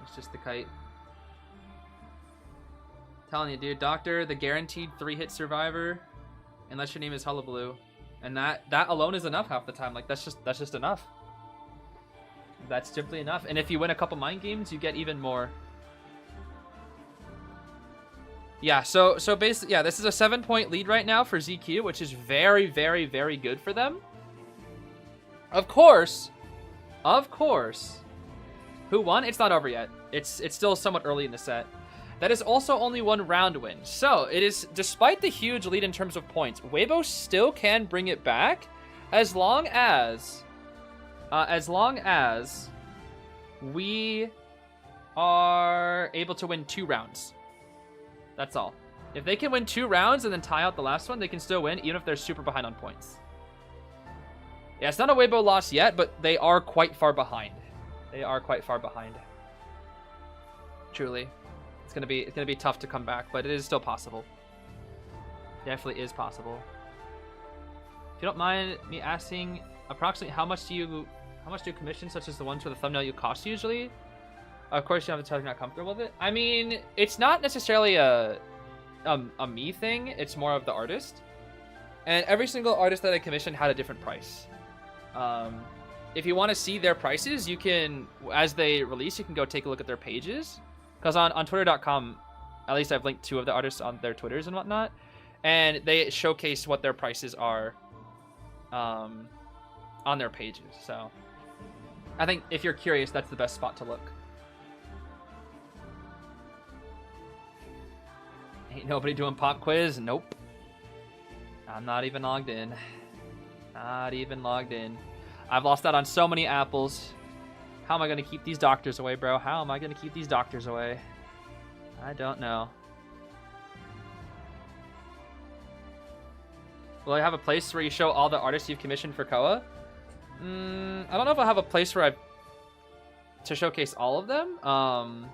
It's just the kite. Telling you, dude, Doctor, the guaranteed 3-hit survivor, unless your name is Hullabaloo, and that alone is enough half the time. Like that's just enough. That's simply enough. And if you win a couple mind games, you get even more. Yeah. So basically, yeah, this is a 7-point lead right now for ZQ, which is very, very, very good for them. Of course. Who won? It's not over yet. It's still somewhat early in the set. That is also only 1 round win. So it is, despite the huge lead in terms of points, Waybo still can bring it back as long as we are able to win 2 rounds. That's all. If they can win 2 rounds and then tie out the last one, they can still win, even if they're super behind on points. Yeah, it's not a Waybo loss yet, but they are quite far behind. They are quite far behind. Truly. It's gonna be tough to come back, but it is still possible. Definitely is possible. If you don't mind me asking, approximately how much do commissions such as the ones for the thumbnail you cost usually? Of course you have to tell if you're not comfortable with it. I mean, it's not necessarily a me thing, it's more of the artist. And every single artist that I commissioned had a different price. If you want to see their prices, you can, as they release, you can go take a look at their pages. Because on Twitter.com, at least I've linked 2 of the artists on their Twitters and whatnot, and they showcase what their prices are on their pages. So I think if you're curious, that's the best spot to look. Ain't nobody doing pop quiz? Nope. I'm not even logged in. Not even logged in. I've lost out on so many apples. How am I going to keep these doctors away, bro? How am I going to keep these doctors away? I don't know. Will I have a place where you show all the artists you've commissioned for Koa? I don't know if I'll have a place where to showcase all of them.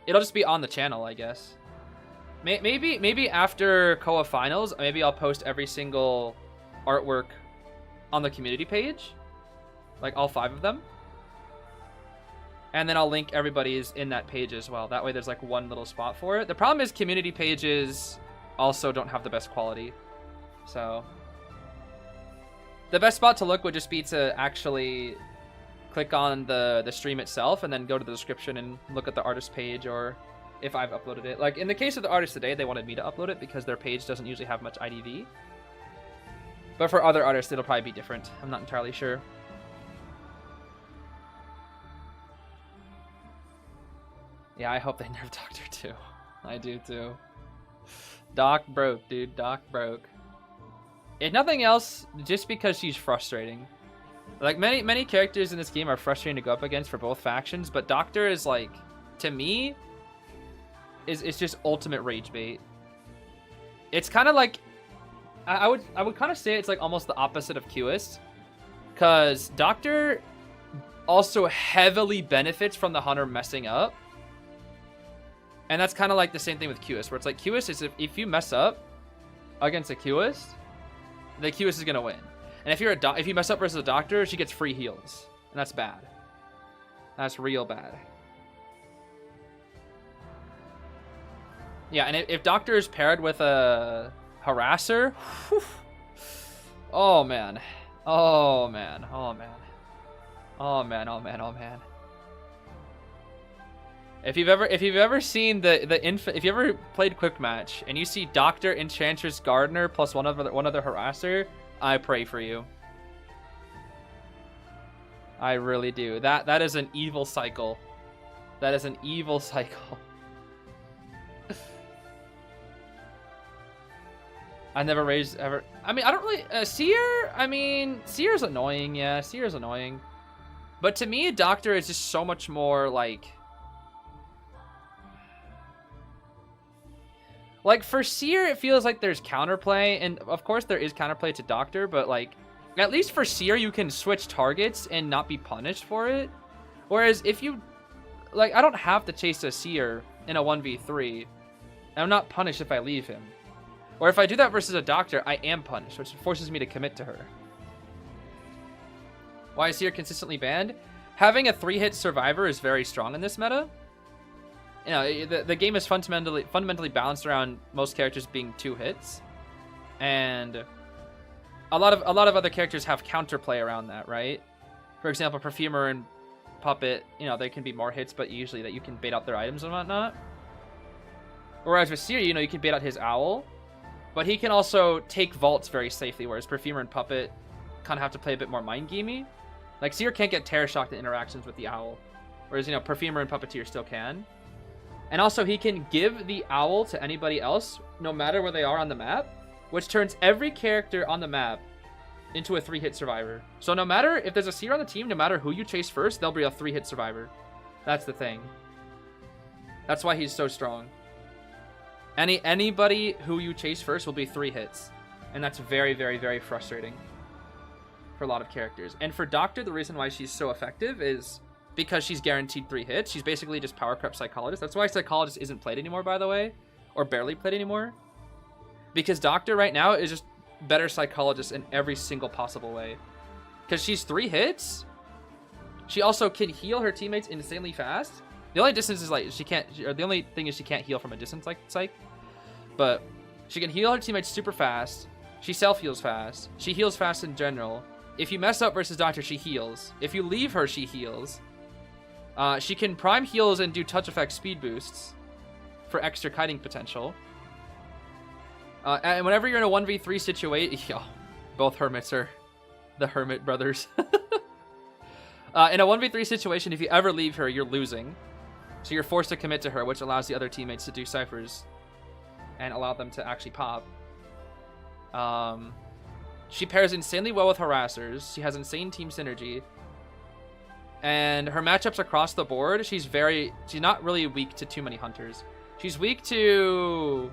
It'll just be on the channel, I guess. Maybe after Koa finals, maybe I'll post every single artwork on the community page. Like all 5 of them. And then I'll link everybody's in that page as well. That way there's like one little spot for it. The problem is community pages also don't have the best quality. So the best spot to look would just be to actually click on the stream itself and then go to the description and look at the artist page, or if I've uploaded it. Like in the case of the artist today, they wanted me to upload it because their page doesn't usually have much IDV. But for other artists, it'll probably be different. I'm not entirely sure. Yeah, I hope they nerf Doctor too. I do too. Doc broke, dude. Doc broke. If nothing else, just because she's frustrating. Like many characters in this game are frustrating to go up against for both factions, but Doctor is like, to me, is just ultimate rage bait. It's kind of like, I would kind of say it's like almost the opposite of Qist, because Doctor also heavily benefits from the Hunter messing up. And that's kind of like the same thing with Qist, where it's like Qist is if you mess up against a Qist, the Qist is gonna win. And if you mess up versus a Doctor, she gets free heals, and that's bad. That's real bad. Yeah, and if Doctor is paired with a Harasser, whew, oh man, oh man, oh man, oh man, oh man, oh man. If you've ever seen if you ever played Quick Match and you see Doctor, Enchantress, Gardener plus one other Harasser, I pray for you. I really do. That is an evil cycle. That is an evil cycle. I never raised ever. I mean, I don't really Seer. I mean, Seer's annoying. Yeah, Seer's annoying. But to me, Doctor is just so much more like for Seer, it feels like there's counterplay, and of course there is counterplay to Doctor, but like at least for Seer you can switch targets and not be punished for it. Whereas if you like, I don't have to chase a Seer in a 1v3, and I'm not punished if I leave him. Or if I do that versus a Doctor, I am punished, which forces me to commit to her. Why is Seer consistently banned? Having a 3-hit survivor is very strong in this meta. You know, the game is fundamentally balanced around most characters being 2 hits, and a lot of other characters have counterplay around that, right? For example, Perfumer and Puppet, you know, they can be more hits, but usually that you can bait out their items and whatnot. Whereas with Seer, you know, you can bait out his Owl, but he can also take vaults very safely, whereas Perfumer and Puppet kind of have to play a bit more mind gamey. Like, Seer can't get terror shocked in interactions with the Owl, whereas, you know, Perfumer and Puppeteer still can. And also, he can give the Owl to anybody else, no matter where they are on the map, which turns every character on the map into a 3-hit survivor. So no matter if there's a Seer on the team, no matter who you chase first, they'll be a 3-hit survivor. That's the thing. That's why he's so strong. Anybody who you chase first will be 3 hits. And that's very, very, very frustrating for a lot of characters. And for Doctor, the reason why she's so effective is because she's guaranteed 3 hits. She's basically just power creep Psychologist. That's why Psychologist isn't played anymore, by the way. Or barely played anymore. Because Doctor right now is just better Psychologist in every single possible way. Because she's 3 hits. She also can heal her teammates insanely fast. The only distance is like she can't, or the only thing is she can't heal from a distance like Psych. But she can heal her teammates super fast. She self-heals fast. She heals fast in general. If you mess up versus Doctor, she heals. If you leave her, she heals. She can prime heals and do touch effect speed boosts for extra kiting potential. And whenever you're in a 1v3 situation, yo, both Hermits are the Hermit brothers. In a 1v3 situation, if you ever leave her, you're losing. So you're forced to commit to her, which allows the other teammates to do ciphers and allow them to actually pop. She pairs insanely well with harassers. She has insane team synergy. And her matchups across the board, she's not really weak to too many hunters. She's weak to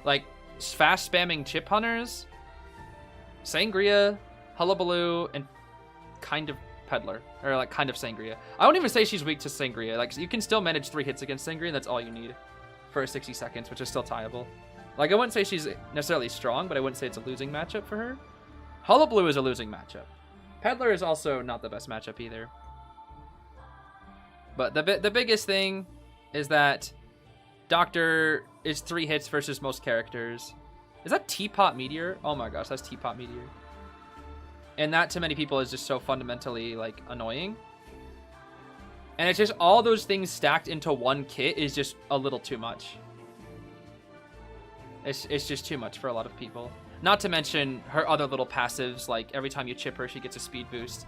like fast spamming chip hunters, Sangria, Hullabaloo, and kind of Peddler, or like kind of Sangria. I won't even say she's weak to Sangria. Like, you can still manage 3 hits against Sangria, and that's all you need for 60 seconds, which is still tieable. Like, I wouldn't say she's necessarily strong, but I wouldn't say it's a losing matchup for her. Hullabaloo is a losing matchup. Peddler is also not the best matchup either. But the biggest thing is that Doctor is 3 hits versus most characters. Is that Teapot Meteor? Oh my gosh, that's Teapot Meteor. And that to many people is just so fundamentally like annoying. And it's just all those things stacked into one kit is just a little too much. It's just too much for a lot of people. Not to mention her other little passives, like every time you chip her, she gets a speed boost.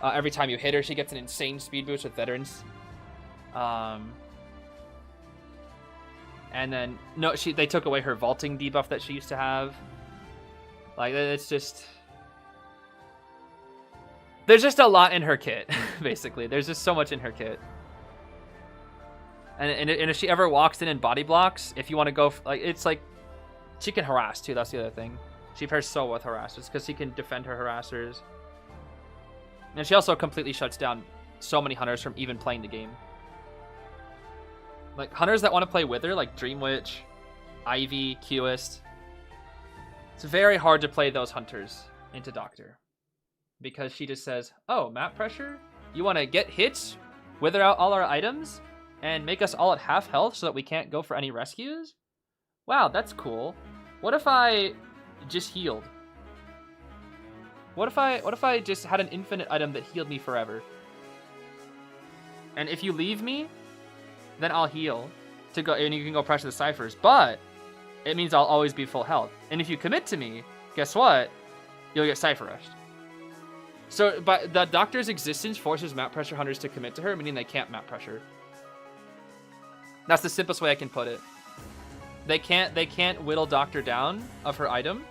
Every time you hit her, she gets an insane speed boost with veterans. And then they took away her vaulting debuff that she used to have. Like, it's just, there's just a lot in her kit. Basically, there's just so much in her kit. And if she ever walks in and body blocks, if you want to go like, it's like she can harass too. That's the other thing. She pairs so well with harassers because she can defend her harassers. And she also completely shuts down so many hunters from even playing the game. Like, hunters that want to play with her, like Dream Witch, Ivy, Qist. It's very hard to play those hunters into Doctor. Because she just says, oh, map pressure? You want to get hits, wither out all our items, and make us all at half health so that we can't go for any rescues? Wow, that's cool. What if I just healed? What if I just had an infinite item that healed me forever? And if you leave me, then I'll heal to go, and you can go pressure the ciphers. But it means I'll always be full health. And if you commit to me, guess what? You'll get cipher rushed. So, but the doctor's existence forces map pressure hunters to commit to her, meaning they can't map pressure. That's the simplest way I can put it. They can't whittle Doctor down of her item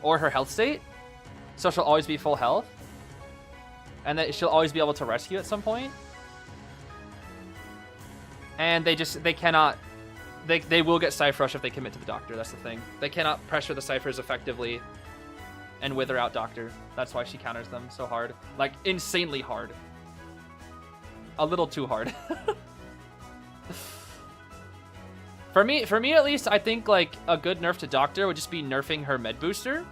or her health state, so she'll always be full health, and that she'll always be able to rescue at some point. And they cannot. They will get Cypher Rush if they commit to the Doctor. That's the thing. They cannot pressure the Cyphers effectively and wither out Doctor. That's why she counters them so hard. Like, insanely hard. A little too hard. For me at least, I think, like, a good nerf to Doctor would just be nerfing her med booster.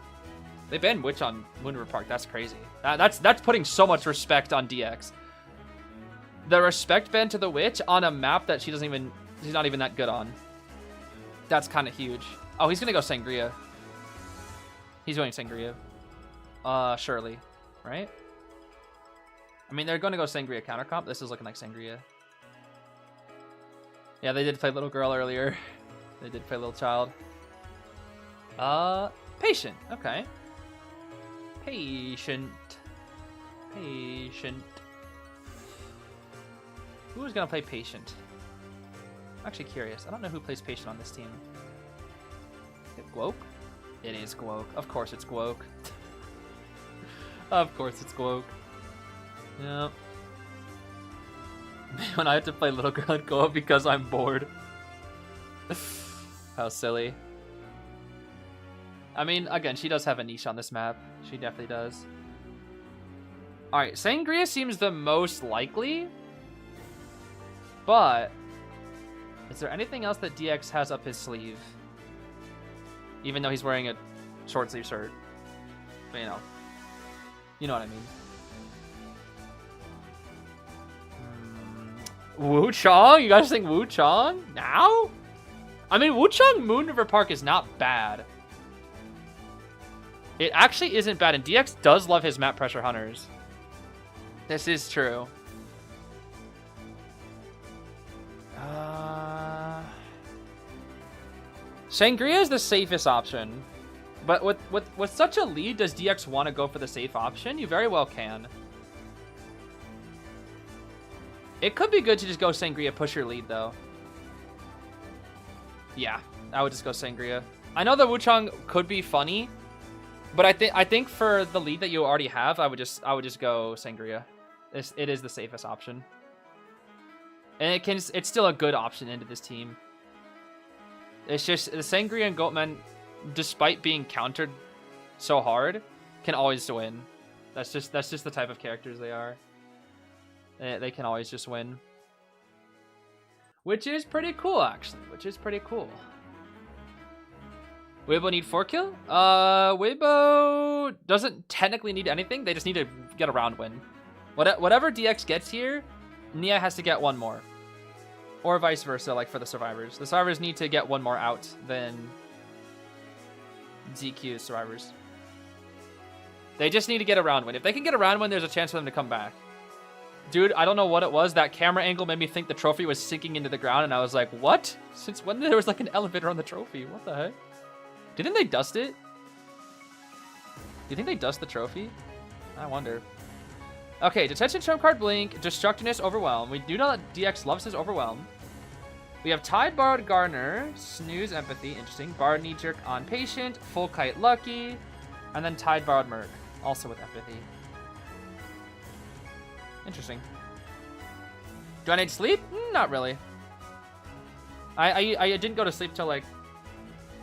They banned Witch on Moon River Park. That's crazy. That's putting so much respect on DX. The respect ban to the Witch on a map that she's not even that good on. That's kind of huge. Oh, he's gonna go Sangria. He's going Sangria. Surely, right? I mean, they're going to go Sangria counter comp. This is looking like Sangria. Yeah, they did play Little Girl earlier. They did play Little Child. Patient. Okay. Patient. Who's gonna play Patient? I'm actually curious. I don't know who plays Patient on this team. Is it Gwoke? It is Gwoke. Of course it's Gwoke. Of course it's Gwoke. Yep. When I have to play Little Girl and go up because I'm bored. How silly. I mean, again, she does have a niche on this map. She definitely does. Alright, Sangria seems the most likely. But is there anything else that DX has up his sleeve? Even though he's wearing a short sleeve shirt. But you know what I mean. Wu Chong? You guys think Wu Chong? Now? I mean, Wu Chong Moon River Park is not bad. It actually isn't bad, and DX does love his map pressure hunters. This is true. Sangria is the safest option. But with such a lead, does DX want to go for the safe option? You very well can. It could be good to just go Sangria, push your lead, though. Yeah, I would just go Sangria. I know the Wuchang could be funny, but I think for the lead that you already have, I would just go Sangria. It is the safest option, and it's still a good option into this team. It's just the Sangria and Goatman, despite being countered so hard, can always win. That's just the type of characters they are. They can always just win. Which is pretty cool, actually. Which is pretty cool. Waybo need 4 kill? Waybo doesn't technically need anything. They just need to get a round win. Whatever DX gets here, Nia has to get 1 more. Or vice versa, like for the survivors. The survivors need to get 1 more out than ZQ's survivors. They just need to get a round win. If they can get a round win, there's a chance for them to come back. Dude, I don't know what it was. That camera angle made me think the trophy was sinking into the ground, and I was like, what? Since when there was like an elevator on the trophy? What the heck? Didn't they dust it? Do you think they dust the trophy? I wonder. Okay, Detention Trump Card Blink, Destructiveness Overwhelm. We do know that DX loves his Overwhelm. We have Tide Borrowed Gardener, Snooze Empathy, interesting. Borrowed Knee Jerk on Patient, Full Kite Lucky, and then Tide Borrowed Merc, also with Empathy. Interesting. Do I need sleep? Not really. I didn't go to sleep till like,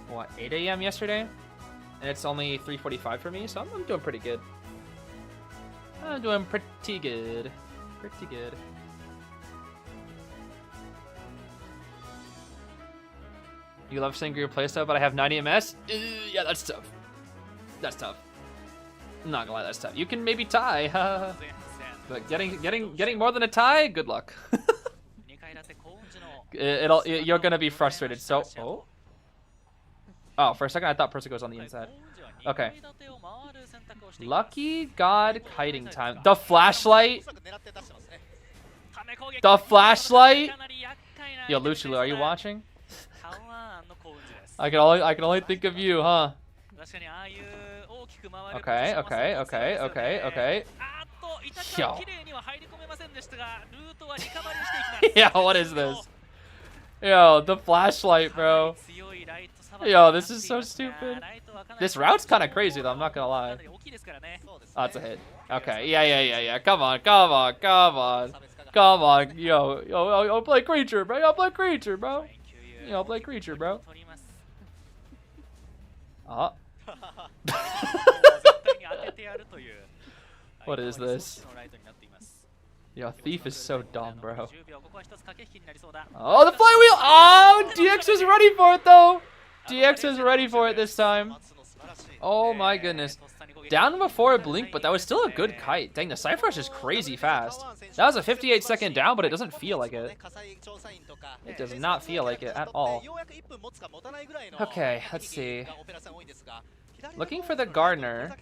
what, 8 a.m. yesterday? And it's only 3:45 for me, so I'm doing pretty good. I'm doing pretty good. Pretty good. You love Sangria playstyle, but I have 90 MS? Yeah, that's tough. That's tough. I'm not gonna lie, that's tough. You can maybe tie, but getting more than a tie? Good luck. You're gonna be frustrated. So, oh, for a second I thought Persico was on the inside. Okay. Lucky God Kiting Time. The flashlight. The flashlight. Yo, Lucilu, are you watching? I can only think of you, huh? Okay, okay, okay, okay, okay. Yo. Yeah, what is this? Yo, the flashlight, bro. Yo, this is so stupid. This route's kind of crazy, though. I'm not gonna lie. Oh, it's a hit. Okay, yeah. Come on. Yo, play creature, bro. Yo, play creature, bro. Oh. What is this? Yo, Thief is so dumb, bro. Oh, the flywheel! Oh, DX is ready for it, though. DX is ready for it this time. Oh my goodness. Down before a blink, but that was still a good kite. Dang, the Cypher Rush is crazy fast. That was a 58-second down, but it doesn't feel like it. It does not feel like it at all. Okay, let's see. Looking for the Gardener,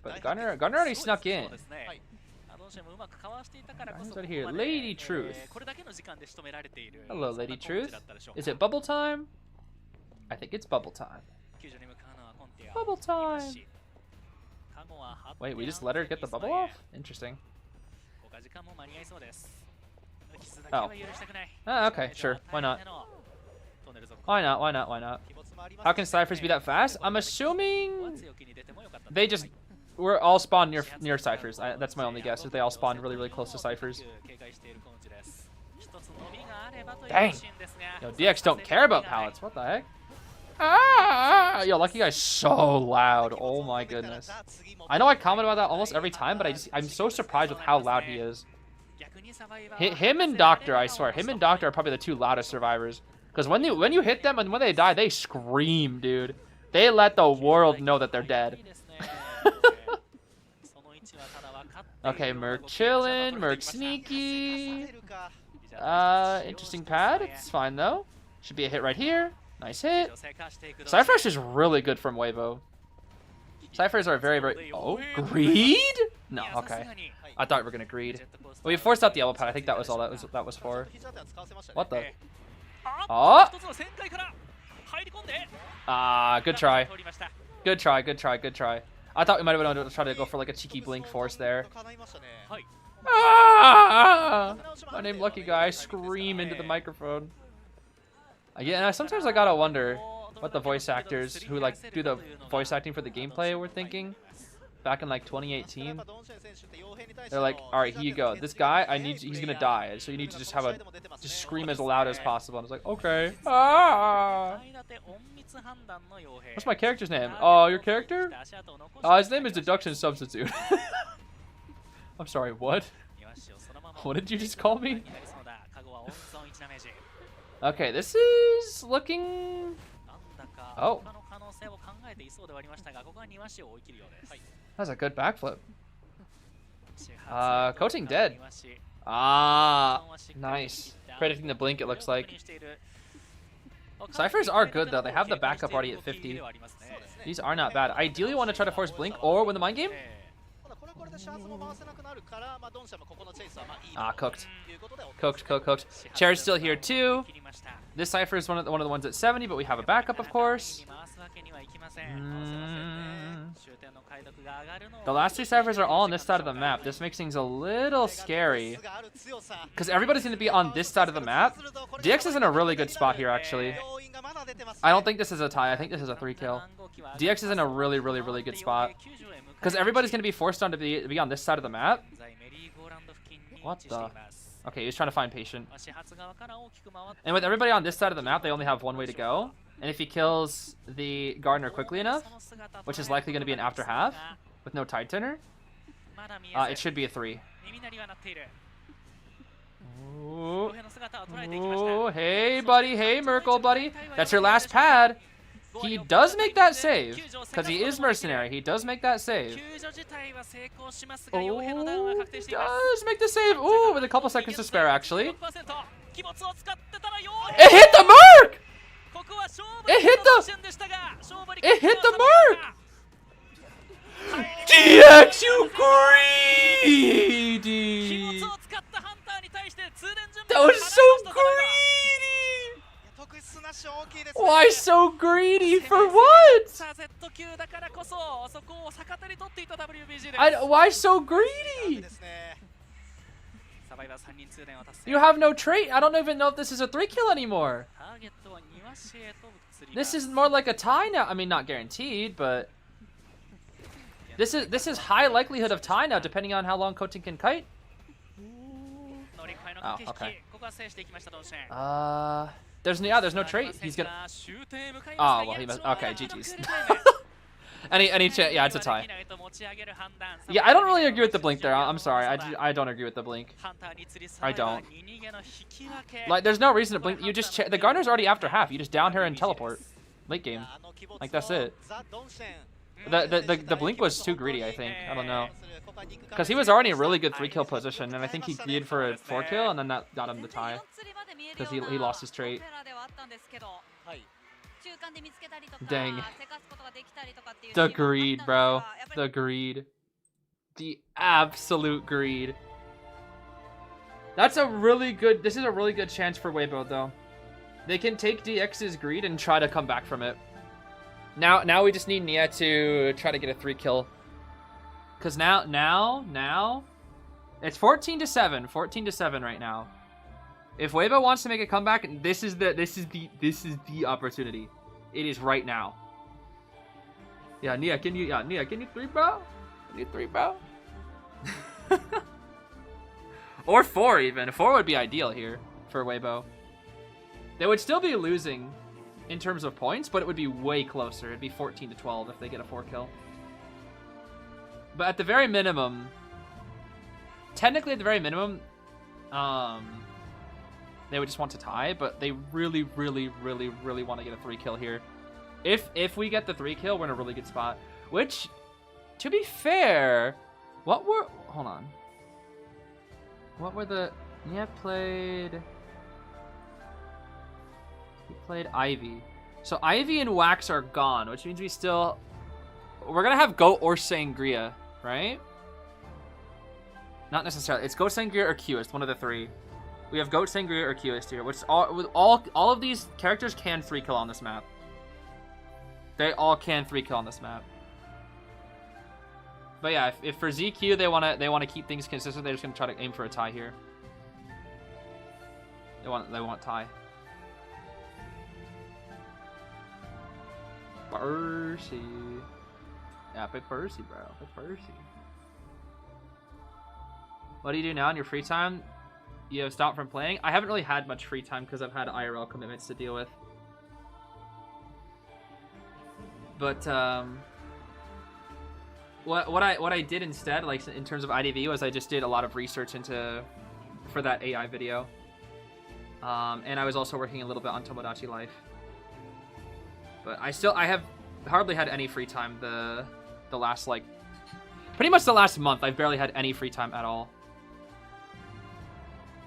but Gardener already snuck in. Gardener's right here. Lady Truth. Hello, Lady Truth. Is it bubble time? I think it's bubble time. Bubble time. Wait, we just let her get the bubble off? Interesting. Oh. Okay, sure. Why not? Why not? How can Cyphers be that fast? I'm assuming they just we're all spawned near Cyphers. That's my only guess. Is they all spawned really close to Cyphers. Dang. Yo, DX don't care about pallets. What the heck? Ah! Yo, Lucky Guy's so loud. Oh my goodness. I know I comment about that almost every time, but I'm so surprised with how loud he is. Him and Doctor, I swear, him and Doctor are probably the two loudest survivors. Because when you hit them and when they die, they scream, dude. They let the world know that they're dead. Okay, Merc chillin', Merc sneaky. Interesting pad. It's fine though. Should be a hit right here. Nice hit. Cypher Rush is really good from Waybo. Cyphers are very... Oh, greed? No, okay. I thought we were gonna greed. Well, we forced out the elbow pad. I think that was all that was for. What the? Oh! Ah, good try. Good try. I thought we might have been able to try to go for like a cheeky blink force there. Ah! My name Lucky Guy. I scream into the microphone. Yeah, sometimes I gotta wonder what the voice actors who like do the voice acting for the gameplay were thinking back in like 2018. They're like, all right, here you go. This guy, he's gonna die, so you need to just scream as loud as possible. And I was like, okay. Ah! What's my character's name? Oh, your character? His name is Deduction Substitute. I'm sorry, what? What did you just call me? Okay, this is looking... Oh. That's a good backflip. Coating dead. Ah, nice. Predicting the blink, it looks like. Cyphers are good, though. They have the backup already at 50. These are not bad. Ideally, you want to try to force blink or win the mind game. Ah, cooked. Chair's still here, too. This Cypher is one of the ones at 70, but we have a backup, of course. The last two Cyphers are all on this side of the map. This makes things a little scary. Because everybody's going to be on this side of the map. DX is in a really good spot here, actually. I don't think this is a tie. I think this is a 3-kill. DX is in a really good spot. Because everybody's going to be forced on to be on this side of the map. What the? Okay, he's trying to find Patient. And with everybody on this side of the map, they only have one way to go. And if he kills the Gardener quickly enough, which is likely going to be an after half, with no Tide Turner, it should be a 3. Ooh. Ooh, hey, buddy. Hey, Merkle, buddy. That's your last pad. He does make that save, because he is mercenary. He does make that save. Oh, does make the save. Ooh, with a couple seconds to spare, actually. It hit the mark! It hit the mark! DX, you greedy! That was so greedy! Why so greedy? For what? Why so greedy? You have no trait. I don't even know if this is a 3 kill anymore. This is more like a tie now. I mean, not guaranteed, but this is high likelihood of tie now, depending on how long Koten can kite. Oh, okay. There's no trait. He's gonna. Oh well, he must. Okay, GG's. any chance? Yeah, it's a tie. Yeah, I don't really agree with the blink there. I'm sorry. I don't agree with the blink. I don't. Like, there's no reason to blink. You just the Gardener's already after half. You just down her and teleport. Late game. Like, that's it. The blink was too greedy, I think. I don't know. Because he was already in a really good 3 kill position, and I think he greeded for a 4 kill, and then that got him the tie. Because he lost his trait. Dang. The greed, bro. The greed. The absolute greed. That's a really good... This is a really good chance for Waybo, though. They can take DX's greed and try to come back from it. Now we just need Nia to try to get a 3 kill. Because now... It's 14-7. 14-7 right now. If Waybo wants to make a comeback, this is the opportunity. It is right now. Yeah, Nia, can you 3, bro? Can you 3, bro? Or 4 even. 4 would be ideal here for Waybo. They would still be losing in terms of points, but it would be way closer. It'd be 14-12 if they get a 4 kill. But at the very minimum, technically at the very minimum, they would just want to tie, but they really want to get a 3 kill here. If we get the 3 kill, we're in a really good spot. Which, to be fair, hold on. What were the... Nia played... He played Ivy. So Ivy and Wax are gone, which means we're gonna have Goat or Sangria, right? Not necessarily. It's Goat, Sangria, or Qist, one of the 3. We have Goat, Sangria, or Qist here, which all of these characters can 3 kill on this map. They all can 3 kill on this map. But yeah, if for ZQ they wanna keep things consistent, they're just gonna try to aim for a tie here. They want tie. Percy. Yeah, play Percy, bro. Play Percy. What do you do now in your free time? You have stopped from playing? I haven't really had much free time because I've had IRL commitments to deal with. But what I did instead, like in terms of IDV, was I just did a lot of research for that AI video. And I was also working a little bit on Tomodachi Life. But I have hardly had any free time the last, like, pretty much the last month. I've barely had any free time at all.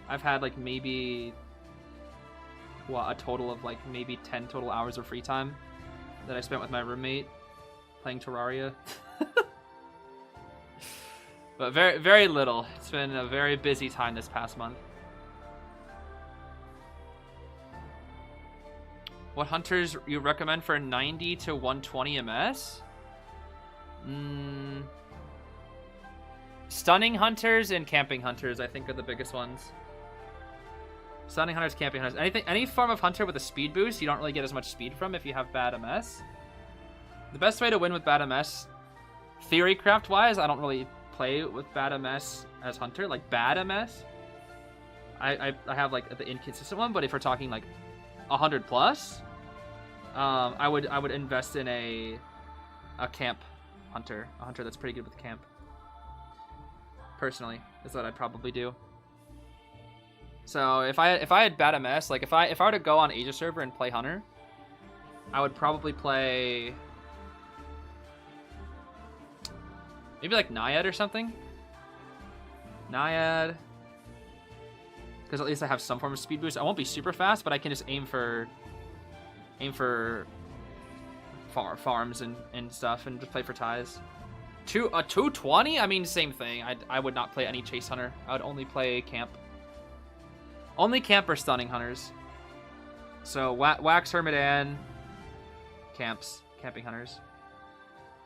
I've had like maybe a total of like maybe 10 total hours of free time that I spent with my roommate playing Terraria. But very little. It's been a very busy time this past month. What hunters you recommend for 90 to 120 MS? Stunning hunters and camping hunters, I think, are the biggest ones. Stunning hunters, camping hunters. Any form of hunter with a speed boost, you don't really get as much speed from if you have bad MS. The best way to win with bad MS, theorycraft-wise, I don't really play with bad MS as hunter, like bad MS. I have like the inconsistent one, but if we're talking like 100 plus, I would invest in a camp hunter, a hunter that's pretty good with camp. Personally, is what I'd probably do. So if I had bad MS, like if I were to go on Asia server and play hunter, I would probably play maybe like Naiad or something. Naiad, because at least I have some form of speed boost. I won't be super fast, but I can just aim for farms and stuff, and just play for ties. 220? I mean, same thing. I would not play any chase hunter. I would only play camp. Only camp or stunning hunters. So Wax, Hermidan, camping hunters.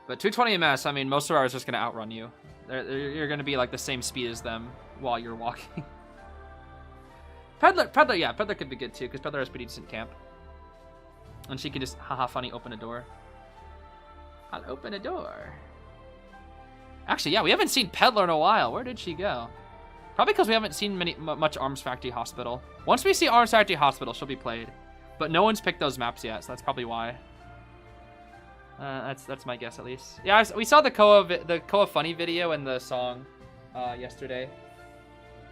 But 220 MS, I mean, most of ours are just going to outrun you. You're going to be like the same speed as them while you're walking. Peddler, yeah, Peddler could be good too, because Peddler has pretty decent camp. And she can just, haha, funny, open a door. I'll open a door. Actually, yeah, we haven't seen Peddler in a while. Where did she go? Probably because we haven't seen much Arms Factory Hospital. Once we see Arms Factory Hospital, she'll be played. But no one's picked those maps yet, so that's probably why. That's my guess, at least. Yeah, we saw the Koa funny video and the song yesterday.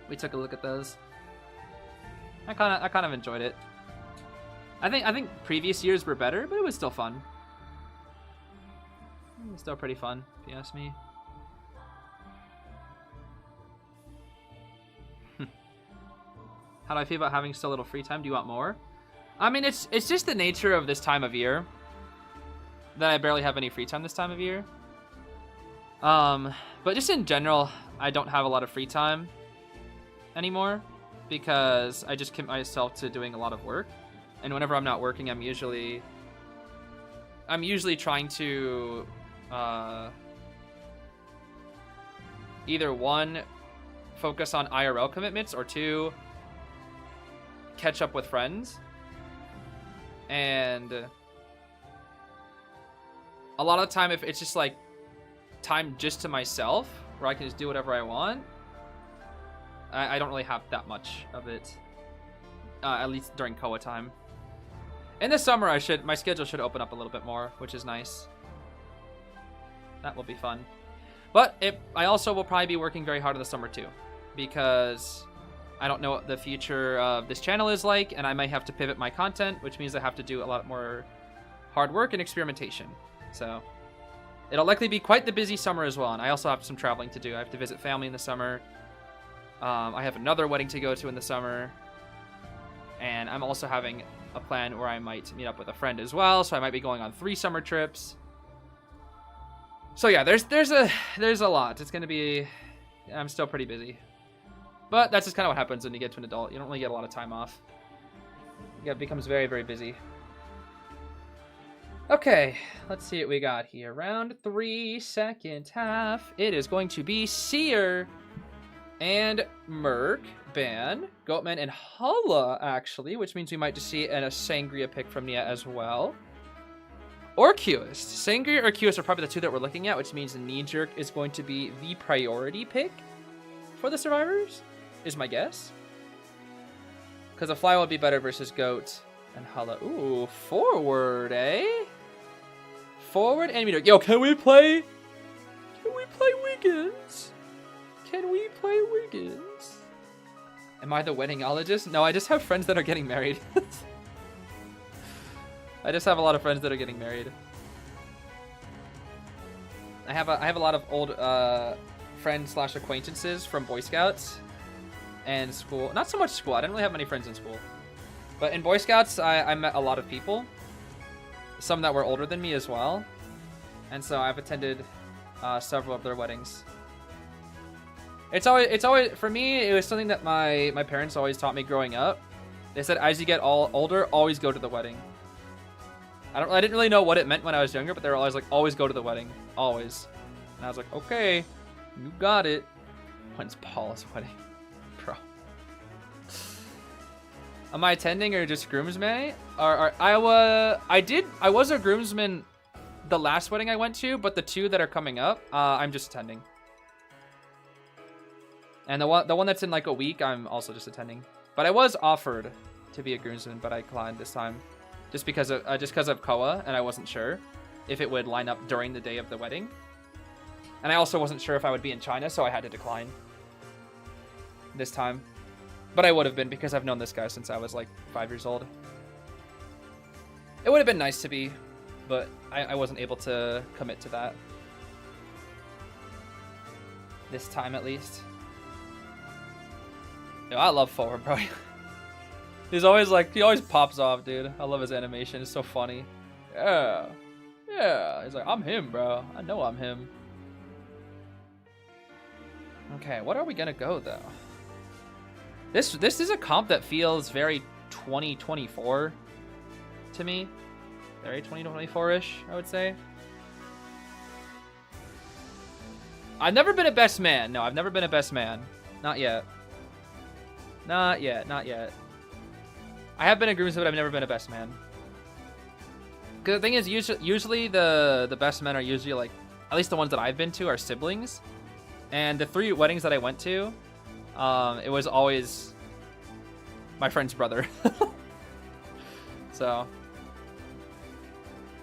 We took a look at those. I kind of enjoyed it. I think previous years were better, but it was still fun. It was still pretty fun, if you ask me. How do I feel about having so little free time? Do you want more? I mean, it's just the nature of this time of year that I barely have any free time this time of year. But just in general, I don't have a lot of free time anymore because I just commit myself to doing a lot of work. And whenever I'm not working, I'm usually trying to either one, focus on IRL commitments, or two, catch up with friends. And a lot of the time, if it's just like time just to myself where I can just do whatever I want, I don't really have that much of it, at least during Koa time. In the summer, my schedule should open up a little bit more, which is nice. That will be fun. But I also will probably be working very hard in the summer too, because I don't know what the future of this channel is like, and I might have to pivot my content, which means I have to do a lot more hard work and experimentation. So it'll likely be quite the busy summer as well, and I also have some traveling to do. I have to visit family in the summer. I have another wedding to go to in the summer, and I'm also having a plan where I might meet up with a friend as well, so I might be going on 3 summer trips. So yeah, there's a lot. It's gonna be, I'm still pretty busy, but that's just kind of what happens when you get to an adult. You don't really get a lot of time off. It becomes very, very busy. Okay, let's see what we got here. Round 3, second half. It is going to be Seer and Merc, Ben, Goatman, and Hulla, actually, which means we might just see a Sangria pick from Nia as well. Or Qist. Sangria or Qist are probably the 2 that we're looking at, which means the Knee Jerk is going to be the priority pick for the survivors, is my guess. Because a Fly would be better versus Goat and Hulla. Ooh, forward, eh? Forward and meter. Yo, can we play Wiggins? Can we play Wiggins? Am I the weddingologist? No, I just have friends that are getting married. I just have a lot of friends that are getting married. I have a lot of old friends / acquaintances from Boy Scouts and school. Not so much school. I didn't really have many friends in school. But in Boy Scouts, I met a lot of people. Some that were older than me as well. And so I've attended several of their weddings. It's always for me, it was something that my parents always taught me growing up. They said as you get older, always go to the wedding. I didn't really know what it meant when I was younger, but they were always like, always go to the wedding. Always. And I was like, okay, you got it. When's Paula's wedding? Bro. Am I attending or just groomsman? I was a groomsman the last wedding I went to, but the 2 that are coming up, I'm just attending. And the one that's in like a week, I'm also just attending. But I was offered to be a groomsman, but I declined this time. Just because of Koa, and I wasn't sure if it would line up during the day of the wedding. And I also wasn't sure if I would be in China, so I had to decline this time. But I would have been, because I've known this guy since I was like 5 years old. It would have been nice to be, but I wasn't able to commit to that. This time, at least. Yo, I love Forward, bro. He's always like, he always pops off, dude. I love his animation. It's so funny. Yeah. Yeah. He's like, I'm him, bro. I know I'm him. Okay, what are we gonna go, though? This is a comp that feels very 2024 to me. Very 2024-ish, I would say. I've never been a best man. No, I've never been a best man. Not yet. Not yet. Not yet. I have been a groomsman, but I've never been a best man. Because the thing is, usually the best men are usually like, at least the ones that I've been to are siblings. And the 3 weddings that I went to, it was always my friend's brother. So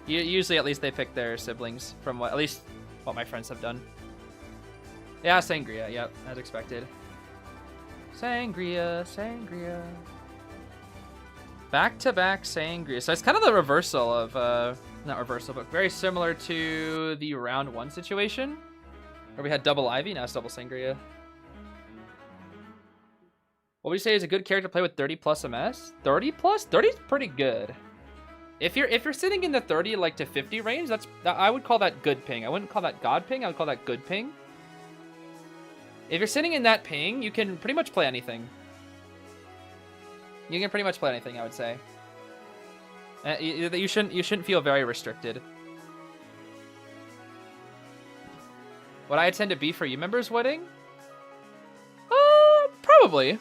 usually at least they pick their siblings from at least what my friends have done. Yeah, sangria. Yep, as expected. Sangria, sangria. Back-to-back sangria. So it's kind of the reversal of, not reversal, but very similar to the round 1 situation, where we had double Ivy, now it's double sangria. What would you say is a good character to play with 30 plus MS? 30 plus? 30 is pretty good. If you're sitting in the 30 like to 50 range, I would call that good ping. I wouldn't call that god ping. I would call that good ping. If you're sitting in that ping, you can pretty much play anything. You can pretty much play anything, I would say. You shouldn't feel very restricted. Would I attend a B for you members' wedding? Probably.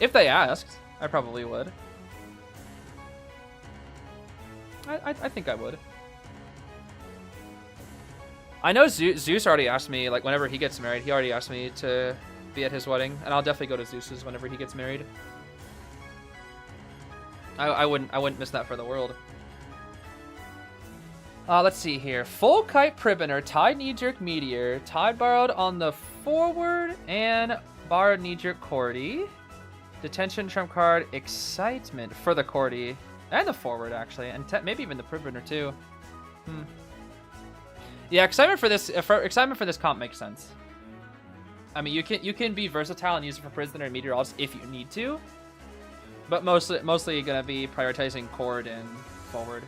If they asked, I probably would. I think I would. I know Zeus already asked me, like, whenever he gets married, he already asked me to be at his wedding, and I'll definitely go to Zeus's whenever he gets married. I wouldn't miss that for the world. Let's see here. Full kite Pribbiner, Tide knee-jerk Meteor, Tide borrowed on the forward, and borrowed knee-jerk Cordy. Detention trump card, Excitement for the Cordy. And the forward, actually. And maybe even the Pribbiner, too. Yeah, excitement for this comp makes sense. I mean, you can be versatile and use it for Prisoner and Meteorologist if you need to. But mostly gonna be prioritizing Cord and forward.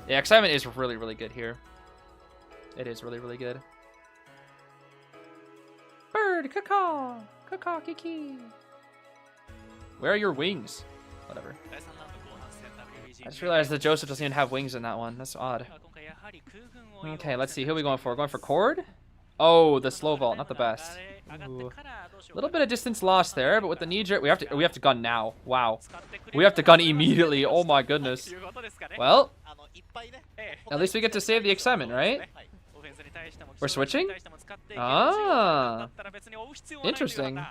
Yeah, excitement is really, really good here. It is really, really good. Bird, caw, caw, kiki. Where are your wings? Whatever. I just realized that Joseph doesn't even have wings in that one. That's odd. Okay, let's see. Who are we going for? Going for Cord? Oh, the slow vault, not the best. Ooh. A little bit of distance lost there, but with the knee jerk, we have to gun now. Wow, we have to gun immediately. Oh my goodness. Well, at least we get to save the excitement, right? We're switching? Ah, interesting.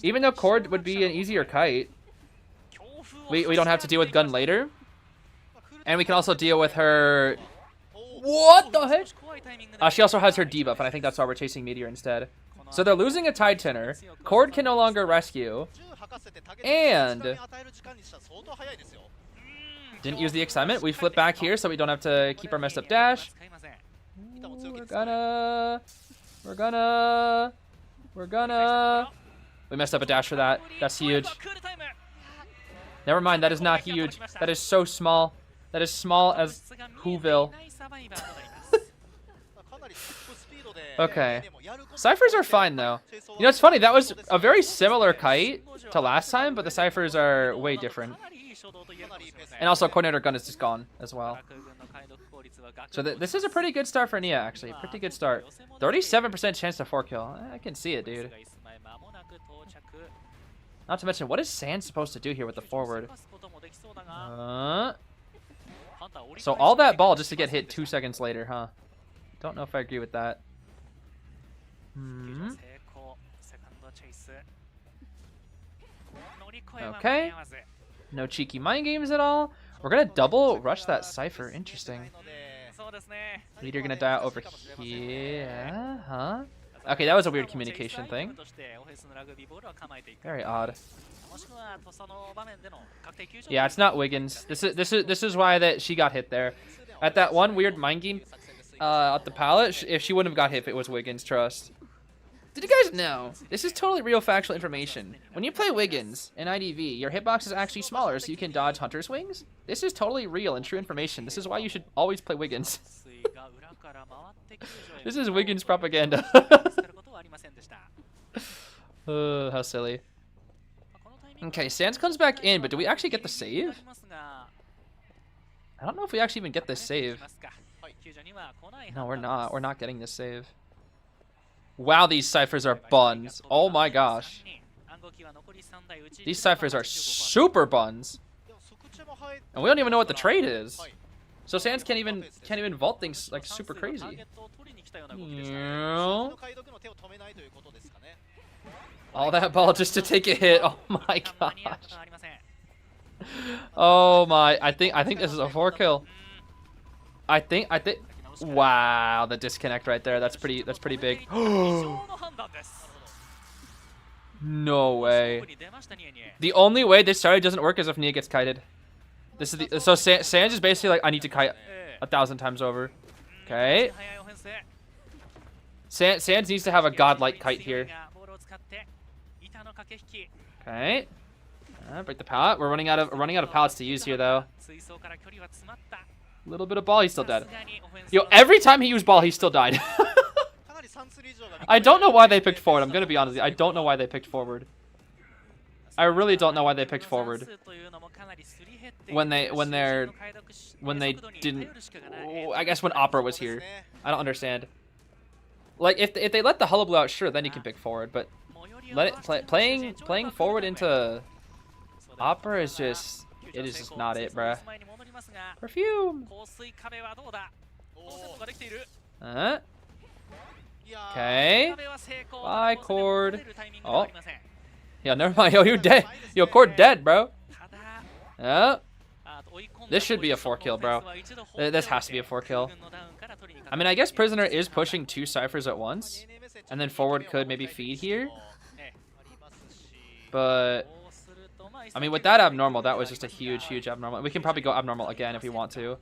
Even though Cord would be an easier kite, we don't have to deal with gun later, and we can also deal with her. What the heck? She also has her debuff, and I think that's why we're chasing Meteor instead. So they're losing a Tide Tenor. Cord can no longer rescue. And didn't use the excitement. We flip back here so we don't have to keep our messed up dash. We're gonna. We messed up a dash for that. That's huge. Never mind, that is not huge. That is so small. That is small as Whoville. Okay. Ciphers are fine, though. You know, it's funny. That was a very similar kite to last time, but the ciphers are way different. And also, Coordinator Gun is just gone as well. So this is a pretty good start for Nia, actually. Pretty good start. 37% chance to 4-kill. I can see it, dude. Not to mention, what is Sand supposed to do here with the forward? So all that ball just to get hit 2 seconds later, huh? Don't know if I agree with that. Okay. No cheeky mind games at all. We're gonna double rush that Cypher. Interesting. Leader gonna die out over here, huh? Okay, that was a weird communication thing. Very odd. Yeah, it's not Wiggins. This is why she got hit there. At that one weird mind game at the pallet, if she wouldn't have got hit if it was Wiggins, trust. Did you guys know? This is totally real factual information. When you play Wiggins in IDV, your hitbox is actually smaller so you can dodge Hunter's Wings. This is totally real and true information. This is why you should always play Wiggins. This is Wiggins propaganda. How silly. Okay, Sans comes back in, but do we actually get the save? I don't know if we actually even get this save. No, we're not. We're not getting this save. Wow, these ciphers are buns. Oh my gosh. These ciphers are super buns. And we don't even know what the trade is. So Sans can't even vault things like super crazy. All that ball just to take a hit. Oh my gosh. Oh my. I think this is a 4-kill. I think wow, the disconnect right there. That's pretty big. No way. The only way this started doesn't work is if Nia gets kited. This is the so Sans is basically like, I need to kite 1,000 times over. Okay. Sans needs to have a godlike kite here. Okay. Break the pallet. We're running out of pallets to use here though. Little bit of ball, he's still dead. Yo, every time he used ball, he still died. I don't know why they picked forward. I'm gonna be honest with you. I don't know why they picked forward. I really don't know why they picked forward. When they didn't. I guess when Opera was here. I don't understand. Like if they let the hullabaloo out, sure, then you can pick forward. But playing forward into Opera is just. It is just not it, bruh. Perfume. Okay. Bye, Cord. Oh. Yeah, never mind. Yo, you're dead. Yo, Cord dead, bro. Yeah. This should be a 4-kill, bro. This has to be a 4-kill. I mean, I guess Prisoner is pushing 2 ciphers at once. And then forward could maybe feed here. But... I mean, with that abnormal, that was just a huge abnormal. We can probably go abnormal again if we want to.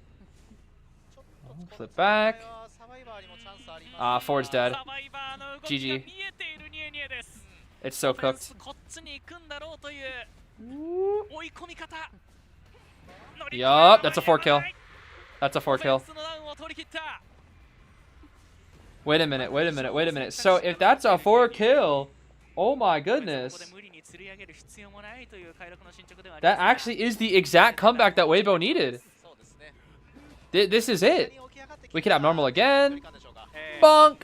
Flip back. Forward's dead. GG. It's so cooked. Yup, that's a 4-kill. That's a 4-kill. Wait a minute. So if that's a 4-kill, oh my goodness. That actually is the exact comeback that Waybo needed. This is it. We can abnormal again. Bonk.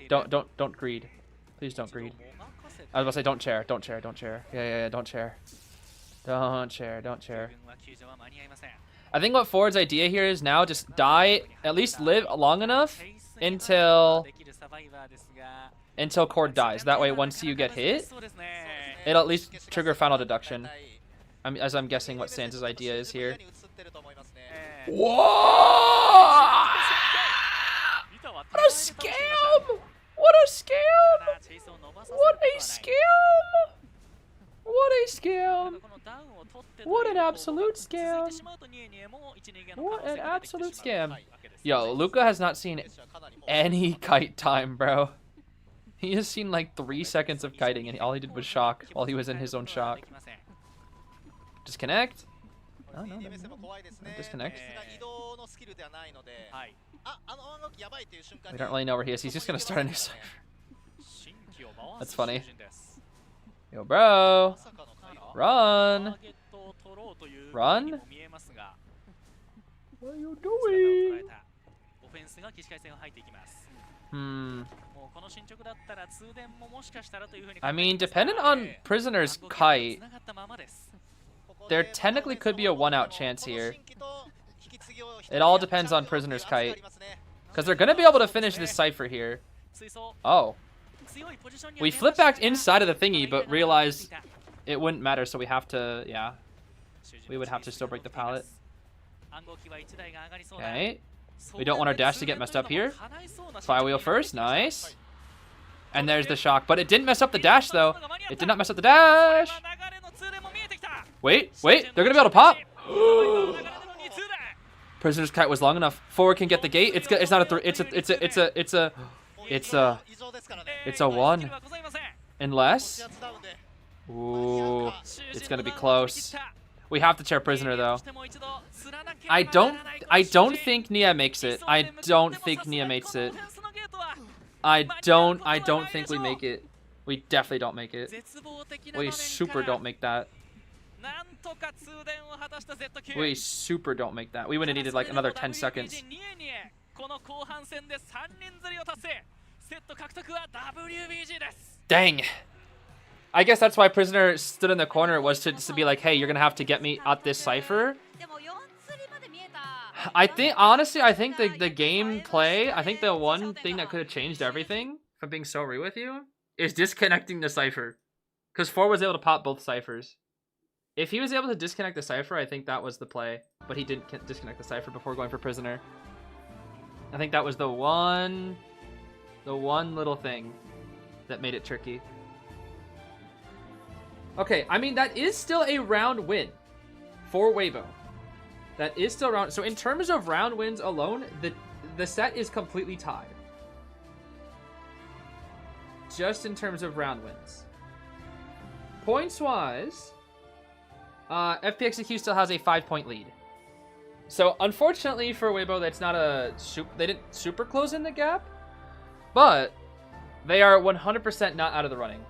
Don't greed. Please don't greed. I was about to say don't chair. Yeah, don't chair. Don't chair. I think what Forward's idea here is now just die, at least live long enough until Cord dies. That way, once you get hit, it'll at least trigger final deduction. As I'm guessing what Sans' idea is here. Whoa! What a scam! What a scam! What a scam! What a scam! What an absolute scam! What an absolute scam! Yo, Luca has not seen any kite time, bro. He has seen like 3 seconds of kiting, and all he did was shock while he was in his own shock. Disconnect? Oh, no. Disconnect. We don't really know where he is. He's just gonna start a new cipher. That's funny. Yo, bro. Run. Run? What are you doing? I mean, depending on Prisoner's kite, there technically could be a 1-out chance here. It all depends on Prisoner's kite. Because they're going to be able to finish this cipher here. Oh. We flip back inside of the thingy, but realized it wouldn't matter, so we have to, yeah. We would have to still break the pallet. Okay. We don't want our dash to get messed up here. Flywheel first, nice. And there's the shock, but it didn't mess up the dash, though. It did not mess up the dash. Wait, they're gonna be able to pop. Prisoner's kite was long enough. Forward can get the gate. It's not a 3. It's a 1. Unless. Ooh, it's gonna be close. We have to chair Prisoner though. I don't think Nia makes it. I don't think we make it. We definitely don't make it. We super don't make that. We super don't make that. We would have needed like another 10 seconds. Dang. I guess that's why Prisoner stood in the corner, was to be like, hey, you're gonna have to get me at this cipher. I think, honestly, I think the gameplay, I think the one thing that could have changed everything, if I'm being so real with you, is disconnecting the cipher. Because 4 was able to pop both ciphers. If he was able to disconnect the cipher, I think that was the play. But he didn't disconnect the cipher before going for Prisoner. I think that was the one little thing that made it tricky. Okay, I mean, that is still a round win for Waybo. That is still round. So in terms of round wins alone, the set is completely tied. Just in terms of round wins. Points-wise, FPX.ZQ still has a 5-point lead. So unfortunately for Waybo, that's not a they didn't super close in the gap, but they are 100% not out of the running.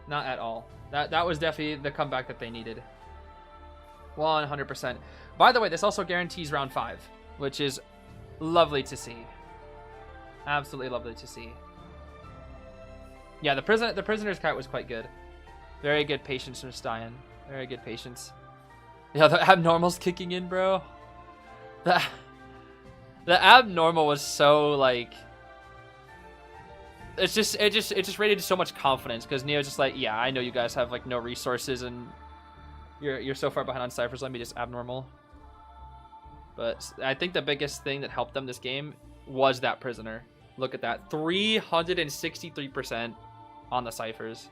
Not at all. That was definitely the comeback that they needed. 100%. By the way, this also guarantees round 5, which is lovely to see. Absolutely lovely to see. Yeah, the prisoner's kite was quite good. Very good patience from Stein. Very good patience. Yeah, the abnormal's kicking in, bro. The abnormal was so like, it just radiated so much confidence, because Neo's just like, yeah, I know you guys have like no resources and you're so far behind on ciphers, let me just abnormal. But I think the biggest thing that helped them this game was that prisoner. Look at that, 363% on the ciphers.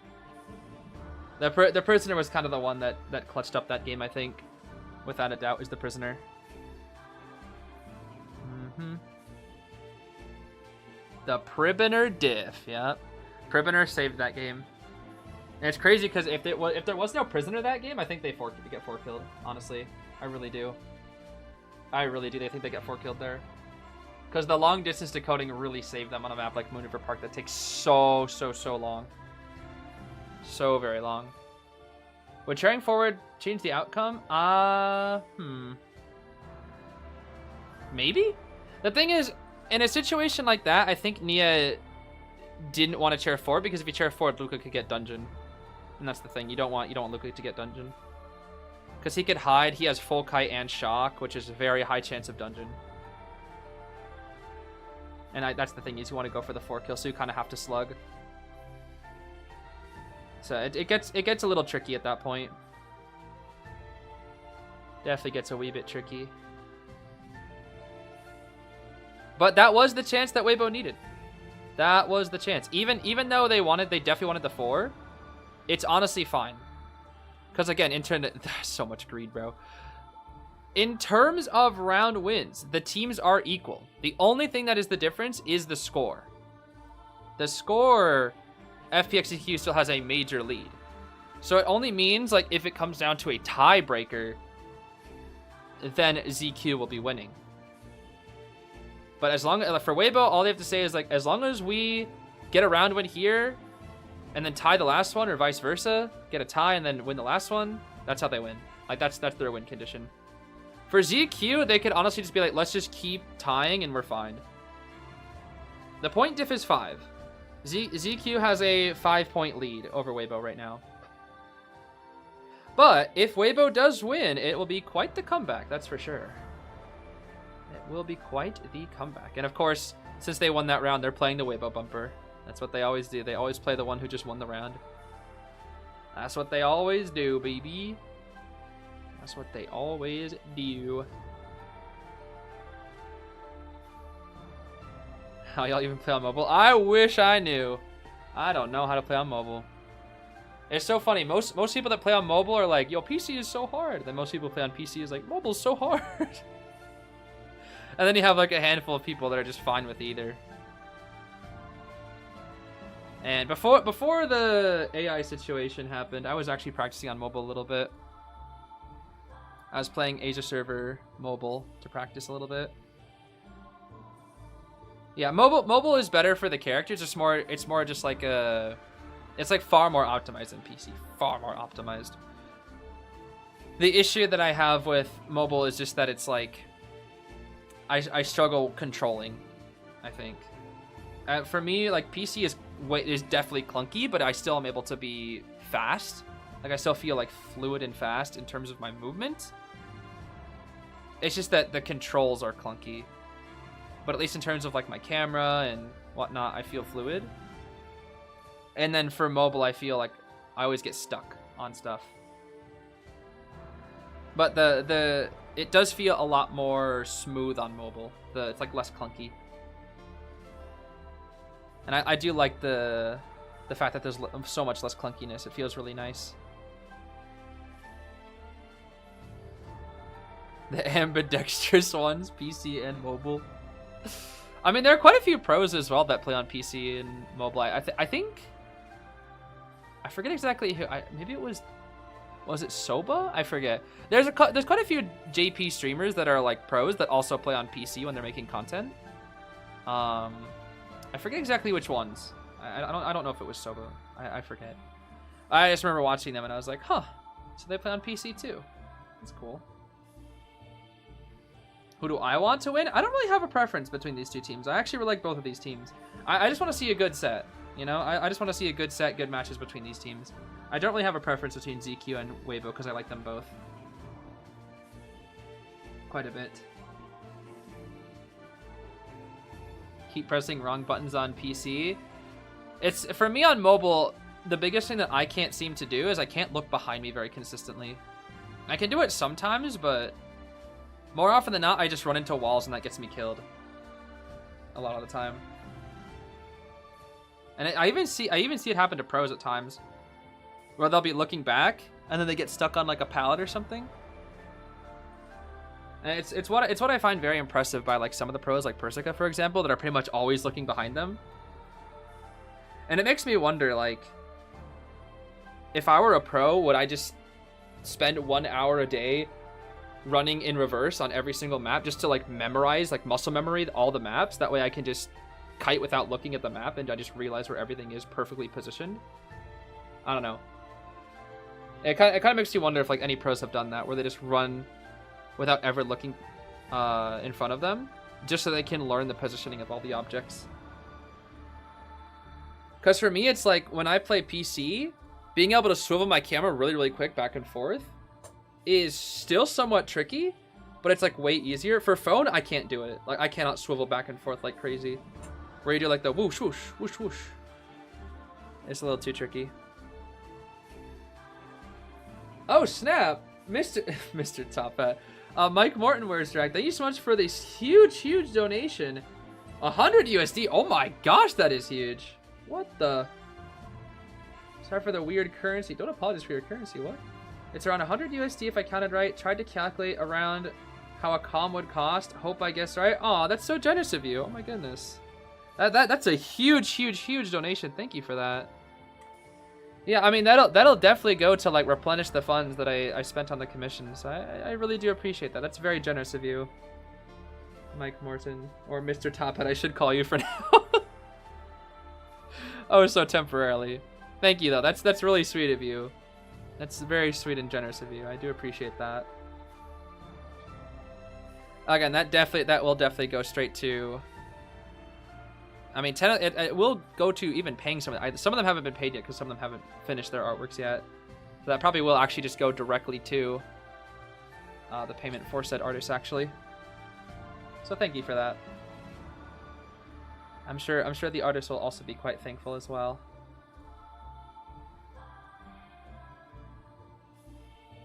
The prisoner was kind of the one that clutched up that game, I think. Without a doubt, is the prisoner. The Prisoner diff, yeah. Prisoner saved that game. And it's crazy because if there was no prisoner that game, I think they get 4 killed. Honestly, I really do. I really do. They think they get 4 killed there, because the long distance decoding really saved them on a map like Moon River Park that takes so long, so very long. Would carrying forward change the outcome? Maybe. The thing is, in a situation like that, I think Nia didn't want to chair forward, because if you chair forward, Luka could get dungeon. And that's the thing. You don't want Luka to get dungeon, because he could hide. He has full kite and shock, which is a very high chance of dungeon. And that's the thing, is you want to go for the 4 kill, so you kind of have to slug. So it gets a little tricky at that point. Definitely gets a wee bit tricky. But that was the chance that Waybo needed. That was the chance. Even though they definitely wanted the 4, it's honestly fine. Because again, there's so much greed, bro. In terms of round wins, the teams are equal. The only thing that is the difference is the score. The score, FPX.ZQ still has a major lead. So it only means, like, if it comes down to a tiebreaker, then ZQ will be winning. But as long as, for Waybo, all they have to say is, like, as long as we get a round win here and then tie the last one, or vice versa, get a tie and then win the last one, that's how they win. Like, that's their win condition. For ZQ, they could honestly just be like, let's just keep tying and we're fine. The point diff is 5. ZQ has a 5-point lead over Waybo right now. But if Waybo does win, it will be quite the comeback, that's for sure. It will be quite the comeback. And of course, since they won that round, they're playing the Waybo bumper. That's what they always do. They always play the one who just won the round. That's what they always do, baby. That's what they always do. How y'all even play on mobile? I wish I knew. I don't know how to play on mobile. It's so funny. Most people that play on mobile are like, yo, PC is so hard. Then most people play on PC is like, mobile's so hard. And then you have like a handful of people that are just fine with either. And before the AI situation happened, I was actually practicing on mobile a little bit. I was playing Asia server mobile to practice a little bit. Yeah, mobile is better for the characters. It's more just like it's like far more optimized than PC. Far more optimized. The issue that I have with mobile is just that it's like I struggle controlling, I think. For me, like PC is definitely clunky, but I still am able to be fast. Like I still feel like fluid and fast in terms of my movement. It's just that the controls are clunky. But at least in terms of like my camera and whatnot, I feel fluid. And then for mobile, I feel like I always get stuck on stuff. But it does feel a lot more smooth on mobile. It's like less clunky. And I do like the fact that there's so much less clunkiness. It feels really nice. The ambidextrous ones, PC and mobile. I mean, there are quite a few pros as well that play on PC and mobile. I think I forget exactly who. Maybe it was it Soba? I forget. There's quite a few JP streamers that are like pros that also play on PC when they're making content. I forget exactly which ones. I don't know if it was Soba. I forget. I just remember watching them and I was like, huh. So they play on PC too. That's cool. Who do I want to win? I don't really have a preference between these two teams. I actually really like both of these teams. I just want to see a good set. You know, I just want to see a good set, good matches between these teams. I don't really have a preference between ZQ and Waybo because I like them both quite a bit. Keep pressing wrong buttons on PC. It's for me on mobile, the biggest thing that I can't seem to do is I can't look behind me very consistently. I can do it sometimes, but more often than not, I just run into walls and that gets me killed. A lot of the time. And I even see it happen to pros at times, where they'll be looking back and then they get stuck on like a pallet or something. And it's what I find very impressive by like some of the pros, like Persica, for example, that are pretty much always looking behind them. And it makes me wonder, like, if I were a pro, would I just spend 1 hour a day running in reverse on every single map just to like memorize, like muscle memory, all the maps? That way I can just kite without looking at the map and I just realize where everything is perfectly positioned. I don't know. It kind of makes you wonder if like any pros have done that, where they just run without ever looking in front of them, just so they can learn the positioning of all the objects. Because for me, it's like when I play PC, being able to swivel my camera really, really quick back and forth is still somewhat tricky, but it's like way easier. For phone, I can't do it. Like I cannot swivel back and forth like crazy. Where you do like the whoosh, whoosh, whoosh, whoosh. It's a little too tricky. Oh snap, Mr. Top Hat. Mike Morton wears drag. Thank you so much for this huge donation. 100 USD. Oh my gosh, that is huge. What the? Sorry for the weird currency. Don't apologize for your currency. What? It's around 100 USD if I counted right. Tried to calculate around how a comm would cost. Hope I guessed right. Aw, that's so generous of you. Oh my goodness. That's a huge donation. Thank you for that. Yeah, I mean that'll definitely go to like replenish the funds that I spent on the commission. So I really do appreciate that. That's very generous of you, Mike Morton, or Mr. Top Hat. I should call you for now. Oh, so temporarily. Thank you though. That's really sweet of you. That's very sweet and generous of you. I do appreciate that. Again, that will definitely go straight to. I mean, it will go to even paying some of them. Some of them haven't been paid yet because some of them haven't finished their artworks yet. So that probably will actually just go directly to the payment for said artists, actually. So thank you for that. I'm sure the artists will also be quite thankful as well.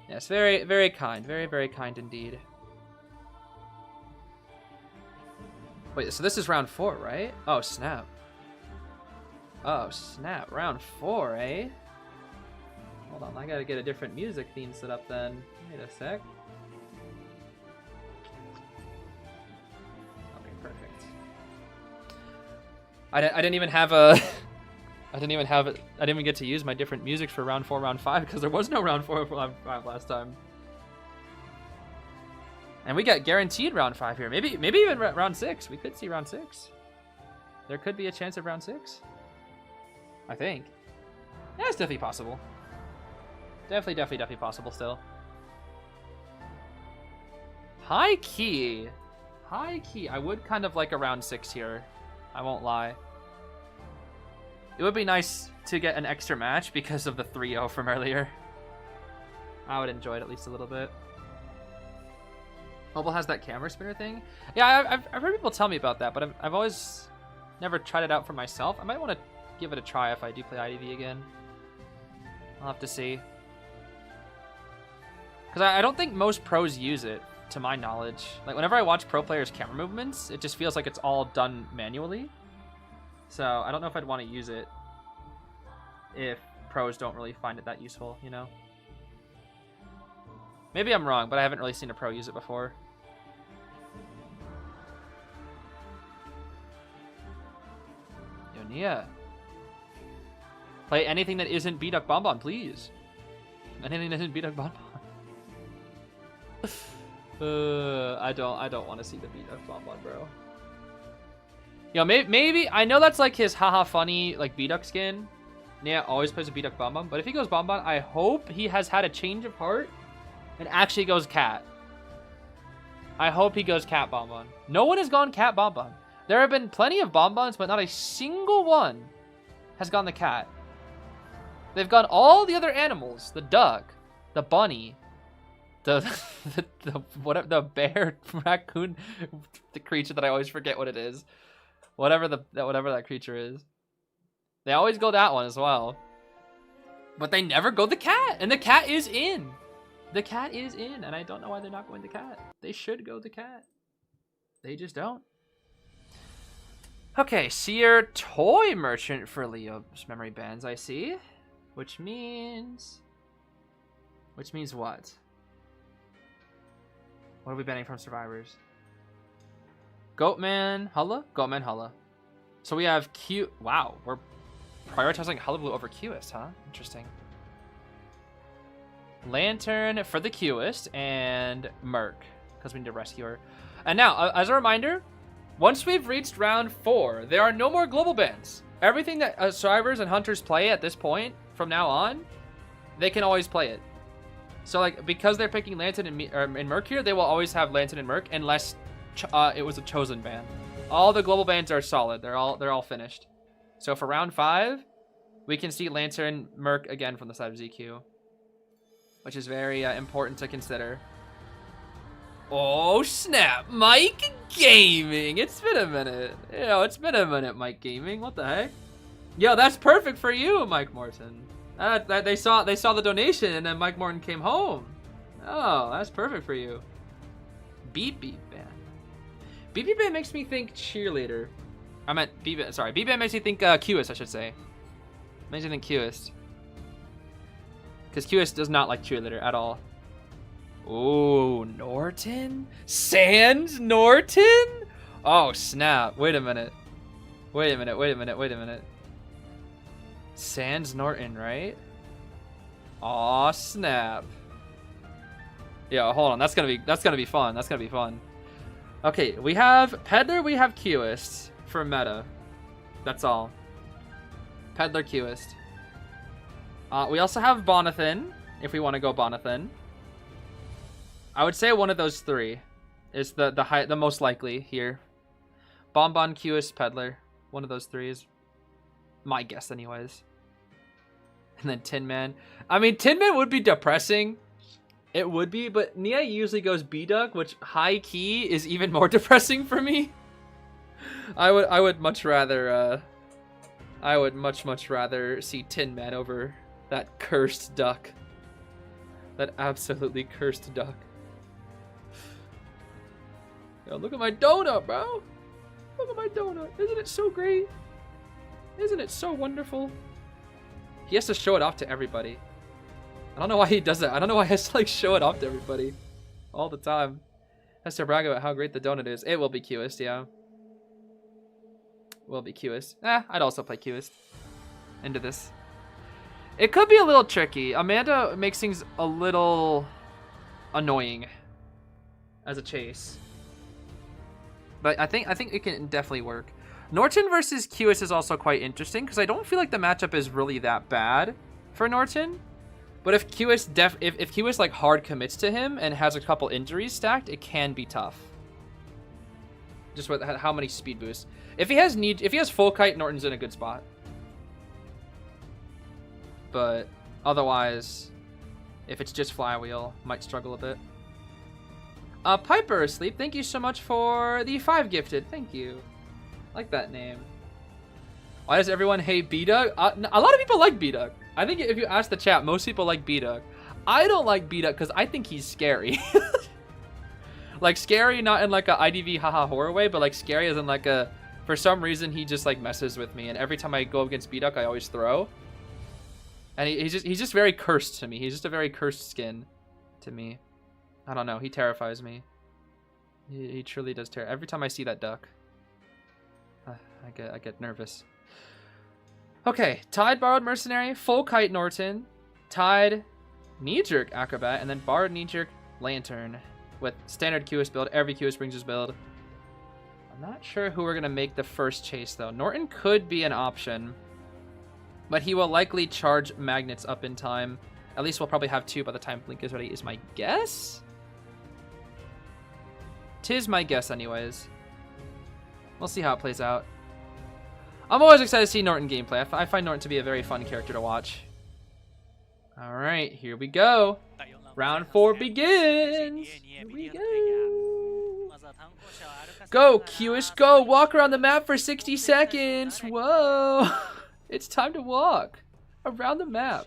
Yes, very kind. Very kind indeed. Wait, so this is round 4, right? Oh, snap. Oh, snap. Round 4, eh? Hold on, I gotta get a different music theme set up then. Wait a sec. Okay, perfect. I didn't even have a... I didn't even get to use my different music for round 4, round 5, because there was no round 4, round 5 last time. And we got guaranteed round 5 here. Maybe even round 6. We could see round 6. There could be a chance of round 6. I think. Yeah, it's definitely possible. Definitely possible still. High key. High key. I would kind of like a round 6 here. I won't lie. It would be nice to get an extra match because of the 3-0 from earlier. I would enjoy it at least a little bit. Mobile has that camera spinner thing. Yeah, I've heard people tell me about that, but I've always never tried it out for myself. I might want to give it a try if I do play IDV again. I'll have to see. Because I don't think most pros use it, to my knowledge. Like, whenever I watch pro players' camera movements, it just feels like it's all done manually. So, I don't know if I'd want to use it if pros don't really find it that useful, you know? Maybe I'm wrong, but I haven't really seen a pro use it before. Yo, Nia. Play anything that isn't B-Duck Bonbon, please. Anything that isn't B-Duck Bonbon. I don't want to see the B-Duck Bonbon, bro. Yo, maybe I know that's like his haha funny like B-Duck skin. Nia always plays a B-Duck Bonbon, but if he goes Bonbon, I hope he has had a change of heart and actually goes Cat. I hope he goes Cat Bonbon. No one has gone Cat Bonbon. There have been plenty of Bonbons, but not a single one has gone the cat. They've gone all the other animals: the duck, the bunny, the whatever, the bear, raccoon, the creature that I always forget what it is. Whatever that creature is. They always go that one as well. But they never go the cat, and the cat is in. The cat is in, and I don't know why they're not going the cat. They should go the cat. They just don't. Okay, Seer Toy Merchant for Leo's memory bands, I see. Which means what? What are we banning from Survivors? Goatman, Hulla? Goatman, Hulla. So we have Q. Wow, we're prioritizing Hullablue over Qist, huh? Interesting. Lantern for the Qist and Merc, because we need to rescue her. And now, as a reminder, once we've reached round 4, there are no more global bans. Everything that survivors and hunters play at this point, from now on, they can always play it. So, like, because they're picking Lantern and Merc here, they will always have Lantern and Merc unless it was a chosen ban. All the global bans are solid. They're all finished. So for round 5, we can see Lantern Merc again from the side of ZQ, which is very important to consider. Oh snap, Mike Gaming! It's been a minute. It's been a minute, Mike Gaming. What the heck? Yo, that's perfect for you, Mike Morton. They saw the donation, and then Mike Morton came home. Oh, that's perfect for you. Beep Beep Band. Beep Beep Band makes me think cheerleader. I meant Beep Band. Sorry, Beep Band makes me think Qist, I should say. Makes me think Qist. Because Qist does not like cheerleader at all. Oh, Norton? Sans Norton? Oh, snap. Wait a minute. Sans Norton, right? Aw, snap. Yeah, hold on. That's gonna be fun. Okay, we have Peddler, we have Qist for meta. That's all. Peddler, Qist. We also have Bonathan, if we want to go Bonathan. I would say one of those 3 is the most likely here. Bonbon, Qist, Peddler. One of those 3 is my guess anyways. And then Tin Man. I mean, Tin Man would be depressing. It would be, but Nia usually goes B-Duck, which high key is even more depressing for me. I would much rather see Tin Man over that cursed duck. That absolutely cursed duck. Yo, look at my donut, bro. Look at my donut. Isn't it so great? Isn't it so wonderful? He has to show it off to everybody. I don't know why he does that. I don't know why he has to like show it off to everybody all the time. Has to brag about how great the donut is. It will be Qist, yeah. Will be Qist. I'd also play Qist into this. It could be a little tricky. Amanda makes things a little annoying as a chase. But I think it can definitely work. Norton versus Qist is also quite interesting because I don't feel like the matchup is really that bad for Norton. But if QS if QS like hard commits to him and has a couple injuries stacked, it can be tough. Just with how many speed boosts. If he has full kite, Norton's in a good spot. But otherwise, if it's just flywheel, might struggle a bit. Piper Asleep, thank you so much for the 5 gifted. Thank you. Like that name. Why does everyone hate B-Dug? A lot of people like B-Dug. I think if you ask the chat, most people like B-Dug. I don't like B-Dug because I think he's scary. Like scary, not in like a IDV haha horror way, but like scary as in like a, for some reason he just like messes with me, and every time I go against B-Duck I always throw. And he's just very cursed to me. He's just a very cursed skin to me. I don't know, he terrifies me. He truly does terrify. Every time I see that duck, I get nervous. Okay, Tide Borrowed Mercenary, full kite Norton, Tide knee-jerk Acrobat, and then Borrowed knee-jerk Lantern. With standard QS build, every QS brings his build. I'm not sure who we're going to make the first chase, though. Norton could be an option, but he will likely charge magnets up in time. At least we'll probably have 2 by the time Blink is ready, is my guess? 'Tis my guess, anyways. We'll see how it plays out. I'm always excited to see Norton gameplay. I find Norton to be a very fun character to watch. Alright, here we go. Round 4 begins. Here we go. Go, QS, go. Walk around the map for 60 seconds. Whoa. It's time to walk around the map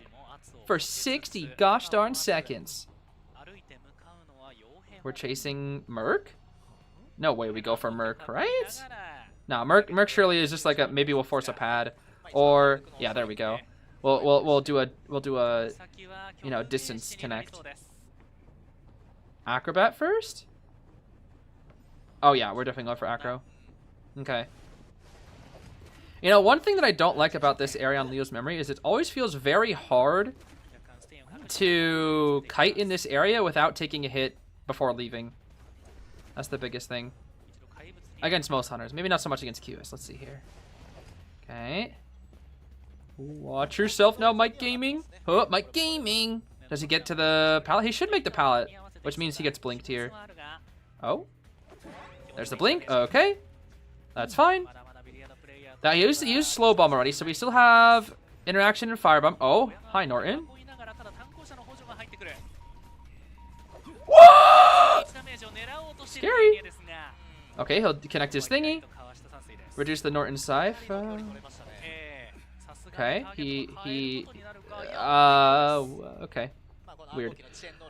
for 60 gosh darn seconds. We're chasing Merc? No way we go for Merc, right? Nah, Merc surely is just like a, maybe we'll force a pad. Or, yeah, there we go. We'll do a you know, distance connect. Acrobat first? Oh yeah, we're definitely going for acro. Okay. You know, one thing that I don't like about this area on Leo's memory is it always feels very hard to kite in this area without taking a hit before leaving. That's the biggest thing. Against most hunters. Maybe not so much against QS. Let's see here. Okay. Watch yourself now, Mike Gaming. Oh, Mike Gaming. Does he get to the pallet? He should make the pallet, which means he gets blinked here. Oh. There's the blink. Okay. That's fine. That he used slow bomb already, so we still have interaction and firebomb. Oh, hi Norton. Whoa! Scary. Okay, he'll connect his thingy. Reduce the Norton scythe. Okay, okay. Weird.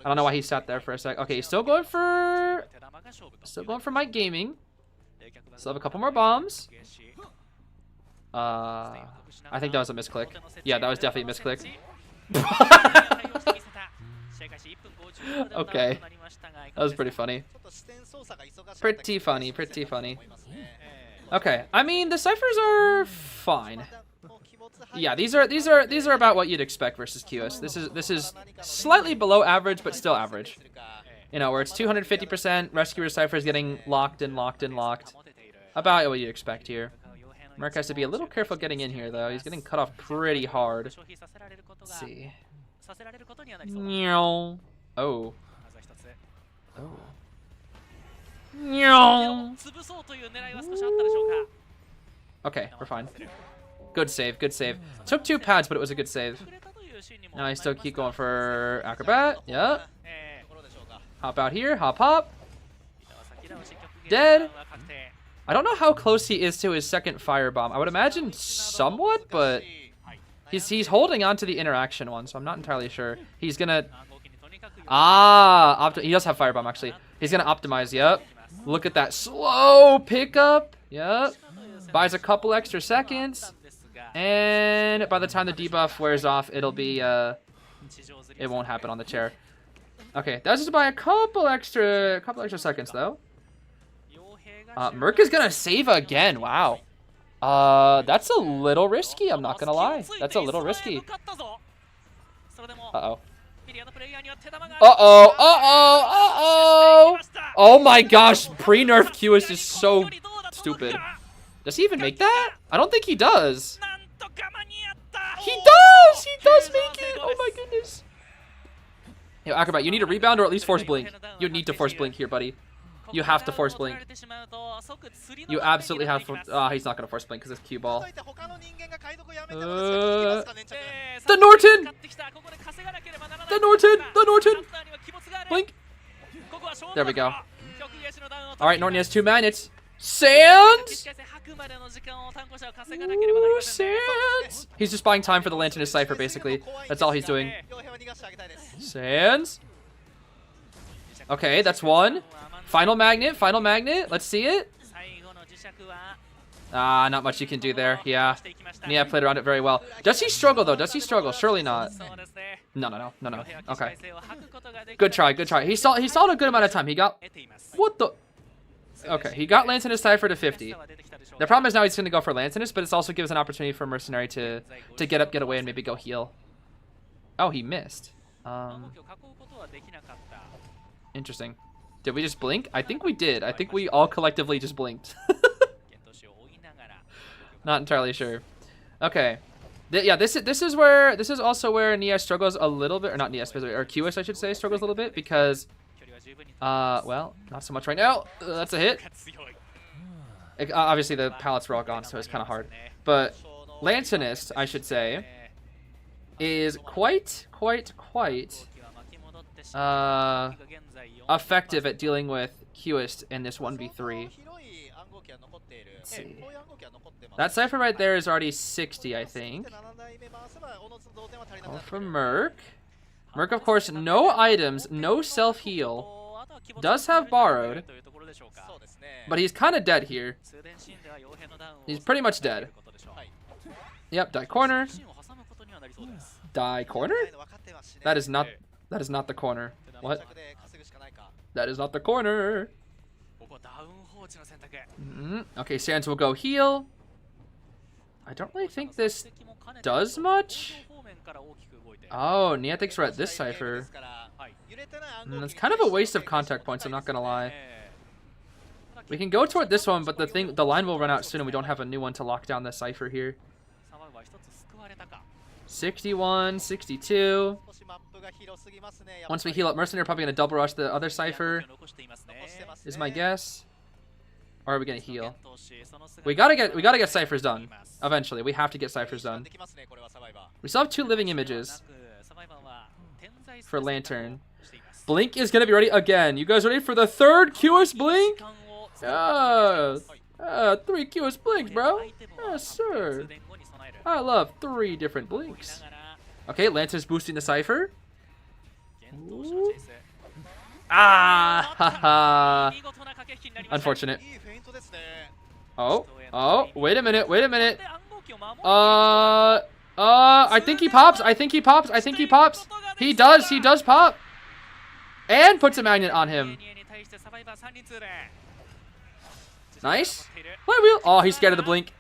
I don't know why he sat there for a sec. Okay, he's still going for Mike Gaming. Still have a couple more bombs. I think that was a misclick. Yeah, that was definitely a misclick. Okay. That was pretty funny. Pretty funny, pretty funny. Okay, I mean the ciphers are fine. Yeah, these are about what you'd expect versus QS. This is slightly below average, but still average. You know, where it's 250%, Rescuer ciphers getting locked and locked and locked. About what you'd expect here. Merc has to be a little careful getting in here, though. He's getting cut off pretty hard. Let's see. Oh. Oh. Okay, we're fine. Good save, good save. Took 2 pads, but it was a good save. Now I still keep going for Acrobat. Yep. Hop out here, hop hop. Dead. I don't know how close he is to his second firebomb. I would imagine somewhat, but he's holding on to the interaction one, so I'm not entirely sure. He's gonna... he does have firebomb, actually. He's gonna optimize, yep. Look at that slow pickup. Yep. Buys a couple extra seconds. And by the time the debuff wears off, it'll be, it won't happen on the chair. Okay, that's just by a couple extra seconds, though. Merc is gonna save again. Wow. That's a little risky. I'm not gonna lie. That's a little risky. Uh-oh. Uh-oh. Uh-oh. Uh-oh. Oh my gosh. Pre-nerf Q is just so stupid. Does he even make that? I don't think he does. He does! He does make it! Oh my goodness. Yo, Acrobat, you need to rebound or at least force blink. You need to force blink here, buddy. You have to force blink. You absolutely have to. He's not gonna force blink because it's cue ball. The Norton! The Norton! The Norton! Blink! There we go. Alright, Norton has 2 magnets. Sands! Ooh, Sands! He's just buying time for the Lanternus Cypher, basically. That's all he's doing. Sands? Okay, that's 1. Final magnet, final magnet. Let's see it. Not much you can do there. Yeah. Nia played around it very well. Does he struggle, though? Does he struggle? Surely not. No. Okay. Good try, good try. He saw a good amount of time. He got... What the... Okay, he got Lanternus Cypher to 50. The problem is now he's going to go for Lanternus, but it also gives an opportunity for Mercenary to get up, get away, and maybe go heal. Oh, he missed. Interesting. Did we just blink? I think we did. I think we all collectively just blinked. Not entirely sure. Okay. Yeah, this is also where Nia struggles a little bit, or not Nia specifically, or QS I should say struggles a little bit because, well, not so much right now. That's a hit. Obviously the pallets were all gone, so it's kind of hard. But Lanternus, I should say, is quite effective at dealing with Qist in this 1v3. Let's see. That Cypher right there is already 60, I think. All from Merc. Merc, of course, no items, no self-heal. Does have borrowed. But he's kind of dead here. He's pretty much dead. Yep, die corner. Die corner? That is not the corner. What? That is not the corner. Okay, Sands will go heal. I don't really think this does much. Oh, Nia thinks we're at this Cypher. It's kind of a waste of contact points, I'm not gonna lie. We can go toward this one, but the line will run out soon and we don't have a new one to lock down the Cypher here. 61, 62. Once we heal up Mercenary, probably gonna double rush the other Cypher, is my guess. Or are we gonna heal? We gotta get Cyphers done. Eventually, we have to get Cyphers done. We still have 2 living images for Lantern. Blink is gonna be ready again. You guys ready for the 3rd QS Blink? 3 QS Blinks, bro. Yes, sir. I love 3 different blinks. Okay, Lantern's boosting the Cypher. Ooh. Haha. Unfortunate. Oh, wait a minute. I think he pops. He does pop. And puts a magnet on him. Nice. Oh, he's scared of the blink.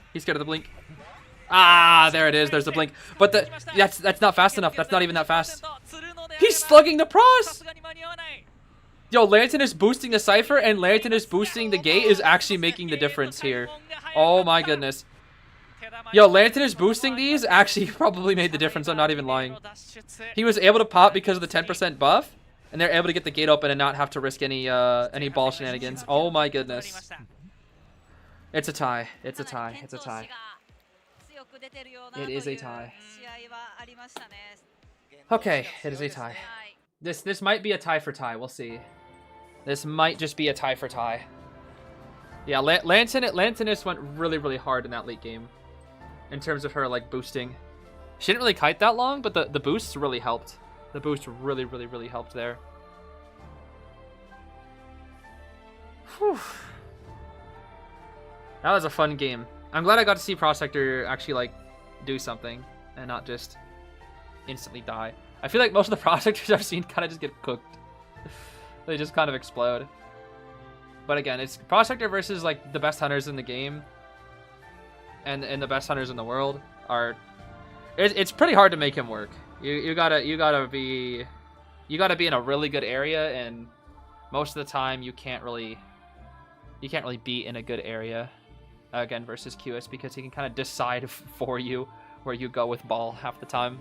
There it is. There's the blink. But that's not fast enough. That's not even that fast. He's slugging the pros. Yo, Lantern is boosting the Cypher and Lantern is boosting the gate is actually making the difference here. Oh my goodness. Yo, Lantern is boosting these actually probably made the difference. I'm not even lying. He was able to pop because of the 10% buff, and they're able to get the gate open and not have to risk any ball shenanigans. Oh my goodness. It's a tie. It is a tie. Okay, it is a tie. This might be a tie for tie. We'll see. This might just be a tie for tie. Yeah, Lanternus went really hard in that late game in terms of her like boosting. She didn't really kite that long, but the boosts really helped. The boost really helped there. Whew. That was a fun game. I'm glad I got to see Prospector actually like do something and not just instantly die. I feel like most of the Prospectors I've seen kind of just get cooked. They just kind of explode. But again, it's Prospector versus like the best hunters in the game, and the best hunters in the world are. It's pretty hard to make him work. You gotta be in a really good area, and most of the time you can't really be in a good area. Again, versus QS, because he can kind of decide for you where you go with ball half the time.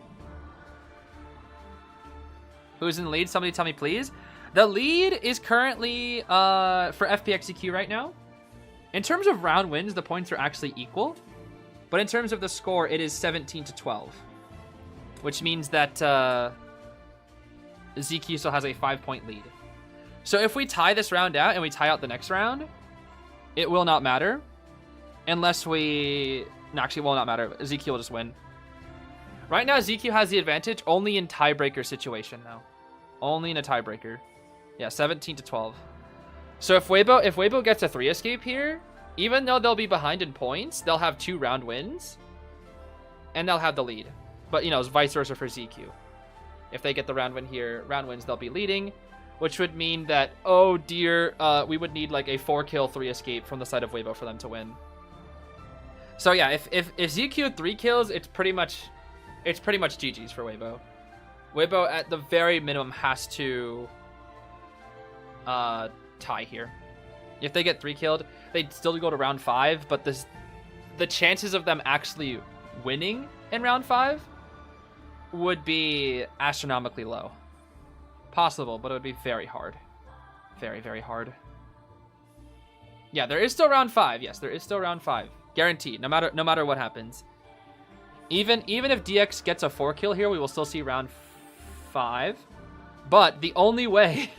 Who's in the lead? Somebody tell me, please. The lead is currently for FPX.ZQ right now. In terms of round wins, the points are actually equal. But in terms of the score, it is 17-12. Which means that ZQ still has a 5-point lead. So if we tie this round out and we tie out the next round, it will not matter. Unless we... No, actually, it will not matter. ZQ will just win. Right now, ZQ has the advantage only in tiebreaker situation now. Only in a tiebreaker. Yeah, 17-12. So if Waybo gets a 3 escape here, even though they'll be behind in points, they'll have 2 round wins. And they'll have the lead. But, you know, it's vice versa for ZQ. If they get the round win here, round wins, they'll be leading. Which would mean that, oh dear, we would need like a 4-kill, 3 escape from the side of Waybo for them to win. So yeah, if ZQ had 3 kills, it's pretty much GG's for Waybo. Waybo at the very minimum has to tie here. If they get 3 killed, they'd still go to round 5, but the chances of them actually winning in round 5 would be astronomically low. Possible, but it would be very hard. Very, very hard. Yeah, there is still round 5. Yes, there is still round 5. Guaranteed, no matter what happens. Even if DX gets a 4-kill here, we will still see round 5. But the only way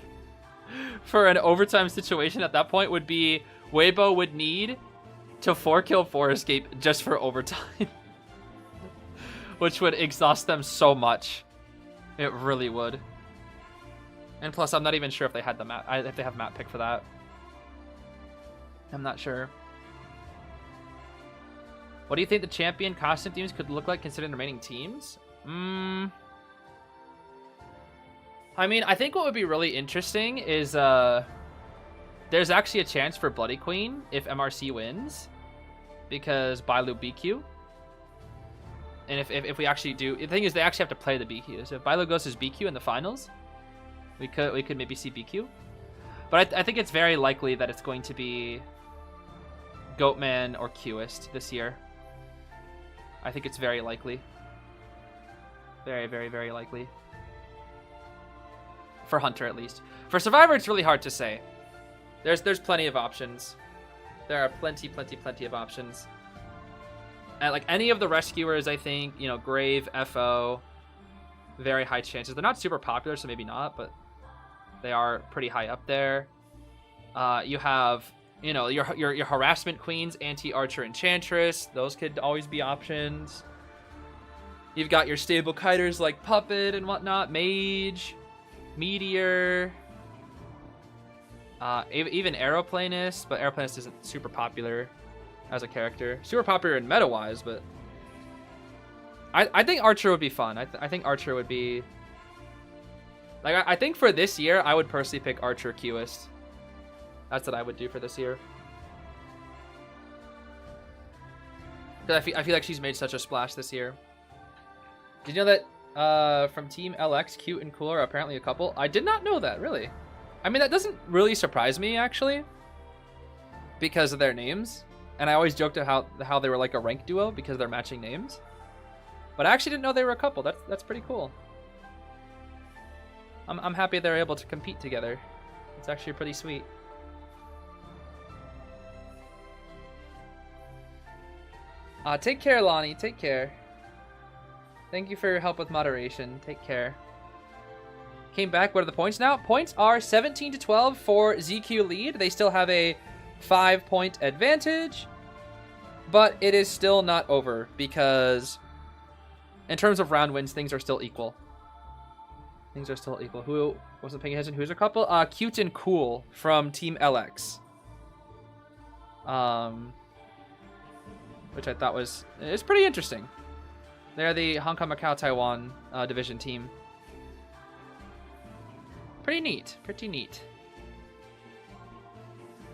for an overtime situation at that point would be Waybo would need to 4-kill 4 escape just for overtime. Which would exhaust them so much. It really would. And plus, I'm not even sure if they had the map. If they have map pick for that. I'm not sure. What do you think the champion costume teams could look like considering the remaining teams? I mean, I think what would be really interesting is there's actually a chance for Bloody Queen if MRC wins, because Bailu BQ. And if we actually do, the thing is they actually have to play the BQ. So if Bailu goes as BQ in the finals, we could maybe see BQ. But I think it's very likely that it's going to be Goatman or Qist this year. I think it's very likely. Very, very, very likely. For Hunter, at least. For Survivor, it's really hard to say. There's plenty of options. There are plenty of options. And like any of the rescuers, I think, you know, Grave, FO, very high chances. They're not super popular, so maybe not, but they are pretty high up there. You have, you know, your harassment queens, anti-archer, enchantress. Those could always be options. You've got your stable kiters like Puppet and whatnot, Mage, Meteor, even Aeroplanist, but Aeroplanist isn't super popular as a character. Super popular in meta-wise, but I think Archer would be fun. I think Archer would be... Like, I think for this year, I would personally pick Archer Qist. That's what I would do for this year. I feel like she's made such a splash this year. Did you know that from Team LX, Cute and Cool are apparently a couple? I did not know that, really. I mean, that doesn't really surprise me, actually, because of their names. And I always joked about how they were like a rank duo because they're matching names. But I actually didn't know they were a couple. That's pretty cool. I'm happy they're able to compete together. It's actually pretty sweet. Take care, Lonnie. Take care. Thank you for your help with moderation. Take care. Came back. What are the points now? Points are 17-12 for ZQ lead. They still have a 5-point advantage. But it is still not over because in terms of round wins, things are still equal. Things are still equal. Who wasn't paying attention? Who's a couple? Cute and Cool from Team LX. Which I thought it's pretty interesting. They're the Hong Kong, Macau, Taiwan division team. Pretty neat. Pretty neat.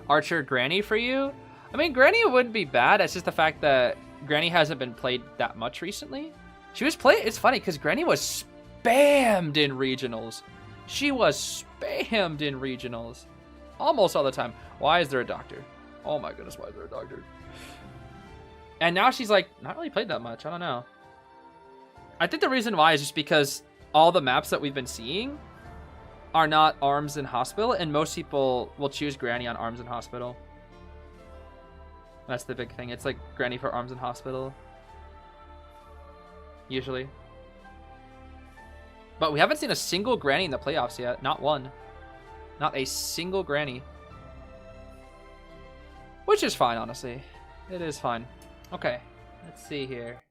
Archer Granny for you? I mean, Granny wouldn't be bad. It's just the fact that Granny hasn't been played that much recently. She was played. It's funny because Granny was spammed in regionals. She was spammed in regionals. Almost all the time. Why is there a doctor? Oh my goodness, why is there a doctor? And now she's like, not really played that much. I don't know. I think the reason why is just because all the maps that we've been seeing are not Arms and Hospital, and most people will choose Granny on Arms and Hospital. That's the big thing. It's like Granny for Arms and Hospital. Usually. But we haven't seen a single Granny in the playoffs yet. Not one. Not a single Granny. Which is fine, honestly. It is fine. Okay, let's see here.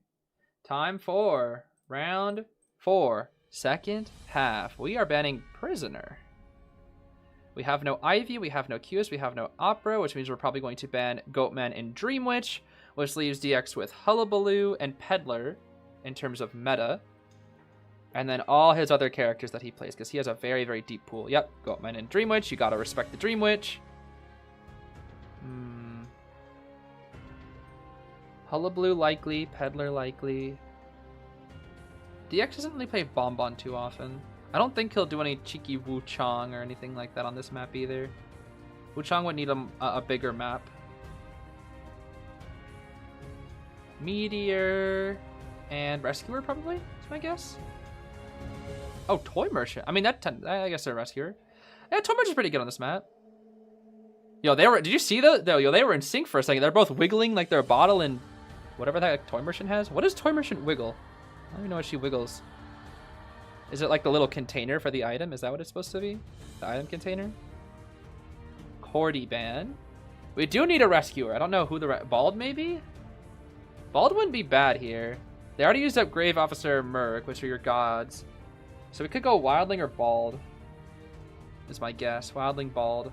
Time for round 4, second half. We are banning Prisoner. We have no Ivy, we have no Qs, we have no Opera, which means we're probably going to ban Goatman and Dream Witch, which leaves DX with Hullabaloo and Peddler in terms of meta. And then all his other characters that he plays, because he has a very, very deep pool. Yep, Goatman and Dream Witch. You gotta respect the Dream Witch. Hullabaloo likely, Peddler likely. DX doesn't really play Bonbon too often. I don't think he'll do any cheeky Wu-Chang or anything like that on this map either. Wu-Chang would need a bigger map. Meteor and Rescuer probably, is my guess. Oh, Toy Merchant. I mean, I guess they're a Rescuer. Yeah, Toy Merchant's pretty good on this map. Yo, did you see yo, they were in sync for a second. They're both wiggling like their bottle and whatever that Toy Merchant has. What does Toy Merchant wiggle? I don't even know what she wiggles. Is it like the little container for the item? Is that what it's supposed to be? The item container? Cordy ban. We do need a Rescuer. I don't know who Bald maybe? Bald wouldn't be bad here. They already used up Grave Officer Merc, which are your gods. So we could go Wildling or Bald. Is my guess. Wildling, Bald.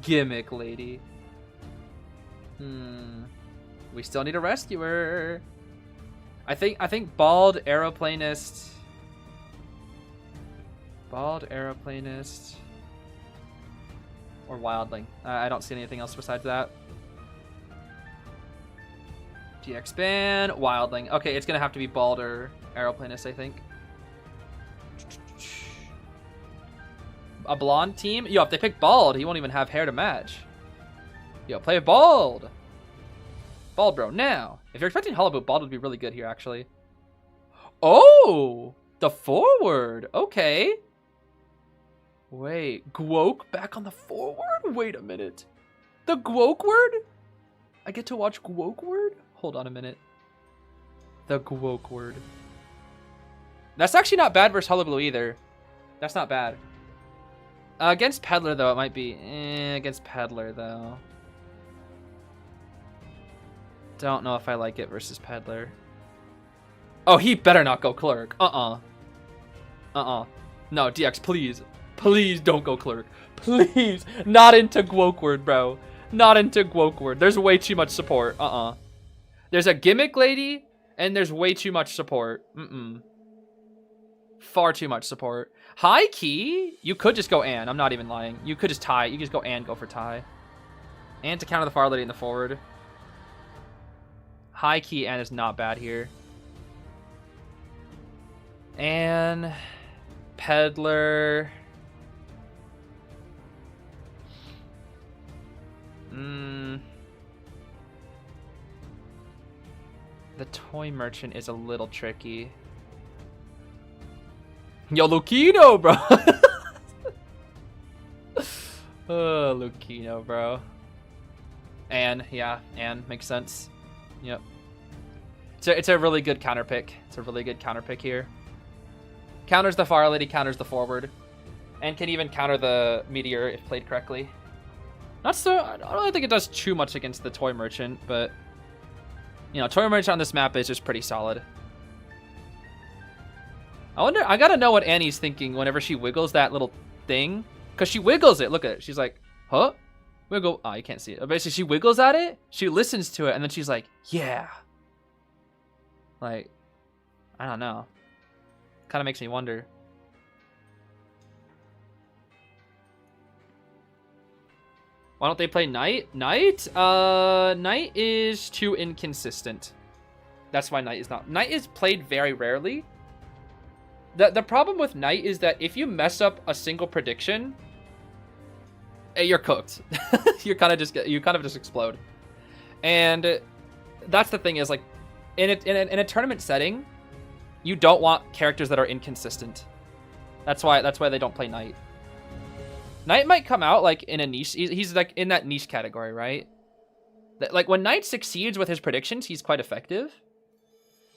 Gimmick Lady. We still need a Rescuer. I think Bald Aeroplanist. Bald Aeroplanist. Or Wildling. I don't see anything else besides that. GX ban, Wildling. Okay, it's gonna have to be Bald or Aeroplanist, I think. A blonde team? Yo, if they pick Bald, he won't even have hair to match. Yo, play Bald. Bald, bro, now. If you're expecting Hullabaloo, Bald would be really good here, actually. Oh! The forward. Okay. Wait, Gwoke back on the forward? Wait a minute. The Gwoke word? I get to watch Gwoke word? Hold on a minute. The Gwoke word. That's actually not bad versus Hullabaloo either. That's not bad. Against Peddler, though, it might be... against Peddler, though. Don't know if I like it versus Peddler. Oh, he better not go Clerk. No, DX, please. Please don't go Clerk. Please. Not into Gwokeward, bro. Not into Gwokeward. There's way too much support. There's a Gimmick Lady, and there's way too much support. Far too much support. High key, you could just go Ann. I'm not even lying. You could just tie. You could just go Ann, go for tie. And to counter the Fire Lady in the forward. High key Ann is not bad here. And Peddler. The Toy Merchant is a little tricky. Yo, Lucino, bro. Oh, Lucino, bro. And yeah, and makes sense. Yep. It's a really good counter pick. It's a really good counter pick here. Counters the Fire Lady, counters the forward, and can even counter the Meteor if played correctly. I don't really think it does too much against the Toy Merchant, but you know, Toy Merchant on this map is just pretty solid. I gotta know what Annie's thinking whenever she wiggles that little thing. Because she wiggles it. Look at it. She's like, huh? Wiggle. Oh, you can't see it. Basically, she wiggles at it. She listens to it. And then she's like, yeah. Like, I don't know. Kind of makes me wonder. Why don't they play Knight? Knight? Knight is too inconsistent. That's why Knight is not. Knight is played very rarely. The problem with Knight is that if you mess up a single prediction, you're cooked. you kind of just explode. And that's the thing is, like, in a tournament setting, you don't want characters that are inconsistent. That's why they don't play Knight. Knight might come out like in a niche. He's like in that niche category, right? Like when Knight succeeds with his predictions, he's quite effective.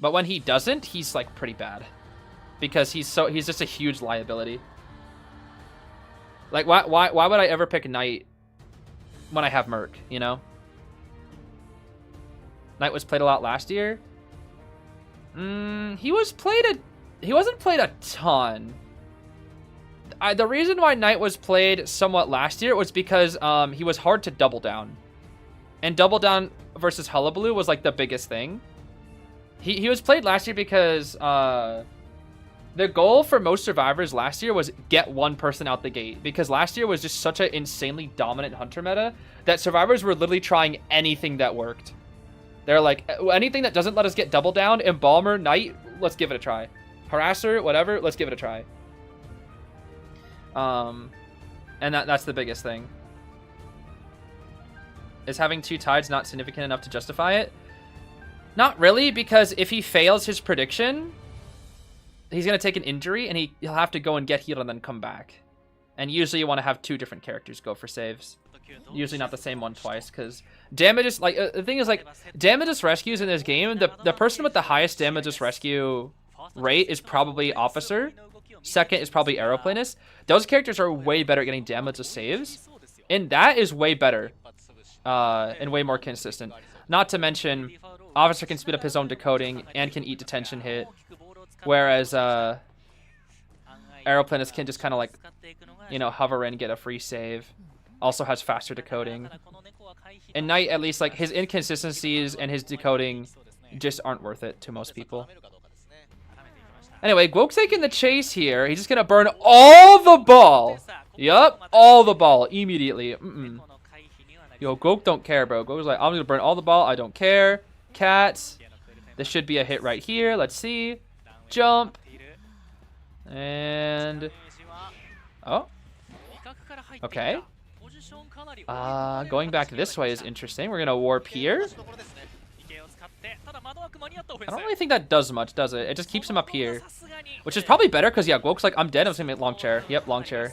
But when he doesn't, he's like pretty bad. Because he's just a huge liability. Like why would I ever pick Knight when I have Merc, you know? Knight was played a lot last year. He wasn't played a ton. The reason why Knight was played somewhat last year was because he was hard to double down. And double down versus Hullabaloo was like the biggest thing. He was played last year because the goal for most survivors last year was get one person out the gate. Because last year was just such an insanely dominant hunter meta that survivors were literally trying anything that worked. They're like, anything that doesn't let us get double down, Embalmer, Knight, let's give it a try. Harasser, whatever, let's give it a try. And that's the biggest thing. Is having 2 tides not significant enough to justify it? Not really, because if he fails his prediction, he's going to take an injury, and he'll have to go and get healed and then come back. And usually you want to have 2 different characters go for saves. Usually not the same one twice, because damages, like, the thing is, like, damages rescues in this game, the person with the highest damages rescue rate is probably Officer. Second is probably Aeroplanist. Those characters are way better at getting damages saves. And that is way better. And way more consistent. Not to mention, Officer can speed up his own decoding and can eat detention hit. Whereas, Aeroplanist can just kind of like, you know, hover in, get a free save. Also has faster decoding. And Knight, at least, like, his inconsistencies and his decoding just aren't worth it to most people. Anyway, Gwok's taking the chase here. He's just gonna burn all the ball. Yup, all the ball immediately. Yo, Gwok don't care, bro. Gwok's like, I'm gonna burn all the ball. I don't care. Cats. This should be a hit right here. Let's see. Jump. And... oh. Okay. Going back this way is interesting. We're gonna warp here. I don't really think that does much, does it? It just keeps him up here. Which is probably better, because, yeah, Gwok's like, I'm dead. I'm just gonna make long chair. Yep, long chair.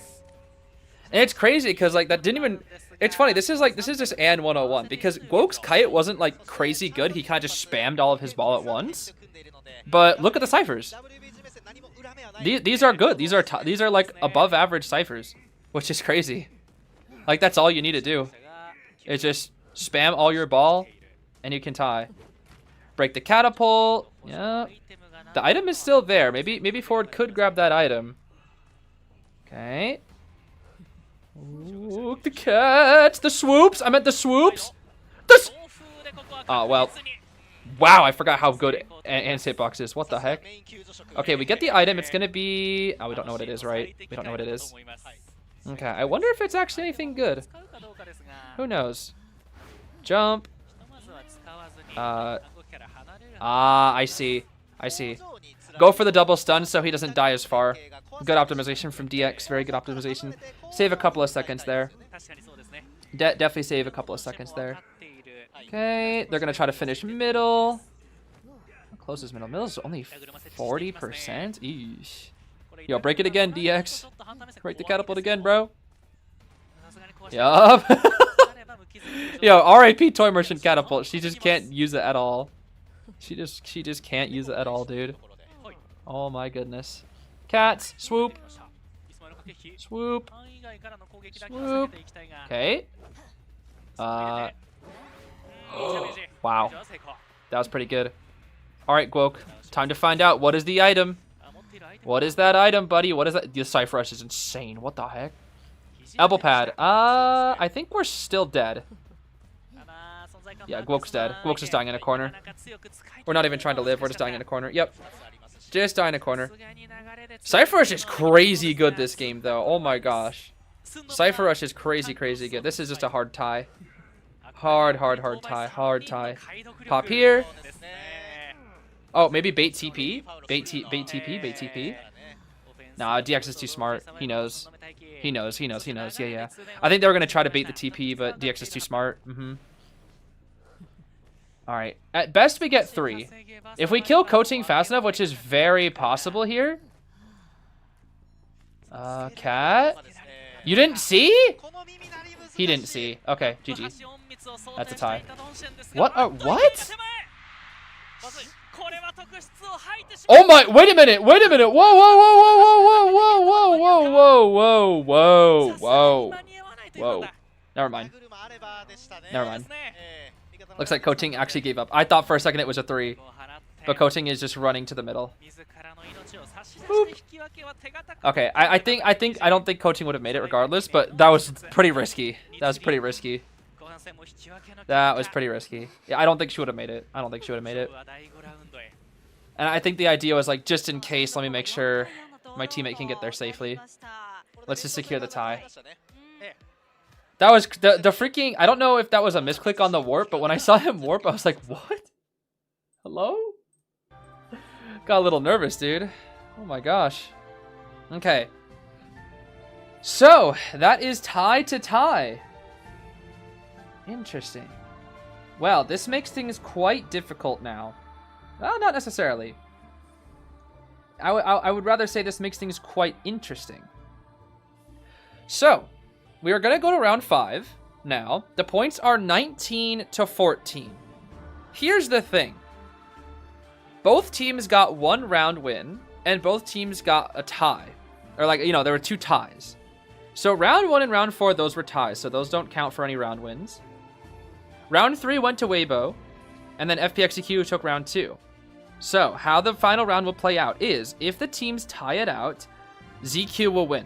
And it's crazy, because, like, that didn't even... it's funny. This is just An 101. Because Gwok's kite wasn't, like, crazy good. He kind of just spammed all of his ball at once. But look at the ciphers. These are good. These are, like, above average ciphers. Which is crazy. Like, that's all you need to do. Is just spam all your ball, and you can tie. Break the catapult. Yeah. The item is still there. Maybe Ford could grab that item. Okay. Ooh, the cats. The swoops. I meant the swoops. Oh, well. Wow, I forgot how good An's hitbox is. What the heck? Okay, we get the item. It's going to be... oh, we don't know what it is, right? We don't know what it is. Okay, I wonder if it's actually anything good. Who knows? Jump. I see. Go for the double stun so he doesn't die as far. Good optimization from DX. Very good optimization. Save a couple of seconds there. Definitely save a couple of seconds there. Okay, they're going to try to finish middle. How close is middle? Middle is only 40%? Eesh. Yo, break it again, DX. Break the catapult again, bro. Yup. Yo, RIP Toy Merchant Catapult. She just can't use it at all. She just can't use it at all, dude. Oh my goodness. Cats, swoop. Swoop. Swoop. Okay. Wow. That was pretty good. Alright, Gwok. Time to find out. What is the item? What is that item, buddy? What is that? The Cypher Rush is insane. What the heck? Elbow pad. I think we're still dead. Yeah, Gwok's dead. Gwok's just dying in a corner. We're not even trying to live. We're just dying in a corner. Yep. Just dying in a corner. Cypher Rush is crazy good this game, though. Oh my gosh. Cypher Rush is crazy good. This is just a hard tie. Hard tie. Hard tie. Pop here. Oh, maybe bait TP? Bait TP? Nah, DX is too smart. He knows. Yeah. I think they were going to try to bait the TP, but DX is too smart. Alright. At best, we get 3. If we kill coaching fast enough, which is very possible here, Cat? You didn't see? He didn't see. Okay, GG. That's a tie. What? What? Oh my! Wait a minute! Wait a minute! Whoa! Whoa! Whoa! Whoa! Whoa! Whoa! Whoa! Whoa! Whoa! Whoa! Whoa! Never mind. Never mind. Looks like Coaching actually gave up. I thought for a second it was a 3, but Coaching is just running to the middle. Boop. Okay, I don't think Coaching would have made it regardless, but that was pretty risky. That was pretty risky. That was pretty risky. Yeah, I don't think she would have made it. I don't think she would have made it. And I think the idea was like, just in case, let me make sure my teammate can get there safely. Let's just secure the tie. That was the freaking, I don't know if that was a misclick on the warp, but when I saw him warp, I was like, what? Hello? Got a little nervous, dude. Oh my gosh. Okay. So, that is tie to tie. Interesting. Well, this makes things quite difficult now. Well, not necessarily. I would rather say this makes things quite interesting. So, we are going to go to round 5 now. The points are 19 to 14. Here's the thing. Both teams got 1 round win, and both teams got a tie. Or like, you know, there were 2 ties. So round 1 and round 4, those were ties, so those don't count for any round wins. Round 3 went to Waybo, and then FPX.ZQ took round 2. So, how the final round will play out is, if the teams tie it out, ZQ will win.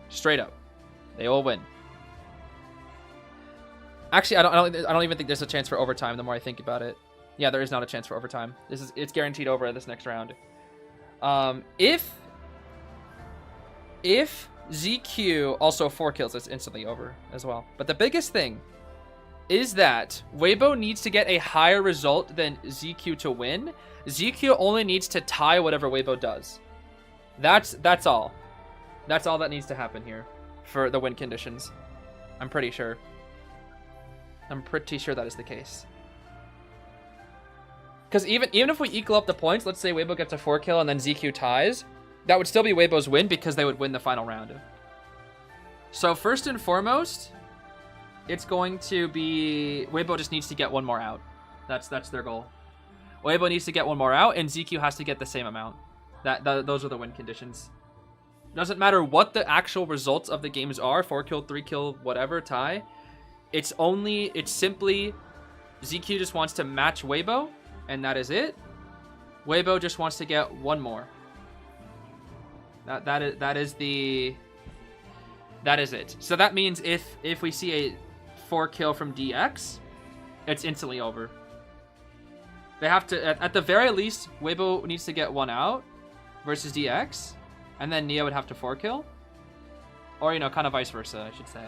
Straight up. They will win. Actually, I don't even think there's a chance for overtime the more I think about it. Yeah, there is not a chance for overtime. It's guaranteed over at this next round. If ZQ also 4 kills, it's instantly over as well. But the biggest thing is that Waybo needs to get a higher result than ZQ to win. ZQ only needs to tie whatever Waybo does. That's all. That's all that needs to happen here for the win conditions. I'm pretty sure. I'm pretty sure that is the case. Because even if we equal up the points, let's say Waybo gets a 4 kill and then ZQ ties, that would still be Waybo's win because they would win the final round. So first and foremost, it's going to be Waybo just needs to get 1 more out. That's their goal. Waybo needs to get 1 more out, and ZQ has to get the same amount. Those are the win conditions. Doesn't matter what the actual results of the games are, 4 kill, 3 kill, whatever, tie. It's simply ZQ just wants to match Waybo, and that is it. Waybo just wants to get 1 more. That is it. So that means if we see a 4 kill from DX, it's instantly over. They have to, at the very least, Waybo needs to get 1 out versus DX, and then Nia would have to 4 kill. Or, you know, kind of vice versa, I should say.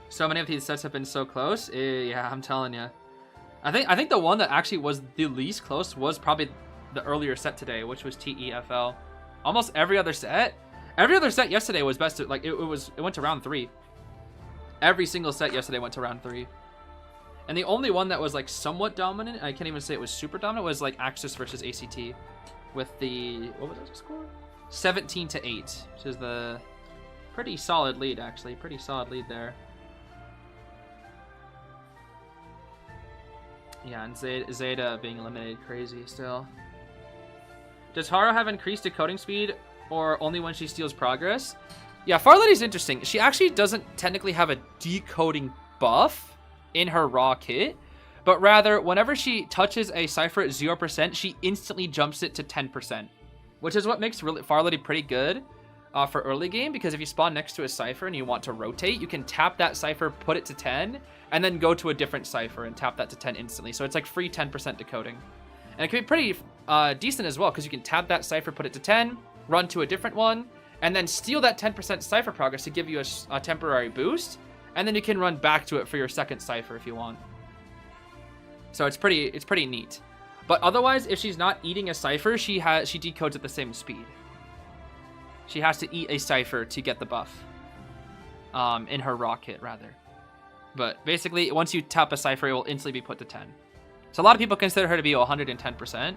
So many of these sets have been so close. Yeah, I'm telling you. I think the one that actually was the least close was probably the earlier set today, which was TEFL. Almost every other set yesterday was best. Like it went to round 3. Every single set yesterday went to round 3. And the only one that was like somewhat dominant, I can't even say it was super dominant, was like Axis versus ACT with the, what was that score? 17-8, which is the pretty solid lead actually. Pretty solid lead there. Yeah, and Zeta being eliminated, crazy still. Does Haro have increased decoding speed or only when she steals progress? Yeah, Farlady's interesting. She actually doesn't technically have a decoding buff in her raw kit, but rather whenever she touches a cipher at 0%, she instantly jumps it to 10%, which is what makes Farlady pretty good for early game, because if you spawn next to a cipher and you want to rotate, you can tap that cipher, put it to 10, and then go to a different cipher and tap that to 10 instantly. So it's like free 10% decoding. And it can be pretty decent as well, because you can tap that cipher, put it to 10, run to a different one, and then steal that 10% cipher progress to give you a temporary boost, and then you can run back to it for your second cipher if you want. So it's pretty neat. But otherwise, if she's not eating a cipher, she decodes at the same speed. She has to eat a cipher to get the buff. In her raw kit, rather. But basically, once you tap a cipher, it will instantly be put to 10. So a lot of people consider her to be 110%.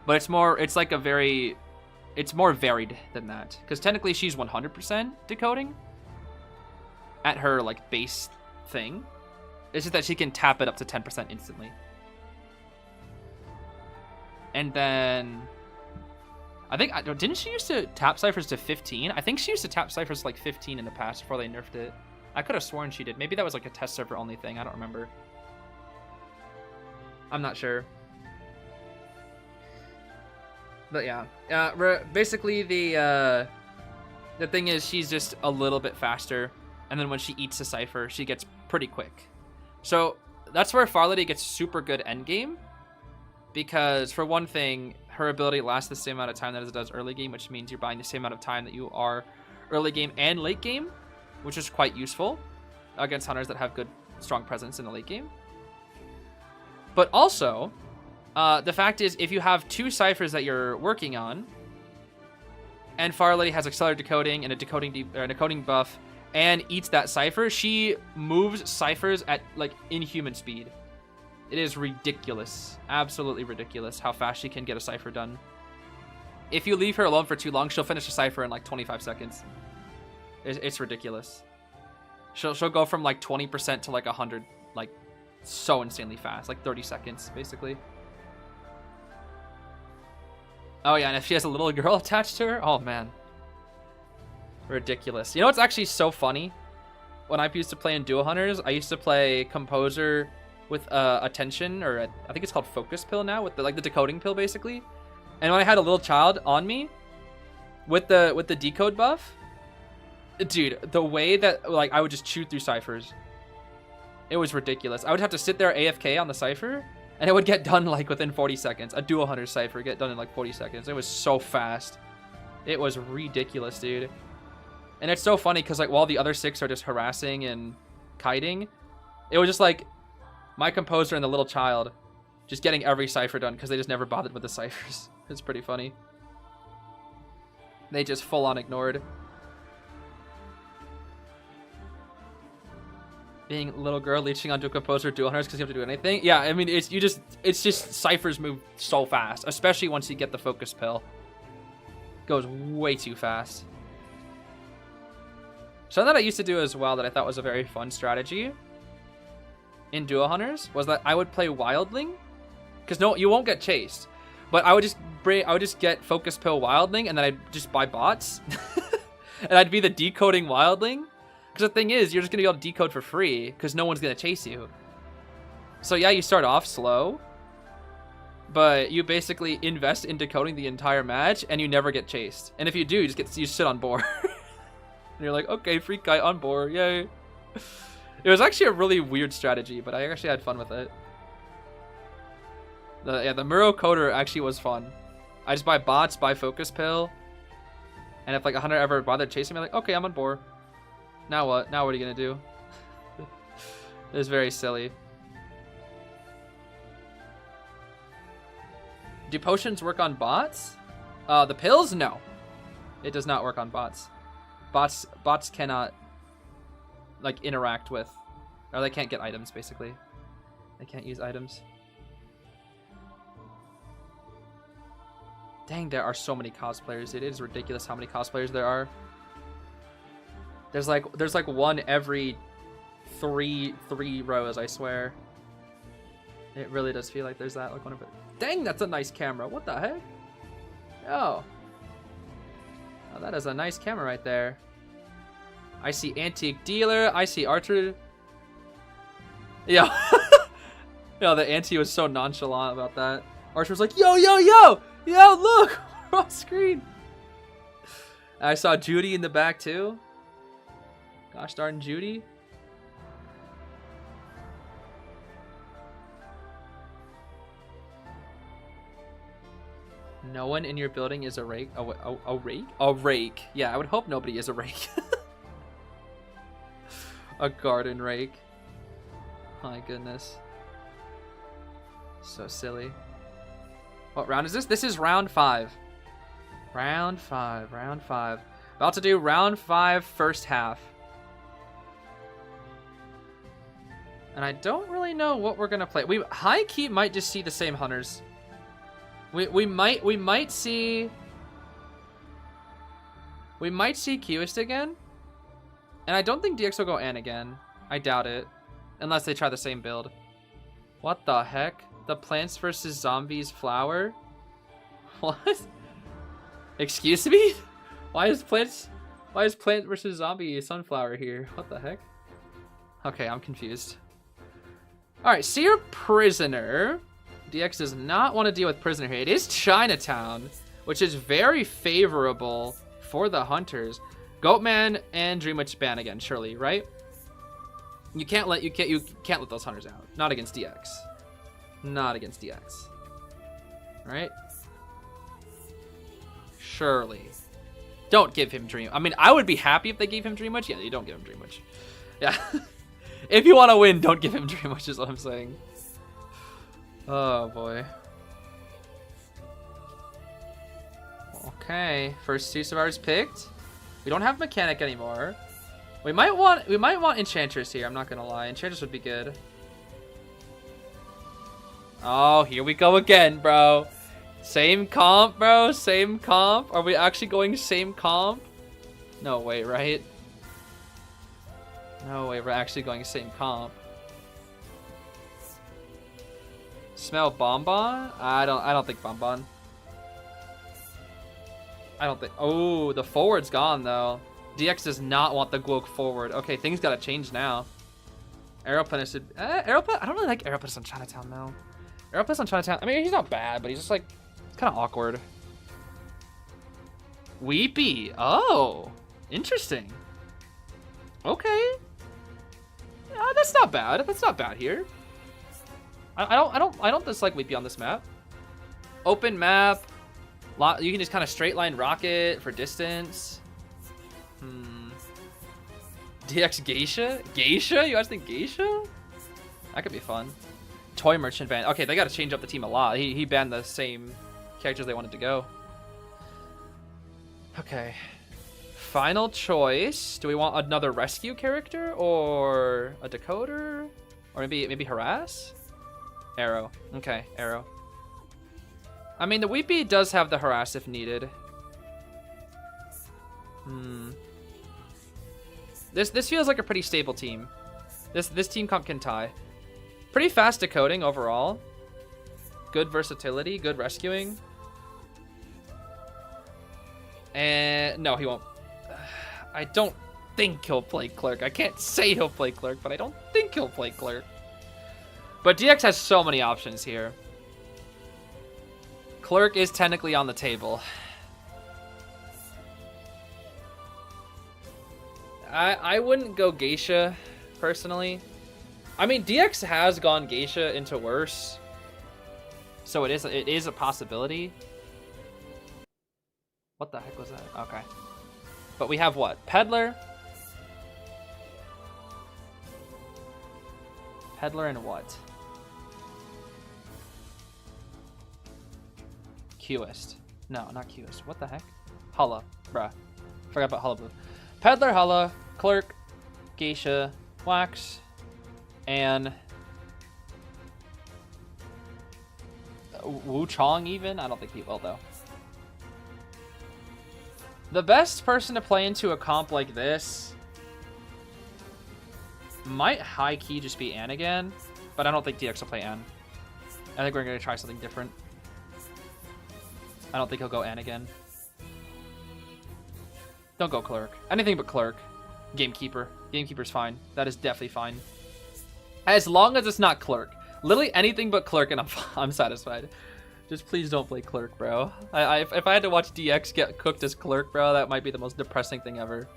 But it's like a very it's more varied than that. Because technically she's 100% decoding at her, like, base thing. It's just that she can tap it up to 10% instantly. And then... I think... Didn't she used to tap ciphers to 15? I think she used to tap ciphers like 15 in the past before they nerfed it. I could have sworn she did. Maybe that was like a test server only thing. I don't remember. I'm not sure. But yeah. Basically, the thing is she's just a little bit faster. And then when she eats a cipher, she gets pretty quick. So that's where Farlady gets super good endgame. Because for one thing, her ability lasts the same amount of time that it does early game, which means you're buying the same amount of time that you are early game and late game, which is quite useful against hunters that have good, strong presence in the late game. But also, the fact is, if you have two ciphers that you're working on, and Farlady has accelerated decoding and a decoding buff, and eats that cipher, she moves ciphers at like inhuman speed. It is ridiculous, absolutely ridiculous how fast she can get a cipher done. If you leave her alone for too long, she'll finish a cipher in like 25 seconds. It's ridiculous. She'll go from like 20% to like 100, like so insanely fast, like 30 seconds basically. Oh yeah, and if she has a little girl attached to her, oh man. Ridiculous. You know what's actually so funny? When I used to play in Duo Hunters, I used to play Composer with attention, or I think it's called Focus Pill now, with the decoding pill basically. And when I had a little child on me with the decode buff, dude, the way that like I would just chew through ciphers, it was ridiculous. I would have to sit there AFK on the cipher, and it would get done like within 40 seconds. A Duo Hunter cipher get done in like 40 seconds. It was so fast. It was ridiculous, dude. And it's so funny because like while the other 6 are just harassing and kiting, it was just like my Composer and the little child just getting every cipher done because they just never bothered with the ciphers. It's pretty funny. They just full on ignored. Being a little girl leeching onto a Composer Duo Hunters because you have to do anything. Yeah, I mean it's just ciphers move so fast, especially once you get the Focus Pill. Goes way too fast. Something that I used to do as well that I thought was a very fun strategy in Duo Hunters was that I would play Wildling, because no, you won't get chased, but I would just get Focus Pill Wildling, and then I'd just buy bots, and I'd be the decoding Wildling, because the thing is, you're just gonna be able to decode for free because no one's gonna chase you. So yeah, you start off slow, but you basically invest in decoding the entire match, and you never get chased. And if you do, you sit on board. And you're like, okay, freak guy on board, yay. It was actually a really weird strategy, but I actually had fun with it. The Muro Coder actually was fun. I just buy bots, buy Focus Pill, and if like a hunter ever bothered chasing me, I'm like, okay, I'm on board. Now what? Now what are you gonna do? It was very silly. Do potions work on bots? The pills? No. It does not work on bots. Bots cannot like interact with, or they can't get items basically. They can't use items. Dang, there are so many cosplayers. It is ridiculous how many cosplayers there are. There's like one every three rows, I swear. It really does feel like there's that like one of it. Dang, that's a nice camera. What the heck? Oh, that is a nice camera right there. I see Antique Dealer. I see Archer. Yeah. Yeah, the Auntie was so nonchalant about that. Archer was like, yo, yo, yo! Yo, look! We're off screen. I saw Judy in the back too. Gosh darn Judy. No one in your building is a rake? A rake? A rake. Yeah, I would hope nobody is a rake. A garden rake. My goodness. So silly. What round is this? This is round 5. Round 5. Round 5. About to do round 5 first half. And I don't really know what we're gonna play. We high key might just see the same hunters. We might see We might see Qist again. And I don't think DX will go N again. I doubt it. Unless they try the same build. What the heck? The Plants vs. Zombies flower? What? Excuse me? Why is Plant vs. Zombie Sunflower here? What the heck? Okay, I'm confused. Alright, Seer Prisoner. DX does not want to deal with Prisoner here. It is Chinatown, which is very favorable for the Hunters. Goatman and Dream Witch ban again, surely, right? You can't let those Hunters out. Not against DX. Not against DX. Alright? Surely. Don't give him Dream. I mean, I would be happy if they gave him Dream Witch. Yeah, you don't give him Dream Witch. Yeah. If you want to win, don't give him Dream Witch is what I'm saying. Oh, boy. Okay. First 2 survivors picked. We don't have Mechanic anymore. We might want Enchantress here, I'm not gonna lie. Enchantress would be good. Oh, here we go again, bro. Same comp, bro. Same comp. Are we actually going same comp? No way, right? No way, we're actually going same comp. Smell Bonbon? I don't think Bonbon. I don't think. Oh, the forward's gone though. DX does not want the Guok forward. Okay, things gotta change now. Aeroplanist. Aeroplanist. I don't really like Aeroplanist on Chinatown though. Aeroplanist on Chinatown. I mean, he's not bad, but he's just like kind of awkward. Weepy. Oh, interesting. Okay. That's not bad. That's not bad here. I don't dislike Weepy on this map. Open map. You can just kind of straight line rocket for distance. DX Geisha? Geisha? You guys think Geisha? That could be fun. Toy Merchant ban. Okay, they got to change up the team a lot. He banned the same characters they wanted to go. Okay. Final choice. Do we want another rescue character or a decoder? Or maybe harass? Arrow. Okay, arrow. I mean, the Weepy does have the harass if needed. This feels like a pretty stable team. This team comp can tie. Pretty fast decoding overall. Good versatility, good rescuing. And no, he won't. I don't think he'll play Clerk. I can't say he'll play Clerk, but I don't think he'll play Clerk. But DX has so many options here. Clerk is technically on the table. I wouldn't go Geisha, personally. I mean, DX has gone Geisha into worse. So it is a possibility. What the heck was that? Okay. But we have what? Peddler? Peddler and what? Qist. No, not Qist. What the heck? Hulla. Bruh. Forgot about Hulla Blue. Peddler, Hulla, Clerk, Geisha, Wax, and Wu Chong even? I don't think he will though. The best person to play into a comp like this might high key just be Ann again, but I don't think DX will play Ann. I think we're gonna try something different. I don't think he'll go Ann again. Don't go Clerk. Anything but Clerk. Gamekeeper. Gamekeeper's fine. That is definitely fine. As long as it's not Clerk. Literally anything but Clerk and I'm satisfied. Just please don't play Clerk, bro. If I had to watch DX get cooked as Clerk, bro, that might be the most depressing thing ever.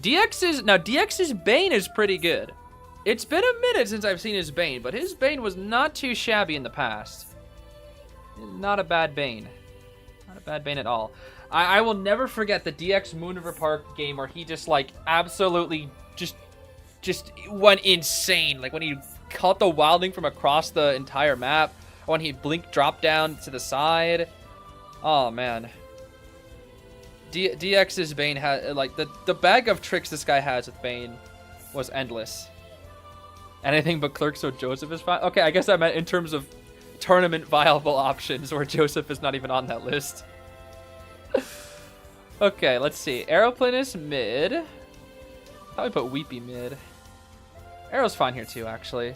DX's Bane is pretty good. It's been a minute since I've seen his Bane, but his Bane was not too shabby in the past. Not a bad Bane. Not a bad Bane at all. I will never forget the DX Moon River Park game where he just like absolutely just went insane. Like when he caught the wildling from across the entire map, or when he blink dropped down to the side. Oh man. DX's Bane had like the bag of tricks this guy has with Bane was endless. Anything but Clerk, so Joseph is fine. Okay, I guess I meant in terms of tournament viable options where Joseph is not even on that list. Okay, let's see. Aeroplane is mid. Probably put Weepy mid. Arrow's fine here too, actually.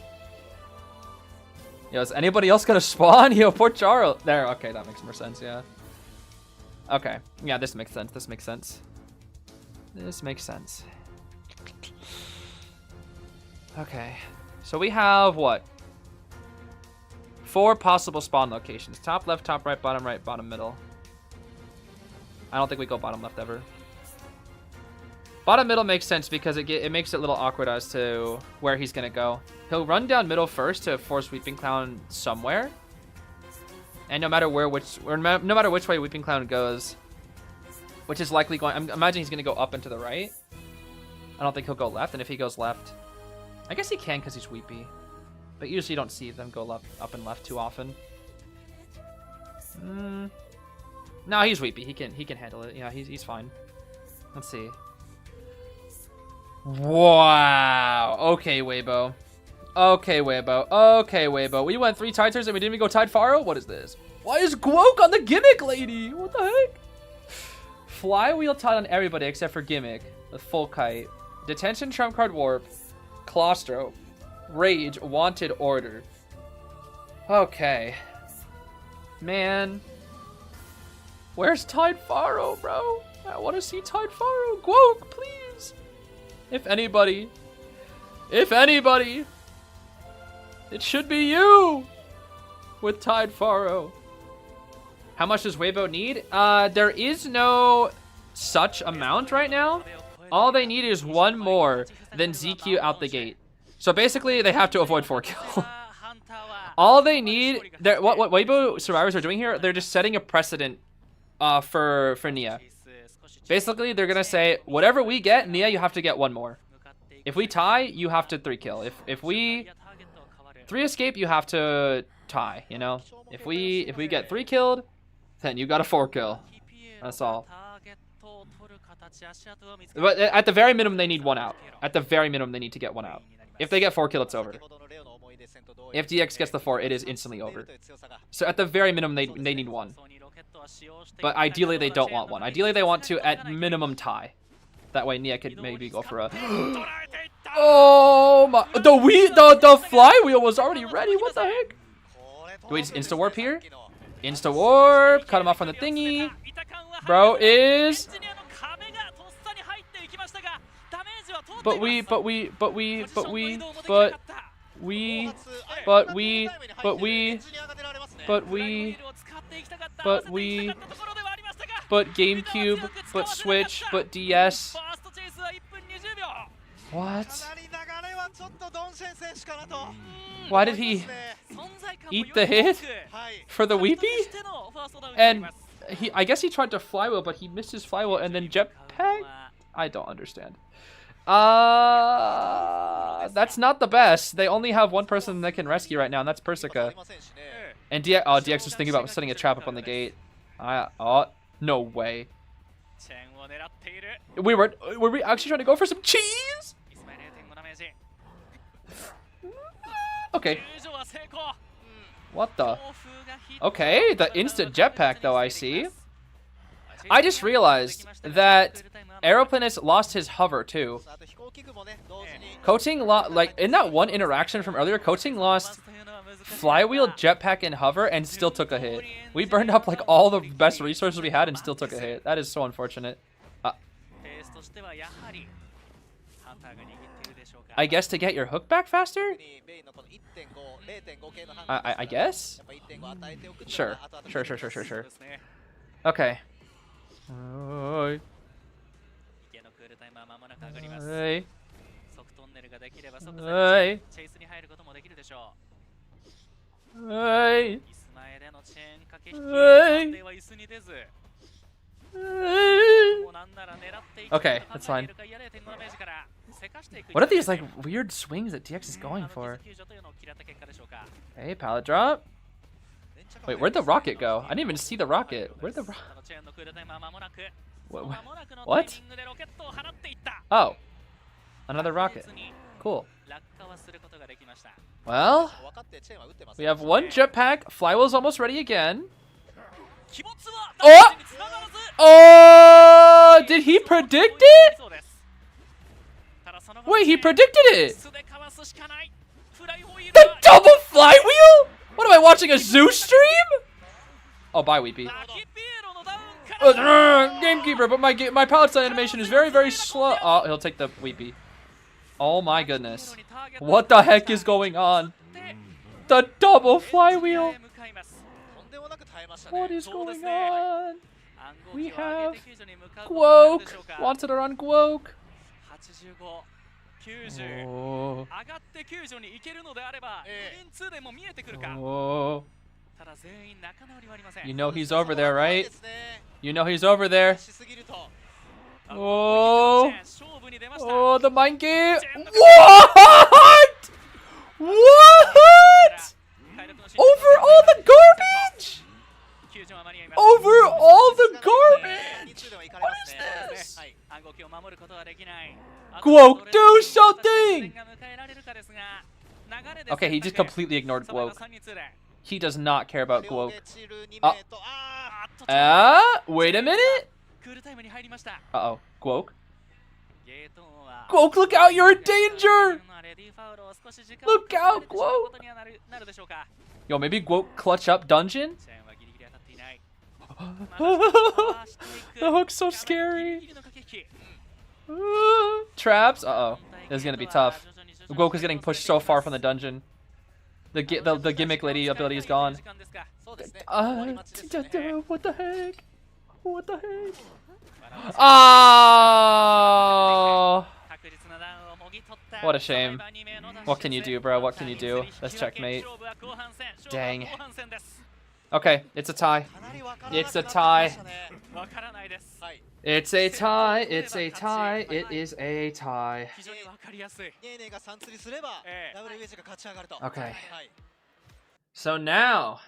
Yo, is anybody else gonna spawn? Yo, poor Charo. There, okay, that makes more sense, yeah. Okay, yeah, this makes sense, this makes sense. This makes sense. Okay, so we have what? 4 possible spawn locations. Top left, top right, bottom middle. I don't think we go bottom left ever. Bottom middle makes sense because it makes it a little awkward as to where he's gonna go. He'll run down middle first to force Weeping Clown somewhere, and no matter which way Weeping Clown goes, which is likely going, I'm imagining he's gonna go up and to the right. I don't think he'll go left, and if he goes left, I guess he can because he's Weepy, but usually you don't see them go up and left too often. No, he's Weepy. He can handle it. Yeah, he's fine. Let's see. Wow. Okay, Waybo. Okay, Waybo. Okay, Waybo. We went 3 Tide turns and we didn't even go Tide Faro? What is this? Why is Gwoke on the Gimmick lady? What the heck? Flywheel Tide on everybody except for Gimmick. The full kite. Detention, Trump Card Warp. Claustro. Rage. Wanted Order. Okay. Man. Where's Tide Faro, bro? I want to see Tide Faro. Gwoke, please. If anybody, it should be you with Tide Faro. How much does Waybo need? There is no such amount right now. All they need is 1 more than ZQ out the gate. So basically, they have to avoid 4 kill. All they need, what Waybo survivors are doing here, they're just setting a precedent for Nia. Basically, they're gonna say, whatever we get, Nia, you have to get 1 more. If we tie, you have to 3 kill. If we 3 escape, you have to tie, you know? If we get 3 killed, then you got a 4 kill. That's all. But at the very minimum, they need 1 out. At the very minimum, they need to get 1 out. If they get 4 kill, it's over. If DX gets the 4, it is instantly over. So at the very minimum, they need 1. But ideally, they don't want 1. Ideally, they want to, at minimum, tie. That way, Nia could maybe go for a... Oh my... The flywheel was already ready. What the heck? Do we just insta-warp here? Insta-warp. Cut him off on the thingy. Bro is... But we... But GameCube, but Switch, but DS. What? Why did he eat the hit for the Weepy? And I guess he tried to flywheel, but he missed his flywheel and then jetpack? I don't understand. That's not the best. They only have 1 person that can rescue right now, and that's Persica. And DX was thinking about setting a trap up on the gate. No way. Were we actually trying to go for some cheese? Okay. What the? Okay, the instant jetpack though, I see. I just realized that Aeroplanist lost his hover too. Coaching like in that one interaction from earlier, Coaching lost flywheel, jetpack, and hover and still took a hit. We burned up like all the best resources we had and still took a hit. That is so unfortunate. I guess to get your hook back faster? I guess? Sure. Okay. Hey. Okay, that's fine. What are these like weird swings that DX is going for? Hey, pallet drop. Wait, where'd the rocket go? I didn't even see the rocket. Where'd the What? Oh. Another rocket. Cool. Well, we have 1 jetpack. Flywheel's almost ready again. Oh! Oh! did he predict it? Wait, he predicted it! The double flywheel? What am I watching, a Zeus stream? Oh, bye, Weepy. Gamekeeper, but my palette side animation is very, very slow. Oh, he'll take the Weepy. Oh my goodness. What the heck is going on? The double flywheel. What is going on? We have Gwoke. Wants it around Gwoke. Oh. Oh. You know he's over there, right? You know he's over there. Oh. Oh, the mind game. What? What? Over all the garbage? Over all the garbage? What is this? Gwoke, do something! Okay, he just completely ignored Gwoke. He does not care about Gwoke. Wait a minute. Uh-oh, Gwoke. Gwoke, look out, you're in danger! Look out, Gwoke! Yo, maybe Gwoke clutch up dungeon? The hook's so scary. Traps? Uh-oh. This is gonna be tough. Gwoke is getting pushed so far from the dungeon. The gimmick lady ability is gone. What the heck? What the heck? Oh! What a shame. What can you do, bro? What can you do? Let's checkmate. Dang. Okay, it's a tie. It's a tie. It's a tie. It's a tie. It is a tie. Okay. So now,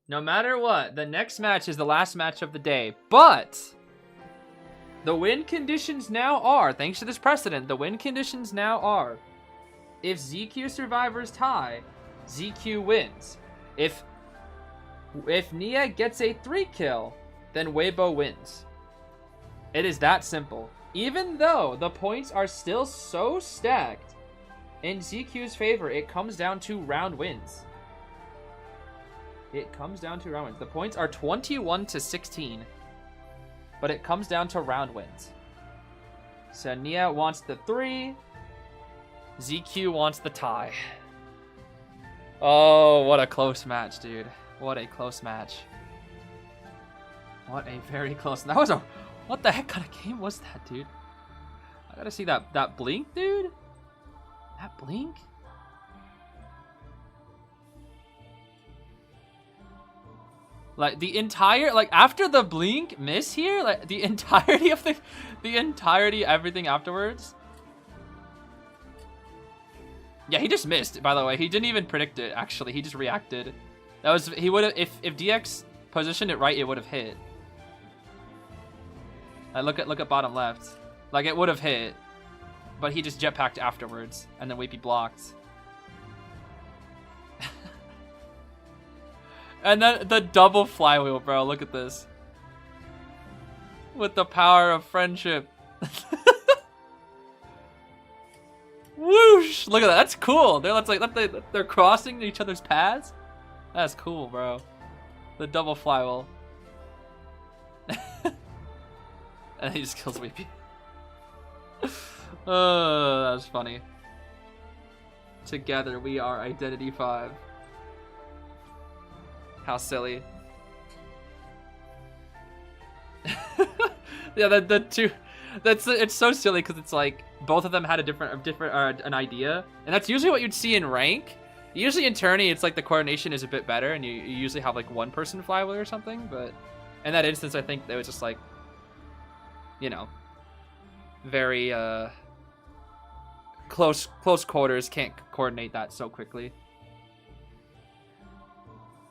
no matter what, the next match is the last match of the day. But the win conditions now are, thanks to this precedent, the win conditions now are, if ZQ survivors tie, ZQ wins. If Nia gets a 3-kill, then Waybo wins. It is that simple. Even though the points are still so stacked in ZQ's favor, it comes down to round wins. It comes down to round wins. The points are 21-16, but it comes down to round wins. So Nia wants the 3, ZQ wants the tie. Oh, what a close match, dude. What a close match. What a very close. That was a. What the heck kind of game was that, dude? I gotta see that blink, dude. That blink. Like the entire, like after the blink miss here, like the entirety of everything afterwards. Yeah, he just missed. By the way, he didn't even predict it. Actually, he just reacted. That was, he would have, if DX positioned it right, it would have hit. Look at bottom left. Like it would have hit, but he just jetpacked afterwards, and then Weepy blocked. And then the double flywheel, bro. Look at this. With the power of friendship. Whoosh! Look at that. That's cool. They're crossing each other's paths. That's cool, bro. The double flywheel. And he just kills Weepy. Oh, that was funny. Together we are Identity 5. How silly. Yeah, the two. It's so silly because it's like both of them had an idea, and that's usually what you'd see in rank. Usually in tourney, it's like the coordination is a bit better, and you usually have like one person flywheel or something. But in that instance, I think it was just like, you know, very close quarters, can't coordinate that so quickly.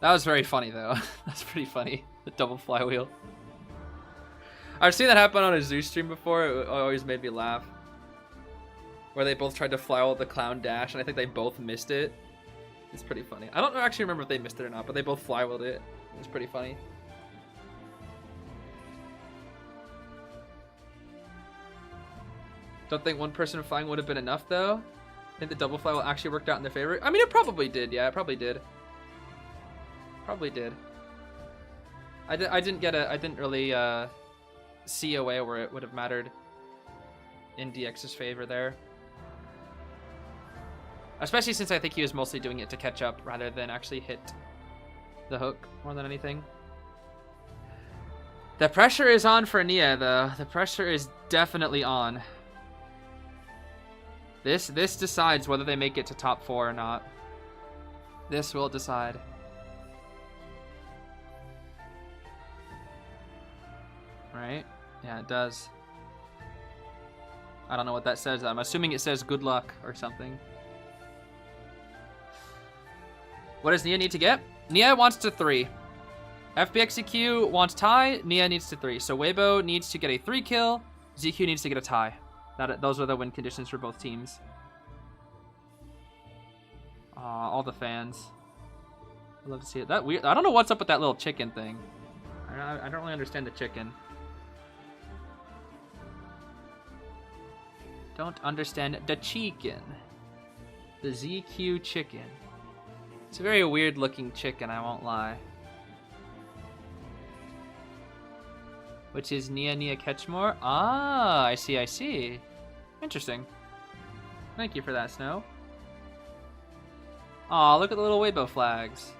That was very funny though. That's pretty funny. The double flywheel. I've seen that happen on a Zeus stream before. It always made me laugh. Where they both tried to flywheel the clown dash, and I think they both missed it. It's pretty funny. I don't actually remember if they missed it or not, but they both flywheeled it. It was pretty funny. Don't think one person flying would have been enough though. I think the double fly will actually worked out in their favor. I mean, it probably did. Yeah, it probably did. Probably did. I didn't really see a way where it would have mattered in DX's favor there. Especially since I think he was mostly doing it to catch up rather than actually hit the hook more than anything. The pressure is on for Nia though. The pressure is definitely on. This decides whether they make it to top 4 or not. This will decide. Right? Yeah, it does. I don't know what that says. I'm assuming it says good luck or something. What does Nia need to get? Nia wants to 3. FPX.ZQ wants tie. Nia needs to 3. So Waybo needs to get a 3 kill. ZQ needs to get a tie. Those are the win conditions for both teams. All the fans. I'd love to see it. That weird. I don't know what's up with that little chicken thing. I don't really understand the chicken. Don't understand the chicken. The ZQ chicken. It's a very weird looking chicken, I won't lie. Which is Nia Ketchmore? Ah, I see. Interesting. Thank you for that, Snow. Aw, look at the little Waybo flags.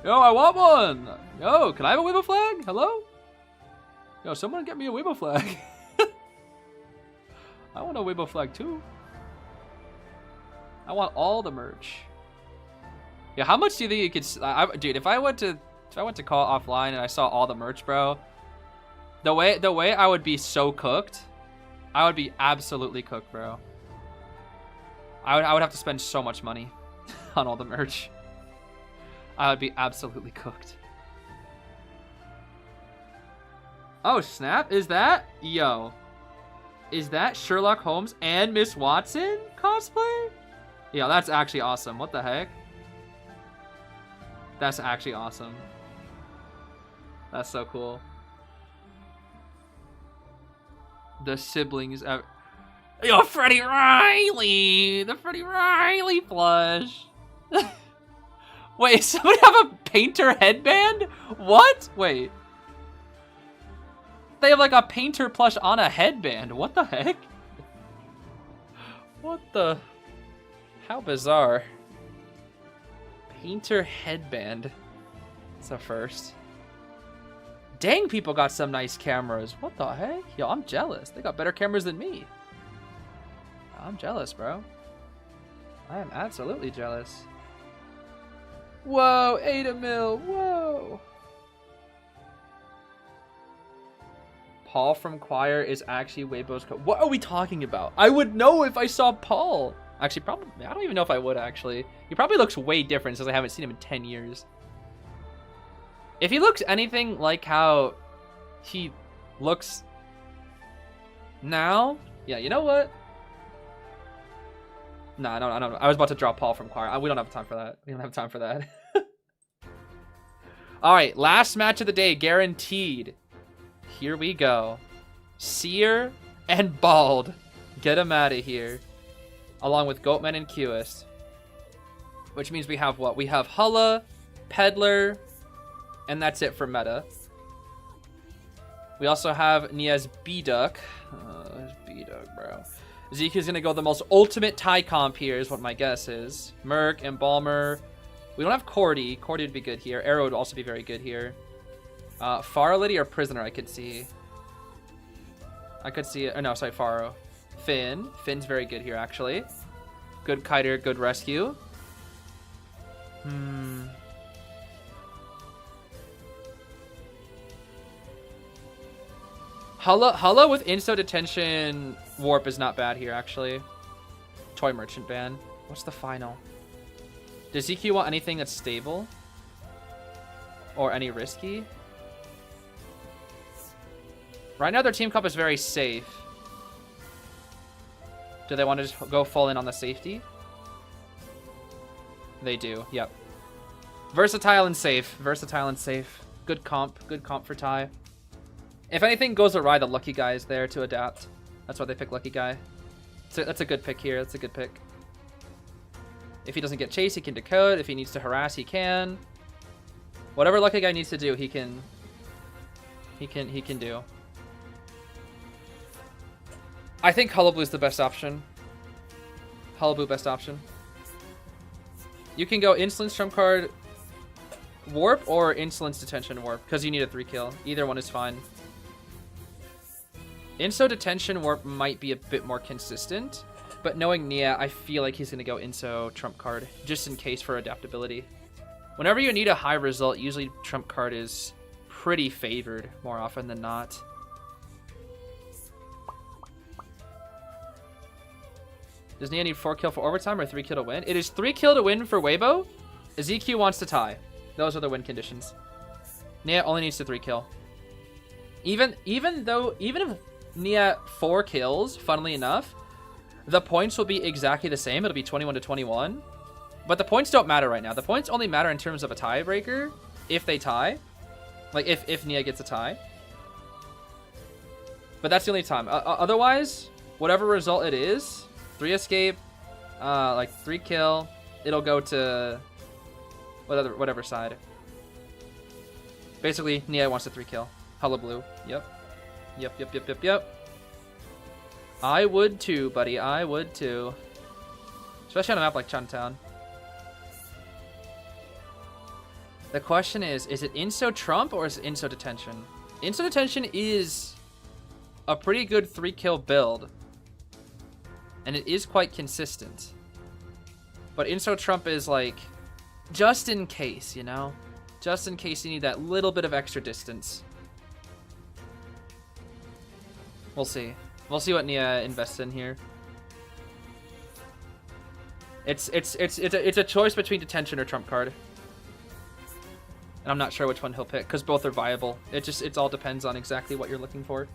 Yo, I want one! Yo, can I have a Waybo flag? Hello? Yo, someone get me a Waybo flag. I want a Waybo flag too. I want all the merch. Yeah, how much do you think you could... dude, if I went to call offline and I saw all the merch, bro, the way I would be so cooked, I would be absolutely cooked, bro. I would have to spend so much money on all the merch. I would be absolutely cooked. Oh, snap. Is that... Yo. Is that Sherlock Holmes and Miss Watson cosplay? Yeah, that's actually awesome. What the heck? That's actually awesome. That's so cool. The siblings... Yo, Freddie Riley! The Freddie Riley plush! Wait, somebody have a painter headband? What? Wait. They have like a painter plush on a headband. What the heck? What the... How bizarre. Painter headband. It's a first. Dang, people got some nice cameras. What the heck? Yo, I'm jealous. They got better cameras than me. I'm jealous, bro. I am absolutely jealous. Whoa, Ada Mill, whoa. Paul from Choir is actually Waybo's What are we talking about? I would know if I saw Paul. Actually, probably, I don't even know if I would, actually. He probably looks way different since I haven't seen him in 10 years. If he looks anything like how he looks now, yeah, you know what? No. I was about to draw Paul from Choir. We don't have time for that. We don't have time for that. All right, last match of the day, guaranteed. Here we go. Seer and Bald. Get him out of here. Along with Goatman and Qist. Which means we have what? We have Hulla, Peddler, and that's it for meta. We also have Nia's B-Duck. B-Duck, bro. Zeke is going to go the most ultimate tie comp here is what my guess is. Merc, Embalmer. We don't have Cordy. Cordy would be good here. Arrow would also be very good here. Farlady or Prisoner I could see. I could see... Oh, no, sorry, Faro. Finn. Finn's very good here, actually. Good kiter, good rescue. Hulla with insto detention warp is not bad here, actually. Toy merchant ban. What's the final? Does ZQ want anything that's stable? Or any risky? Right now their team comp is very safe. Do they want to just go full in on the safety? They do, yep. Versatile and safe. Versatile and safe. Good comp. Good comp for Ty. If anything goes awry, the Lucky Guy is there to adapt. That's why they pick Lucky Guy. So that's a good pick here. That's a good pick. If he doesn't get chased, he can decode. If he needs to harass, he can. Whatever Lucky Guy needs to do, he can do. I think Hullabaloo is the best option. Hullabaloo best option. You can go Insolence Trump card Warp or Insolence Detention Warp because you need a 3-kill. Either one is fine. Inso Detention Warp might be a bit more consistent, but knowing Nia, I feel like he's going to go Inso Trump card just in case for adaptability. Whenever you need a high result, usually Trump card is pretty favored more often than not. Does Nia need 4-kill for overtime or 3-kill to win? It is 3-kill to win for Waybo. ZQ wants to tie. Those are the win conditions. Nia only needs to 3-kill. Even if Nia 4 kills, funnily enough, the points will be exactly the same. It'll be 21 to 21. But the points don't matter right now. The points only matter in terms of a tiebreaker if they tie. Like if Nia gets a tie. But that's the only time. Otherwise, whatever result it is, 3 escape, like 3 kill, it'll go to whatever side. Basically, Nia wants a 3-kill. Hullabaloo. Yep. I would too, buddy. I would too. Especially on a map like Chinatown. The question is it Inso Trump or is it Inso Detention? Inso Detention is a pretty good 3-kill build. And it is quite consistent. But Inso Trump is like, just in case, you know? Just in case you need that little bit of extra distance. We'll see. We'll see what Nia invests in here. It's a choice between Detention or Trump card. And I'm not sure which one he'll pick, because both are viable. It all depends on exactly what you're looking for.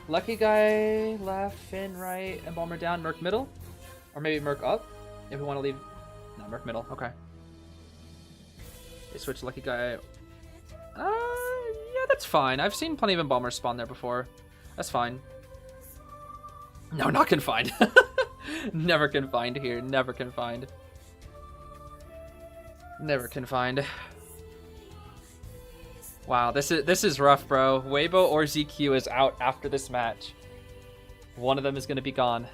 Lucky Guy, left, Finn, right, Embalmer down, Merc middle. Or maybe Merc up, if we want to leave. No, Merc middle, okay. They switch Lucky Guy. Yeah, that's fine. I've seen plenty of Embalmers spawn there before. That's fine. No, not confined. Never confined here. Never confined. Never confined. Wow, this is rough, bro. Waybo or ZQ is out after this match. One of them is gonna be gone.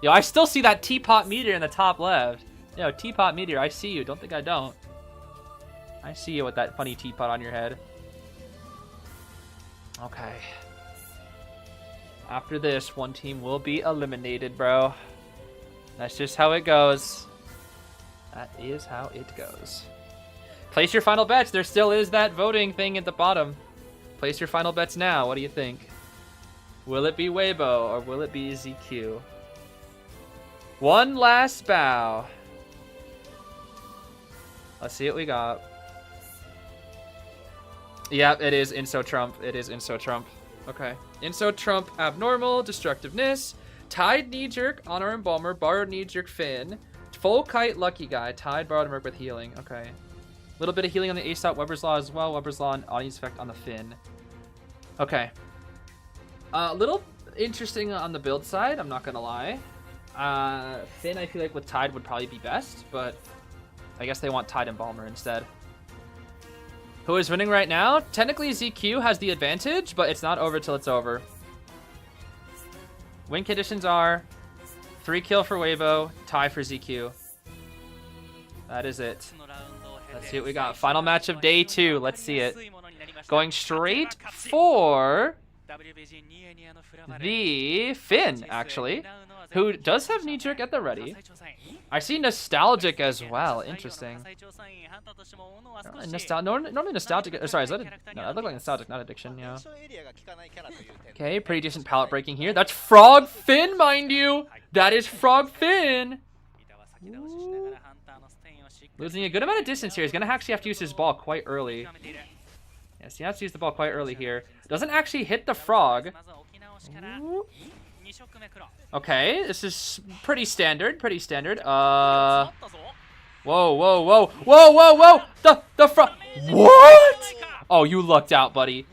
Yo, I still see that teapot meteor in the top left. Yo, teapot meteor, I see you. Don't think I don't. I see you with that funny teapot on your head. Okay. After this, one team will be eliminated, bro. That's just how it goes. That is how it goes. Place your final bets. There still is that voting thing at the bottom. Place your final bets now. What do you think? Will it be Waybo or will it be ZQ? One last bow. Let's see what we got. Yeah, it is Inso Trump. It is Inso Trump. Okay. Inso Trump, abnormal, destructiveness, tied knee jerk on our Embalmer, borrowed knee jerk Finn, full kite Lucky Guy, tied borrowed Merc with healing. Okay. A little bit of healing on the Ace out, Weber's Law as well. Weber's Law and audience effect on the Finn. Okay. A little interesting on the build side, I'm not gonna lie. Finn, I feel like with tied would probably be best, but I guess they want tied Embalmer instead. Who is winning right now? Technically, ZQ has the advantage, but it's not over till it's over. Win conditions are 3-kill for Waybo, tie for ZQ. That is it. Let's see what we got. Final match of day 2. Let's see it. Going straight for the Finn, actually, who does have knee jerk at the ready. I see nostalgic as well. Interesting. Normally nostalgic. Sorry, is that no? That looked like nostalgic, not addiction. Yeah. Okay, pretty decent palette breaking here. That's Frog Finn, mind you. That is Frog Finn. Ooh. Losing a good amount of distance here. He's gonna actually have to use his ball quite early. Yes, he has to use the ball quite early here. Doesn't actually hit the frog. Ooh. Okay, this is pretty standard. Pretty standard. Whoa, whoa, whoa, whoa, whoa, whoa! The frog. What? Oh, you lucked out, buddy.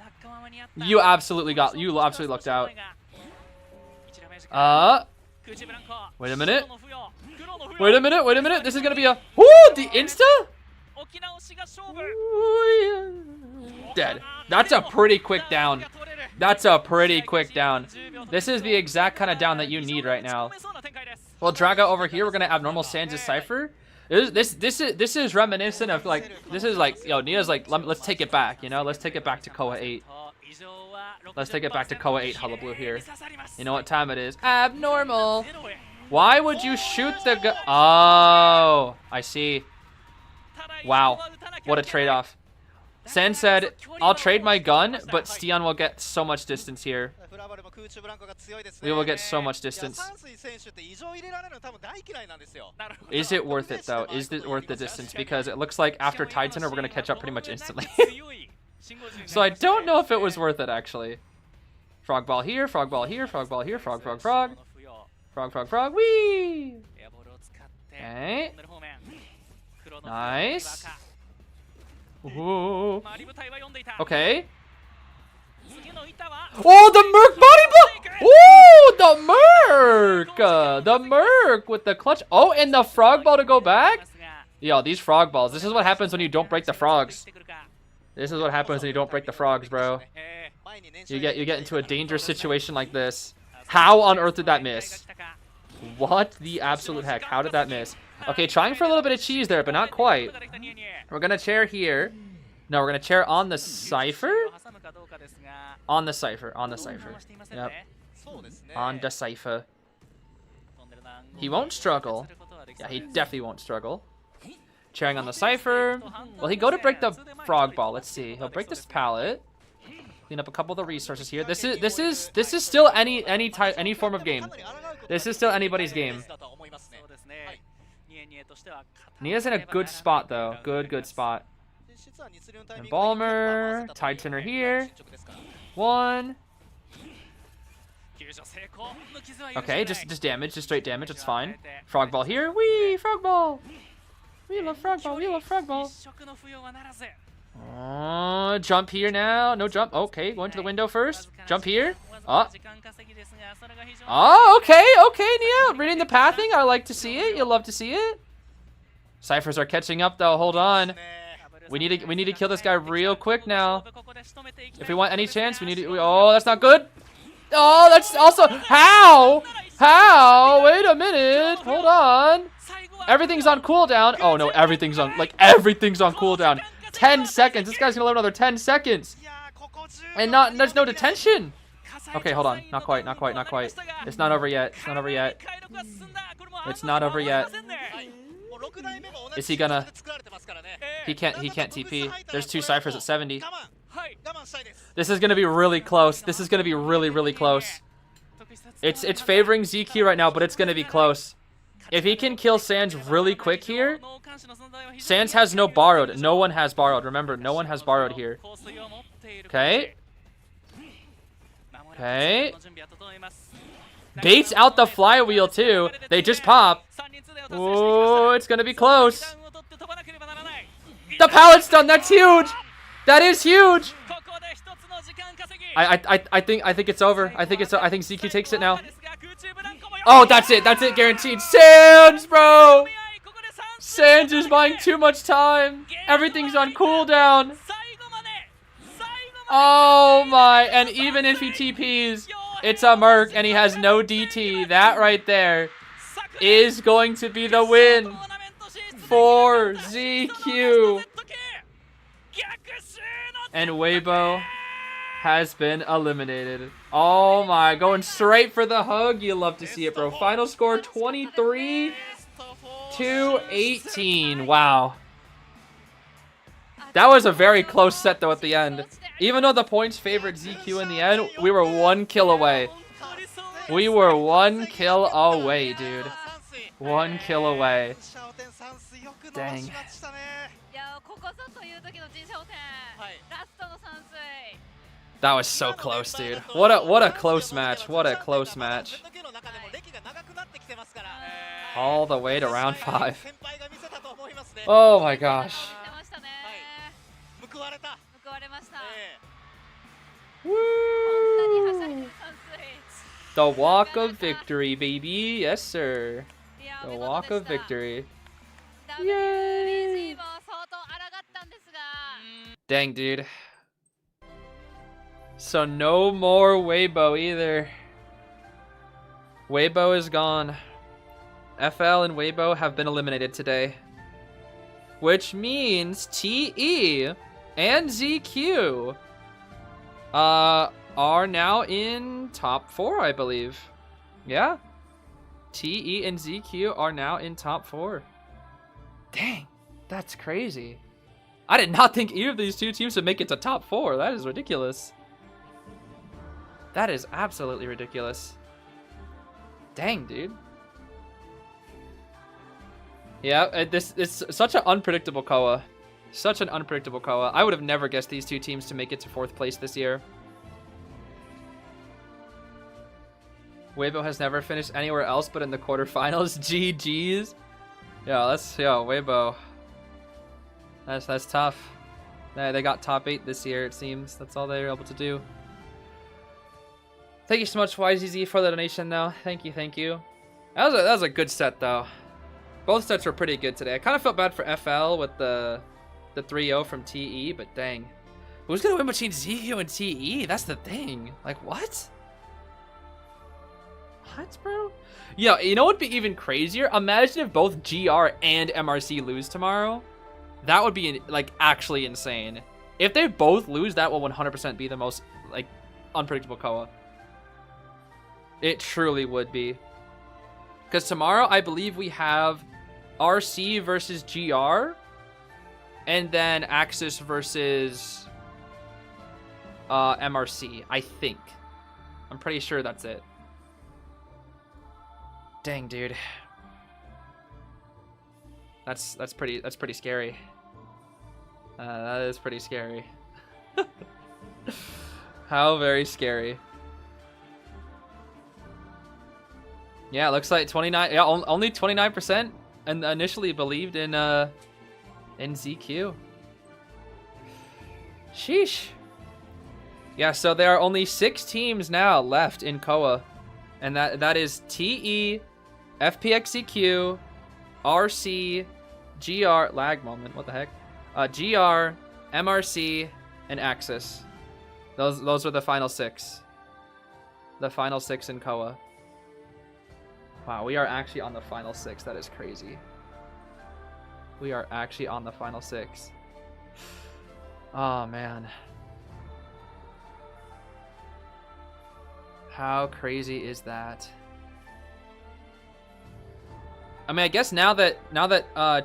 You absolutely lucked out. Wait a minute. Wait a minute. Wait a minute. This is gonna be a. Ooh, the insta. Ooh, yeah. Dead. That's a pretty quick down. That's a pretty quick down. This is the exact kind of down that you need right now. Well, Draga over here, we're gonna abnormal Sans' Cypher. This is reminiscent of like, this is like, yo, Nia's like, let's take it back, you know, let's take it back to Koa 8. Let's take it back to Koa 8 Hullabaloo here. You know what time it is? Abnormal. Why would you shoot the gun? Oh, I see. Wow, what a trade-off. Sen said, I'll trade my gun, but Stian will get so much distance here. We will get so much distance. Is it worth it, though? Is it worth the distance? Because it looks like after Tide Center, we're going to catch up pretty much instantly. So I don't know if it was worth it, actually. Frog ball here, frog ball here, frog ball here, frog, frog, frog. Frog, frog, frog, whee! Okay. Nice. Ooh. Okay. Oh, the Merc body blow! Ooh, the Merc! The Merc with the clutch. Oh, and the frog ball to go back? Yo, these frog balls. This is what happens when you don't break the frogs. This is what happens when you don't break the frogs, bro. You get into a dangerous situation like this. How on earth did that miss? What the absolute heck? How did that miss? Okay, trying for a little bit of cheese there, but not quite. We're gonna chair here. No, we're gonna chair on the Cypher? On the Cypher, on the Cypher. Yep. On the Cypher. He won't struggle. Yeah, he definitely won't struggle. Chairing on the Cypher. Will he go to break the frog ball? Let's see. He'll break this pallet. Clean up a couple of the resources here. This is still any form of game. This is still anybody's game. Nia's in a good spot though. Good spot. Embalmer, Tide Turner here. One. Okay, just damage, just straight damage. It's fine. Frog ball here. Wee, frog ball. We love frog ball. We love frog ball. Jump here now. No jump. Okay, going to the window first. Jump here. Oh, okay, Nia. Reading the pathing. I like to see it. You'll love to see it. Ciphers are catching up though. Hold on. We need to kill this guy real quick now. If we want any chance, we need to. Oh, that's not good. Oh, that's also how? Wait a minute. Hold on. Everything's on cooldown. Oh no, everything's on cooldown. 10 seconds. This guy's gonna live another 10 seconds. And there's no detention. Okay, hold on. Not quite. It's not over yet. It's not over yet. Is he gonna? He can't TP. There's two Ciphers at 70. This is gonna be really close. This is gonna be really close. It's favoring ZQ right now, but it's gonna be close. If he can kill Sans really quick here, Sans has no borrowed. No one has borrowed. Remember, no one has borrowed here. Okay. Baits out the flywheel too. They just pop. Oh, it's gonna be close. The pallet's done. That's huge. That is huge. I think it's over. I think ZQ takes it now. Oh, that's it. That's it. Guaranteed. Sans, bro. Sans is buying too much time. Everything's on cooldown. Oh my. And even if he TPs, it's a Merc and he has no DT. That right there is going to be the win for ZQ. And Waybo has been eliminated. Oh my, going straight for the hug. You love to see it, bro. Final score 23-18. Wow. That was a very close set though at the end. Even though the points favored ZQ in the end, we were 1 kill away. We were 1 kill away, dude. 1 kill away. Dang. That was so close, dude. What a close match. What a close match. All the way to round 5. Oh my gosh. Woo! The walk of victory, baby. Yes, sir. The walk of victory. Yay! Dang, dude. So no more Waybo either. Waybo is gone. FL and Waybo have been eliminated today. Which means TE and ZQ are now in top 4, I believe. Yeah. TE and ZQ are now in top 4. Dang, that's crazy. I did not think either of these two teams would make it to top 4. That is ridiculous. That is absolutely ridiculous. Dang, dude. Yeah, it's such an unpredictable Koa. Such an unpredictable Koa. I would have never guessed these two teams to make it to 4th place this year. Waybo has never finished anywhere else but in the quarterfinals. GG's. Yeah, Waybo. That's tough. They got top 8 this year, it seems. That's all they were able to do. Thank you so much, YZZ, for the donation, though. Thank you, thank you. That was a good set, though. Both sets were pretty good today. I kind of felt bad for FL with the 3-0 from TE, but dang. Who's going to win between ZQ and TE? That's the thing. Like, what? What, bro? Yeah, you know what would be even crazier? Imagine if both GR and MRC lose tomorrow. That would be, like, actually insane. If they both lose, that will 100% be the most, like, unpredictable Koa. It truly would be. Because tomorrow, I believe we have RC versus GR. And then Axis versus MRC, I think. I'm pretty sure that's it. Dang, dude. That's pretty scary. That is pretty scary. How very scary. Yeah, it looks like 29. Yeah, only 29% and initially believed in ZQ. Sheesh. Yeah, so there are only 6 teams now left in Koa, and that is TE, FPX.ZQ, RC, GR, lag moment, what the heck? GR, MRC, and Axis. Those are the final 6. The final 6 in Koa. Wow, we are actually on the final 6. That is crazy. We are actually on the final 6. Oh, man. How crazy is that? I mean, I guess now that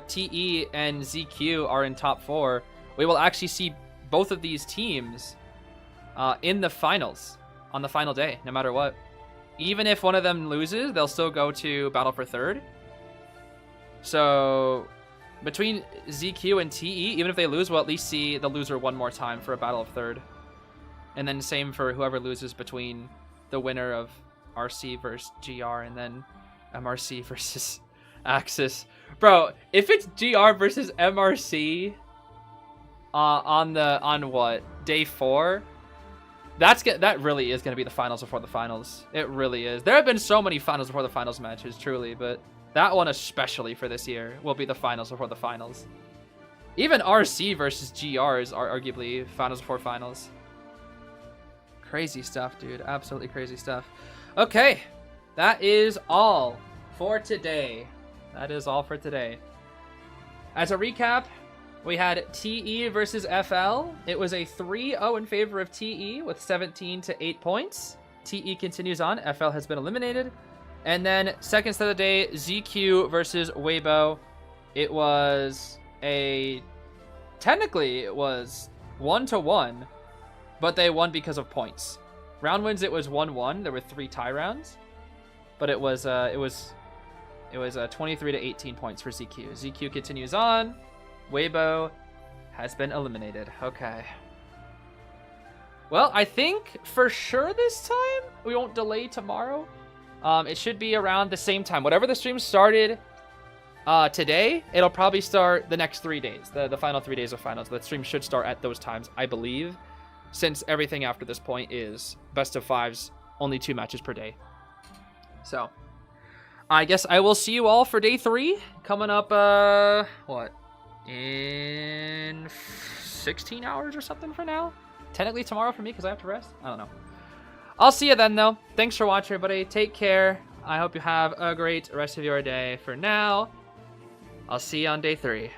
TE and ZQ are in top 4, we will actually see both of these teams in the finals on the final day, no matter what. Even if one of them loses, they'll still go to battle for 3rd. So between ZQ and TE, even if they lose, we'll at least see the loser one more time for a battle of 3rd. And then same for whoever loses between the winner of RC versus GR and then MRC versus Axis. Bro, if it's GR versus MRC on what? Day 4? That really is going to be the finals before the finals. It really is. There have been so many finals before the finals matches, truly, but that one especially for this year will be the finals before the finals. Even RC versus GR is arguably finals before finals. Crazy stuff, dude. Absolutely crazy stuff. Okay, that is all for today. That is all for today. As a recap, we had TE versus FL. It was a 3-0 in favor of TE with 17 to 8 points. TE continues on. FL has been eliminated. And then second set of the day, ZQ versus Waybo. It was technically it was 1-1, but they won because of points. Round wins, it was 1-1. There were 3 tie rounds, but it was 23 to 18 points for ZQ. ZQ continues on. Waybo has been eliminated. Okay. Well, I think for sure this time we won't delay tomorrow. It should be around the same time. Whatever the stream started today, it'll probably start the next 3 days. The final 3 days of finals. The stream should start at those times, I believe, since everything after this point is best of 5s, only 2 matches per day. So, I guess I will see you all for day 3 coming up. What? In 16 hours or something for now. Technically tomorrow for me because I have to rest. I don't know. I'll see you then though. Thanks for watching, everybody. Take care. I hope you have a great rest of your day. For now, I'll see you on day 3.